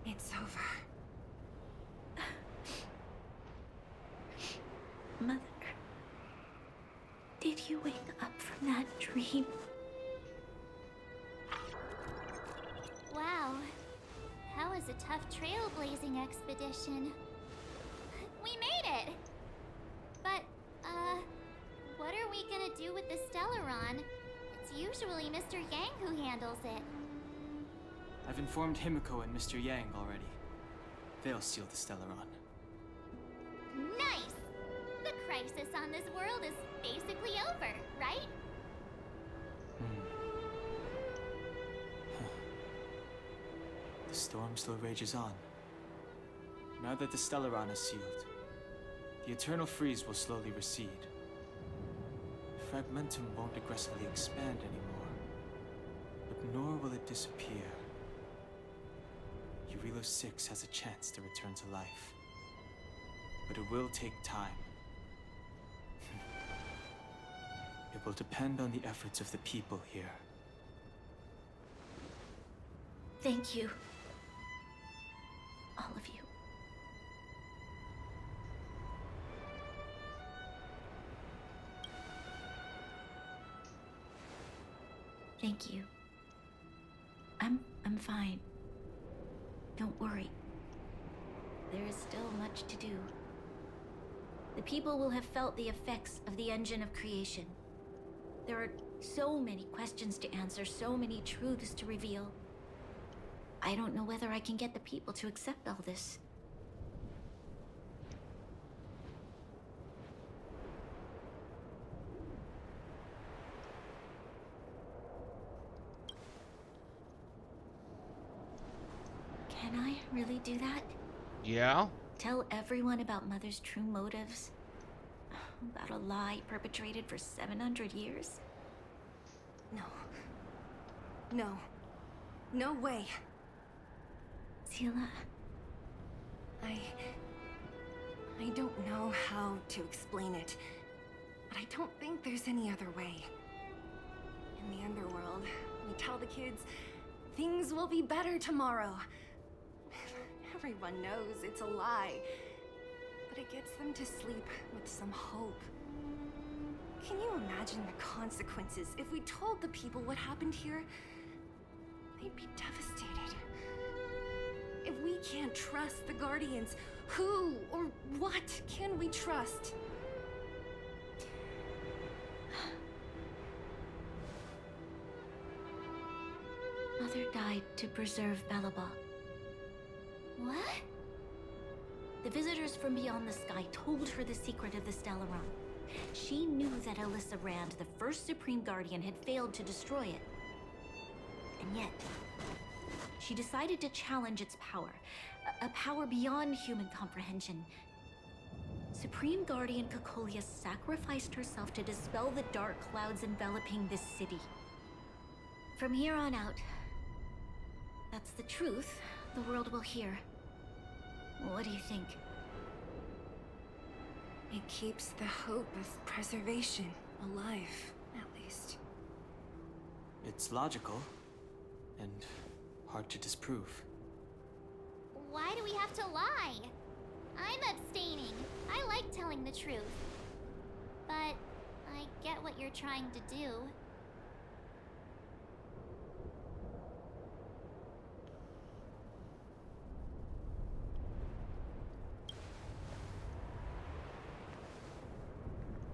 It's over. Mother, did you wake up from that dream? Wow. That was a tough trailblazing expedition. We made it! But, what are we gonna do with the Stellaron? It's usually Mr. Yang who handles it. I've informed Himiko and Mr. Yang already. They'll seal the Stellaron. Nice! The crisis on this world is basically over, right? The storm still rages on. Now that the Stellaron is sealed, the eternal freeze will slowly recede. Fragmentum won't aggressively expand anymore, but nor will it disappear. Eurilo 6 has a chance to return to life, but it will take time. It will depend on the efforts of the people here. Thank you. All of you. Thank you. I'm fine. Don't worry. There is still much to do. The people will have felt the effects of the engine of creation. There are so many questions to answer, so many truths to reveal. I don't know whether I can get the people to accept all this. Can I really do that? Yeah? Tell everyone about Mother's true motives? About a lie perpetrated for 700 years? No. No. No way. Sila. I don't know how to explain it, but I don't think there's any other way. In the underworld, we tell the kids, things will be better tomorrow. Everyone knows it's a lie, but it gets them to sleep with some hope. Can you imagine the consequences if we told the people what happened here? They'd be devastated. If we can't trust the Guardians, who or what can we trust? Mother died to preserve Belobog. What? The visitors from beyond the sky told her the secret of the Stellaron. She knew that Alyssa Rand, the first Supreme Guardian, had failed to destroy it. And yet, she decided to challenge its power. A power beyond human comprehension. Supreme Guardian Cocolia sacrificed herself to dispel the dark clouds enveloping this city. From here on out, that's the truth the world will hear. What do you think? It keeps the hope of preservation alive, at least. It's logical, and hard to disprove. Why do we have to lie? I'm abstaining. I like telling the truth. But I get what you're trying to do.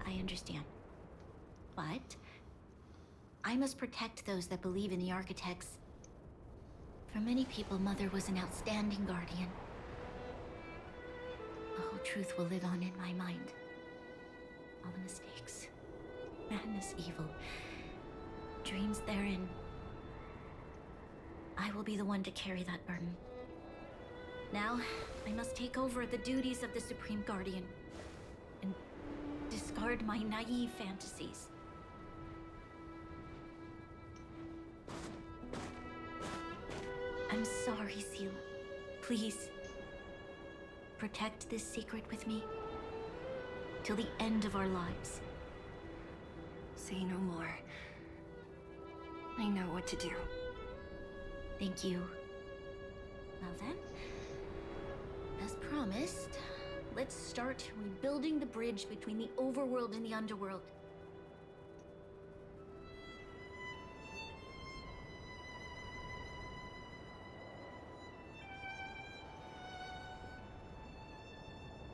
I understand. But I must protect those that believe in the architects For many people, Mother was an outstanding guardian. The whole truth will live on in my mind. All the mistakes, madness, evil, dreams therein. I will be the one to carry that burden. Now, I must take over the duties of the Supreme Guardian and discard my naive fantasies. I'm sorry, Seela. Please, protect this secret with me till the end of our lives. Say no more. I know what to do. Thank you. Well then, as promised, let's start rebuilding the bridge between the overworld and the underworld.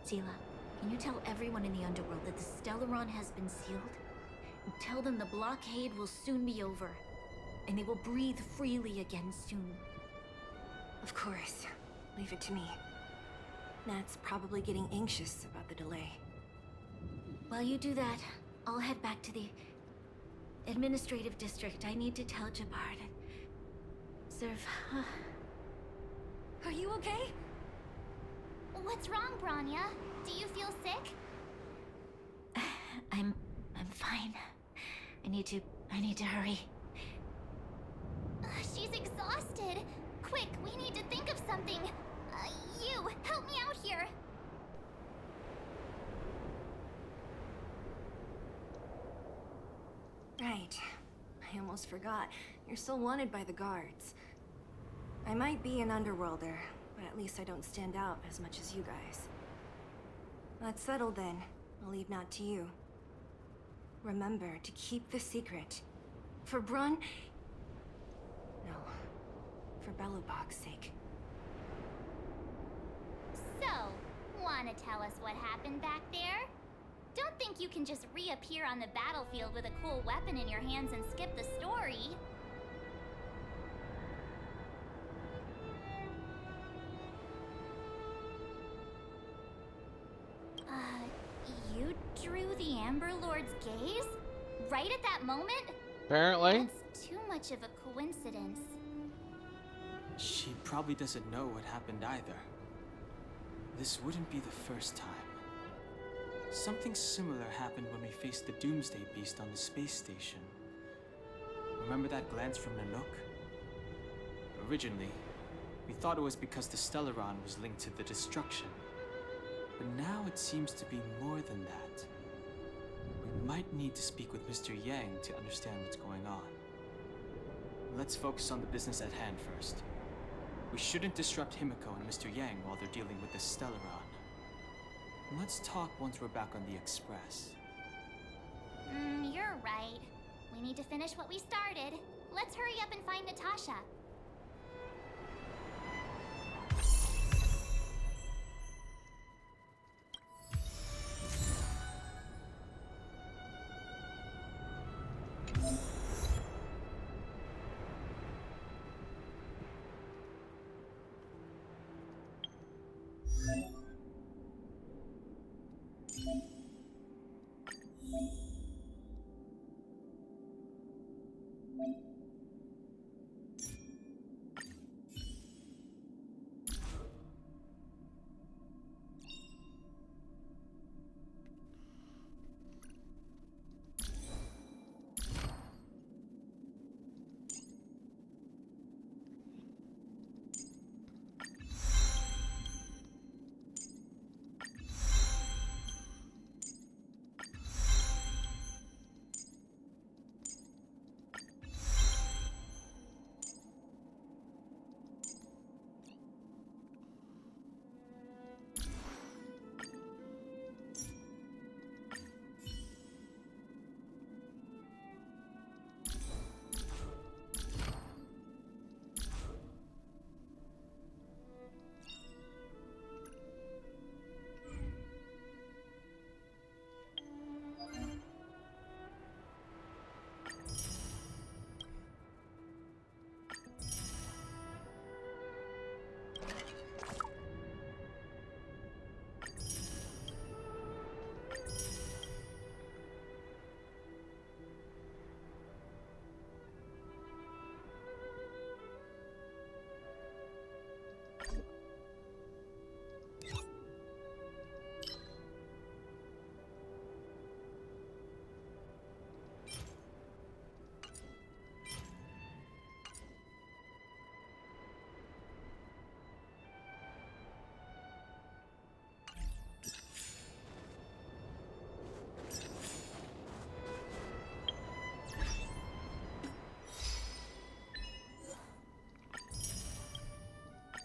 Seela, can you tell everyone in the underworld that the Stellaron has been sealed? And tell them the blockade will soon be over, and they will breathe freely again soon. Of course. Leave it to me. Nat's probably getting anxious about the delay. While you do that, I'll head back to the administrative district. I need to tell Jabbar to serve. Are you okay? What's wrong, Branya? Do you feel sick? I'm fine. I need to hurry. She's exhausted. Quick, we need to think of something. You, help me out here. Right. I almost forgot. You're still wanted by the guards. I might be an underworlder, but at least I don't stand out as much as you guys. That's settled then. I'll leave Nat to you. Remember to keep the secret. For Brun... No. For Belobog's sake. So, wanna tell us what happened back there? Don't think you can just reappear on the battlefield with a cool weapon in your hands and skip the story. You drew the Amber Lord's gaze? Right at that moment? Apparently. That's too much of a coincidence. She probably doesn't know what happened either. This wouldn't be the first time. Something similar happened when we faced the Doomsday Beast on the space station. Remember that glance from Nanook? Originally, we thought it was because the Stellaron was linked to the destruction. But now it seems to be more than that. We might need to speak with Mr. Yang to understand what's going on. Let's focus on the business at hand first. We shouldn't disrupt Himiko and Mr. Yang while they're dealing with the Stellaron. Let's talk once we're back on the Express. You're right. We need to finish what we started. Let's hurry up and find Natasha.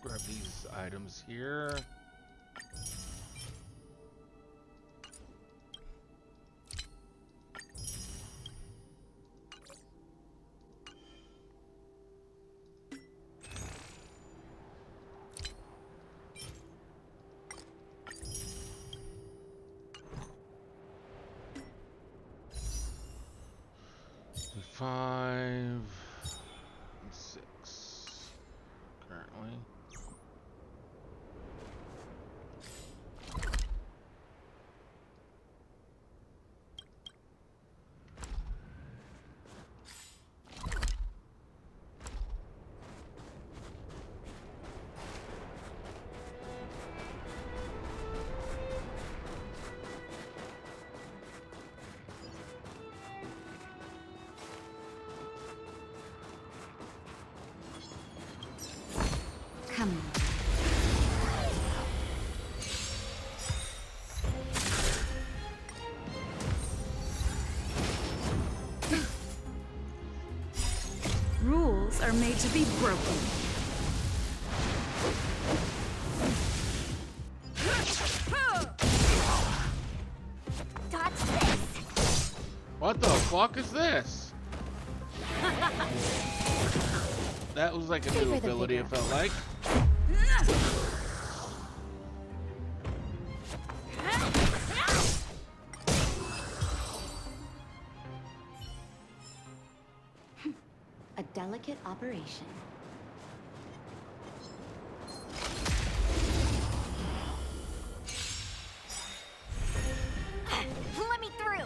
grab these items here. Five, 6 currently. Come on. Rules are made to be broken. What the fuck is this? That was like a new ability, it felt like. A delicate operation. Let me through!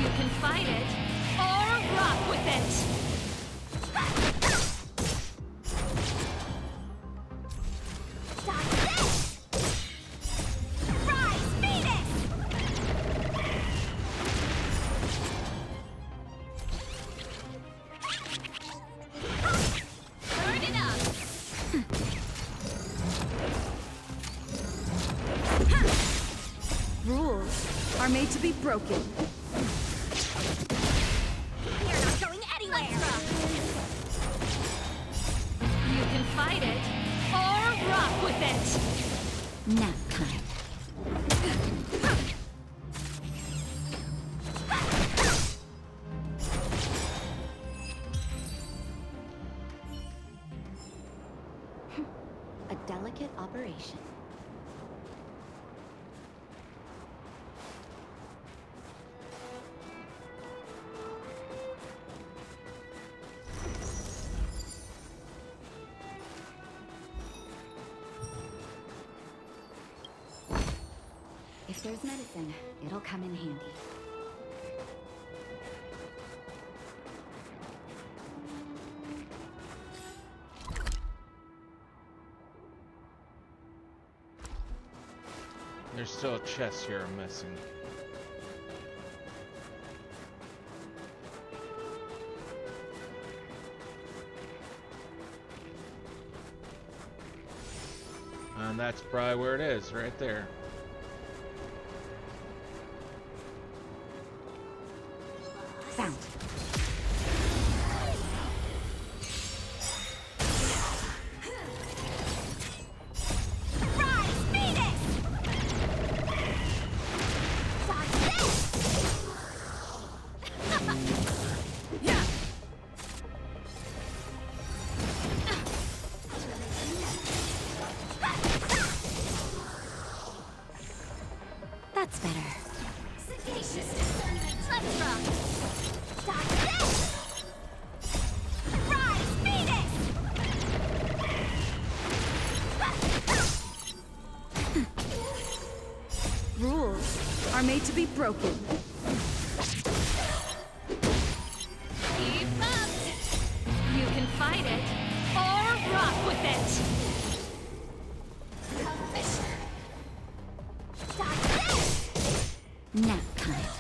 You can fight it or rock with it. Turn it up! Rules are made to be broken. You're not going anywhere! You can fight it or rock with it. Nap time. A delicate operation. If there's medicine, it'll come in handy. There's still a chest here I'm missing. And that's probably where it is, right there. Found. That's better. Sagacious discernment. Let's rock! Stop this! Rise, Phoenix! Rules are made to be broken. Keep up! You can fight it or rock with it. Nap time.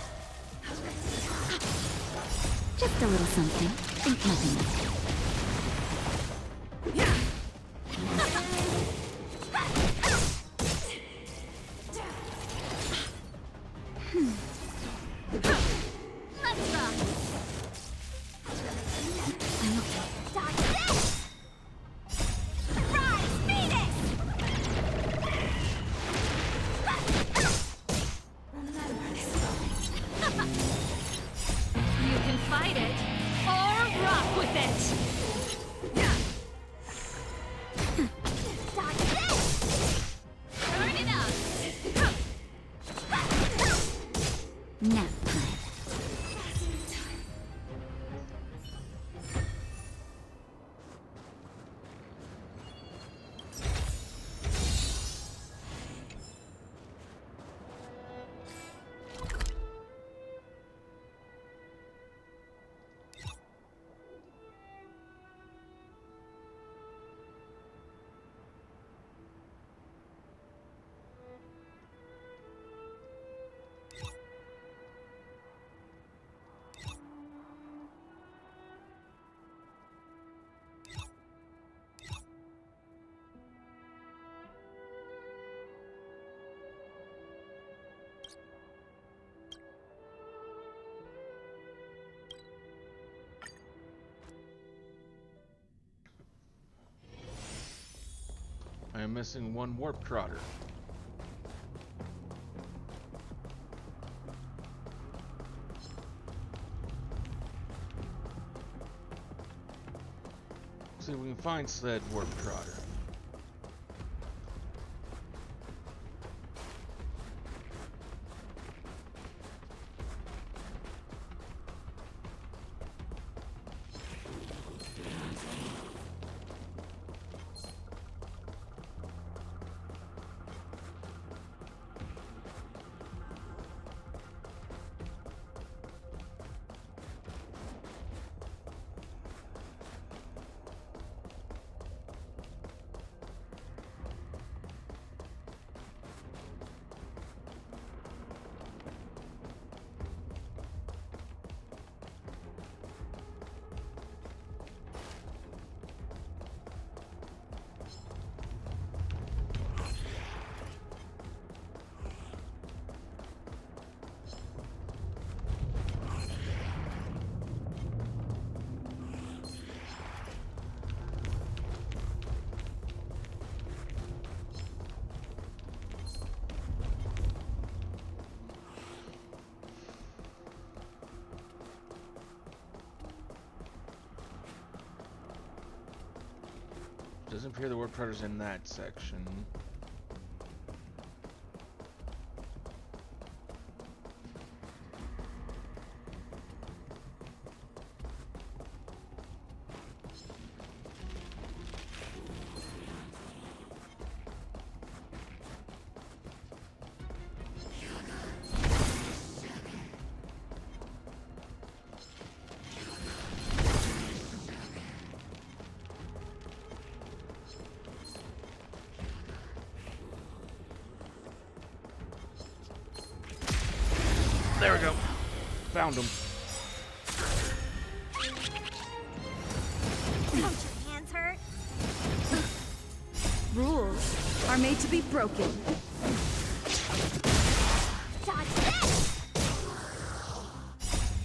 Just a little something. Think nothing of it. Let's rock! I'm okay. Dodge this! Surprise! Phoenix! You can fight it or rock with it. Dodge this! Turn it up! Nap time. I am missing one warp trotter. See if we can find said warp trotter. Doesn't appear the warp trotter's in that section. There we go. Found him. Don't your hands hurt? Rules are made to be broken. Dodge this!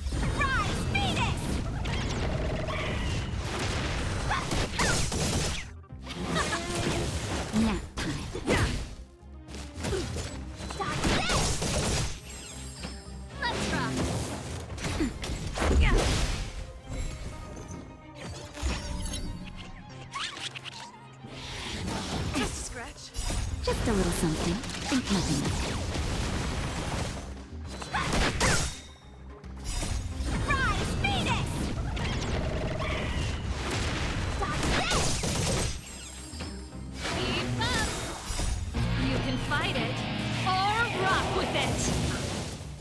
Surprise! Phoenix! Nap time. Dodge this! Let's rock! Just a scratch. Just a little something. Think nothing of it. Surprise! Phoenix! Dodge this! Keep up. You can fight it or rock with it.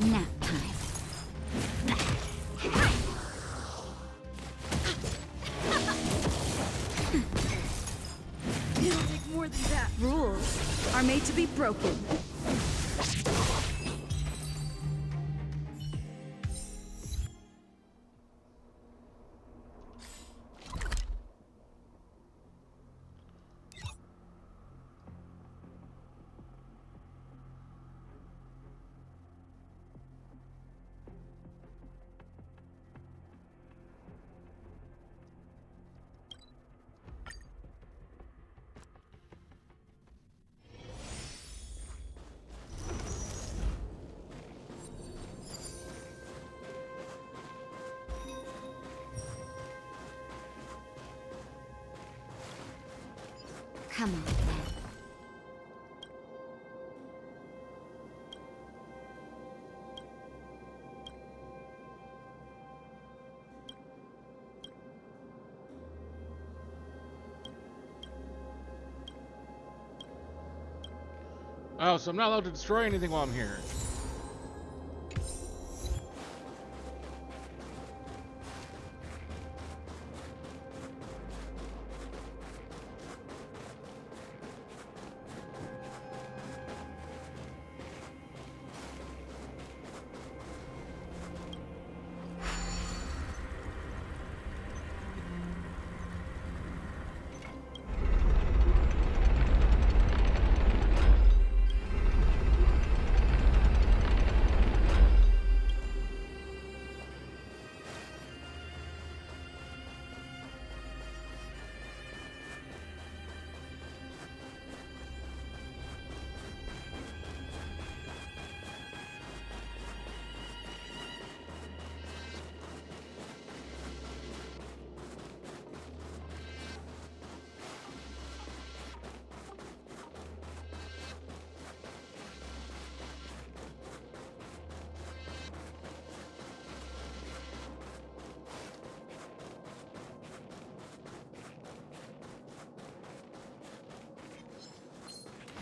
Nap time. It'll take more than that. Rules are made to be broken. Come on, then. Oh, so I'm not allowed to destroy anything while I'm here.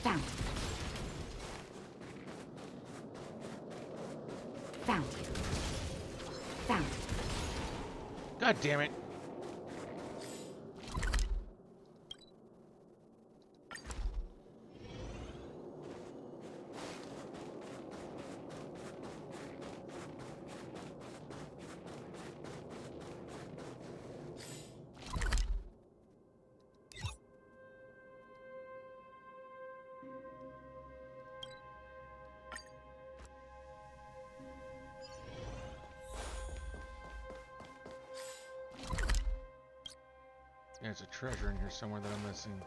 Found. Found. Found. God damn it. There's a treasure in here somewhere that I'm missing.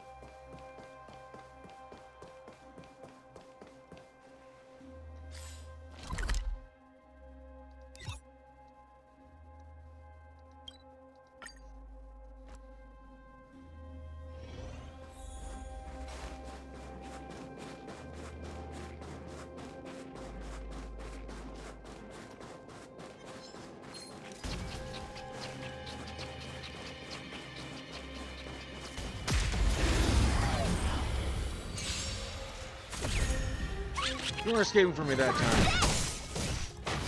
You were escaping from me that time.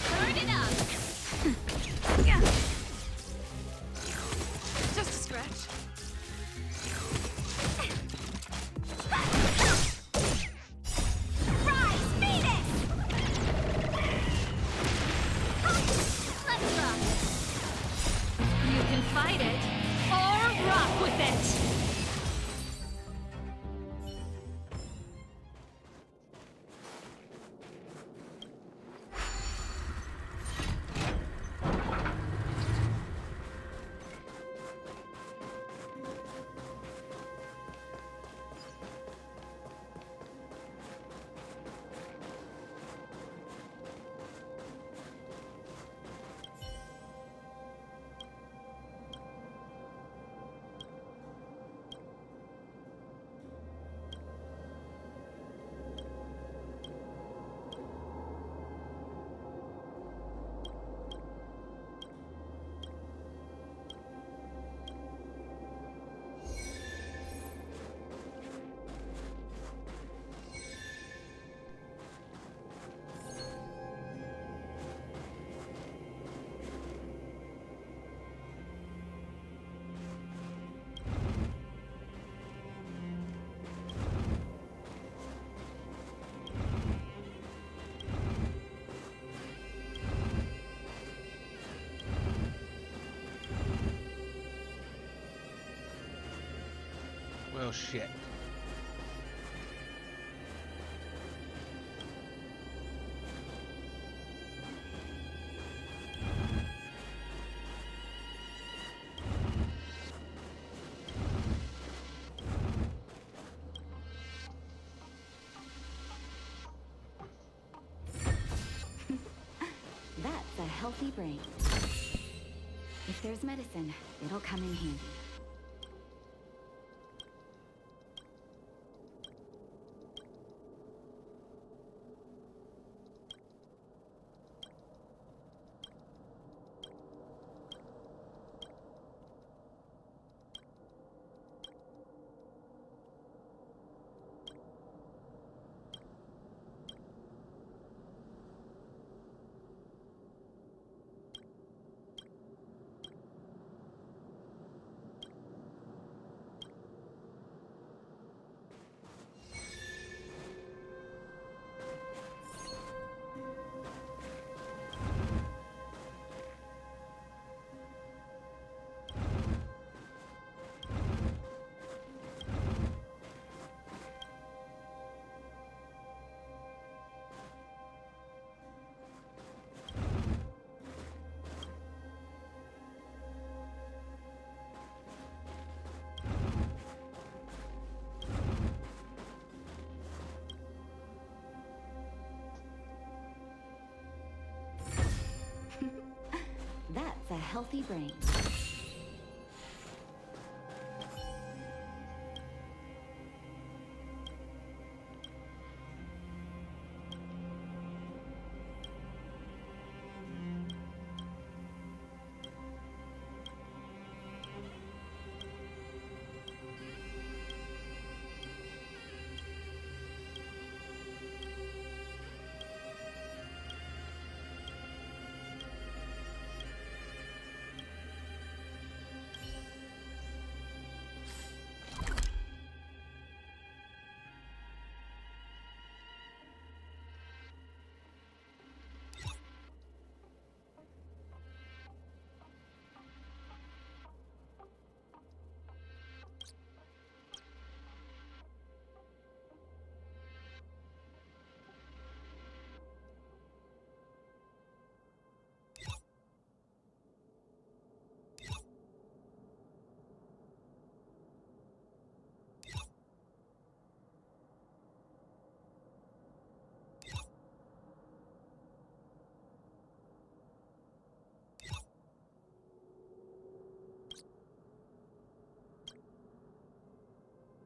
Burn it up! Just a scratch. Rise, Phoenix! Let's rock. You can fight it, or rock with it! Well, shit. That's a healthy brain. If there's medicine, it'll come in handy. healthy brain.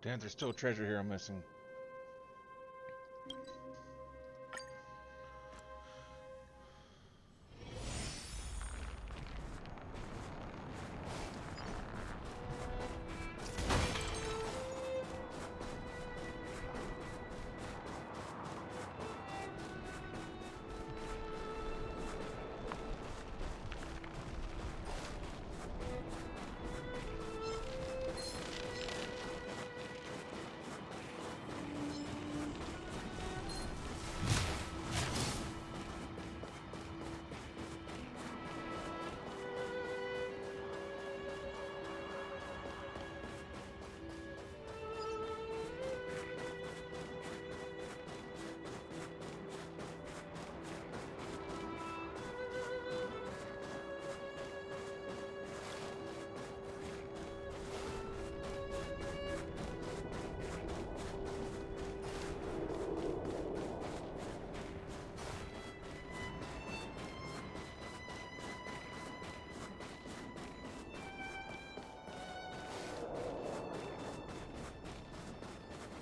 Damn, there's still a treasure here I'm missing.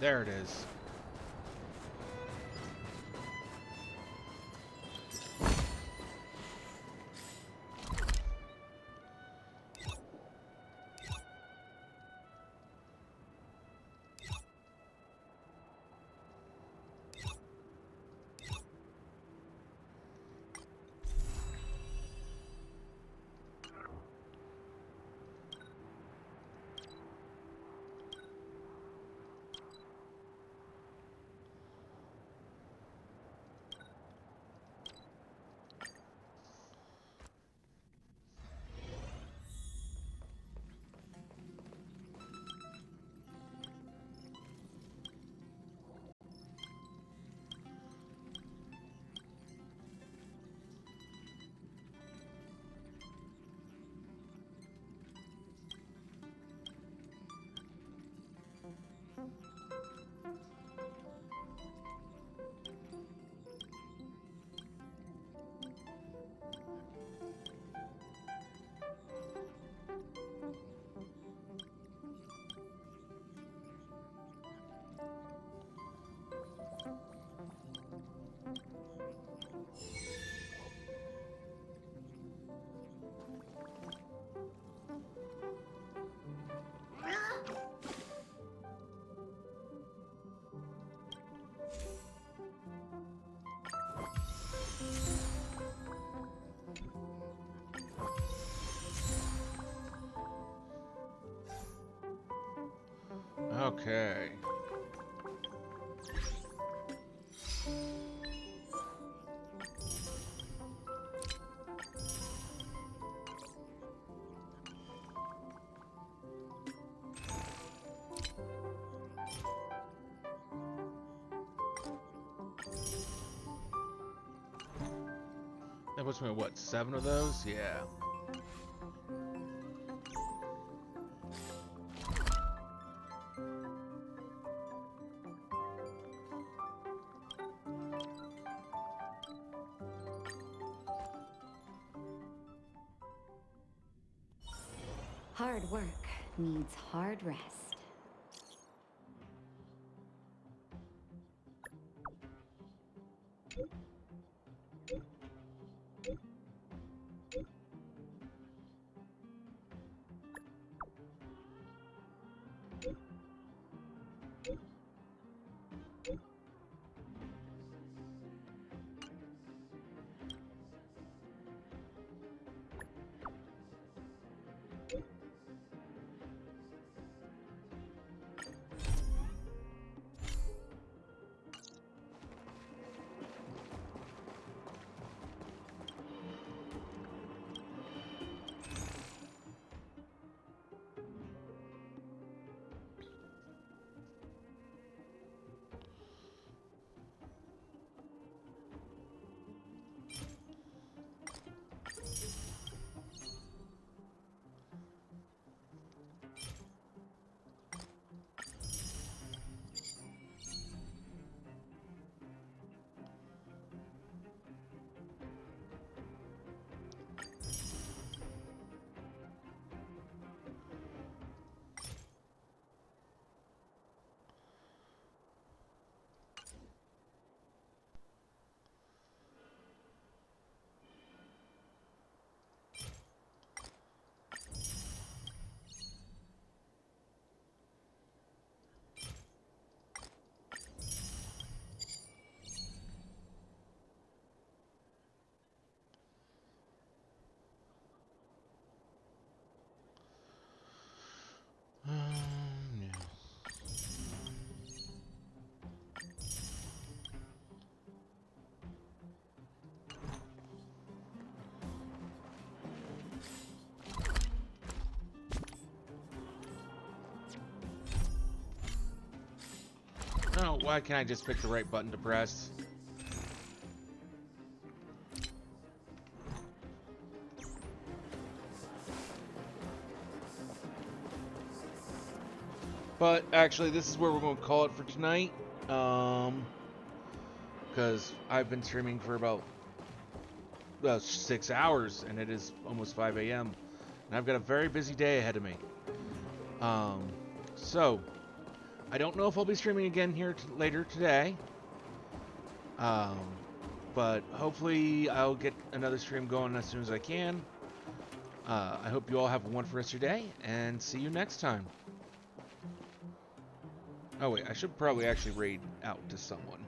There it is. Okay. That puts me at what, 7 of those? Yeah. Hard work needs hard rest. Yeah. No, why can't I just pick the right button to press? But actually, this is where we're going to call it for tonight. Because I've been streaming for about 6 hours, and it is almost 5 a.m. And I've got a very busy day ahead of me. So I don't know if I'll be streaming again here later today. But hopefully I'll get another stream going as soon as I can. I hope you all have a wonderful rest of your day, and see you next time. Oh wait, I should probably actually raid out to someone.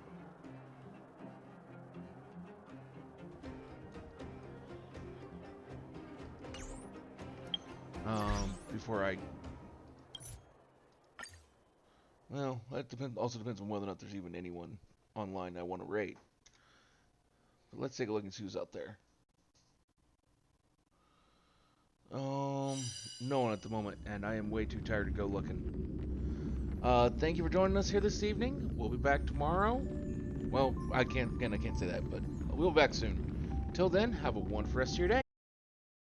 Before I... Well, that also depends on whether or not there's even anyone online I want to raid. But let's take a look and see who's out there. No one at the moment, and I am way too tired to go looking. Thank you for joining us here this evening. We'll be back tomorrow. Well, I can't say that, but we'll be back soon. Till then, have a wonderful rest of your day.